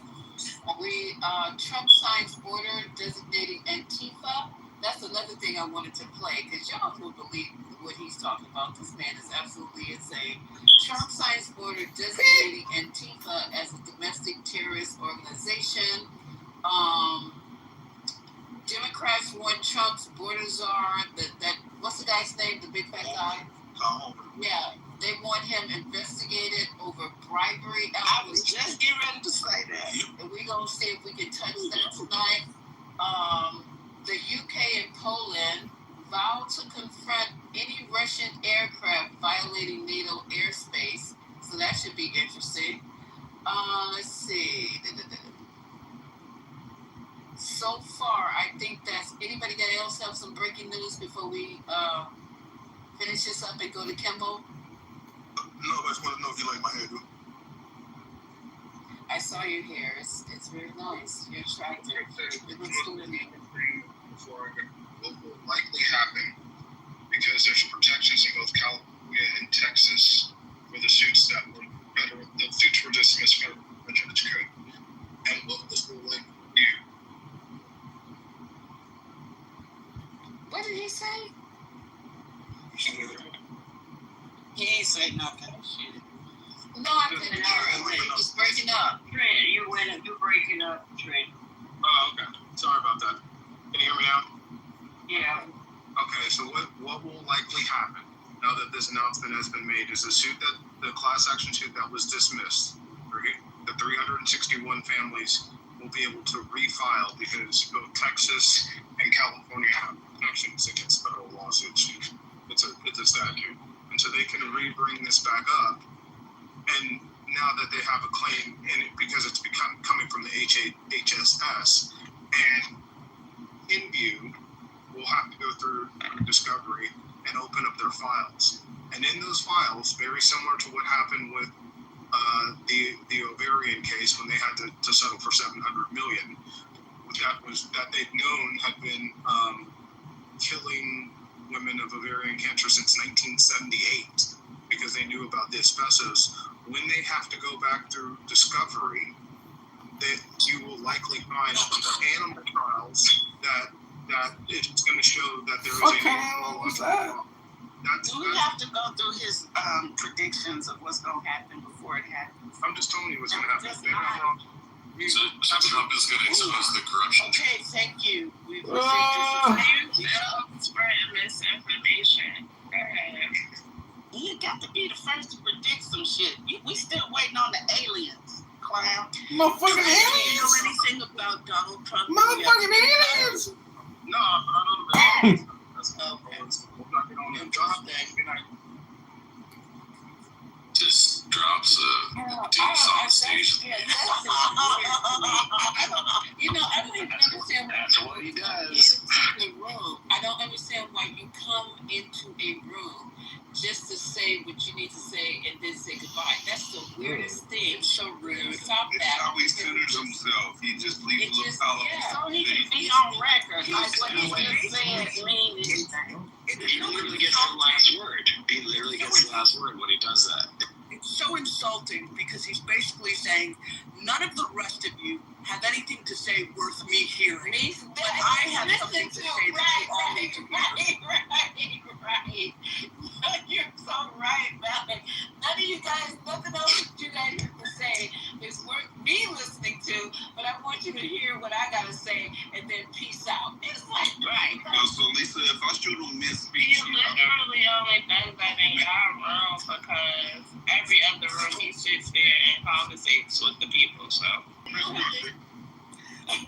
Trump signs order designating Antifa. That's another thing I wanted to play because y'all will believe what he's talking about. This man is absolutely insane. Trump signs order designating Antifa as a domestic terrorist organization. Democrats want Trump's border czar. That what's the guy's name? The big fat guy. Yeah, they want him investigated over bribery. I was just getting ready to say that. And we're gonna see if we can touch that tonight. The UK and Poland vow to confront any Russian aircraft violating NATO airspace. So that should be interesting. Let's see. So far, I think that's anybody else have some breaking news before we finish this up and go to Kimball? No, I just want to know if you like my hair, dude. I saw your hair. It's very nice. You're attractive. It looks good in you. What will likely happen, because there's protections in both California and Texas for the suits the suits were dismissed by the Judge Code. And what this will likely do. What did he say? He ain't say nothing. No, I couldn't hear it. It was breaking up. Trent, you're breaking up, Trent. Oh, okay. Sorry about that. Can you hear me now? Yeah. Okay, so what will likely happen now that this announcement has been made is the class action suit that was dismissed, the 361 families will be able to refile because both Texas and California have protections against federal lawsuits. It's a statute. And so they can re-bring this back up. And now that they have a claim in it because it's coming from the HSS, and InView will have to go through discovery and open up their files. And in those files, very similar to what happened with the ovarian case when they had to settle for $700 million, that they've known had been killing women of ovarian cancer since 1978 because they knew about the asbestos. When they have to go back through discovery, that you will likely find animal trials that it's going to show that there is Okay, a what's that? Do we have to go through his predictions of what's going to happen before it happens? I'm just telling you what's going to happen. So Trump is going to expose the corruption. Okay, thank you. We've received this. Spreading misinformation. You got to be the first to predict some shit. We still waiting on the aliens, clown. Motherfucking Do you aliens! know anything about Donald Trump? Motherfucking aliens! No, but I know the aliens. That's okay. We'll knock it on him. Good night. Just drops a deuce on stage. I don't even understand what he does. In the room. I don't understand why you come into a room just to say what you need to say and then say goodbye. That's the weirdest thing. It's so rude. Stop It's that. how he centers himself. He just leaves a little column. So he can be on record. Like what he just said means anything. He literally gets the last word. He literally gets the last word when he does that. It's so insulting because he's basically saying none of the rest of you have anything to say worth me hearing. But I have something to say that you all need to hear. Right. You're so right about it. None of you guys, nothing else that you guys have to say is worth me listening to, but I want you to hear what I gotta say and then peace out. It's like, right. So Lisa, if I shoot him mid-speech, He literally only does that in our room because every other room he sits there and conversates with the people, so.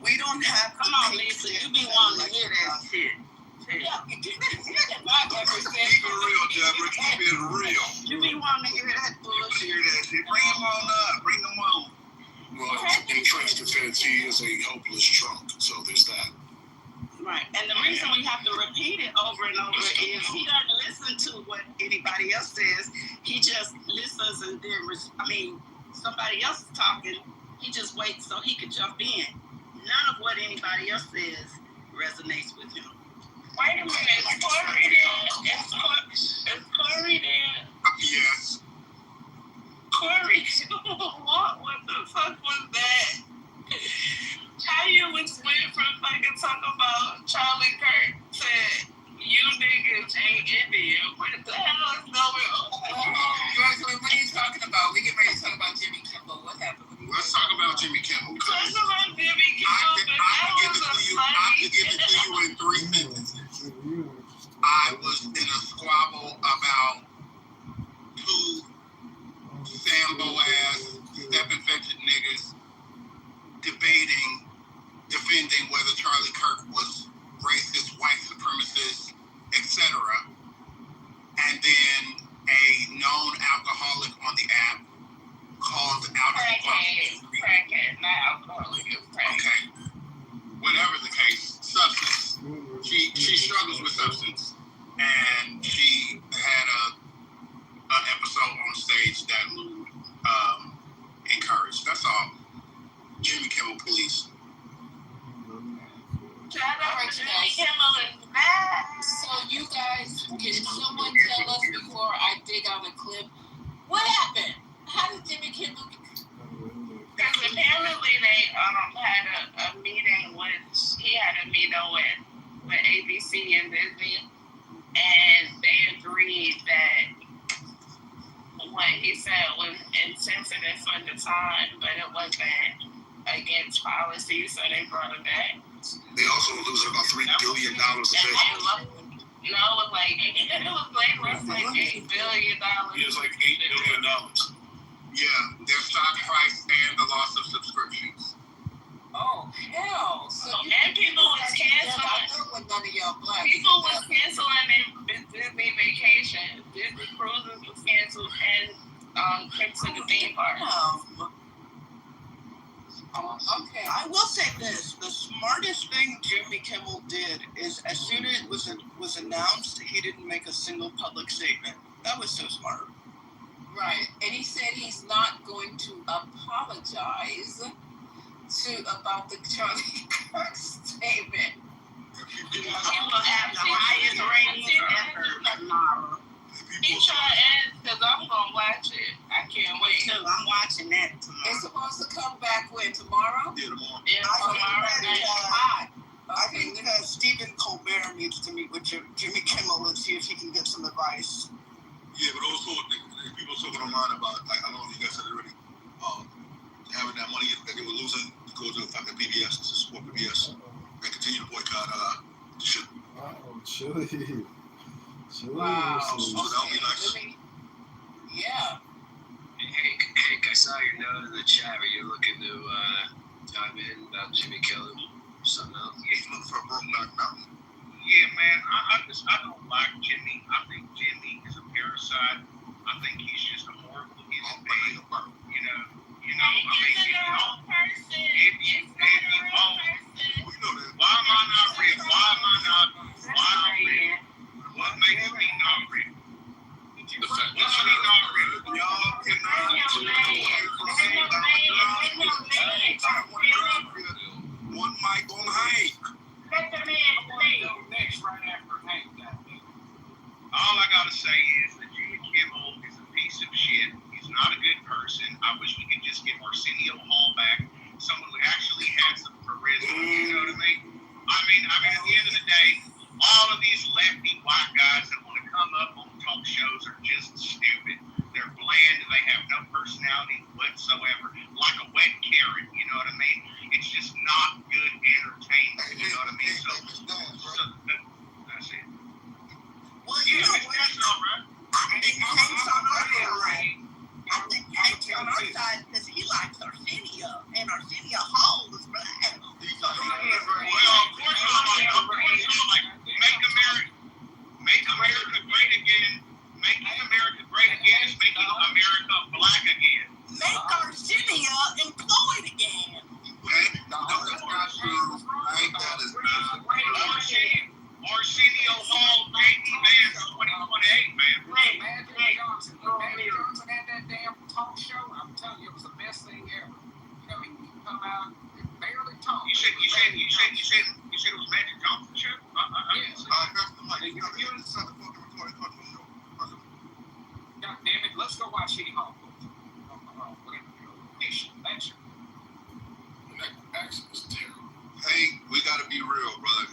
We don't have. Come on, Lisa, you be wanting to hear that shit. keep it real, Deborah. Keep it real. You be wanting to hear that bullshit. Hear that shit. Bring him on up. Bring him on. Well, in Trump's defense, he is a hopeless drunk, so there's that. Right, and the reason we have to repeat it over and over is he doesn't listen to what anybody else says. He just listens and then, somebody else is talking. He just waits so he can jump in. None of what anybody else says resonates with him. Wait a minute, is Corey there? Is Corey there? Yes. Corey, what the fuck was that? How you went from fucking talking about Charlie Kirk to you niggas ain't Indian? What the hell is going on? What are you talking about? We get ready to talk about Jimmy Kimmel. What happened? Let's talk about Jimmy Kimmel. Talk about Jimmy Kimmel, I can give it to you in 3 sentences. I was in a squabble about 2 Sambo-ass, step-infected niggas defending whether Charlie Kirk was racist, white supremacist, etc. And then a known alcoholic on the app called out crackhead, not alcoholic, okay. Whatever the case, substance. She struggles with substance, and she had an episode on stage that Lou encouraged. That's all. Jimmy Kimmel, please. Shout out to Jimmy Kimmel is mad. So you guys, can someone tell us before I dig out a clip, what happened? How did Jimmy Kimmel Because apparently they had a meeting he had a meeting with ABC and Disney, and they agreed that what he said was insensitive for the time, but it wasn't against policy, so they brought it back. They also were losing about $3 billion a day. No, it was less like $8 billion. It was like $8 billion. Yeah, their stock price and the loss of subscriptions. Oh, hell. So and people was canceling. People was canceling their Disney vacation. Disney cruises was canceled and trips to the theme park. Okay. I will say this: the smartest thing Jimmy Kimmel did is, as soon as it was announced, he didn't make a single public statement. That was so smart. Right. And he said he's not going to apologize about the Charlie Kirk statement. He will have the highest ratings ever tomorrow. He tried and because I'm gonna watch it. I can't wait. Too. I'm watching that tomorrow. It's supposed to come back when tomorrow? Yeah, tomorrow. Yeah, tomorrow. I think that Stephen Colbert needs to meet with Jimmy Kimmel and see if he can get some advice. Yeah, but also people talking online about, like, I don't know if you guys said it already, having that money that they were losing to go to fucking PBS to support PBS and continue to boycott the shit. Wow, chilly. Wow. So that would be nice. Yeah. Hank, I saw your note in the chat. Are you looking to dive in about Jimmy killing something else? Yeah, he's looking for a Brokeback Mountain. Yeah, man, I don't like Jimmy. I think Jimmy is a parasite. I think he's just a horrible human being. You know, I mean, if you don't, why am I not real? Why real? What makes me not real? What's me not real? Y'all one mic on Hank. Let the man play. Next, right after Hank got me. All I gotta say is that Jimmy Kimmel is a piece of shit. He's not a good person. I wish we could just get Arsenio Hall back. Someone who actually has some charisma. You know what I mean? I mean, at the end of the day, all of these lefty white guys that want to come up on talk shows are just stupid. They're bland. They have no personality whatsoever. Like a wet carrot. You know what I mean? It's just not good entertainment. You know what I mean? So that's it. Well, yeah, that's all right. I think Hank's on our side, right? I think Hank's on our side because he likes Arsenio, and Arsenio Hall is black. Well, of course not. Make America great again. Making America great again is making America black again. Make Arsenio employed again. That's not true. Hank, that is not. Arsenio Hall, JD Vance, 2028, man. Magic Johnson had that damn talk show. I'm telling you, it was the best thing ever. You know, he come out and barely talk. You said it was Magic Johnson's show? Yes. God damn it, let's go watch City Hall. Thanks. That accent was terrible. Hey, we gotta be real, brother.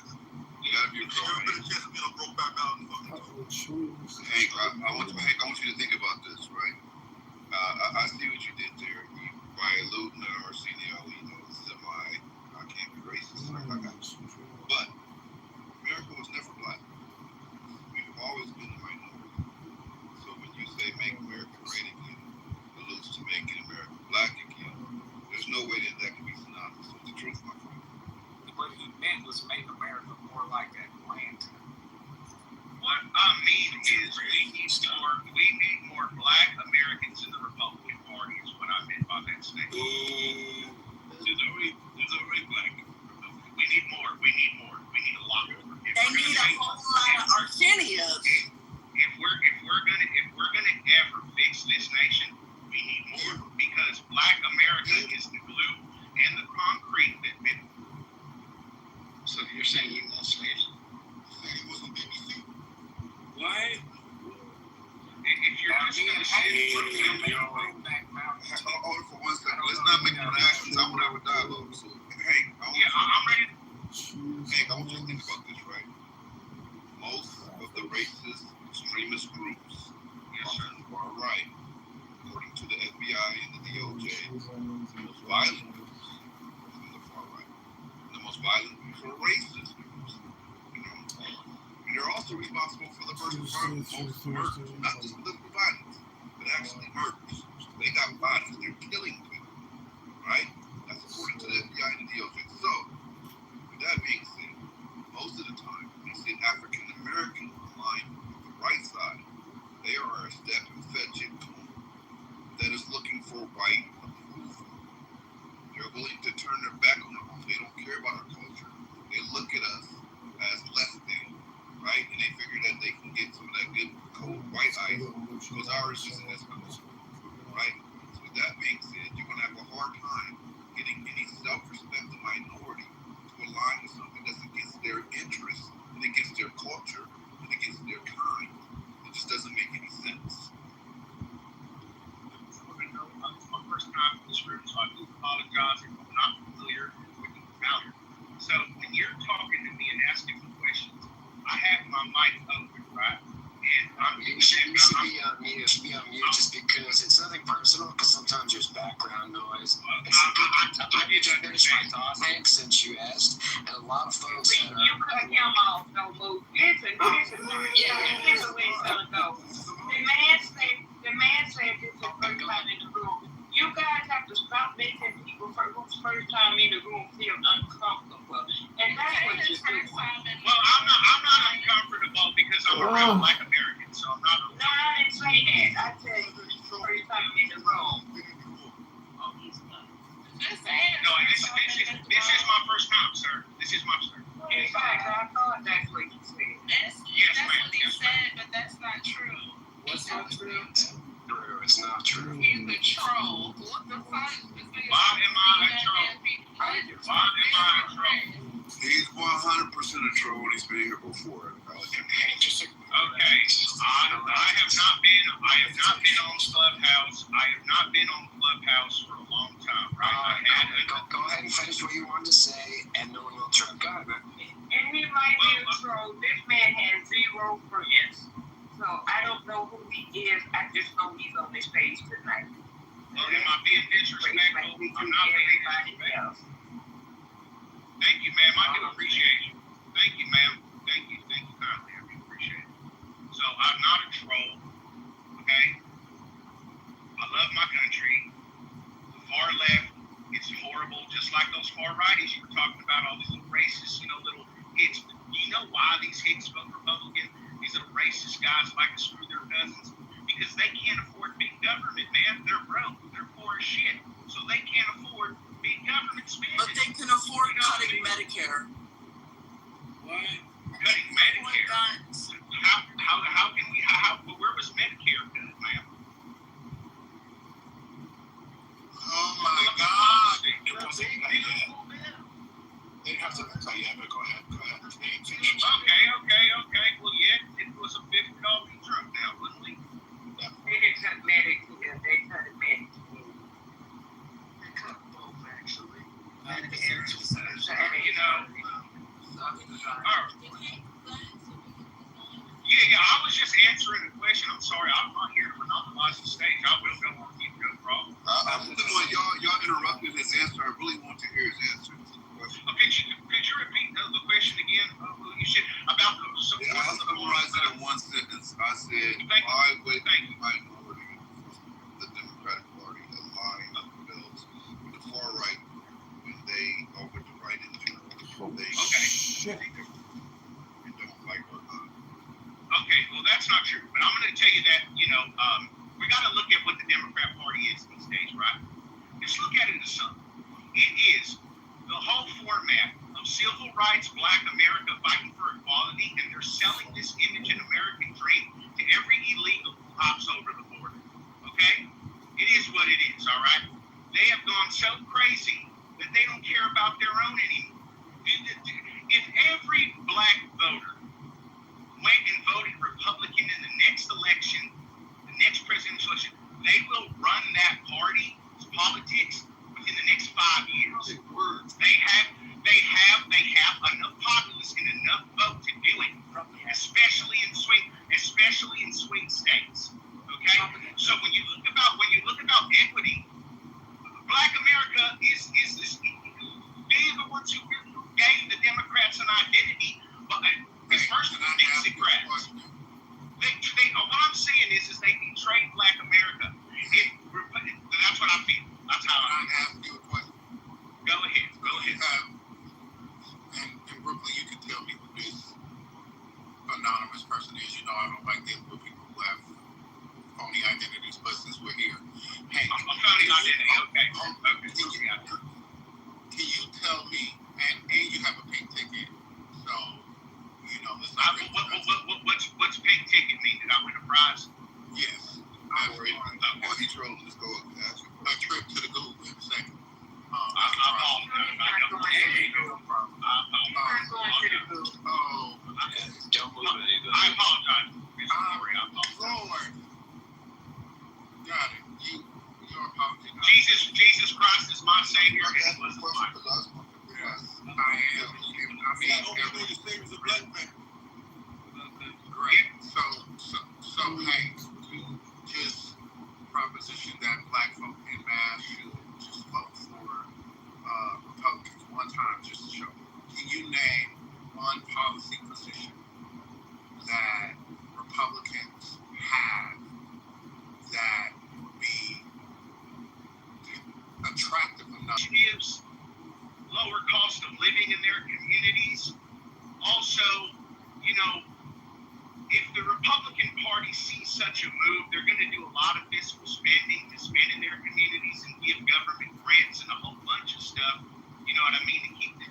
You gotta be real. Never been a chance to be on Brokeback Mountain. Hank, I want you to think about this, right? I see what you did there. By alluding to Arsenio, I can't be racist like I got you. But America was never black. We've always been a minority. So when you say make America great again, alludes to making America black again, there's no way that can be synonymous with the truth, my friend. What he meant was make America more like Atlanta. What I mean is we need more black Americans in the Republican Party is what I meant by that statement. There's already black. We need more. We need a lot more. They need a whole lot of Argenians. If we're gonna ever fix this nation, we need more because black America is the glue and the concrete that been. So you're saying he wants slaves? He was on BBC. What? If you're just gonna say for 1 second, let's not make interactions. I want to have a dialogue. So, hey, I'm ready. Hank, I want you to think about this, right? Most of the racist extremist groups on the far right, according to the FBI and the DOJ, the most violent groups on the far right. The most violent groups are racist groups. And they're also responsible for the most murders, not just political violence, but actually murders. They got bodies, they're killing people, right? That's according to the FBI and the DOJ. So, with that being said, most of the time, when you see an African American line on the right side, they are a step and fetch it that is looking for white approval. They're willing to turn their back on us. They don't care about our culture. They look at us as less than, right? And they figure that they can get some of that good cold white ice Because ours is less right? So with that being said, you're going to have a hard time getting any self-respecting minority to align with something that's against their interests and against their culture and against their kind. It just doesn't make any sense. It's my first time in this room, so I do apologize if I'm not familiar with the founder. So when you're talking to me and asking me questions, I have my mic open, right? And you should be on mute just because it's nothing personal, because sometimes there's background noise. I need to finish my thought, Hank, since you asked, and a lot of folks that are... You cut him off, don't move. Listen, where he's gonna go. The man said this is the first time in the room. You guys have to stop making people who's first time in the room feel uncomfortable. And that's what you're doing. Well, I'm not uncomfortable because I'm a real Black American, so I'm not. No, I didn't say that. I said first time in the room. No, this is my first time, sir. This is my first time. In fact, I thought that's what you said. Yes, ma'am. What he said, but that's not true. What's not true? It's not true. He's a troll. What the fuck? Why am I a troll? He's 100% a troll, and he's been here before. Okay. I have not been on Clubhouse. I have not been on Clubhouse for a long time, right? Go ahead and finish what you wanted to say, and no one will try. Go ahead, man. And he might be a troll. This man has 0 friends. So I don't know who he is. I just know he's on this stage tonight. Well, am I being disrespectful? I'm not being disrespectful. Thank you, ma'am. I do appreciate you. Thank you, ma'am. Thank you kindly. I do appreciate it. So I'm not a troll, okay? I love my country. The far left, it's horrible, just like those far righties you were talking about, all these little racist, little hicks. You know why these hicks vote Republican? These little racist guys like to screw their cousins because they can't afford big government, man. They're broke. They're poor as shit. So they can't afford big government spending. But they can afford cutting Medicare. What? Cutting Medicare? How can we, where was Medicare cut, ma'am? Oh my God. It wasn't like that. They have to tell you, but go ahead. Okay. Well, yeah, it was a $50 truck now, wouldn't we? They didn't cut Medicare. They cut Medicare. They cut both, actually. Medicare. Yeah, I was just answering the question. I'm sorry, I'm not here to monopolize the stage. I will go on mute, no problem. Y'all interrupted his answer. I really want to hear his answer to the question. Okay, could you repeat the question again? You should about the support. Yeah, I summarized it in one sentence. I said, why would the minority from the Democratic Party align themselves with the far right when they, or with the right in general, they don't like our time? Okay, well, that's not true. But I'm going to tell you that, we got to look at what the Democrat Party is these days, right? Just look at it as something. It is the whole format of civil rights, Black America fighting for equality, and they're selling this image and American dream to every illegal who hops over the border. Okay? It is what it is, all right? They have gone so crazy that they don't care about their own anymore. If every Black voter went and voted Republican in the next election, the next presidential election, they will run that party's politics within the next 5 years. They have enough populace and enough vote to do it, especially in swing states. Okay, so when you look about equity, Black America is this. They're the ones who gave the Democrats an identity, but first of all, Dixie grabs. What I'm saying is they betrayed Black America. That's what I feel. That's how I ask you a question. Go ahead. In Brooklyn, you can tell me who this anonymous person is. I don't like dealing with people who have phony identities, but since we're here, hey, a phony identity. Okay. Can you tell me? And you have a pink ticket, so. What's pink ticket mean? Did I win a prize? Yeah, Jesus Christ is my Savior. It was my. Yes, I am. I mean, your Savior's a black man. Great. So, hey, to just proposition that black folk in mass should just vote for Republicans one time just to show. Can you name one policy position that Republicans have that would be attractive enough? Gives lower cost of living in their communities. Also, you know, if the Republican Party sees such a move, they're going to do a lot of fiscal spending to spend in their communities and give government grants and a whole bunch of stuff. You know what I mean? To keep the,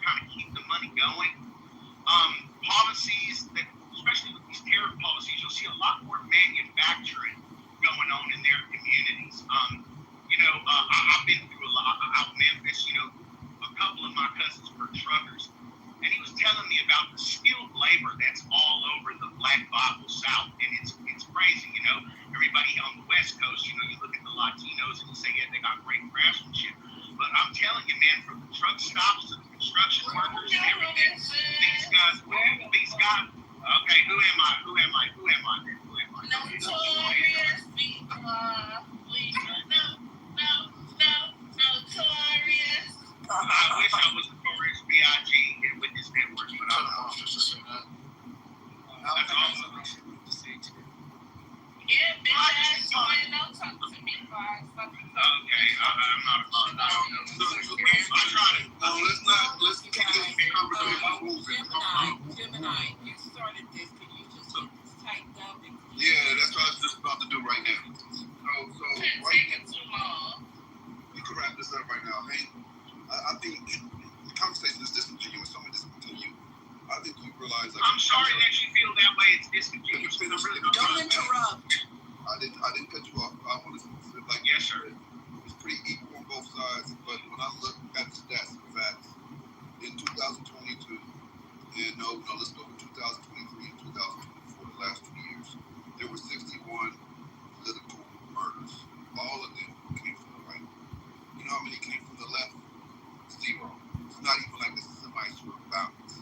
kind of keep the money going. Policies that, especially with these tariff policies, you'll see a lot more manufacturing going on in their communities. I've been through a lot out in Memphis. A couple of my cousins were truckers. And he was telling me about the skilled labor that's all over the Black Bible South, and it's crazy, Everybody on the West Coast, you look at the Latinos and you say, yeah, they got great craftsmanship. But I'm telling you, man, from the truck stops to the construction workers and everything, these guys. Okay, who am I? Notorious. Notorious. I wish I was Notorious B.I.G. with this network, but I'm not. Yeah, bitch ass boy, don't talk to me about something. Okay, I'm not a fan. I don't know. I'm trying to. Let's keep this conversation moving. Gemini, you started this. Can you just get this typed up? Yeah, that's what I was just about to do right now. So right now, too long. we can wrap this up right now. Hey, I think the conversation is discontinuous. So I'm going to discontinue. I think you realize. I'm sorry that you feel that way. It's discontinuous. Don't interrupt. I didn't cut you off. I want to yes, sir. It's pretty equal on both sides. But when I look at the stats and facts, in 2022, and let's go from 2023 and 2024, the last 2 years, there were 61 political murders. All of them came from the right. You know how many came from the left? 0. It's not even like this is somebody's sort of balance.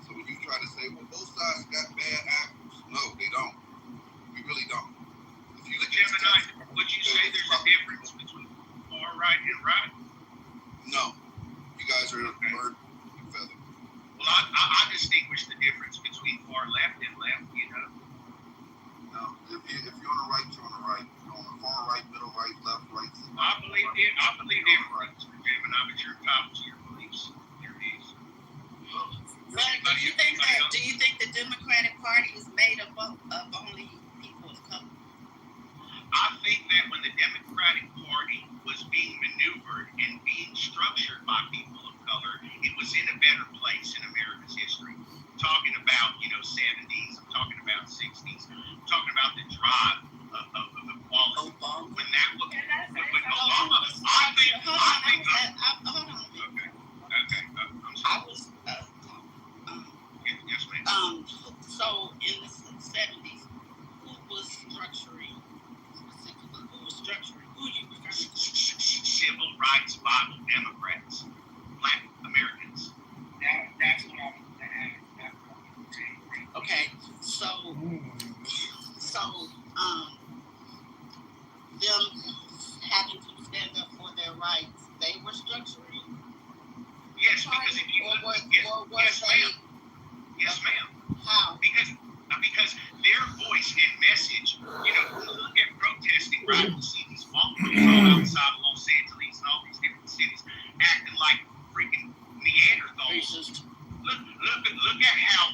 So when you try to say, well, both sides got bad actors, no, they don't. We really don't. If you look at Gemini, would you say there's a difference between far right and right? No. You guys are bird and feather. Well, I distinguish the difference between far left and left, No. If you're on the right, you're on the right. You're on the far right, middle right, left, right. I believe everyone's Gemini, but you're entitled to your beliefs, your views. Do you think the Democratic Party is made up of only people of color? I think that when the Democratic Party was being maneuvered and being structured by people of color, it was in a better place in America's history. I'm talking about, 70s, I'm talking about 60s, I'm talking about the drive of equality. When that was, with Obama, I think. Hold on. Okay. I'm sorry. Yes, ma'am. So in the 70s, who was structuring? Who you were Civil rights Bible Democrats, Black Americans. That's what I was going to ask. Okay, so them having to stand up for their rights, they were structuring. Yes, because if you yes, ma'am. How? Because their voice and message, look at protesting, right? You see these multitudes all outside of Los Angeles and all these different cities acting like freaking Neanderthals. Look at how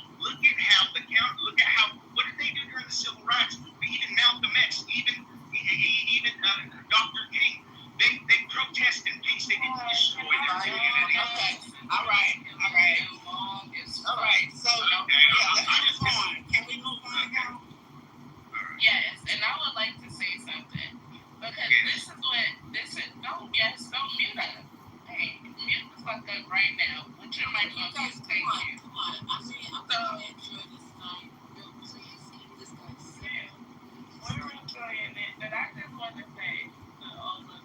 what did they do during the civil rights? Even Malcolm X, even Dr. King, they protest in peace. They didn't destroy their community. Okay. All right. So can we move on now? Yes, and I would like to say something because don't mute us. Hey, mute the fuck up right now. Put your mic on this thing. Come on. I mean, I'm gonna enjoy this night. Please keep this guy safe. We're enjoying it, but I just want to say to all the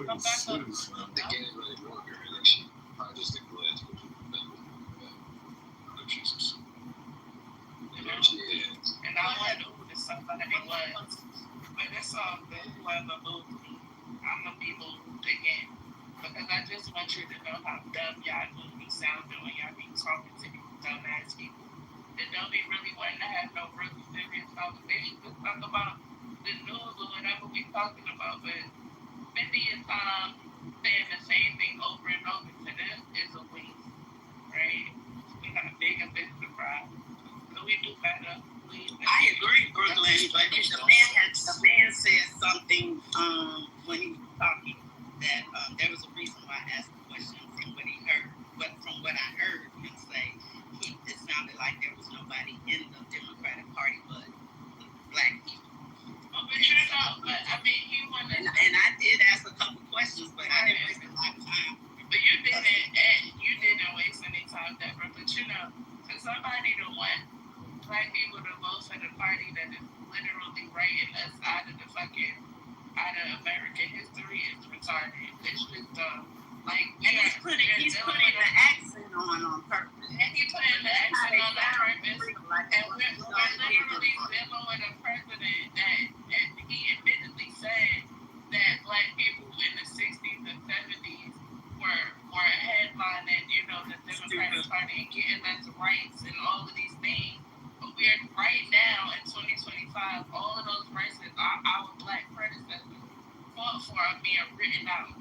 American citizen. They can't really military election. I just think the last was Jesus. And I wonder who this somebody was. But it's all good. Whoever moved me, I'm gonna be moved again. Because I just want you to know how dumb y'all do be sounding when y'all be talking to these dumbass people. That don't be really wanting to have no really serious conversation. Just talk about the news or whatever we talking about. But spending your time saying the same thing over and over to them is a waste, right? We got a bigger fish to fry. So we do better. I agree, Brooklyn, but the man said something when he was talking that there was a reason why I asked the question from what he heard. But from what I heard him say, it sounded like there was nobody in the Democratic Party but black people. Oh, but you know, but I mean, he wanted, and I did ask a couple questions, but I didn't waste a lot of time. But you didn't waste any time, Deborah. But you know, for somebody to want black people to vote for the party that is literally writing us out of American history is retarded. It's just like, and he's putting the accent on purpose. And he's putting the accent on purpose. And we're literally dealing with a president that he admittedly said that black people in the 60s and 70s were headlining, you know, the Democratic Party and getting us rights and all of these things. But we're right now in 2025, all of those races our black predecessors fought for are being written out.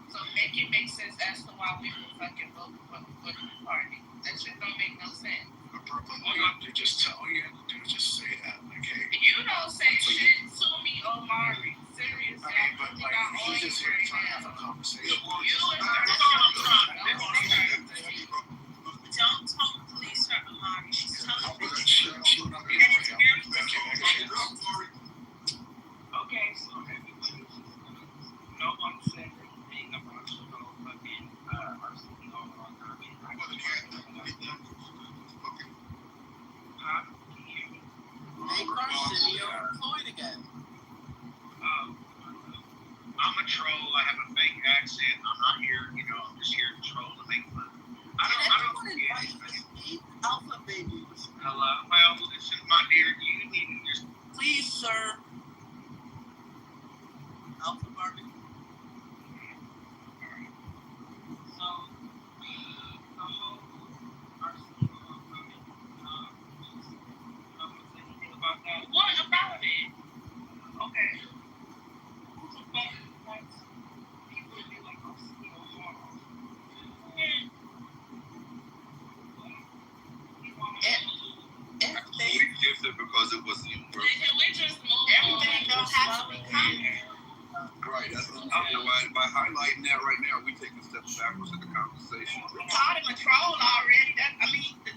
So make it make sense as to why we would fucking vote for the party. That shit don't make no sense. All you have to do is just say that. Like, hey. You don't say shit to me, Omari. Seriously. Okay, but like, he's just here trying to have a conversation. Don't totally start Omari. She's telling me. Okay, so no one said anything about fucking our CEO or comment. Hey, Carson, you're employed again. I'm a troll. I have a fake accent. I'm not here, you know, I'm just here to troll to make fun. I don't get it. Alpha babies. Hello. Well, listen, my dear, you need to just. Please, sir. Alpha Barbie. So, the whole arsenal of women, anything about that? What about it? Okay. Who the fuck wants people to be like arsenal morals? We gifted because it was universal. We just moved. Everything don't have to be common. Right, that's what I'm saying. By highlighting that right now, we take a step backwards in the conversation. We caught him a troll already.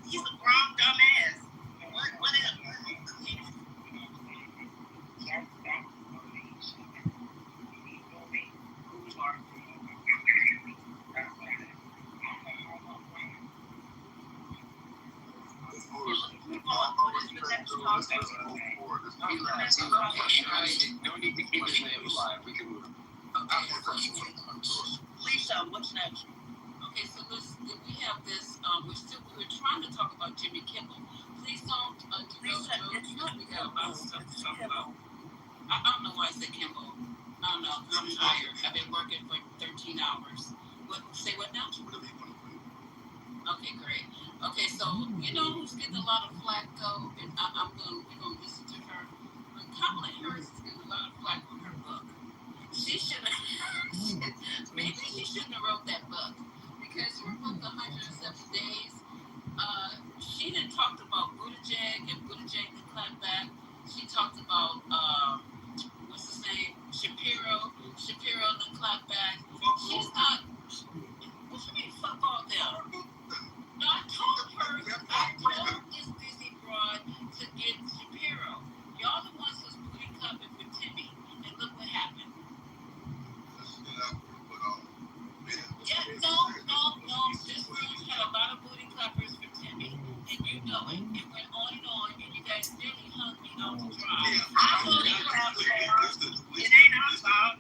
He's a grown dumbass. What is No need to keep his name alive. We can move. Lisa, what's next? Okay, so we have this. We're trying to talk about Jimmy Kimmel. Please don't. Lisa, it's not. We got a lot of stuff to talk about. I don't know why I said Kimmel. I don't know. I'm tired. I've been working for 13 hours. Say what now? Okay, great. Okay, so you know who's getting a lot of flack though, and we're gonna listen to her. But Kamala Harris is getting a lot of flack for her book. She shouldn't have wrote that book because her book, 107 Days. She didn't talk about Buttigieg and Buttigieg the clapback. She talked about what's his name, Shapiro the clapback. She's not. What you mean fuck all them? No, I told this Disney broad to get Shapiro. Y'all the ones who's booty clapping for Timmy, and look what happened. No. This dude had a lot of booty clappers for Timmy, and you know it. It went on, and you guys really hung me out to dry. I told you about it. It ain't our fault.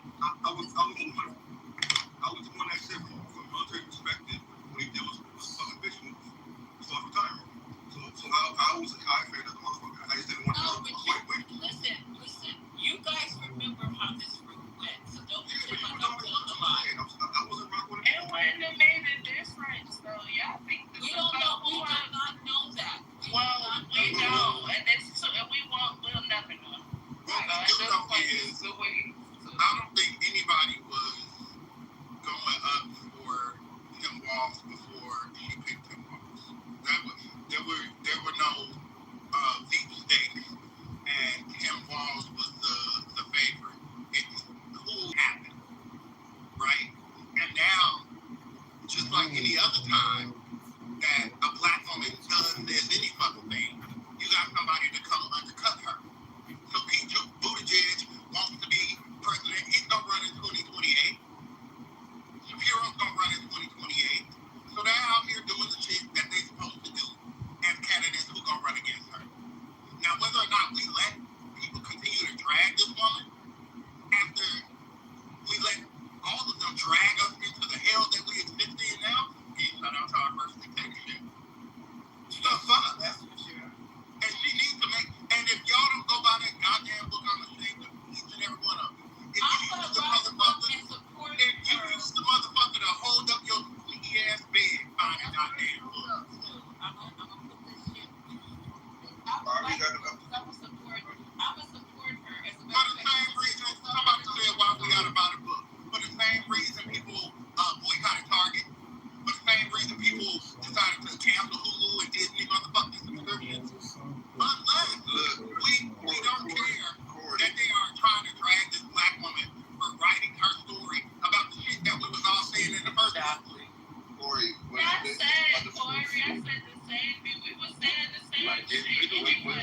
What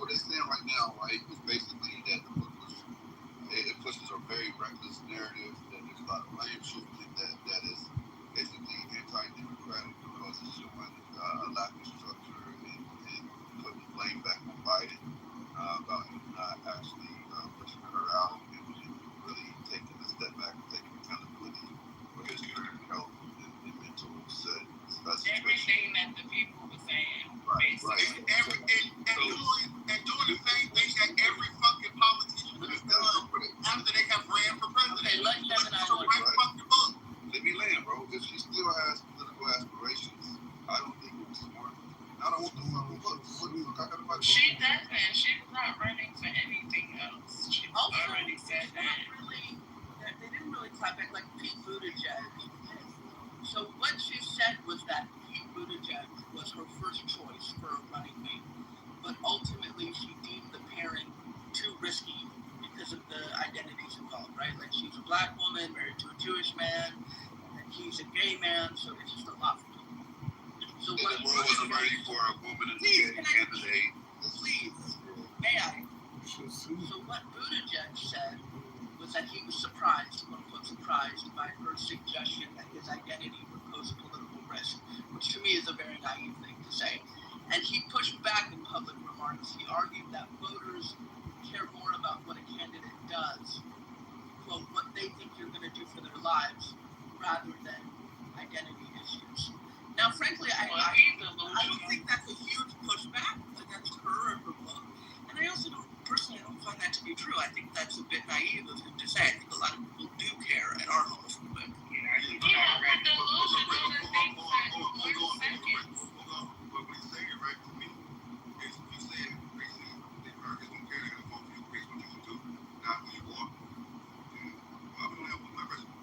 they're saying right now, right, is basically that the book was, it pushes a very reckless narrative, that there's a lot of blame shifting, that is basically anti-democratic because it's showing a lack of structure and putting blame back on Biden about him not actually pushing her out and really taking a step back and taking accountability for his current health and mental situation. Everything that the people were saying. Right. And doing the same thing that every fucking politician has done after they have ran for president. Okay, let fucking book. Let me land, bro. If she still has political aspirations, I don't think it was smart. I don't want the fucking book. What the fuck I got about She doesn't. She's not running for anything else. She already said that. They didn't really clap back like Pete Buttigieg. So what she said was that Pete Buttigieg was her first choice for a running mate, but ultimately she deemed the pairing too risky because of the identities involved, right? Like she's a black woman married to a Jewish man, and he's a gay man, so it's just a lot for people. So the world wasn't ready for a woman in the candidate. Please, may I? So what Buttigieg said was that he was surprised, quote-unquote surprised, by her suggestion that his identity would pose a political risk, which to me is a very naive thing to say. And he pushed back in public remarks. He argued that voters care more about what a candidate does, quote, what they think you're going to do for their lives, rather than identity issues. Now, frankly, I don't think that's a huge pushback against her or her book. And I also don't find that to be true. I think that's a bit naive of him to say. I think a lot of people do care and are homophobic.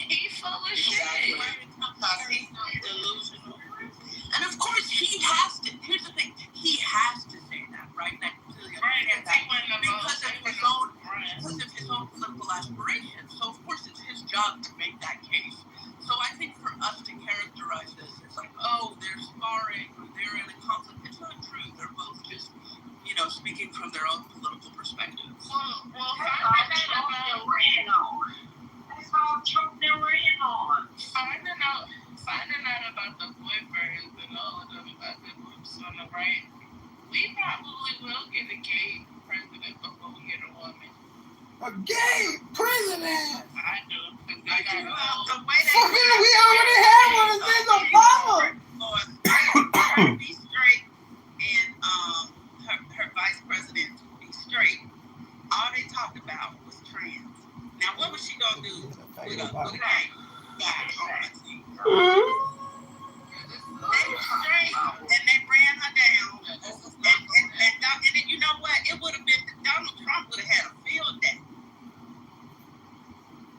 He's full of shit. He's delusional. And of course, he has to. Here's the thing. He has to say that, right? And I completely understand that because of his own political aspirations. So of course, it's his job to make that case. So I think for us to characterize this as like, oh, they're sparring or they're in a conflict, it's not true. They're both just, speaking from their own political perspectives. Well, finding out about the boyfriends and all of them about the groups on the right, we probably will get a gay president before we get a woman. A gay president? I do. The way we already have one. His name's Obama. Be straight and her vice president be straight. All they talked about was trans. Now, what was she gonna do with a gay? They were straight and they ran her down. And you know what? It would have been Donald Trump would have had a field day.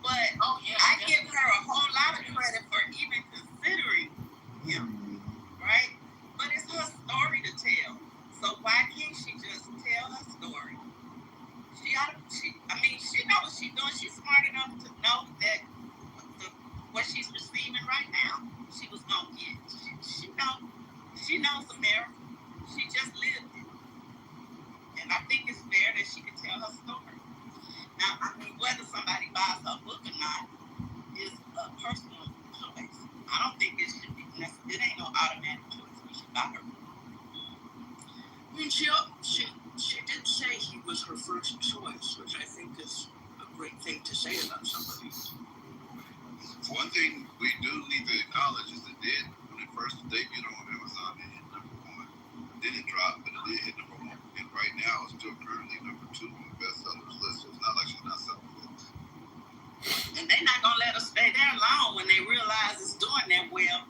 But I give her a whole lot of credit for even considering him, right? But it's her story to tell. So why can't she just tell her story? She knows what she's doing. She's smart enough to know that what she's receiving right now, she was gonna get. She knows America. She just lived it. And I think it's fair that she can tell her story. Now, whether somebody buys her book or not is a personal choice. I don't think it should be necessary. It ain't no automatic choice. We should buy her book. She did say he was her first choice, which I think is a great thing to say about somebody. One thing we do need to acknowledge is that when it first debuted on Amazon, it hit #1. Then it dropped, but it did hit #1. And right now, it's still currently #2 on the bestsellers list. So it's not like she's not selling books. And they're not going to let her stay there long when they realize it's doing that well.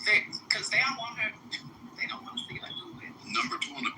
Because they don't want to see her do it. #2 on the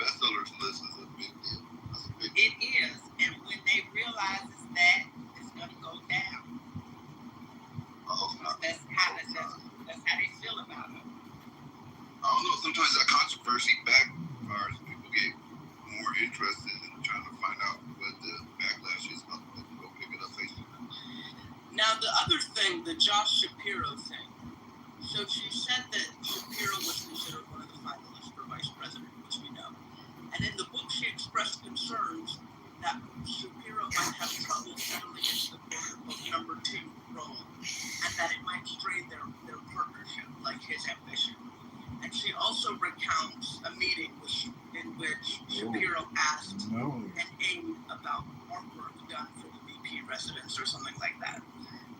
residence or something like that,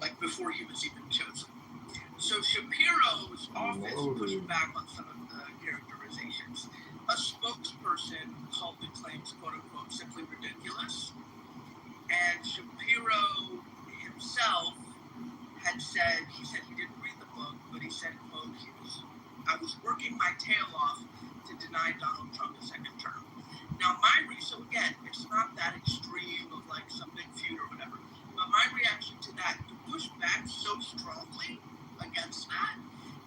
like before he was even chosen. So Shapiro's office pushed back on some of the characterizations. A spokesperson called the claims, quote unquote, simply ridiculous. And Shapiro himself had said, he said he didn't read the book, but he said, quote, I was working my tail off to deny Donald Trump a second term. Now, so again, it's not that extreme of like some big feud or whatever, but my reaction to that, to push back so strongly against that,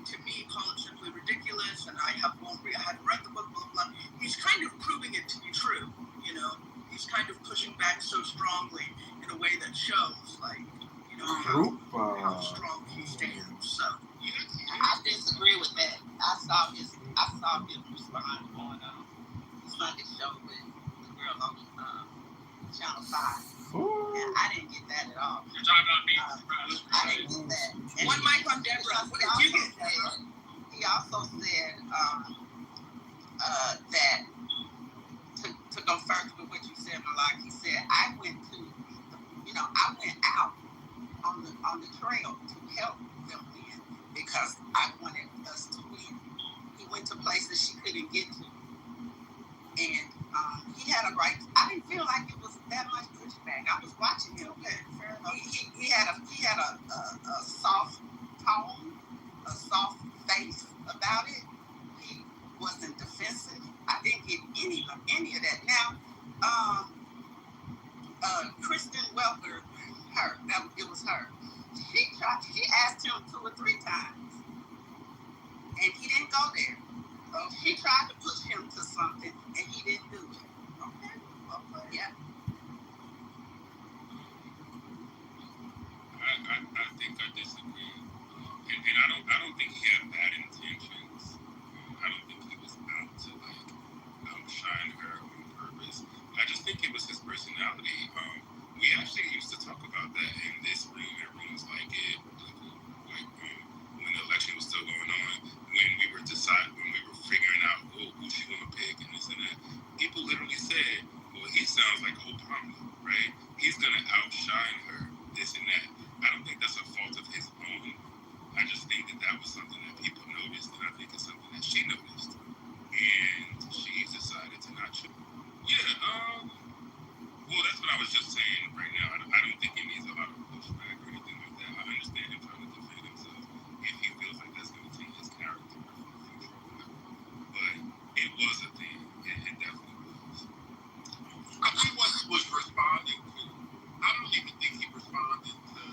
to me, call it simply ridiculous, and I haven't read the book, blah, blah, blah. He's kind of proving it to be true, you know? He's kind of pushing back so strongly in a way that shows, like, you know, how strong he stands. So, I disagree with that. I saw him respond on Sunday show with the girl on Channel 5. And I didn't get that at all. You're talking about me. I didn't get that. And one mic on Deborah. What did you get? He also said that to go further with what you said, Malak, he said I went out on the trail to help them win because I wanted us to win. He went to places she couldn't get to, and he had a right. I didn't feel like it was that much pushback. I was watching him. He had a soft tone, a soft face about it. He wasn't defensive. I didn't get any of that. Now, Kristen Welker, it was her. She asked him 2 or 3 times, and he didn't go there. So she tried to push him to something, and he didn't do it. Okay. Yeah. I think I disagree, and I don't think he had bad intentions. I don't think he was out to like outshine her on purpose. I just think it was his personality. We actually used to talk about that in this room and rooms like it, when the election was still going on, when we were figuring out who she gonna pick and this and that. People literally said, well, he sounds like Obama, right? He's gonna outshine her, this and that. I don't think that's a fault of his own. I just think that was something that people noticed, and I think it's something that she noticed. And she decided to not choose. Yeah, well, that's what I was just saying right now. I don't think it needs a lot of pushback or anything like that. I understand him trying to defend himself if he feels like that's going to take his character for the future or whatever. But it was a thing. It definitely was. I think what he was responding to, I don't even think he responded to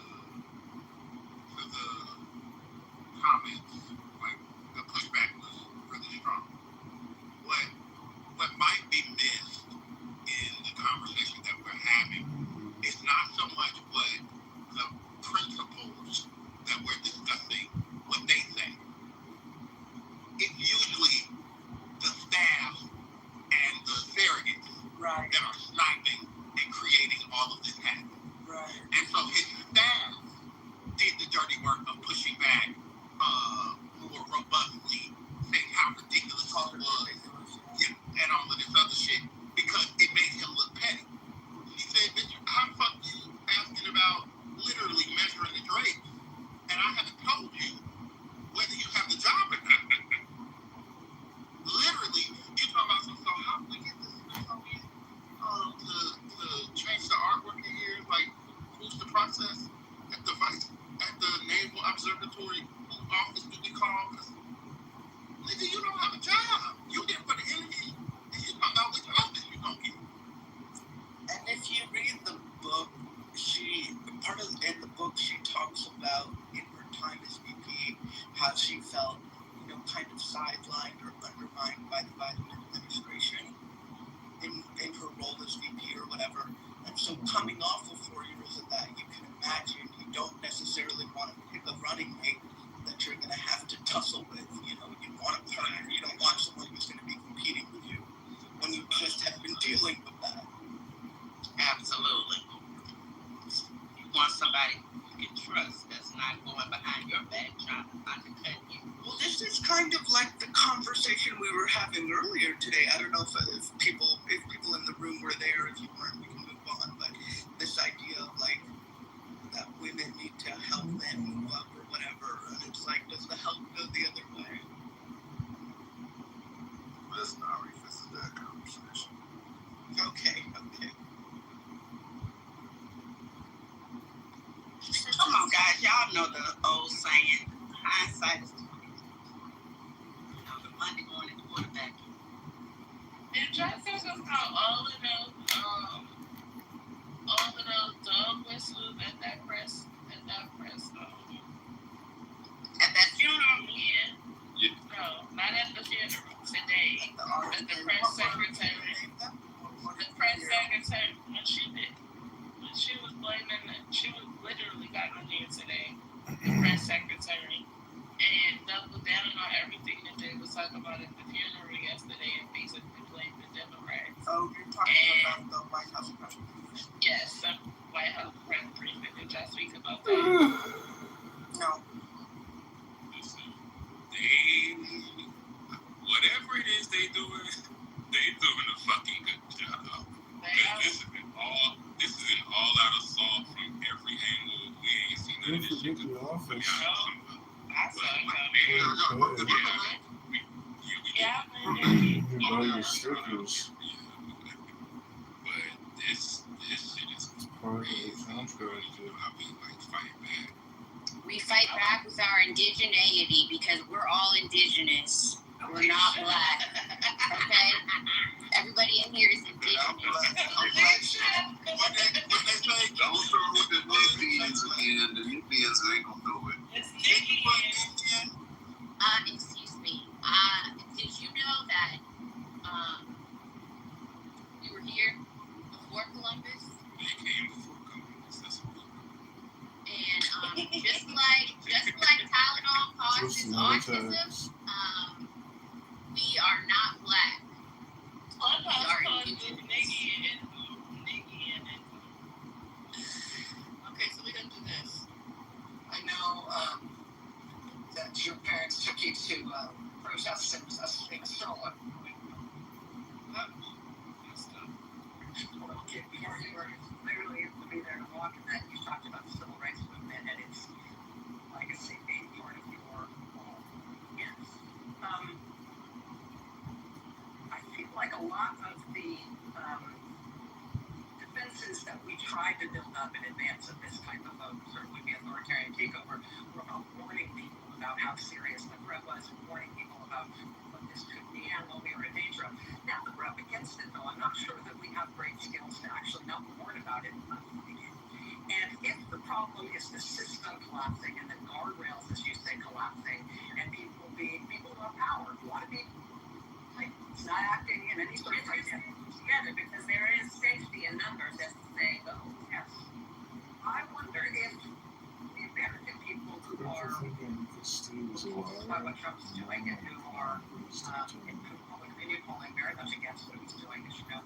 the comments. Like, the pushback was really strong. What might be missed in the conversation that we're having is not so much what the principles that we're discussing, what they say. It's usually the staff and the surrogates that are sniping and creating all of this happen. Right. And so his staff did the dirty work of pushing back more robustly, saying how ridiculous it was, and all of this other shit, because it made him look petty. He said, bitch, how the fuck you asking about literally measuring the drapes, and I haven't told you whether you have the job or not. Literally, you talking about so how do we get this Smithsonian to change the artwork in here? Like, who's the process at the Naval Observatory? Whose office do we call? Nigga, you don't have a job. You get for the enemy, and you don't know which office you gonna get. And if you read the book, in the book she talks about in her time as VP how she felt, kind of sidelined or undermined by the Biden administration in her role as VP or whatever. And so coming off of 4 years of that, you can imagine you don't necessarily want to pick a running mate that you're going to have to tussle with. You want a partner. You don't want someone who's going to be competing with you when you just have been dealing with that. Absolutely. You want somebody you can trust that's not going behind your back trying to undercut you. Well, this is kind of like the conversation we were having earlier today. I don't know if people in the room were there. If you weren't, we can move on. But this idea of like Let's not revisit that conversation. Okay. Come on, guys. Y'all know the old saying, hindsight is 20. The Monday morning quarterback. And try to think about all of those dog whistles at that press. At that funeral, yeah. No, not at the funeral. Today, at the press secretary. The press secretary, when she was blaming it, she was literally got on there today. The press secretary, and doubled down on everything that they was talking about at the funeral yesterday, and basically blamed the Democrats. Oh, you're talking about the White House press briefing? Yes, the White House press briefing. Did y'all speak about that? No. Whatever it is they doing a fucking good job. This is an all-out assault from every angle. We ain't seen none of this shit. But this shit is part of the contract. We fight back with our indigeneity because we're all indigenous. We're not black. Okay? Everybody in here is indigenous. When they say don't throw with the Nubians again, the Nubians ain't gonna do it. Excuse me. Did you know that we were here before Columbus? They came before Columbus. That's And just like Tylenol causes autism, we are not black. Clubhouse Sorry, called you- this nigga and Okay, so we're gonna do this. I know that your parents took you to protests and being stolen. Okay, before you were literally to be there to walk in that, you talked about the civil rights movement and its legacy being part of your yes. I feel like a lot of the defenses that we tried to build up in advance of this type of certainly the authoritarian takeover were about warning people about how serious the threat was and warning people about what this could be and what we were in danger of. Now, the rub against it, though, I'm not sure that we have great skills to actually not warn about it. And if the problem is the system collapsing and the guardrails, as you say, collapsing, and people who have power want to be it's not acting in any sort of together because there is safety in numbers as the saying goes. Yes. I wonder if the American people who are appalled by what Trump's doing and who are in public opinion polling very much against what he's doing, as you know,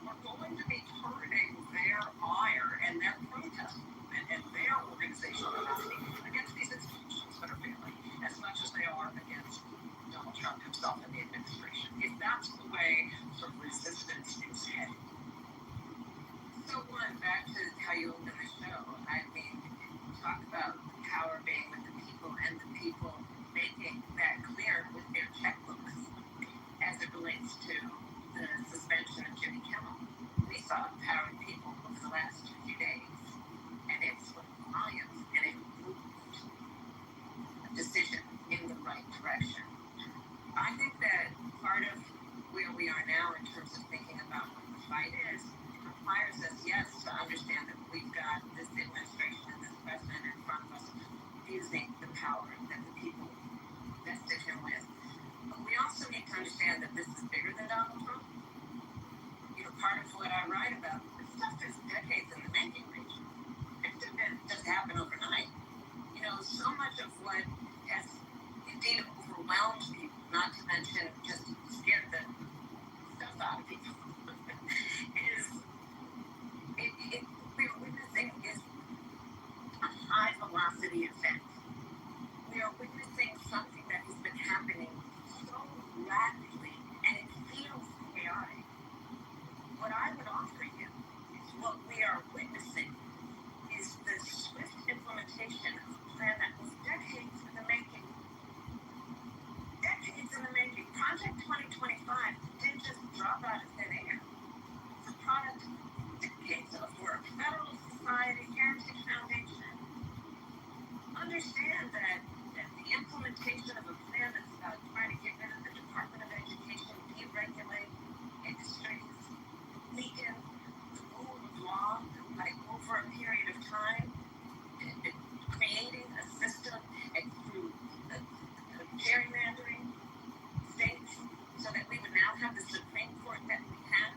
are going to be turning their ire and their protest movement and their organizational capacity against these institutions that are failing as much as they are against Donald Trump himself and the administration. If that's the way sort of resistance is headed. So going back to how you opened the show, I mean, talk about power being with the people and the people making that clear with their checkbooks as it relates to the suspension of Jimmy Kimmel. We saw empowering people over the last 2 days, and it's volumes, and it moved a decision in the right direction. I think that part of where we are now in terms of thinking about what the fight is requires us, yes, to understand that we've got this administration and this president in front of us using the power that the people vested him with. But we also need to understand that this is bigger than Donald Trump. You know, part of what I write about, this stuff is decades in the making, Rachel. It didn't just happen overnight. You know, so much of what has indeed overwhelmed people, not to mention just scared the stuff out of people, is we're witnessing is a high velocity event. We are witnessing something that has been happening so rapidly and it feels chaotic. What I would offer you is what we are witnessing is the swift implementation of a plan that was decades in the making. Decades and that the implementation of a plan that's about trying to get rid of the Department of Education, deregulate industries, weaken the rule of law by over a period of time, creating a system and through gerrymandering states so that we would now have the Supreme Court that we have.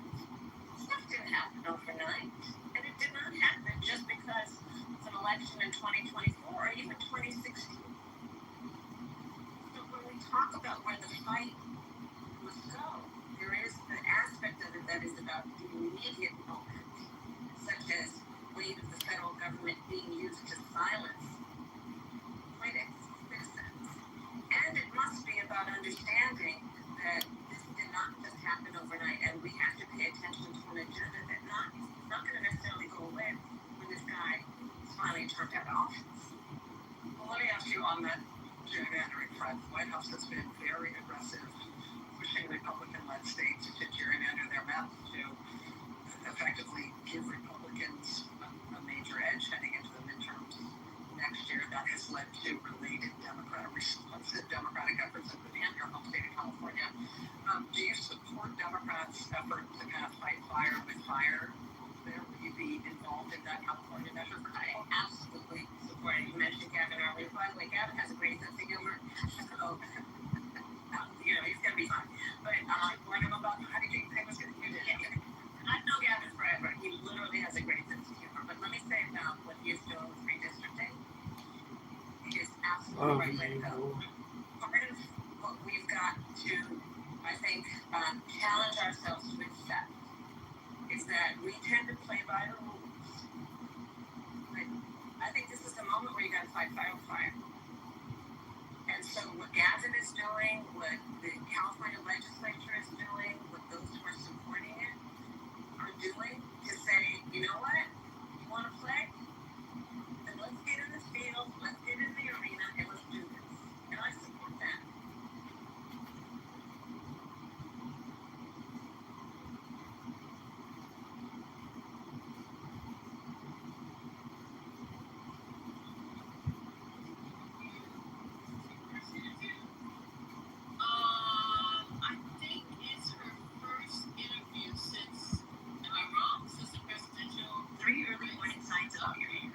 Stuff didn't happen overnight, and it did not happen just because of an election in 2024 or even 2016. So when we talk about where the fight must go, there is the aspect of it that is about the immediate moment, such as weight of the federal government being used to silence critics, citizens. And it must be about understanding that this did not just happen overnight, and we have to pay attention to an agenda that is not going to necessarily go away when this guy is finally turned out of office. Well, let me ask you on that gerrymandering front. The White House has been very aggressive, pushing Republican-led states to gerrymander their maps to effectively give Republicans a major edge heading into the midterms next year. That has led to related Democratic efforts in your home state of California. Do you support Democrats' effort to kind of fight fire with fire there? Would you be involved in that California measure? I absolutely support it. You mentioned Gavin earlier. By the way, Gavin has a great sense of humor. So, he's going to be fine. But warn him about how to get things going to do this. I know Gavin forever. He literally has a great sense of humor. But let me say about what he is doing with redistricting. It is absolutely right way to go. Part of what we've got to, I think, challenge ourselves to accept is that we tend to play by the rules. But I think this is the moment where you got to fight fire with fire. And so what Gavin is doing, what the California legislature is doing, what those who are supporting it are doing to say, you know what, you want to play? Then let's get in the field, let's get in the arena, and let's do this. And I support that. I think it's her first interview since, am I wrong? Since the presidential 3 early warning signs about your hair.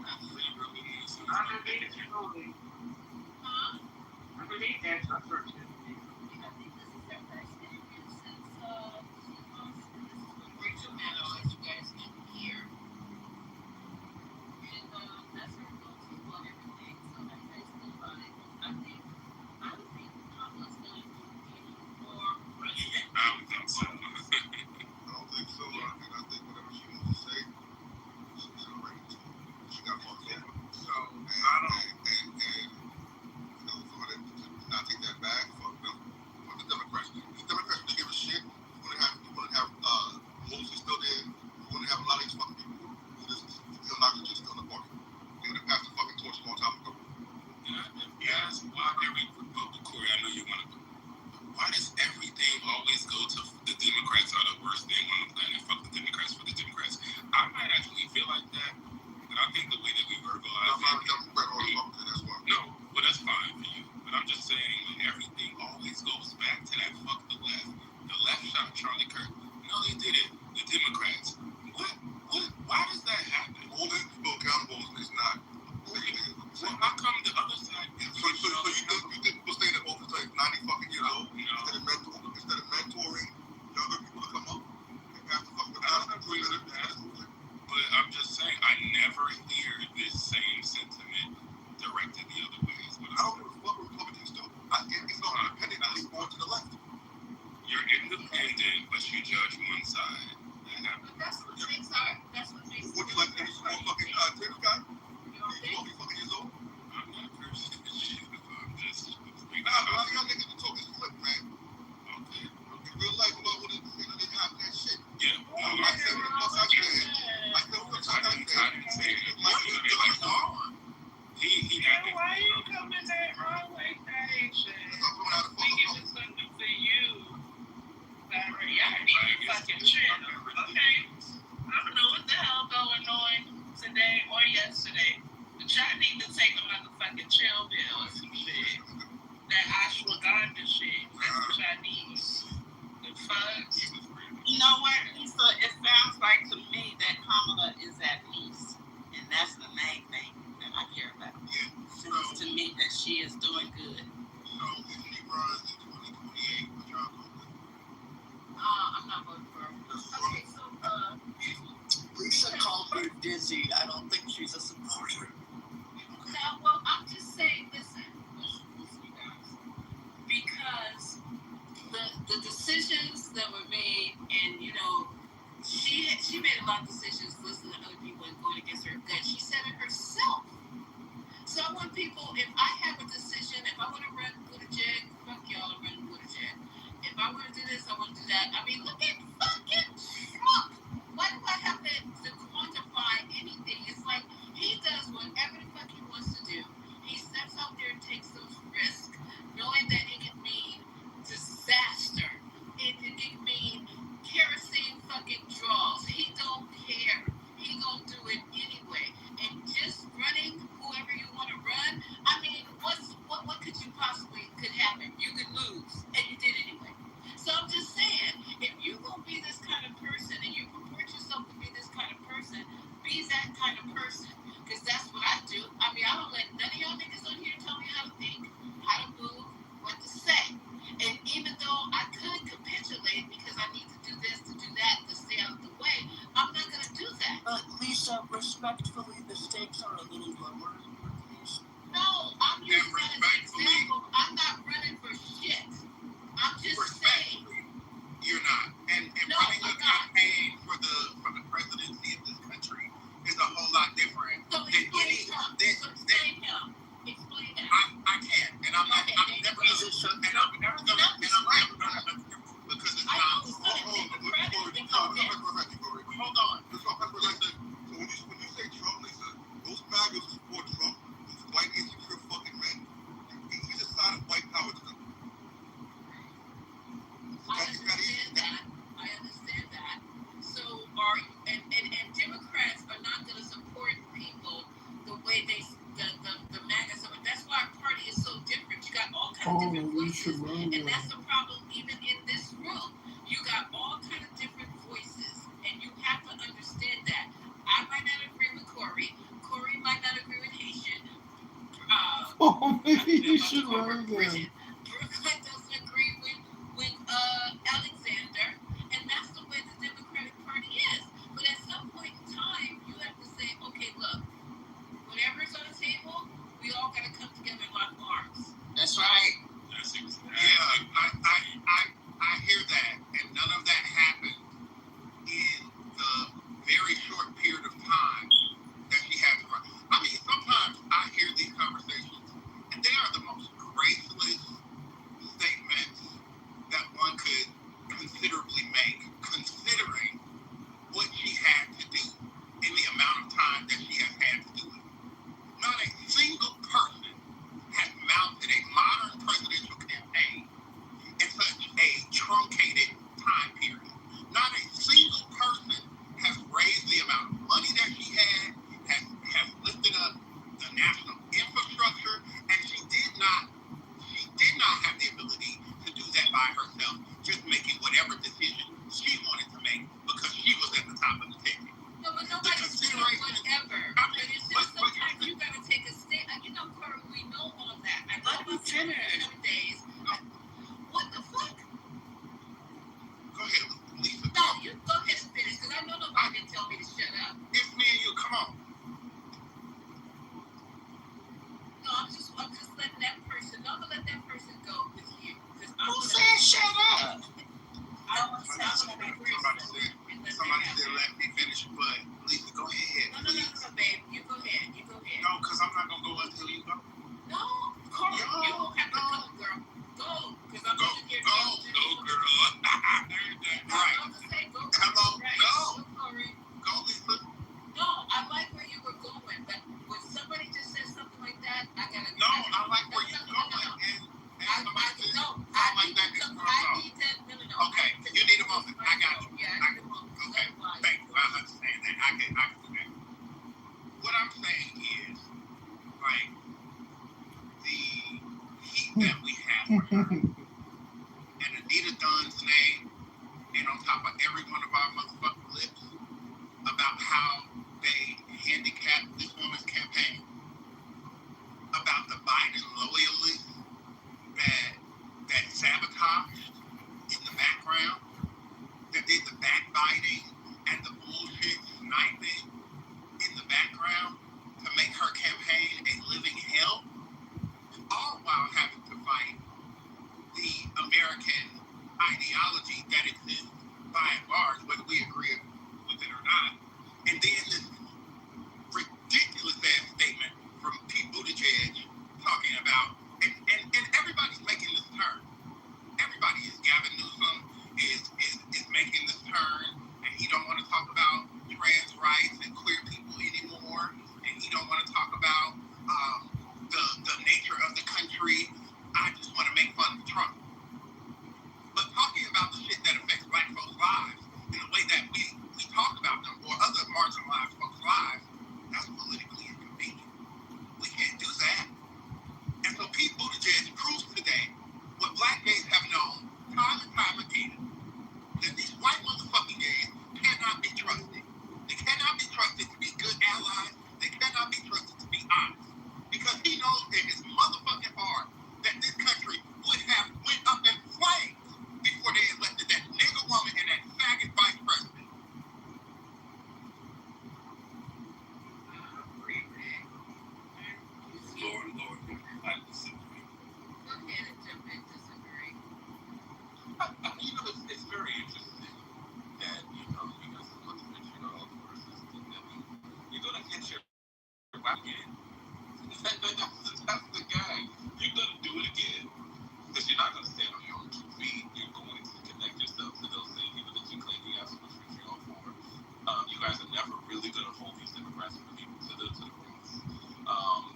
I believe it's early. Huh? I believe that's her first interview. I think this is her first interview since Rachel Maddow, as you guys can hear. And that's her go-to on everything. So I say still about it. I don't think Kamala's going to be more president. I don't think so. I don't think so. I think whatever she wants to say, she's already told. She got fucked over. So, and for her to not take that back, fuck them. Fuck the Democrats. The Democrats don't give a shit. You want to have Moses still there. You want to have a lot of these fucking people who just feel not just still in the party. They would have passed the fucking torch a long time ago. Yes, why Corey, I know you want to. Why does everything always go to the Democrats are the worst thing on the planet? Fuck the Democrats for the Democrats. I might actually feel like that, but I think the way that we verbalize no, well that's fine for you. But I'm just saying like, everything always goes back to that fuck the left. The left shot Charlie Kirk. No, they did it. The Democrats. What? Why does that happen? Holding people accountable is not. Well, how come the other side? So you think people staying in office like 90 fucking years old instead of mentoring younger people to come up and pass the fucking baton? But I'm just saying, I never hear this same sentiment directed the other way. I don't know what Republicans do. It's not independent. I leave more to the left. You're independent, but you judge one side. But that's the decisions that were made, and you know, she made a lot of decisions listening to other people and going against her gut. She said it herself. So I want people, if I have a decision, if I want to run Buttigieg, fuck y'all, I'm running Buttigieg. If I want to do this, I want to do that. I mean, look at fucking Trump. Why do I have to quantify anything? It's like he does whatever the fuck he wants to do. He steps out there and takes those risks, knowing that it can mean disaster. It can mean kerosene fucking draws. He don't care. He gonna do it anyway. And just running whoever you want to run, I mean, what could you possibly could happen? You could lose, and you did anyway. So I'm just saying, if you gonna be this kind of person and you purport yourself to be this kind of person, be that kind of person. Because that's what I do. I mean, I don't let none of y'all niggas on here tell me how to think, how to move, what to say. And even though I could capitulate because I need to do this, to do that, to stay out of the way, I'm not gonna do that. Lisa, respectfully, the stakes are a little lower in your case. No, I'm using that as an example. I'm not running for shit. I'm just saying. You're not. And No, running a I'm not. campaign for the presidency of this country is a whole lot different So than explain any. him. This, Explain him. Explain that. I can't, and I'm not. Okay, I'm then never you gonna. will. And I'm never gonna. And I'm never gonna. Because it's I not. know it's not a Democratic thing on this. Hold on. That's what Lisa. So when you say Trump, Lisa, those MAGAs support Trump. Those white insecure fucking men. He's a sign of white power to them. I understand that. I understand that. So are and Democrats are not going to support people the way the MAGA support. That's why our party is so different. You got all kinds of different voices, and that's the problem. Even in this room, you got all kinds of different voices, and you have to understand that. I might not agree with Corey. Corey might not agree with Haitian. Maybe you should run there. Brooklyn doesn't agree with Alexander, and that's the way the Democratic Party is. But at some point in time, you have to say, okay, look, whatever's on the table, we all got to come together and lock arms. That's right. I hear that, and none of that happened in the very short period of time that she had to run. I mean, sometimes I hear these conversations, and they are the most graceless statements that one could considerably make, considering what she had to do in the amount of time that she has had to do it. Not a single person has mounted a modern presidential campaign in such a truncated time period. Not a single person has raised the amount of money that she has lifted up the national infrastructure, and she did not have the ability to do that by herself, just making whatever decision she wanted to make because she was at the top of the ticket. No, but nobody's doing whatever. But it's just sometimes you got to take a stand. You know, Corey, we know all that. I know about 7 days. What the fuck? Go ahead, Lisa. No, you go ahead and finish, because I know nobody can tell me to shut up. It's me and you. Come on. No, I'm just letting that person. I'm gonna let that person go with you. Who said shut up? Somebody said let me finish, but Lisa, go ahead. No, babe. You go ahead. No, because I'm not gonna go until you go. No, Corey, you don't have to go, girl. Go, because I'm sitting here. Go, girl. Right. Come on, go. Corey. Go, Lisa. No, I like where you were going, but when somebody just says something like that, I gotta. No, I like where you're going. Okay, you need a moment. I got you. Okay, thank you. I understand that. I can do that. What I'm saying is, like, the heat that we have for her, and Anita Dunn's name, and on top of every one of our motherfucking lips, about how they handicapped this woman's campaign, about the Biden loyalists that sabotaged in the background, that did the backbiting and the bullshit sniping in the background to make her campaign a living hell, all while having to fight the American ideology that exists by and large, whether we agree with it or not. And then this ridiculous ass statement from Pete Buttigieg talking about, and everybody's making this turn. Everybody is. Gavin Newsom is making this turn, and he don't want to talk about trans rights and queer people anymore, and he don't want to talk about the nature of the country. I just want to make fun of Trump. But talking about the shit that affects black folks' lives in the way that we talk about them or other marginalized folks' lives, that's politically inconvenient. We can't do that. And so Pete Buttigieg proves today what black gays have known time and time again, that these white motherfucking gays cannot be trusted. They cannot be trusted to be good allies. They cannot be trusted to be honest. Because he knows in his motherfucking heart that this country would have went up in flames before they elected that nigger woman and that faggot vice president. Lord, I disagree. You know, it's very interesting that, you know, because what's mentioned all versus you're going to get your back again. That's the guy. You're going to do it again because you're not going to stand on your own 2 feet. You're going to connect yourself to those same people that you claim you have so much vitriol for. You guys are never really going to hold these Democrats to the cross.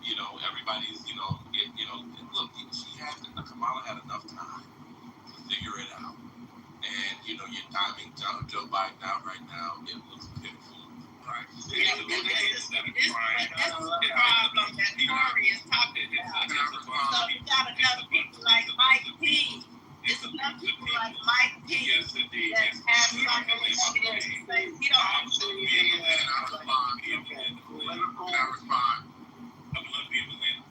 You know, everybody's, you know, look, Kamala had enough time to figure it out. And, you know, you're timing Joe Biden out right now. It looks pitiful. Right. Yeah, this is the problem that Tory is talking about. So you got enough people like Mike P. It's enough people like Mike P. Yes, indeed. That have something to say. We don't have to do anything. I would love to be able to win.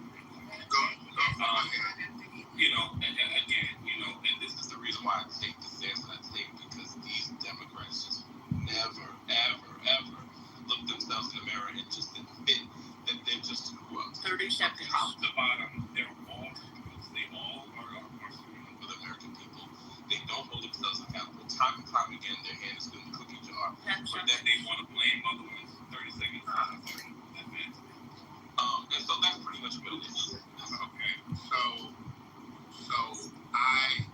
You know, and again, you know, and this is the reason why I take the stance that I take, because these Democrats just never, ever look themselves in the mirror and just admit that they're just screw ups. 30 seconds. Top to bottom, they're all screw ups. They all are screwing up with American people. They don't hold themselves accountable. Time and time again, their hand is in the cookie jar, but then they want to blame other ones. 30 seconds. And so that's pretty much what it is. Okay, so I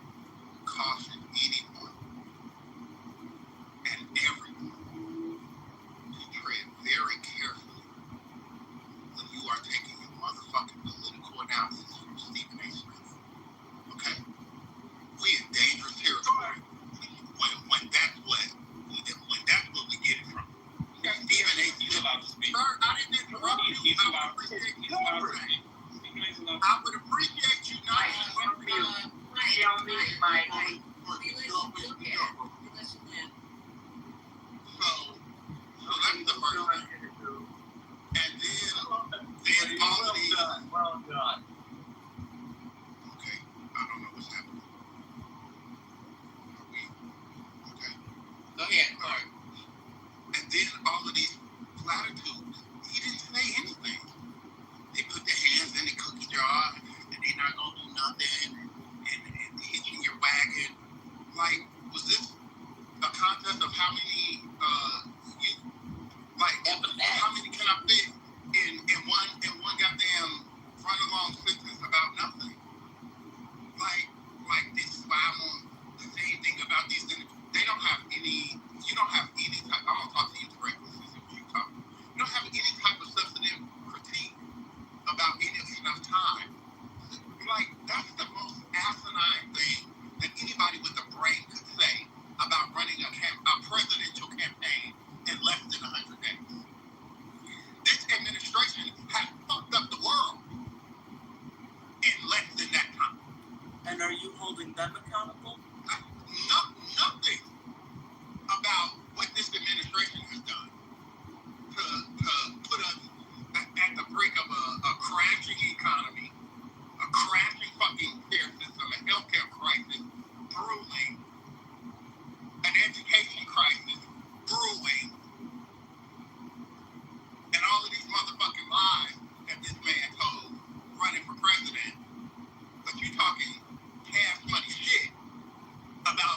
caution anyone and everyone to tread very carefully when you are taking your motherfucking political analysis from Stephen A. Smith. Okay? We in dangerous territory when that's what we get it from. Stephen A. Smith allowed to speak. Sir, I didn't interrupt you. He's allowed to speak. I would appreciate you not interrupting me. So that's the first thing. And then all of these. Well done. Okay, I don't know what's happening. Okay. Go ahead. All right. And then all of these platitudes. He didn't say anything. They put their hands in the cookie jar and they're not gonna do nothing and hitching your wagon. Like, was this a contest of how many how many can I fit in one goddamn run along sentence about nothing? Like this is why I'm on the same thing about these things. They don't have any. You don't have any type. I'm gonna talk to you directly since you talk. You don't have any type of substantive critique about any of enough time. Like, that's the most asinine thing that anybody with a brain could say about running a presidential campaign in less than 100 days. This administration has fucked up the world in less than that time. And are you holding them accountable? Nothing about what this administration has done to put us at the brink of a crashing economy, a crashing fucking care system, a healthcare crisis brewing, an education crisis brewing, and all of these motherfucking lies that this man told running for president. But you talking cash money shit about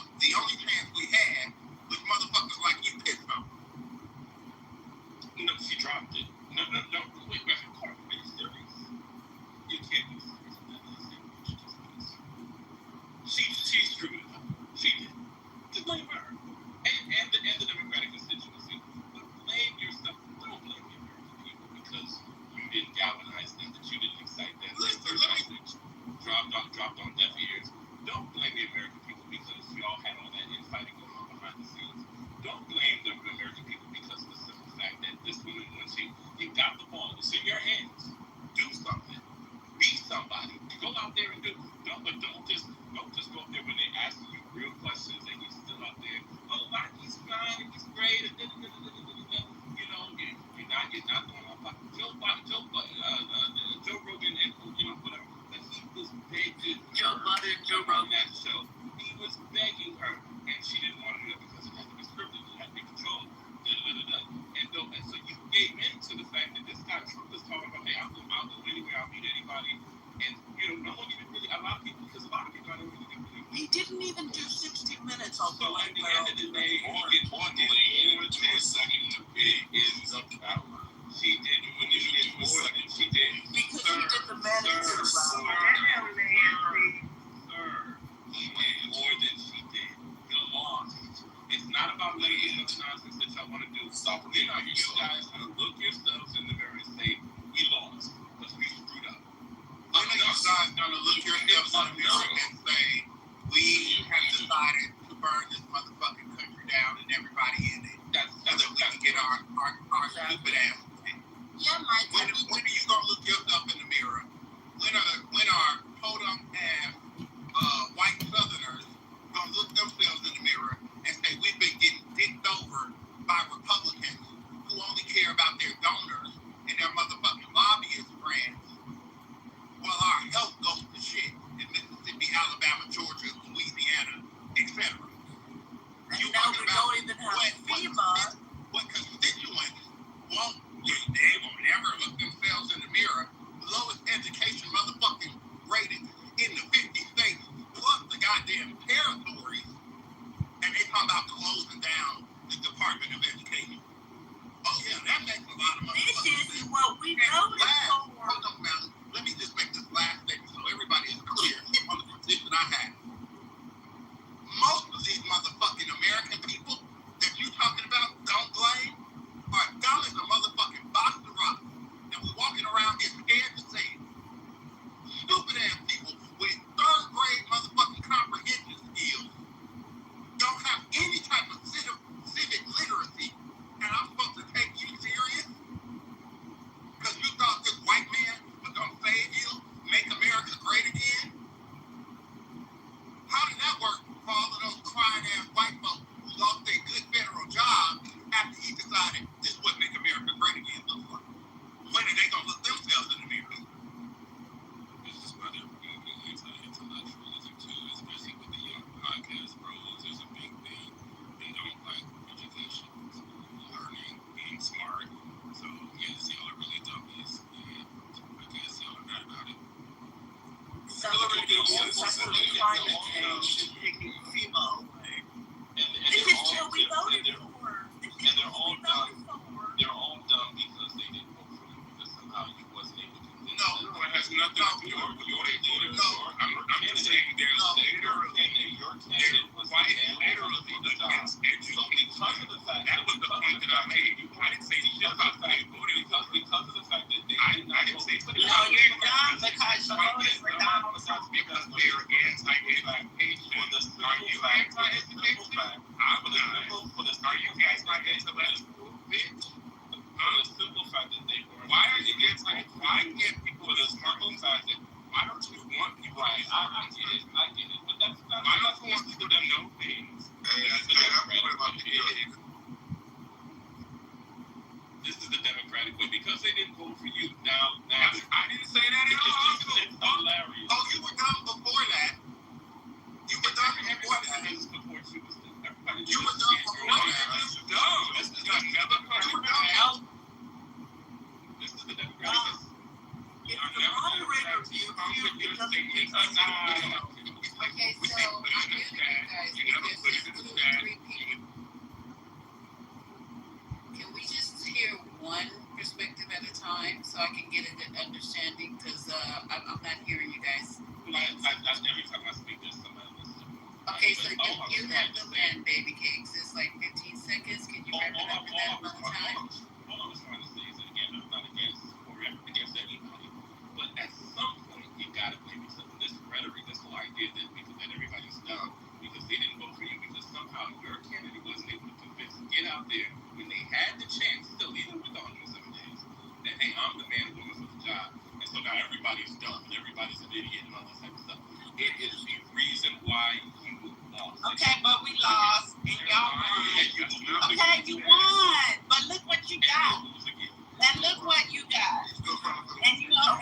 So at the end of the day, more importantly, to a second to pick is a coward. She did when you did more than she did. Because she did the mandatory route. Sir, he did more than she did. You lost. It's not about letting you know the nonsense that y'all want to do. Stop it. You guys gotta look yourselves in the mirror and say, we lost. Because we screwed up. When are you guys gonna look yourselves in the mirror and say, we have decided to burn this motherfucking country down and everybody in it? So that we can get our stupid ass. Yeah, Mike. When are you gonna look yourself in the mirror? When are podunk ass white Southerners gonna look themselves in the mirror and say we've been getting dicked over by Republicans who only care about their donors and their motherfucking lobbyist friends, while our health goes to shit in Mississippi, Alabama, Georgia, Louisiana, etc. You talking about what constituents won't? They will never look themselves in the mirror. The lowest education motherfucking rated in the 50 states plus the goddamn territories, and they talk about closing down the Department of Education. Oh yeah, that makes a lot of money. This is what we voted for. Hold on now. Let me just make this last statement so everybody is clear on the position I have. Most of these motherfucking American people that you talking about don't blame are dumb as a motherfucking box of rocks. And we're walking around here scared to say it. Stupid ass people with third grade motherfucking comprehension skills don't have any type of civic literacy, and I'm supposed to take you serious? Because you thought this white man was going to save you, make America great again? How did that work for all of those crying ass white folks who lost their good federal job after he decided this would make America great again? When are they going to look themselves in the mirror? This is why they're being anti-intellectualism too, especially with the young podcast bros. There's a big thing. They don't like education, learning, being smart. So yes, y'all are really dummies, and I guess y'all are not about it. Celebrating climate change and taking FEMA away. This is what we voted for. And they're all dumb. They're all dumb because they didn't vote for you because somehow you wasn't able to convince them. No, it has nothing to do with your leader. No, I'm just saying your candidate was the man who was for the job. So because of the fact that was the point that I made. I didn't say shit about that. Because of the fact that they did not vote for the job. No, you're dumb because you voted for Donald Trump. Because they're anti-education. Are you anti-education? I'm not. Are you anti-intellectual? For the simple fact that they were. Why are you why can't people with a simple fact that why don't you want people? Right, I get it, but that's why don't you want people to know things? This is the Democratic way because they didn't vote for you. Now I didn't say that at all. It's hilarious. Oh, you were dumb before that. You were dumb before that. You were dumb before that. Dumb. This is the Democratic. This is the Democratic. If the moderator view it doesn't make sense. Okay, so I'm muting you guys because there's 2 or 3 people. Can we just hear one perspective at a time so I can get a good understanding? Because I'm not hearing you guys. Every time I speak, there's somebody listening. Okay, so you have the land, baby cakes. It's like 15 seconds. Can you wrap it up in that amount of time? All I was trying to say is that again, I'm not against anybody, but at some point you gotta blame yourself. This rhetoric, this whole idea that everybody's dumb because they didn't vote for you because somehow your candidate wasn't able to convince them get out there when they had the chance, still even with 107 days, that hey, I'm the man who was for the job, and so now everybody's dumb and everybody's an idiot and all this type of stuff. It is the reason why you lost. Okay, but we lost and y'all won. Okay, you won, but look what you got. And look what you got. And you won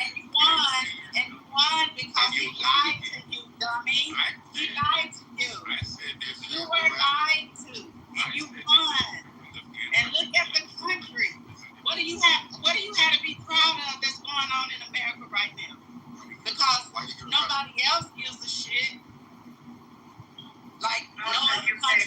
because he lied to you, dummy. He lied to you. You were lied to, and you won. And look at the country. What do you have to be proud of that's going on in America right now? Because nobody else gives a shit. Like no other country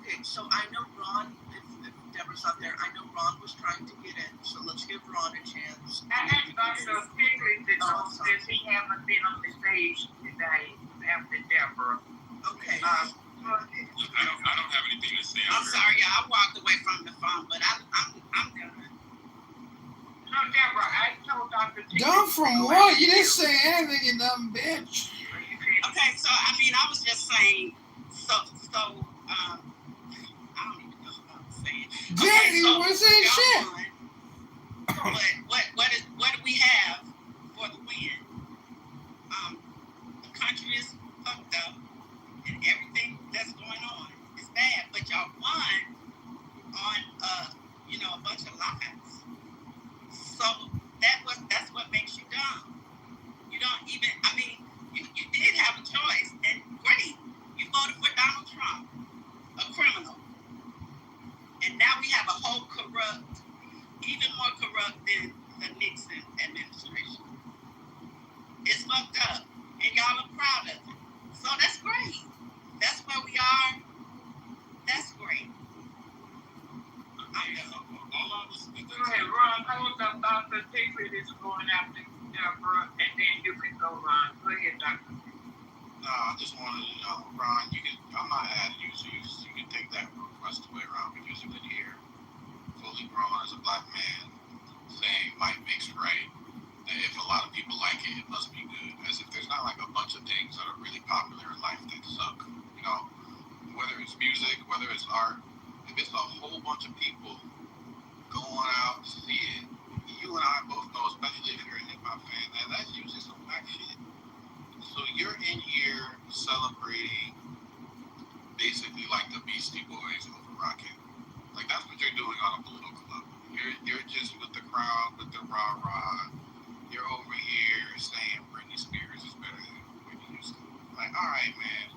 Okay, so I know Ron, if Deborah's out there, I know Ron was trying to get in, so let's give Ron a chance. I asked Dr. Pigley since he haven't been on the stage today after Deborah. Okay. I don't have anything to say. I'm sorry, I walked away from the phone, but I'm done. No, Deborah, I told Dr. Pigley. Done from what? You didn't say anything, you dumb bitch. Okay, so I mean, I was just saying, I don't even know what I'm saying. Okay, so we're saying shit. What do we have for the win? The country is fucked up, and everything that's going on is bad. But y'all won on a bunch of lies. So that's what makes you dumb. You don't even. I mean, you did have a choice, and great, you voted for Donald Trump, a criminal. And now we have a whole corrupt, even more corrupt than the Nixon administration. It's fucked up, and y'all are proud of it. So that's great. That's where we are. That's great. Go ahead, Ron. Hold up, Dr. Pigley is going after Deborah, and then you can go, Ron. Go ahead, Dr. No, I just wanted to know, Ron, I'm not adding you, so you can take that request away, Ron, because you've been here fully grown as a black man saying might makes right. That if a lot of people like it, it must be good. As if there's not like a bunch of things that are really popular in life that suck. You know, whether it's music, whether it's art, if it's a whole bunch of people going out to see it, you and I both know, especially if you're a hip hop fan, that's usually some whack shit. So you're in here celebrating basically like the Beastie Boys over rocking. Like that's what you're doing on a political level. You're just with the crowd, with the rah-rah. You're over here saying Britney Spears is better than Whitney Houston. Like, all right, man,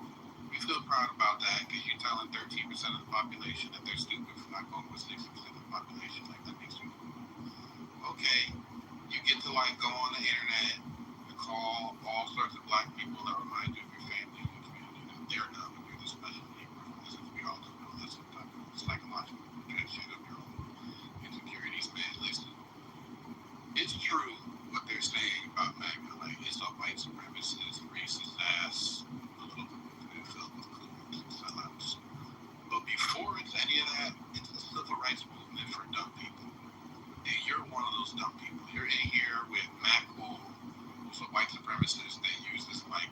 we feel proud about that because you're telling 13% of the population that they're stupid for not going with 60% of the population. Like, that makes you okay. You get to like go on the internet and call all sorts of black people that remind you of your family and your community that they're dumb and you're the special people. As if we all don't know that's some type of psychological shit of your own insecurities, man. Listen, it's true what they're saying about MAGA. Like, it's a white supremacist, racist ass, filled with coons and sellouts. But before it's any of that, it's the civil rights movement for dumb people. And you're one of those dumb people. You're in here with Matt Cool, who's a white supremacist that uses like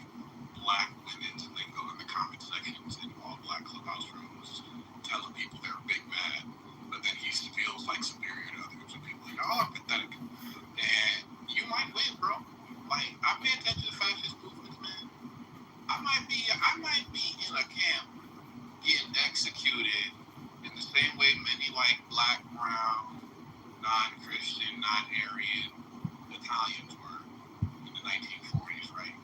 black women's lingo in the comment sections in all black clubhouse rooms, telling people they're big mad, but then he feels like superior to other groups of people. Like, y'all are pathetic. And you might win, bro. Like, I pay attention to fascist movements, man. I might be in a camp getting executed in the same way many like black, brown, non-Christian, non-Aryan Italians were in the 1940s, right?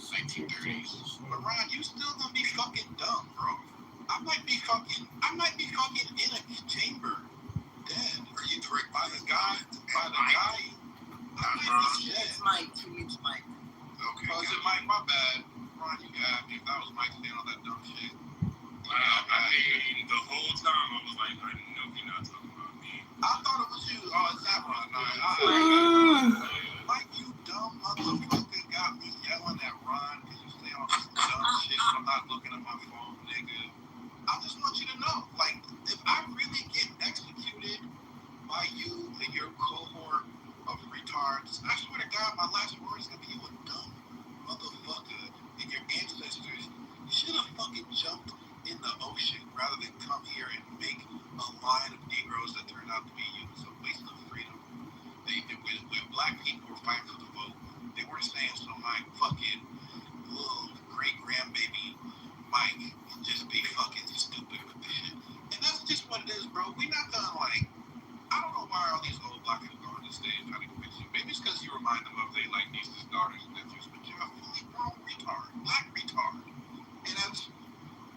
1930s. But Ron, you still gonna be fucking dumb, bro. I might be fucking in a chamber, dead. Are you tricked by the guy? It's Mike. It's Mike. Okay. Oh, is it Mike? My bad. Ron, you got me. If that was Mike saying all that dumb shit. I mean, the whole time I was like, I know you're not talking about me. I thought it was you. Oh, it's that Ron. Mike, you dumb motherfucker got me yelling at Ron because you say all this dumb shit when I'm not looking at my phone, nigga. I just want you to know, like, if I really get executed by you and your cohort of retards, I swear to God, my last word is gonna be, you a dumb motherfucker, and your ancestors should have fucking jumped in the ocean rather than come here and make a line of Negroes that turned out to be you. It's a waste of freedom. When black people were fighting for the vote, they weren't saying so my fucking little great grandbaby Mike can just be fucking stupid with this shit. And that's just what it is, bro. We not gonna like, I don't know why all these old black people go on this stage trying to convince you. Maybe it's because you remind them of their like nieces, daughters, and nephews, but you're a fully grown retard, black retard. And as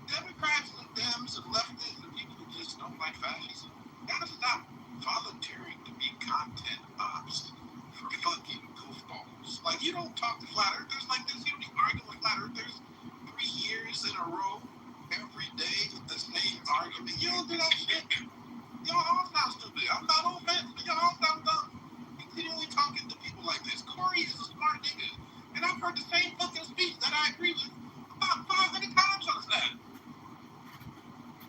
Democrats and Dems and leftists and people who just don't like fascism gotta stop volunteering to be content ops for fucking goofballs. Like, you don't talk to flat earthers like this. You don't even argue with flat earthers 3 years in a row every day with the same argument. do that shit. Y'all all sound stupid. I'm not offensive, but y'all all sound dumb. Continually talking to people like this. Corey is a smart nigga. And I've heard the same fucking speech that I agree with about 500 times on that.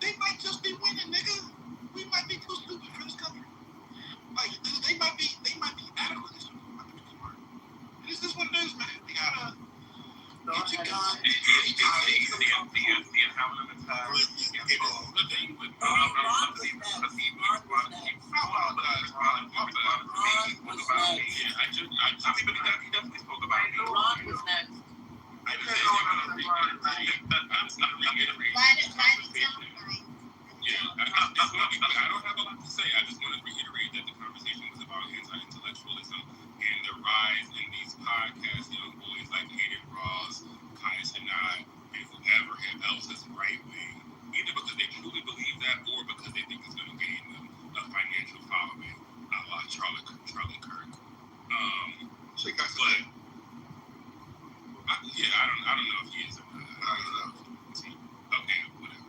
They might just be winning, nigga. We might be too stupid for this country. Like, they might be adequately stupid. We might be too smart. This is what it is, man. We gotta get your gun. The empowerment of time. The thing with he definitely spoke about me. Ron was next. I just said I'm gonna reiterate. I don't have a lot to say. I just want to reiterate that the conversation was about anti-intellectualism and the rise in these podcasts, young boys like Hayden Ross, Kaya Sinai, and whoever else is right wing, either because they truly believe that or because they think it's going to gain them a financial following, a la Charlie Kirk. I don't know if he is or not. Okay, whatever.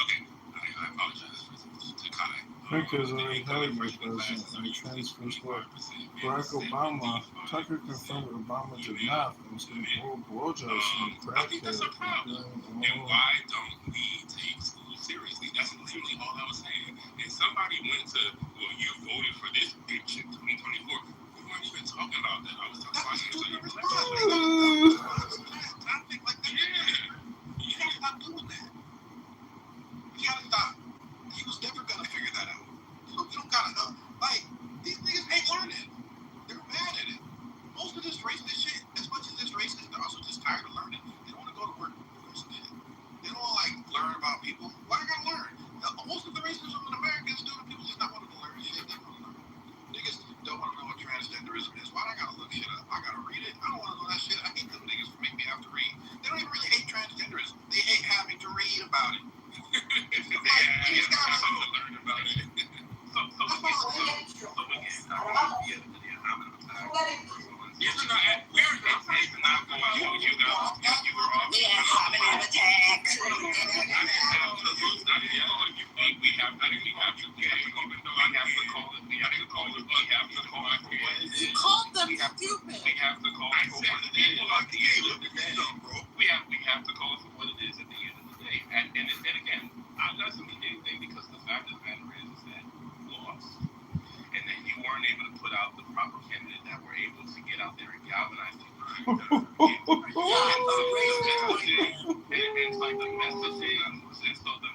Okay, I apologize to Kai. Because I heard my president and transfers what Barack Obama, Tucker confirmed Obama did not was going to hold blowjobs from I think that's a problem. And why don't we take school seriously? That's literally all I was saying. And somebody went to, well, you voted for this bitch in 2024. We weren't even talking about that. I was talking about You gotta stop doing that. You gotta stop. He was never gonna figure that out. So you don't gotta know. Like, these niggas ain't learning. They're bad at it. Most of this racist shit, as much as it's racist, they're also just tired of learning. They don't want to go to work or some shit. They don't want to, like, learn about people. Why they gotta learn? Most of the racism in America is due to people just not wanting to learn shit. They don't want to learn. Niggas don't want to know what transgenderism is. Why do I gotta look shit up? I gotta read it. I don't want to know that shit. I hate them niggas for making me have to read. They don't even really hate transgenderism. They hate having to read about it. You called them stupid. We have to call it for what it is. We have to call it for what it is at the end of the day. And again, I'm not saying anything because the fact of the matter is that you lost. And then you weren't able to put out the proper candidate that were able to get out there and galvanize the and it's like the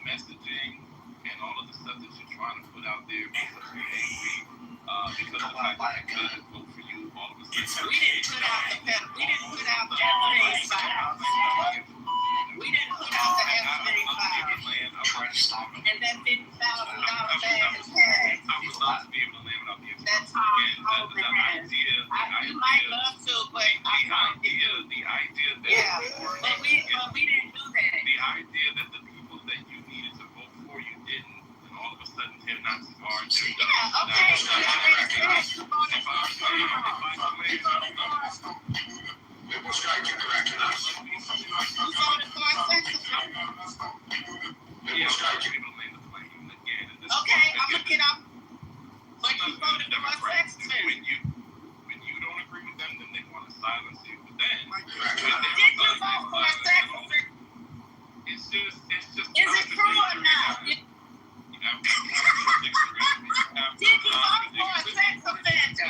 messaging and all of the stuff that you're trying to put out there because you're angry, because of the fact that I couldn't vote for you all of a sudden. We didn't put out the F-35. We didn't put out the F-35. And that $50,000 bag is cash. I would love to be able to land without the That's how you might love to, but the idea that but we didn't do that. The idea that the people that you needed to vote for you didn't, and all of a sudden him not too hard to Okay, I'm gonna get up. But you voted for my sex when you don't agree with them, then they want to silence you. But then did you vote for my sex offender? It's just is it true or not? Did you vote for a sex offender?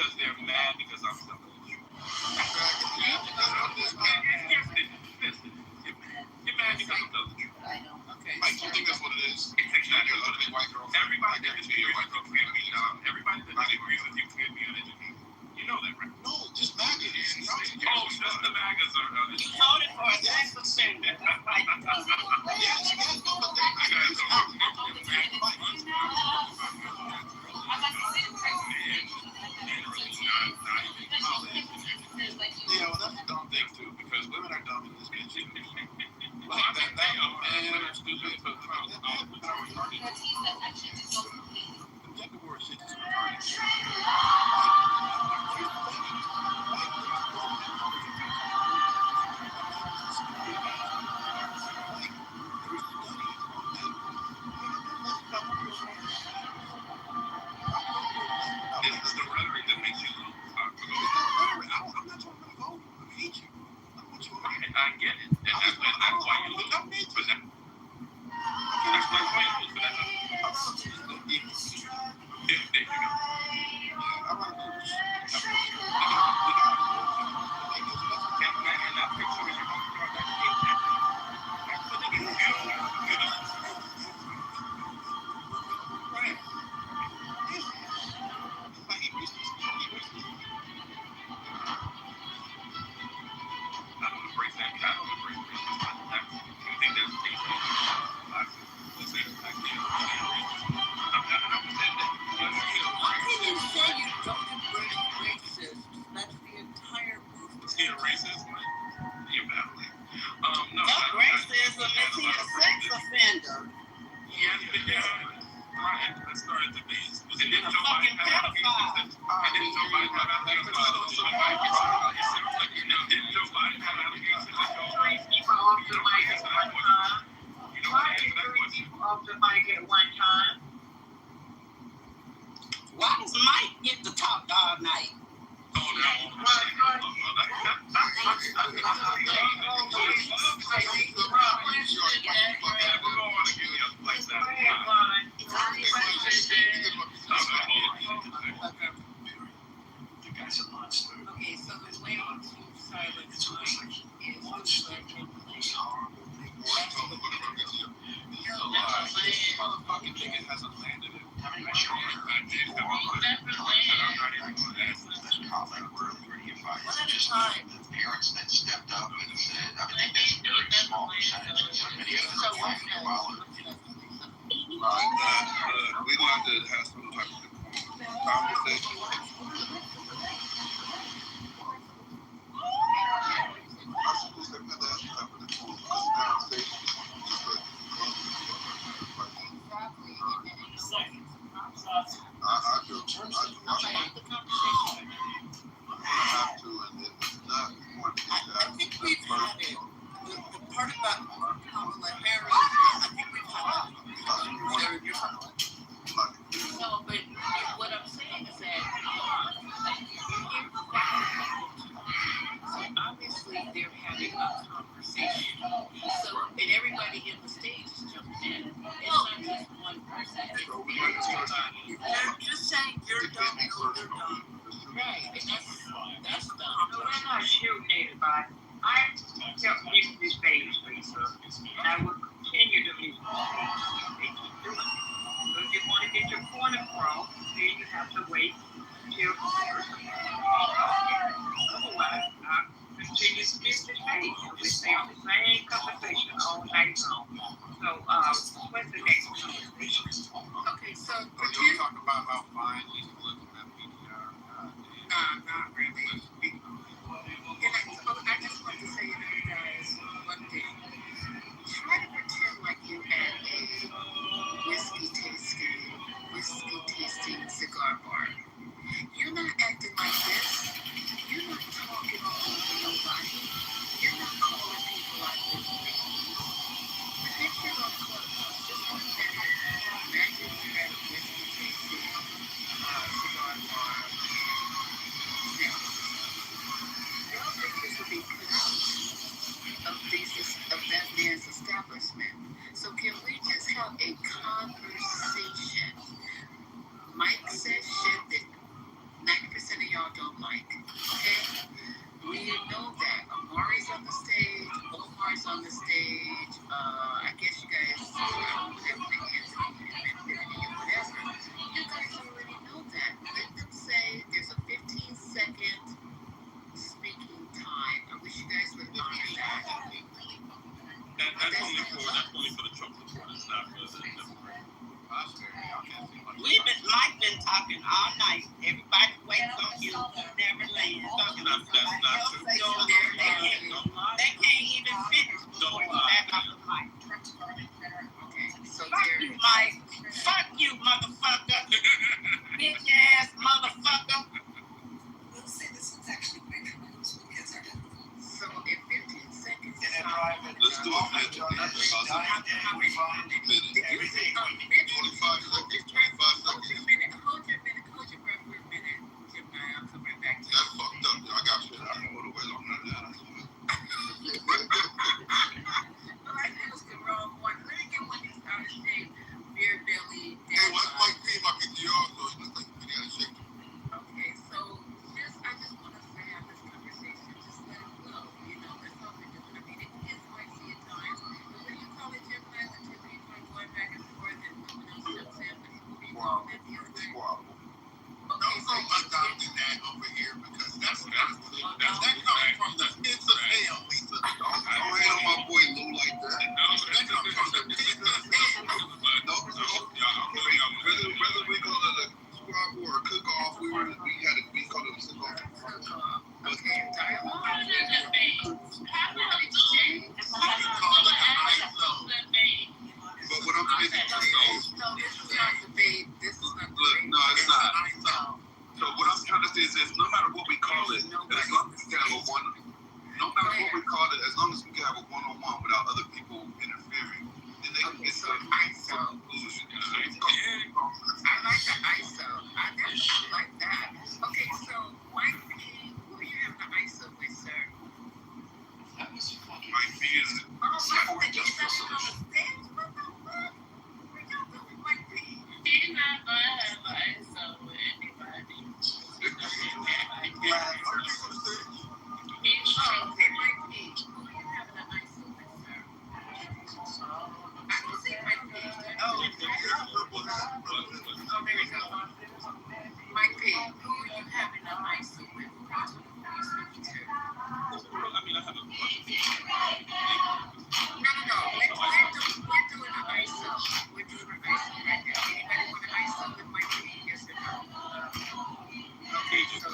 because they're mad because I'm telling the truth. Get mad because I'm telling the truth. Okay. Mike, you think that's what it is? It's exactly You're ugly white girl. everybody that agrees with you can be everybody that agrees with you can be uneducated. You know that, right? No, just maggots. Oh, just the MAGAs are You voted for a sex offender. That's why you done it. Yes, but yeah, well, that's a dumb thing too, because women are dumb in this bitch too. Like that men are stupid, but the word shit is This is the rhetoric that makes you lose. I'm not trying to vote. I hate you. I want you to I get it. And that's why you lose. But that's why you lose. But there you go. Why does Mike get to talk all night? Okay, so the way to silence Mike is motherfucking nigga hasn't landed it. Parents that stepped up and said, I think that's a very small percentage. Many of them are laughing about it. We're going to have to have some type of conversation. I think we've had it. The part about Kamala Harris, I think we've had it. No, but what I'm saying is that lying. That's not true. They can't even finish before you back off the mic. So Fuck you, Mike. Fuck you, motherfucker. Bitch ass motherfucker. We'll say this one's actually quick because our So in 15 seconds, Let's do a minute. Did you say a minute? 25 seconds. 25 Hold seconds. your minute. Hold your breath for a minute. Jeremiah, I'll come right back to you. That's fucked up. I got you. I don't know the way long that is. Alright, that was the wrong one. Let me get one that's out of shape. Beer belly. Hey, what's Mike P? My PTR, so it looks like pretty out of shape. Okay, so I just want us to have this conversation. Just let it flow. You know, that's all we're doing. I mean, it is spicy at times. But what do you call it, Gemini? The two people are going back and forth and someone else jumps in. What do you call that the other day? Okay, so adopting that over here because that comes from the pits of hell, Lisa. Don't hate on my boy Lou like that. That comes from the pits of hell. Whether we call it a squabble or a cook-off, we called it a cook-off. Okay, dialogue. But what I'm saying is, No, this is not debate. This is not look, debate. no, it's not. So what I'm trying to say is this: no matter what we call it, as long as we can have a one-on-one without other people interfering, then they can get to a conclusion. I like the ISO. I definitely like that. Okay, so Mike P, who are you having the ISO with, sir? Mike P is Oh, Mike P, is that on the stage? What the fuck? What y'all doing with Mike P? He's not going to have an ISO with anybody. Okay, Mike P, who are you having an ISO with, sir? I can see Mike P. Oh, there we go. Mike P, who are you having an ISO with? Who are you speaking to? I mean, I have a bunch of people. No. We're doing an ISO. We're doing an ISO right now. Anybody want an ISO with Mike P? Yes or no? Okay, so.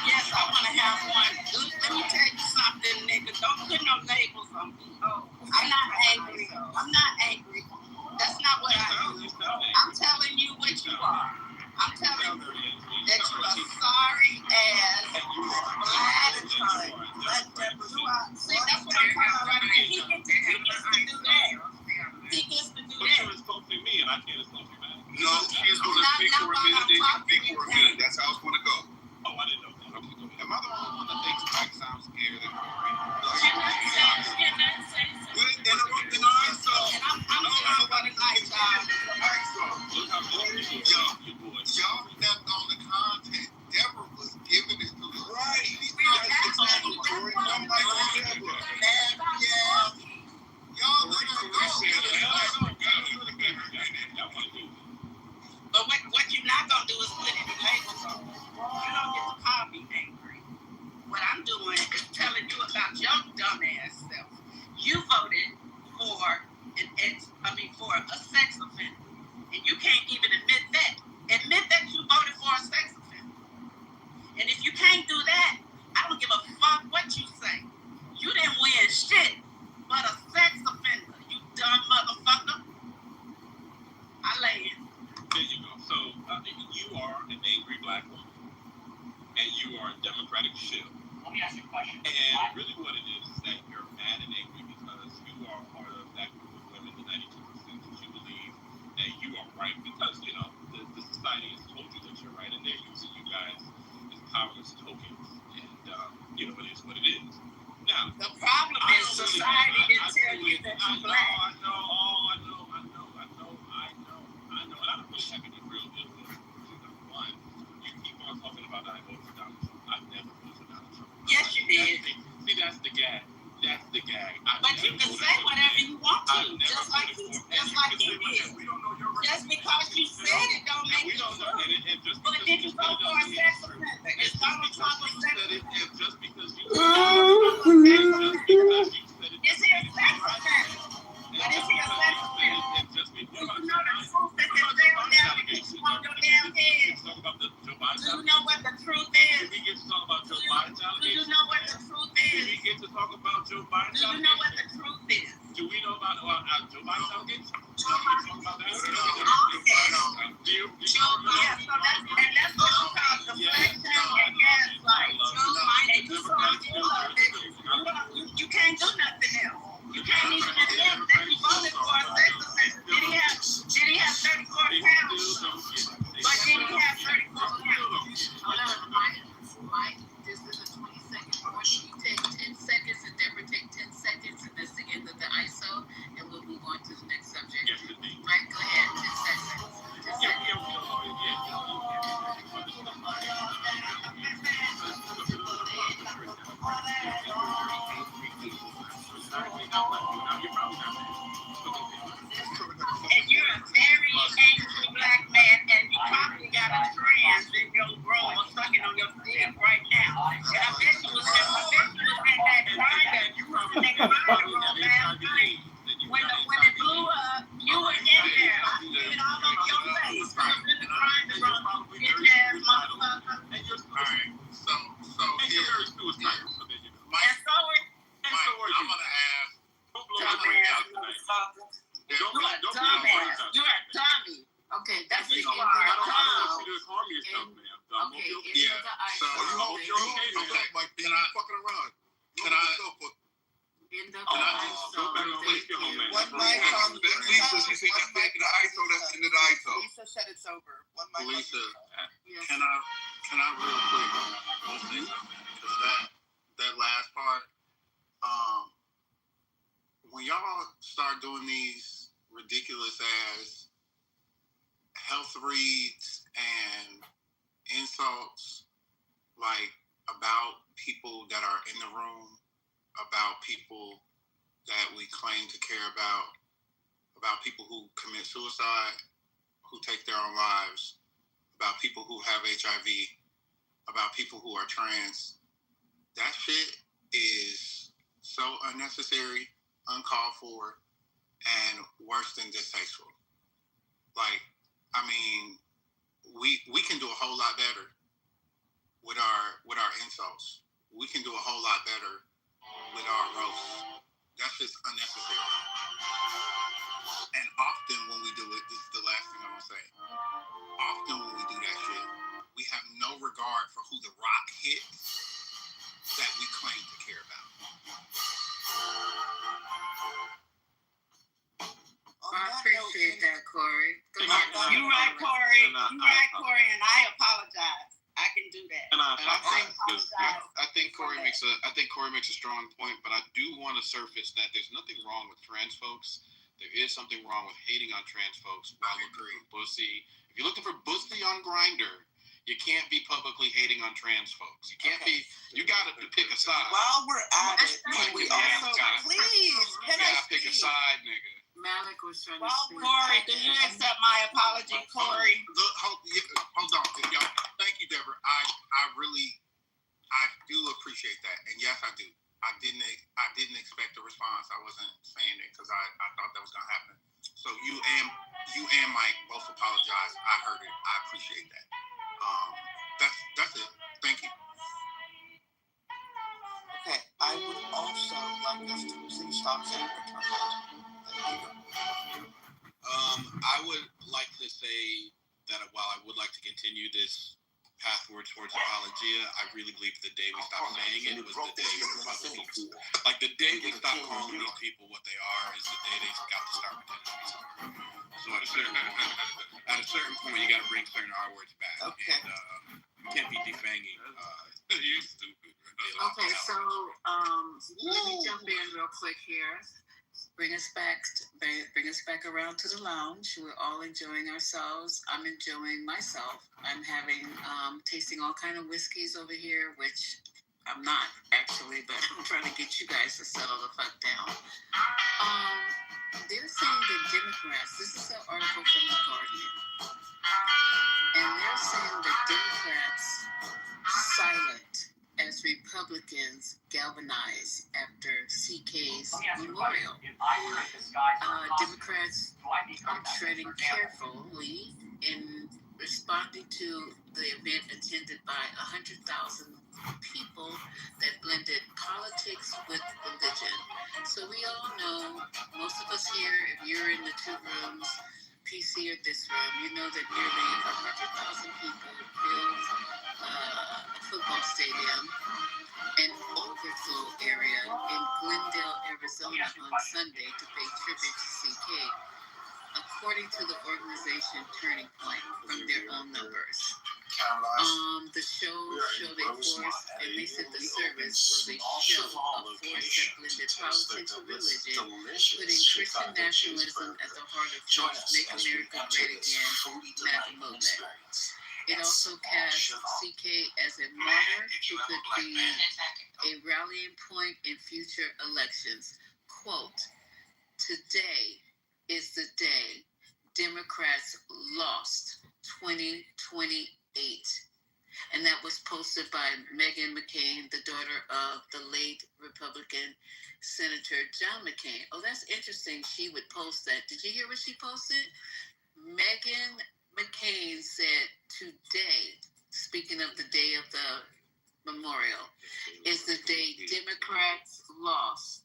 Yes, I want to have one. Let me tell you something, nigga. Don't put no labels on me. Oh, I'm not angry. That's not what I do. I'm telling you what you are. I'm telling you that you are sorry ass, blatantine. See, that's what I'm talking about. He gets to do that. He gets to do But that. you're insulting me, and I can't insult you back. no, she's going to speak for a minute. That's how it's going to go. Oh, I didn't know that. Okay, go ahead. Am I the only one that thinks Mike sounds scared and Corey? I'm sorry about the night, y'all. Look how much Y'all stepped on the content. Deborah was giving it to us. Right. Y'all let her go. But what you're not gonna do is put any labels on. You don't get to call me angry. What I'm doing is telling you about your dumbass self. You voted for a sex offender, and you can't even admit that. Admit that you voted for a sex offender. And if you can't do that, I don't give a fuck what you say. You didn't win shit but a sex offender, you dumb motherfucker. I lay it. There you go. So, you are an angry black woman, and you are a Democratic shill. Let me ask you a question. And really what it is that you're mad and angry because you are part of that group of women, the 92% that you believe that you are right because, the society has told you that you're right, and they're using you guys as powerless tokens. And, it is what it is. Now, the problem is society didn't tell you that you're black. I know. And I don't really have any real ill will. Number one, you keep on talking about that I voted for Donald Trump. I've never voted for Donald Trump. Yes, you did. See, that's the gag. But you can say whatever you want to, just like he did. Just because you said it don't make it true. But did you vote for a sex offender? Is Donald Trump a sex offender? Just because you Is he a sex offender? But is he a sex offender? Do you know the truth that this damn damn on your damn head? Do you know what the truth is? we get to talk about Joe Biden's Do allegations? you know what the truth Do is? we get to talk about Joe Biden's Do you know what the truth is? Do we know about Joe Biden's allegations? Joe Biden. Talk about that? Yeah, so that's what you call deflection and gaslight. And you so you can't do nothing else. You can't even admit that you voted for a sex offender. Did he have 34 pounds? But did he have 34 pounds? Mike, this is a 20-second portion. You take 10 seconds, and Deborah take 10 seconds, and that's the end of the ISO, and we'll move on to the next subject. Yes, indeed. Mike, go ahead, 10 seconds. 10 seconds. And you're a very angry black man, and you probably got a trans in your room or sucking on your dick right now. And I bet you was in that grinder room last night. When it blew up, you were in there. I see it all over your face. I was in the grinder room, bitch ass motherfucker. Alright, so here, And so I'm gonna ask, who blew his brains out tonight? you're a dumbass. You're a dummy. Okay, that's the You end of are. the I don't ISO. want you to harm yourself, man. Okay, end Yeah, of the so ISO. you hope you're okay, man. Okay, like, Can I- fucking around. Can I? End of Can the I just go back and ISO. place your home, man? One mic on Lisa, she said that's the end of the ISO, that's the end of the ISO. Lisa said it's over. One mic on Lisa, Yes. can I real quick say something? Because that last part, when y'all start doing these ridiculous ass health reads and insults, like about people that are in the room, about people that we claim to care about people who commit suicide, who take their own lives, about people who have HIV, about people who are trans, that shit is so unnecessary, uncalled for, and worse than distasteful. Like, I mean, we can do a whole lot better with our insults. We can do a whole lot better with our roasts. That's just unnecessary. And often when we do it, this is the last thing I'm gonna say. Often when we do that shit, we have no regard for who the rock hits that we claim to care about. I appreciate that, Corey. Go ahead. You're right, Corey. You're right, Corey, and I apologize. I can do that. And I think Corey makes a strong point, but I do want to surface that there's nothing wrong with trans folks. There is something wrong with hating on trans folks while looking for pussy. If you're looking for pussy on Grindr, you can't be publicly hating on trans folks. You can't be. You got to pick a side. While we're at it, can we also please? Can I pick a speak? side, nigga. Malik was trying to Well, speak. Corey, do you accept my apology, Corey? Hold on, y'all. Thank you, Deborah. I do appreciate that, and yes, I do. I didn't expect a response. I wasn't saying it because I thought that was gonna happen. So you and Mike both apologized. I heard it. I appreciate that. That's it. Thank you. Okay, I would also like us to please stop saying retarded. Thank you. I would like to say that while I would like to continue this pathward towards apologia, I really believe the day we stopped saying it was the day we probably, like the day we stopped calling these people what they are is the day they got to start pretending to be sorry. So at a certain point, you got to bring certain R words back. Okay. And, you can't be defanging. You stupid. Okay, so let me jump in real quick here. Bring us back around to the lounge. We're all enjoying ourselves. I'm enjoying myself. I'm having tasting all kind of whiskeys over here, which I'm not actually, but I'm trying to get you guys to settle the fuck down. They're saying the Democrats. This is an article from The Guardian. And they're saying that Democrats silent as Republicans galvanize after CK's memorial. Democrats are treading carefully in responding to the event attended by 100,000 people that blended politics with religion. So we all know, most of us here, if you're in the two rooms, PC or this room, you know that nearly 100,000 people filled a football stadium, an overflow area in Glendale, Arizona on Sunday to pay tribute to CK, according to the organization Turning Point from their own numbers. The show showed a force, and they said the service was a show of force that blended politics with religion, putting Christian nationalism at the heart of Trump's Make America Great Again MAGA movement. It also cast CK as a martyr who could be a rallying point in future elections. Quote, "Today is the day Democrats lost 2028." And that was posted by Meghan McCain, the daughter of the late Republican Senator John McCain. Oh, that's interesting. She would post that. Did you hear what she posted? Meghan McCain said today, speaking of the day of the memorial, is the day Democrats lost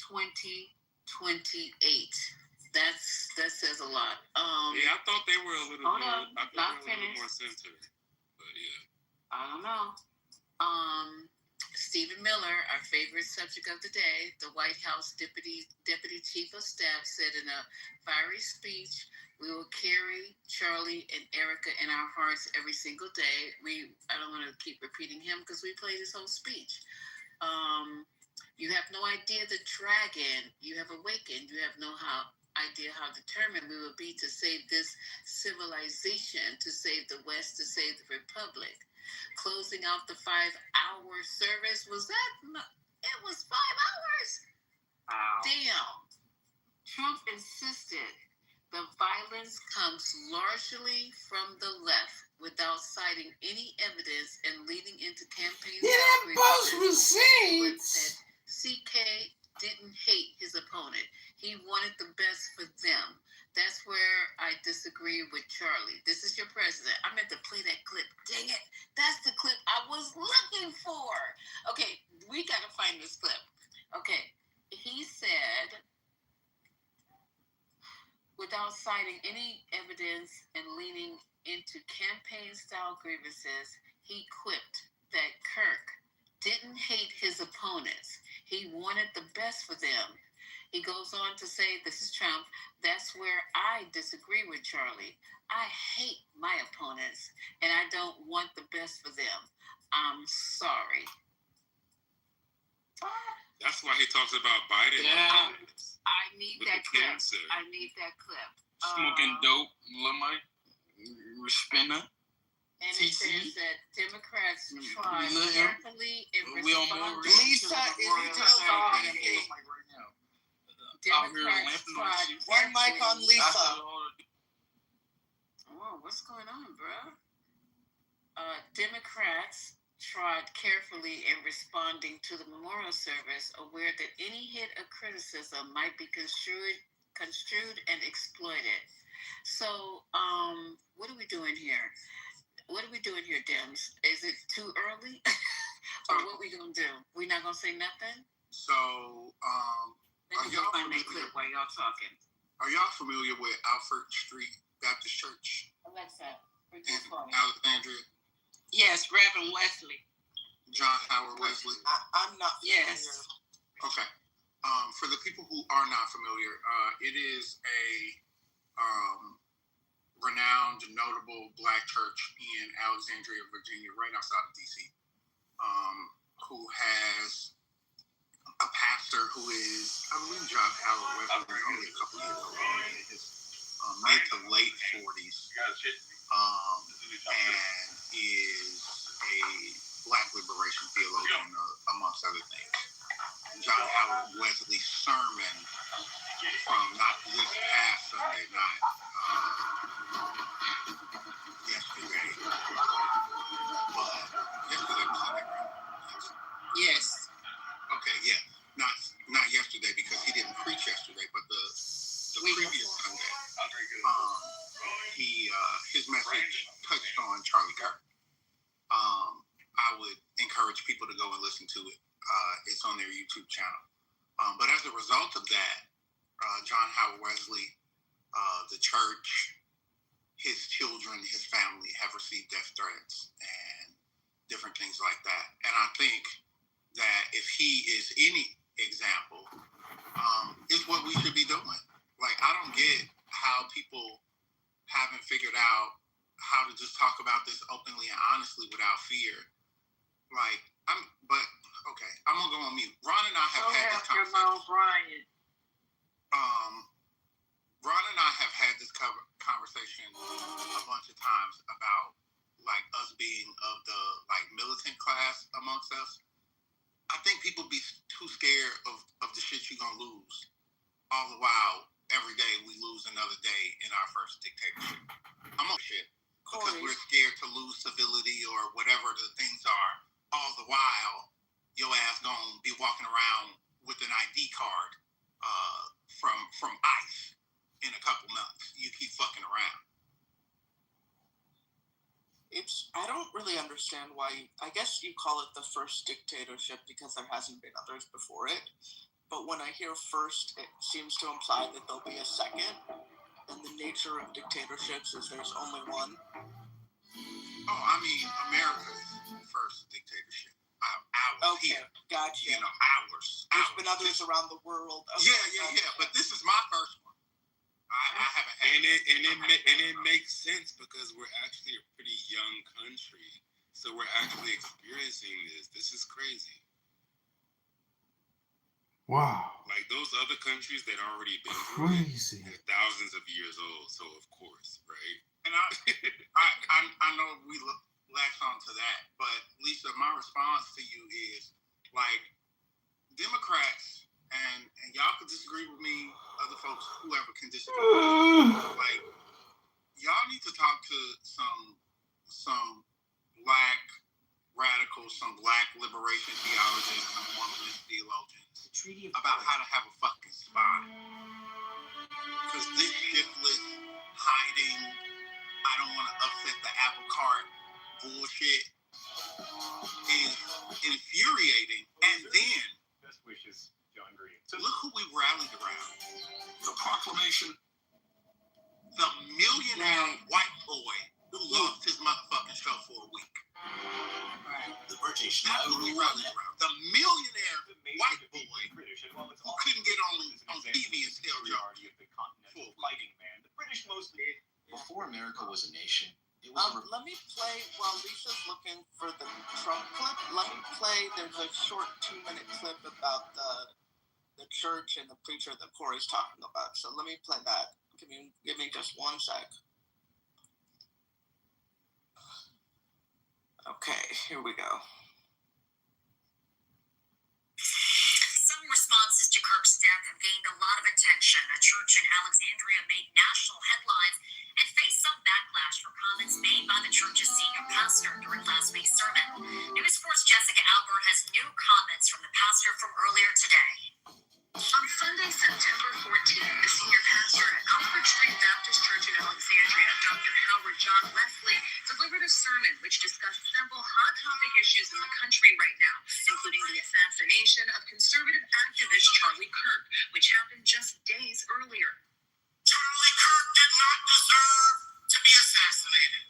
2028. That says a lot. Yeah, I thought they were a little more. I thought they were a little more centered. But yeah. I don't know. Stephen Miller, our favorite subject of the day, the White House Deputy Chief of Staff, said in a fiery speech, "We will carry Charlie and Erica in our hearts every single day." I don't want to keep repeating him because we played his whole speech. "You have no idea the dragon you have awakened. You have no idea how determined we will be to save this civilization, to save the West, to save the Republic." Closing out the 5-hour service, it was 5 hours? Wow. Damn. Trump insisted the violence comes largely from the left without citing any evidence and leading into campaign. He didn't post receipts. CK didn't hate his opponent. He wanted the best for them. That's where I disagree with Charlie. This is your president. I meant to play that clip. Dang it. That's the clip I was looking for. Okay, we got to find this clip. Okay, he said, without citing any evidence and leaning into campaign-style grievances, he quipped that Kirk didn't hate his opponents. He wanted the best for them. He goes on to say, this is Trump, "That's where I disagree with Charlie. I hate my opponents, and I don't want the best for them. I'm sorry." That's why he talks about Biden. Yeah. I need that clip. I need that clip. Smoking dope, Lamite, spinner. And it says that Democrats tried carefully in responding to Lisa, the is memorial service. Democrats tried one mic on Lisa. Oh, what's going on, bro? Democrats trod carefully in responding to the memorial service, aware that any hit of criticism might be construed and exploited. So, what are we doing here? What are we doing here, Dems? Is it too early? Or what we gonna do? We not gonna say nothing? So, Let me go find that clip while y'all talking. Are y'all familiar with Alfred Street Baptist Church? Alexa, in Alexandria? Yes, Reverend Wesley. John Howard Wesley? I'm not familiar. Yes. Okay. For the people who are not familiar, it is a renowned, notable Black church in Alexandria, Virginia, right outside of D.C., who has a pastor who is, I believe, John Howard Wesley, only a couple years old, in his mid to late 40s, and is a Black liberation theologian, amongst other things. John Howard Wesley's sermon from not this past Sunday night, yesterday, speaker. I would encourage people to go and listen to it. It's on their YouTube channel. But as a result of that, John Howard Wesley, the church, his children, his family have received death threats and different things like that. And I think that if he is any example, it's what we should be doing. Like, I don't get how people haven't figured out how to just talk about this openly and honestly without fear. Like, okay, I'm gonna go on mute. Ron and I have had this conversation. Ron and I have had this conversation a bunch of times about like us being of the like militant class amongst us. I think people be too scared of the shit you're gonna lose. All the while, every day we lose another day in our first dictatorship. I'm on shit because we're scared to lose civility or whatever the things are. All the while, your ass gonna be walking around with an ID card from ICE in a couple months. You keep fucking around. I don't really understand why. I guess you call it the first dictatorship because there hasn't been others before it. But when I hear first, it seems to imply that there'll be a second. And the nature of dictatorships is there's only one. Oh, I mean, America's first dictatorship. Ours here. Gotcha. You know, ours. There's been others around the world. Okay, yeah. But this is my first one. I haven't had it makes sense because we're actually a pretty young country, so we're actually experiencing this. This is crazy. Wow. Like those other countries that already been crazy. They're thousands of years old, so of course, right? And I know we latch on to that, but Lisa, my response to you is like Democrats, and y'all could disagree with me, other folks, whoever can disagree with me, like y'all need to talk to some black radicals, some black liberation theologists, some womanist theologians about how to have a fucking spine. Because this shiftless, hiding, I don't want to upset the apple cart bullshit is infuriating. And then, best wishes, John Green. So look who we rallied around. The proclamation. The millionaire white boy who lost his motherfucking show for a week. The British. That's who we rallied around. The millionaire white boy who couldn't get on TV and still charge. Fighting man. The British mostly. Before America was a nation, it was. Let me play while Lisa's looking for the Trump clip. Let me play. There's a short 2-minute clip about the church and the preacher that Corey's talking about. So let me play that. Give me just 1 sec. Okay, here we go. Some responses to Kirk's death have gained a lot of attention. A church in Alexandria made national headlines and faced some backlash for comments made by the church's senior pastor during last week's sermon. News 4's Jessica Albert has new comments from the pastor from earlier today. On Sunday, September 14th, the senior pastor at Rockford Peoria Baptist Church in Alexandria, Dr. Howard John Wesley, delivered a sermon which discussed several hot topic issues in the country right now, including the assassination of conservative activist Charlie Kirk, which happened just days earlier. Charlie Kirk did not deserve to be assassinated.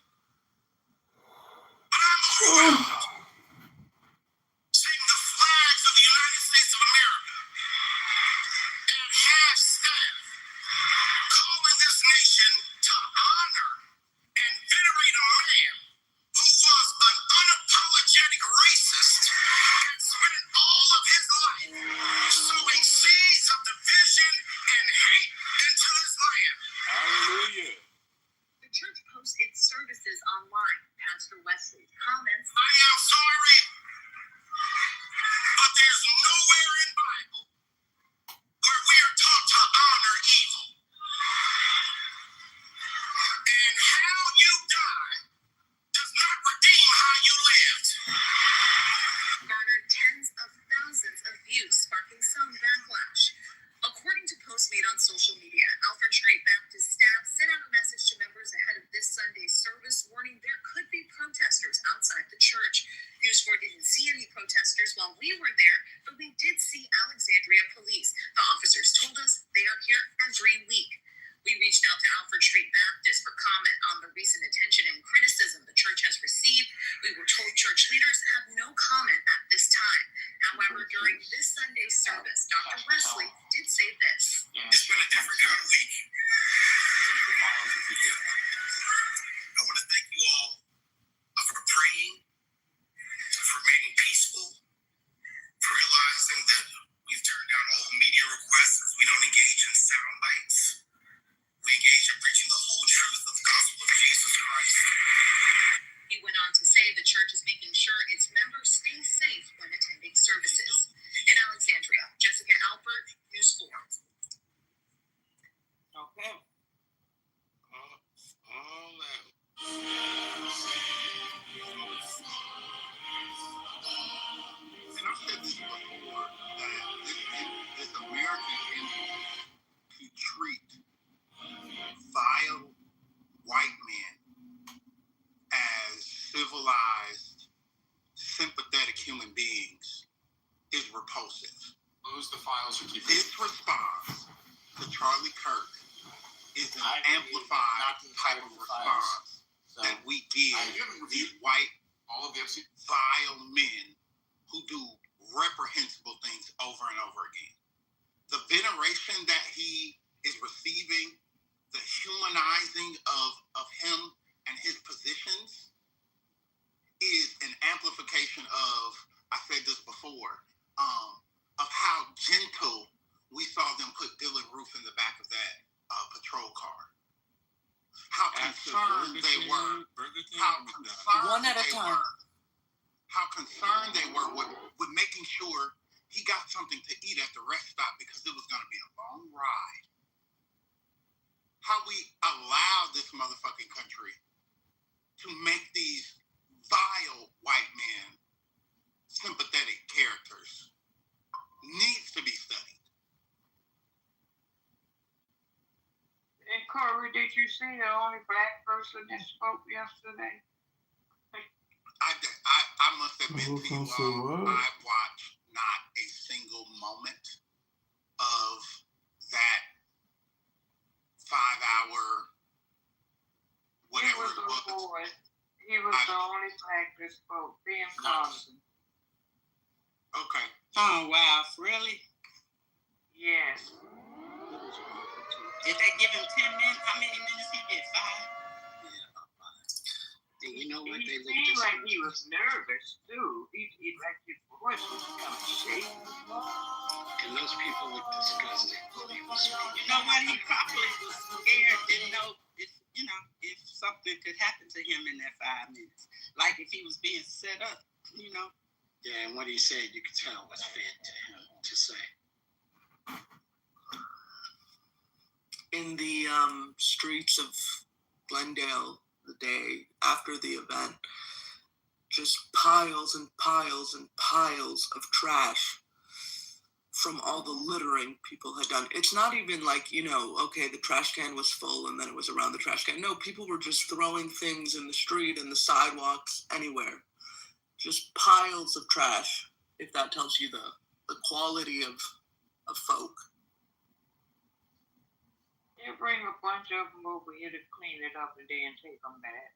But I'm overwhelmed seeing the flags of the United States of America and half staff calling this nation to honor and venerate a man who was an unapologetic racist and spent all of his life sowing seeds of division and hate into this land. Hallelujah. The church posts its services online. Pastor Wesley's comments. I am sorry, but there's nowhere in Bible where we are taught to honor evil. And how you die does not redeem how you lived. Garnered tens of thousands of views, sparking some backlash. According to posts made on social media, Alfred Street Baptist staff sent out a message to members ahead of this Sunday's service, warning there could be protests civilized, sympathetic human beings is repulsive. Close the files or keep This response to Charlie Kirk is an amplified type of response that we give these white, vile men who do reprehensible things over and over again. The veneration that he is receiving, the humanizing of him and his positions is an amplification of, I said this before, of how gentle we saw them put Dylan Roof in the back of that patrol car. How concerned they were. One at a time. How concerned they were with making sure he got something to eat at the rest stop because it was going to be a long ride. How we allowed this motherfucking country to make these vile white men sympathetic characters needs to be studied. And Corey, did you see the only black person that spoke yesterday? I must admit to you all, I watched not a single moment of that 5-hour whatever it was. He was the only black that spoke, Ben Carson. Okay. Oh, wow. Really? Yes. Did they give him 10 minutes? How many minutes he get? 5? You know what? They seemed like he was nervous too. He like his voice was kind of shaky. And those people look disgusting. You know what? He probably was scared, didn't know if something could happen to him in that 5 minutes. Like if he was being set up, Yeah, and what he said, you could tell was fed to him to say. In the streets of Glendale the day after the event, just piles and piles and piles of trash from all the littering people had done. It's not even like, okay, the trash can was full and then it was around the trash can. No, people were just throwing things in the street and the sidewalks, anywhere. Just piles of trash, if that tells you the quality of folk. You bring a bunch of them over here to clean it up and then take them back.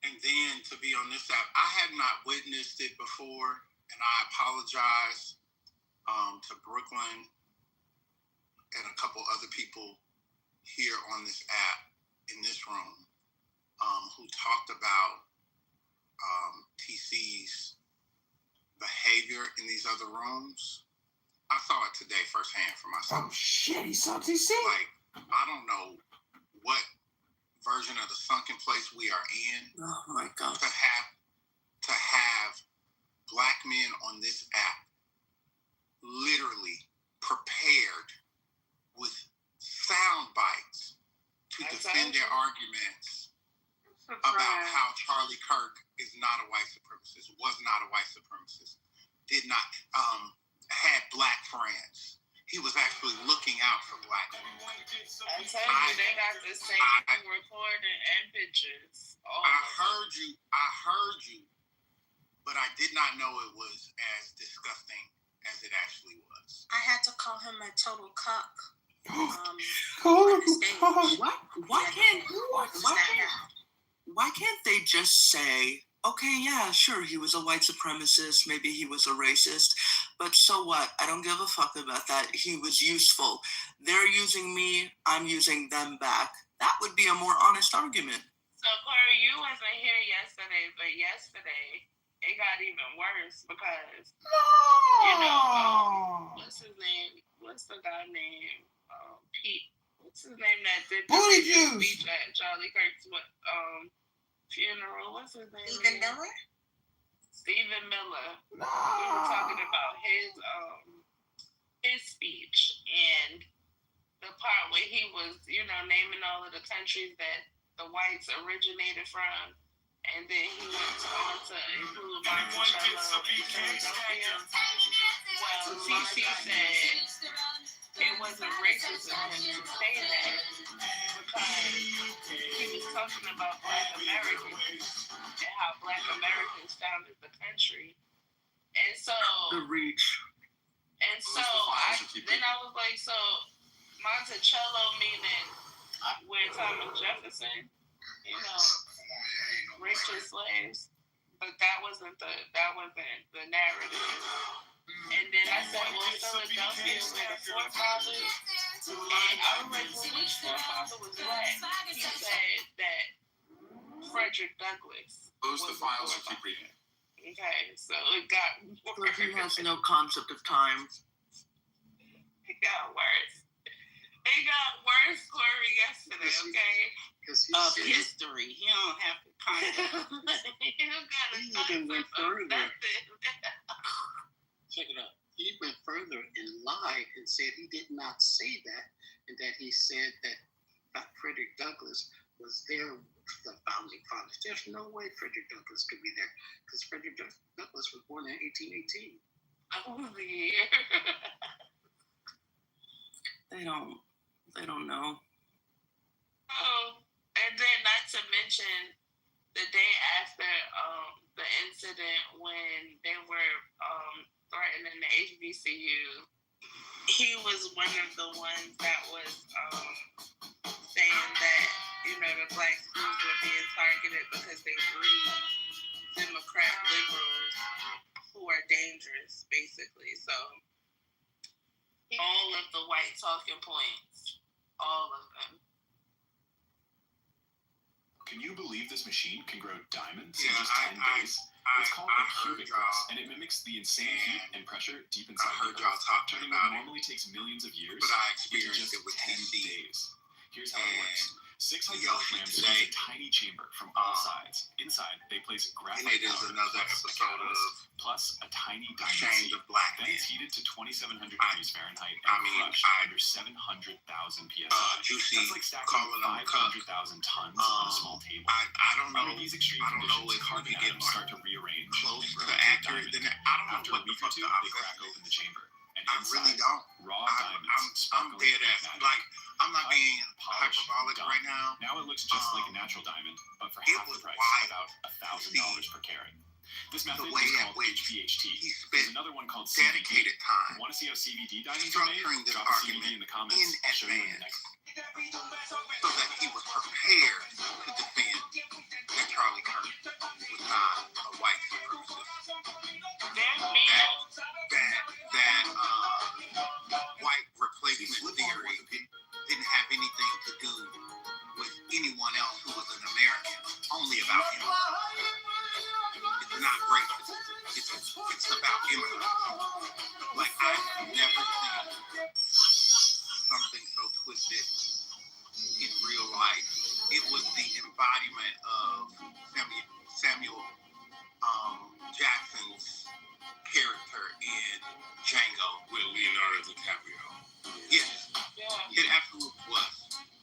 And then to be on this app, I had not witnessed it before, and I apologize to Brooklyn and a couple other people here on this app in this room who talked about TC's behavior in these other rooms. I saw it today firsthand for myself. Oh shit, he saw TC? Like, I don't know what version of the sunken place we are in. Oh my God. To have black men on this app literally prepared with sound bites to defend their arguments about how Charlie Kirk is not a white supremacist, was not a white supremacist, did not had black friends. He was actually looking out for black people. I told you they got the same recording and pictures. I heard you, but I did not know it was as disgusting as it actually was. I had to call him a total cock. Why can't they just say, okay, yeah, sure, he was a white supremacist, maybe he was a racist, but so what? I don't give a fuck about that. He was useful. They're using me, I'm using them back. That would be a more honest argument. So, Corey, you wasn't here yesterday, but yesterday it got even worse because, what's his name? What's the guy named Pete? What's his name that did the speech at Charlie Kirk's funeral? What's his name? Stephen Miller? Stephen Miller. No. We were talking about his speech and the part where he was, naming all of the countries that the whites originated from, and then he went on to include Monticello and Philadelphia. Well, TC said it wasn't racist of him to say that because he talking about Black Americans and how Black Americans founded the country. And so The reach. And so then I was like, so Monticello meaning where Thomas Jefferson, you know, raped his slaves, but that wasn't the narrative. And then I said, well, Philadelphia, where the forefathers, and I was like, well, which forefather was Black? He said that Frederick Douglass. Close the files or keep reading. Okay, so it got worse. He has no concept of time. It got worse. It got worse, Corey, yesterday, okay? Of history. He don't have to concept. You gotta He even went further. nothing. Check it out. He went further and lied and said he did not say that, and that he said that Frederick Douglass was there with the founding fathers. There's no way Frederick Douglass could be there, because Frederick Douglass was born in 1818. Oh, yeah. They don't know. Oh, and then not to mention the day after the incident when they were threatening the HBCU, he was one of the ones that was saying that, you know, the Black schools were being targeted because they breed Democrat liberals who are dangerous, basically. So all of the white talking points, all of them. Can you believe this machine can grow diamonds Yeah, in just 10 days? It's called a cubic press, and it mimics the insane heat and pressure deep inside I heard the y'all earth, talking turning about what it, normally takes millions of years but I into experienced just it with 10 DC. days. Here's how it works. 6 The hydraulic ocean rams today. use a tiny chamber from all sides. Inside, they place And graphite it is powder another plus a episode catalyst, of plus a tiny diamond Ashamed seed. of Black Then Men. it's heated to 2,700 degrees Fahrenheit and crushed under 700,000 psi. Juicy That's like stacking calling them 500,000 tons on a small table. I don't know. Under these extreme I don't know conditions, if we carbon can get atoms start to rearrange close and to grow into a accurate diamond. than that. I don't know After what a the week or fuck two, the they crack opposite open the chamber. And I inside, really don't. raw diamonds I'm sparkling dead like ass. magic. Like, I'm not Cut, being polished, hyperbolic done. right now. Now it looks just like a natural diamond, but for It half the was price, wild about $1,000 per carat. This the method way is at called which HPHT. he There's spent another one called CVD. dedicated time Want to see how CVD diamonds are made? structuring this Drop a argument CVD in the comments. in I'll show you in the advance next. so that he was prepared to defend that Charlie Kirk was not a white supremacist. That white replacement theory didn't have anything to do with anyone else who was an American, only about him. It's not racism. It's about immigrants. Like, I've never seen something so twisted in real life. It was the embodiment of Samuel Jackson's character in Django with Leonardo DiCaprio. Yes, Yeah. it absolutely was.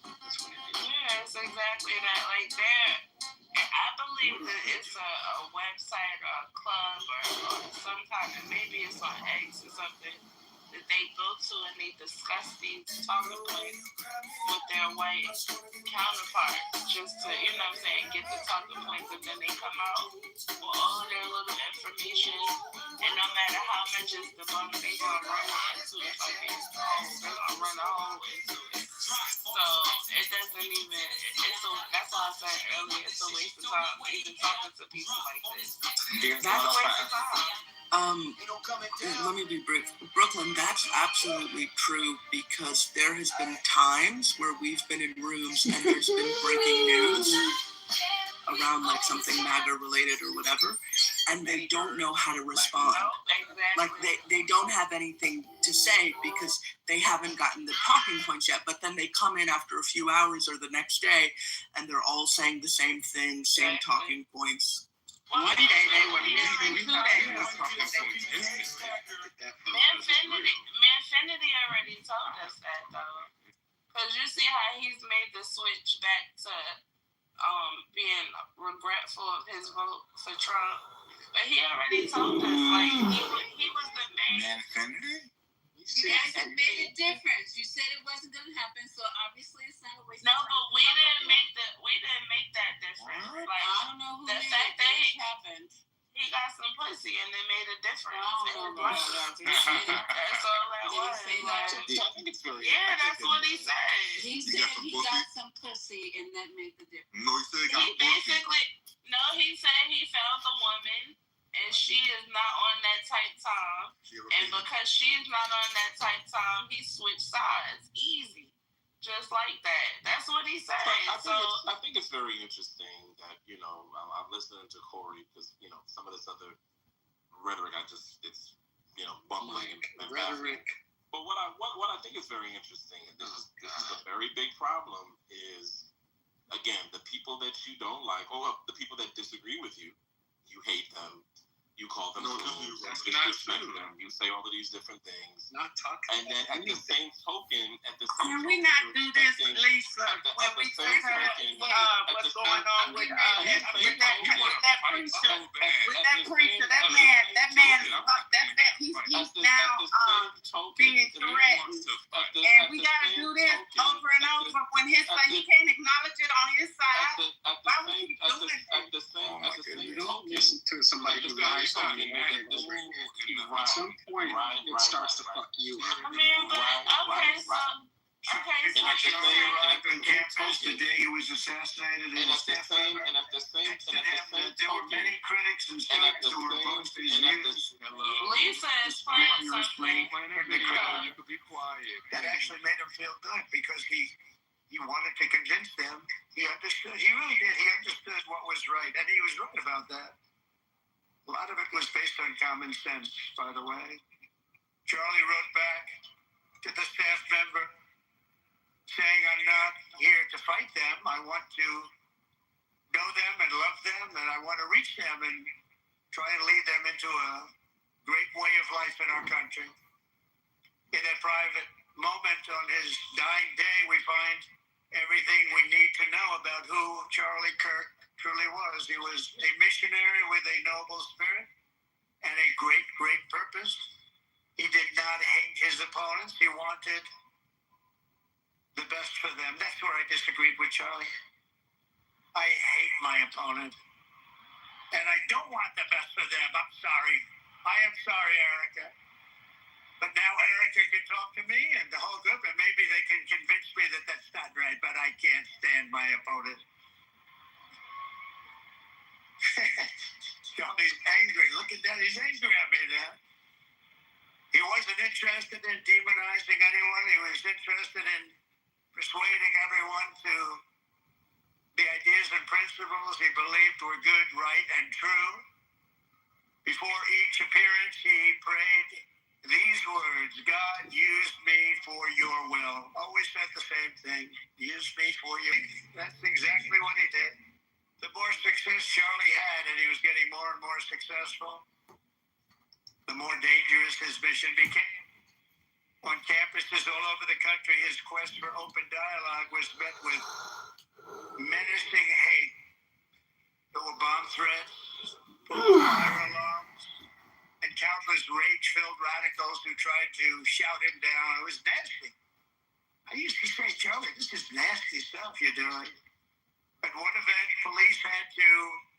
That's what it is. Yeah, it's exactly that. Like that. And I believe that it's a website or a club or some kind of, maybe it's on X or something, that they go to and they discuss these talking points with their white counterparts, just to, you know what I'm saying, get the talking points, and then they come out with all their little information, and no matter how much is debunked, they gonna run into the fucking hole. They're gonna run a hole into it. So it doesn't even, that's why I said earlier, it's a waste of time even talking to people like this. That's a waste of time. Let me be brief. Brooklyn, that's absolutely true, because there has been times where we've been in rooms and there's been breaking news around like something MAGA related or whatever, and they don't know how to respond. Like they don't have anything to say because they haven't gotten the talking points yet, but then they come in after a few hours or the next day and they're all saying the same thing, same talking points. One day they were missing 2 days. Manfinity already told us that though. Because you see how he's made the switch back to being regretful of his vote for Trump. But he already told us, like, he was the main. Manfinity? You guys have made a difference. You said it wasn't going to happen, so obviously it's not a waste of No, time. but we didn't make I think it's very. Yeah, that's what he said. He said he got some pussy, and that made the difference. No, he said he got He basically, no, he said he found the woman, and she is not on that type time. And because she's not on that type time, he switched sides. Easy. Just like that. That's what he said. I think it's very interesting that, I'm listening to Corey because, some of this other rhetoric, it's bumbling and rhetoric. But what I think is very interesting, and this is a very big problem, is, again, the people that you don't like, or the people that disagree with you, you hate them. You call them fools, you disrespect them, you say all of these different things. Not talking. And then at the same token, Can we not do this, Lisa? When we say what's going on with that preacher, that man, he's now being threatened, and we gotta do this over and over. When he can't acknowledge it on his side, why would he do it? At the same token, listen to somebody who lies on you. At some point, it starts to fuck you up. I mean, but okay, so. The day he was assassinated, and at the same there were many critics and students who were opposed to his views. Lisa explained something. You could be quiet. That actually made him feel good because he wanted to convince them. He understood. He really did. He understood what was right, and he was right about that. A lot of it was based on common sense, by the way. Charlie wrote back to the staff member saying, I'm not here to fight them. I want to know them and love them, and I want to reach them and try and lead them into a great way of life in our country. In a private moment on his dying day, we find everything we need to know about who Charlie Kirk truly was. He was a missionary with a noble spirit and a great, great purpose. He did not hate his opponents. He wanted the best for them. That's where I disagreed with Charlie. I hate my opponent. And I don't want the best for them. I'm sorry. I am sorry, Erica. But now Erica can talk to me and the whole group, and maybe they can convince me that that's not right, but I can't stand my opponent. Charlie's angry. Look at that. He's angry at me now. He wasn't interested in demonizing anyone. He was interested in persuading everyone to the ideas and principles he believed were good, right, and true. Before each appearance, he prayed these words: God, use me for your will. Always said the same thing. Use me for you. That's exactly what he did. The more success Charlie had, and he was getting more and more successful, the more dangerous his mission became. On campuses all over the country, his quest for open dialogue was met with menacing hate. There were bomb threats, fire alarms, and countless rage-filled radicals who tried to shout him down. It was nasty. I used to say, Charlie, this is nasty stuff you're doing. At one event, police had to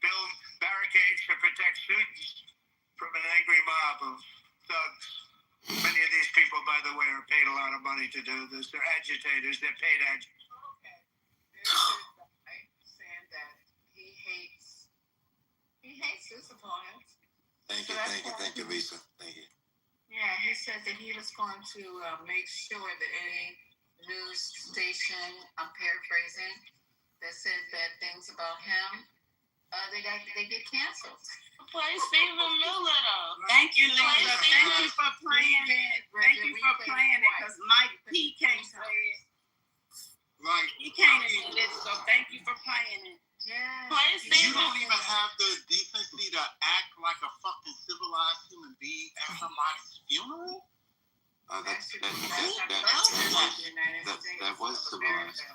build barricades to protect students from an angry mob of thugs. Many of these people, by the way, are paid a lot of money to do this. They're agitators. They're paid agitators. Okay. Saying that he hates his opponents. Thank you, Lisa. Thank you. Yeah, he said that he was going to make sure that any news station, I'm paraphrasing, that said bad things about him, they get canceled. Play Stephen Miller though. Thank you, Lisa. Thank you for playing it. Thank you for playing it, because Mike P can't say it. Like, He can't admit it, so thank you for playing it. Yeah. Play you Stephen. don't even have the decency to act like a fucking civilized human being at somebody's funeral? That was civilized.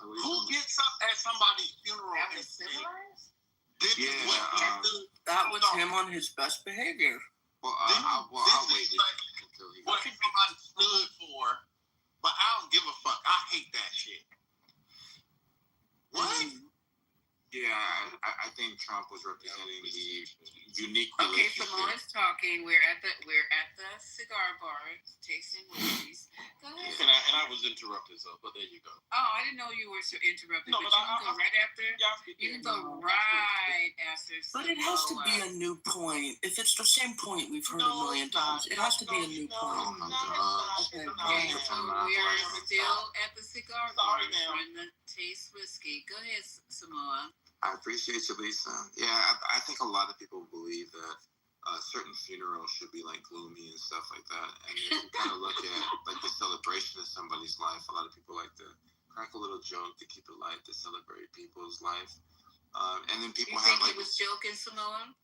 Who gets up at somebody's funeral and civilized? That was him on his best behavior. Well, I'll wait until he what somebody stood for, but I don't give a fuck. I hate that shit. What? Yeah, I think Trump was representing the unique Okay, relationship. Samoa's talking. We're at the cigar bar tasting whiskeys. Go ahead. And I was interrupted, so but there you go. Oh, I didn't know you were so interrupted. No, but but you can go right after. You can go right after. But it has to be a new point. If it's the same point we've heard a million times, it has to be a new point. Oh my gosh. Okay, so we are still at the cigar bar trying to taste whiskey. Go ahead, Samoa. I appreciate you, Lisa. Yeah, I think a lot of people believe that certain funerals should be like gloomy and stuff like that. And if you kind of look at like the celebration of somebody's life, a lot of people like to crack a little joke to keep it light to celebrate people's life. And then people you have think like. He was joking, Samoa?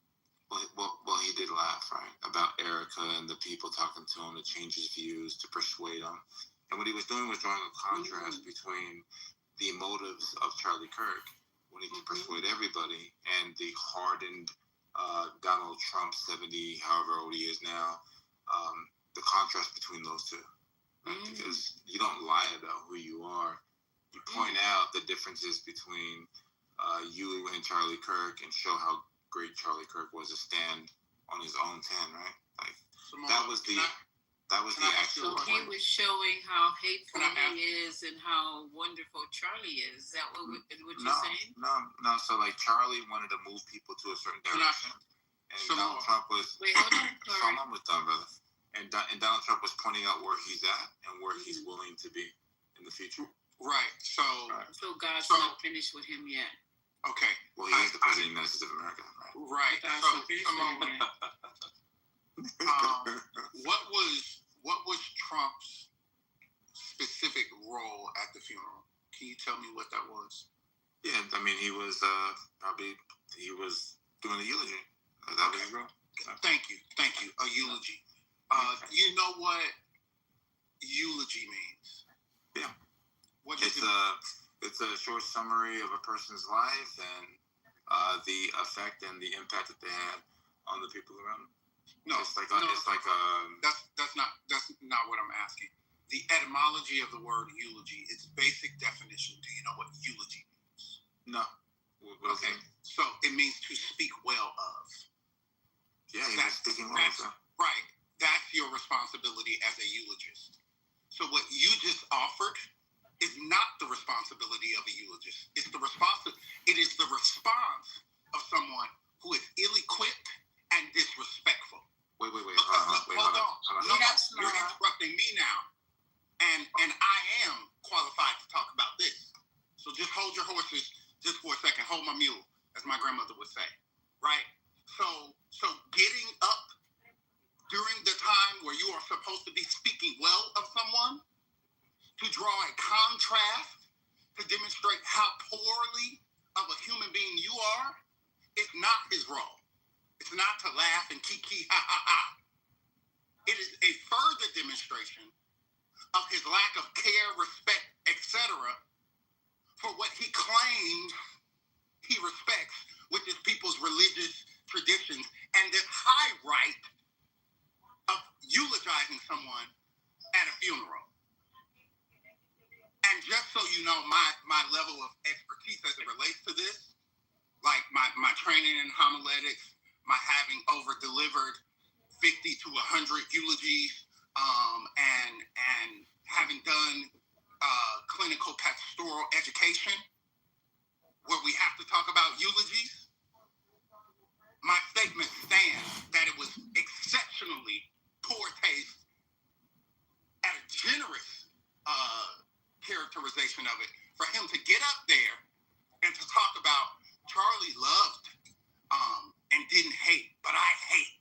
Well, he did laugh, right, about Erica and the people talking to him to change his views, to persuade him. And what he was doing was drawing a contrast between the motives of Charlie Kirk, when he can persuade everybody, and the hardened Donald Trump, 70, however old he is now, the contrast between those two. Right? Because you don't lie about who you are. You point out the differences between you and Charlie Kirk and show how great Charlie Kirk was to stand on his own 10, right? Like, that was the actual So he was showing how hateful he is and how wonderful Charlie is. Is that what you're saying? No. So like Charlie wanted to move people to a certain direction, and Donald Trump was. Wait, hold on. So I'm almost done, brother. And Donald Trump was pointing out where he's at and where he's willing to be in the future. Right. So God's not finished with him yet. Okay. Well, he is the president of the United States of America, right? Right. What was Trump's specific role at the funeral? Can you tell me what that was? Yeah, I mean, he was doing a eulogy. That was his role. Thank you. A eulogy. You know what eulogy means? Yeah. It's a short summary of a person's life and the effect and the impact that they had on the people around them. That's not what I'm asking. The etymology of the word eulogy, its basic definition. Do you know what eulogy means? No. Okay. So it means to speak well of. Yeah, you're speaking well of. Right. That's your responsibility as a eulogist. So what you just offered is not the responsibility of a eulogist. It is the response of someone who is ill-equipped and disrespectful. Wait. Hold on. You're interrupting me now. And I am qualified to talk about this. So just hold your horses just for a second. Hold my mule, as my grandmother would say. Right? So getting up during the time where you are supposed to be speaking well of someone, to draw a contrast, to demonstrate how poorly of a human being you are, is not his role. It's not to laugh and kiki, ha, ha, ha. It is a further demonstration of his lack of care, respect, etc. for what he claims he respects, which is people's religious traditions, and this high right of eulogizing someone at a funeral. And just so you know, my level of expertise as it relates to this, like my training in homiletics, my having over-delivered 50 to 100 eulogies, and having done clinical pastoral education, where we have to talk about eulogies, my statement stands that it was exceptionally poor taste at a generous characterization of it for him to get up there and to talk about Charlie loved and didn't hate, but I hate.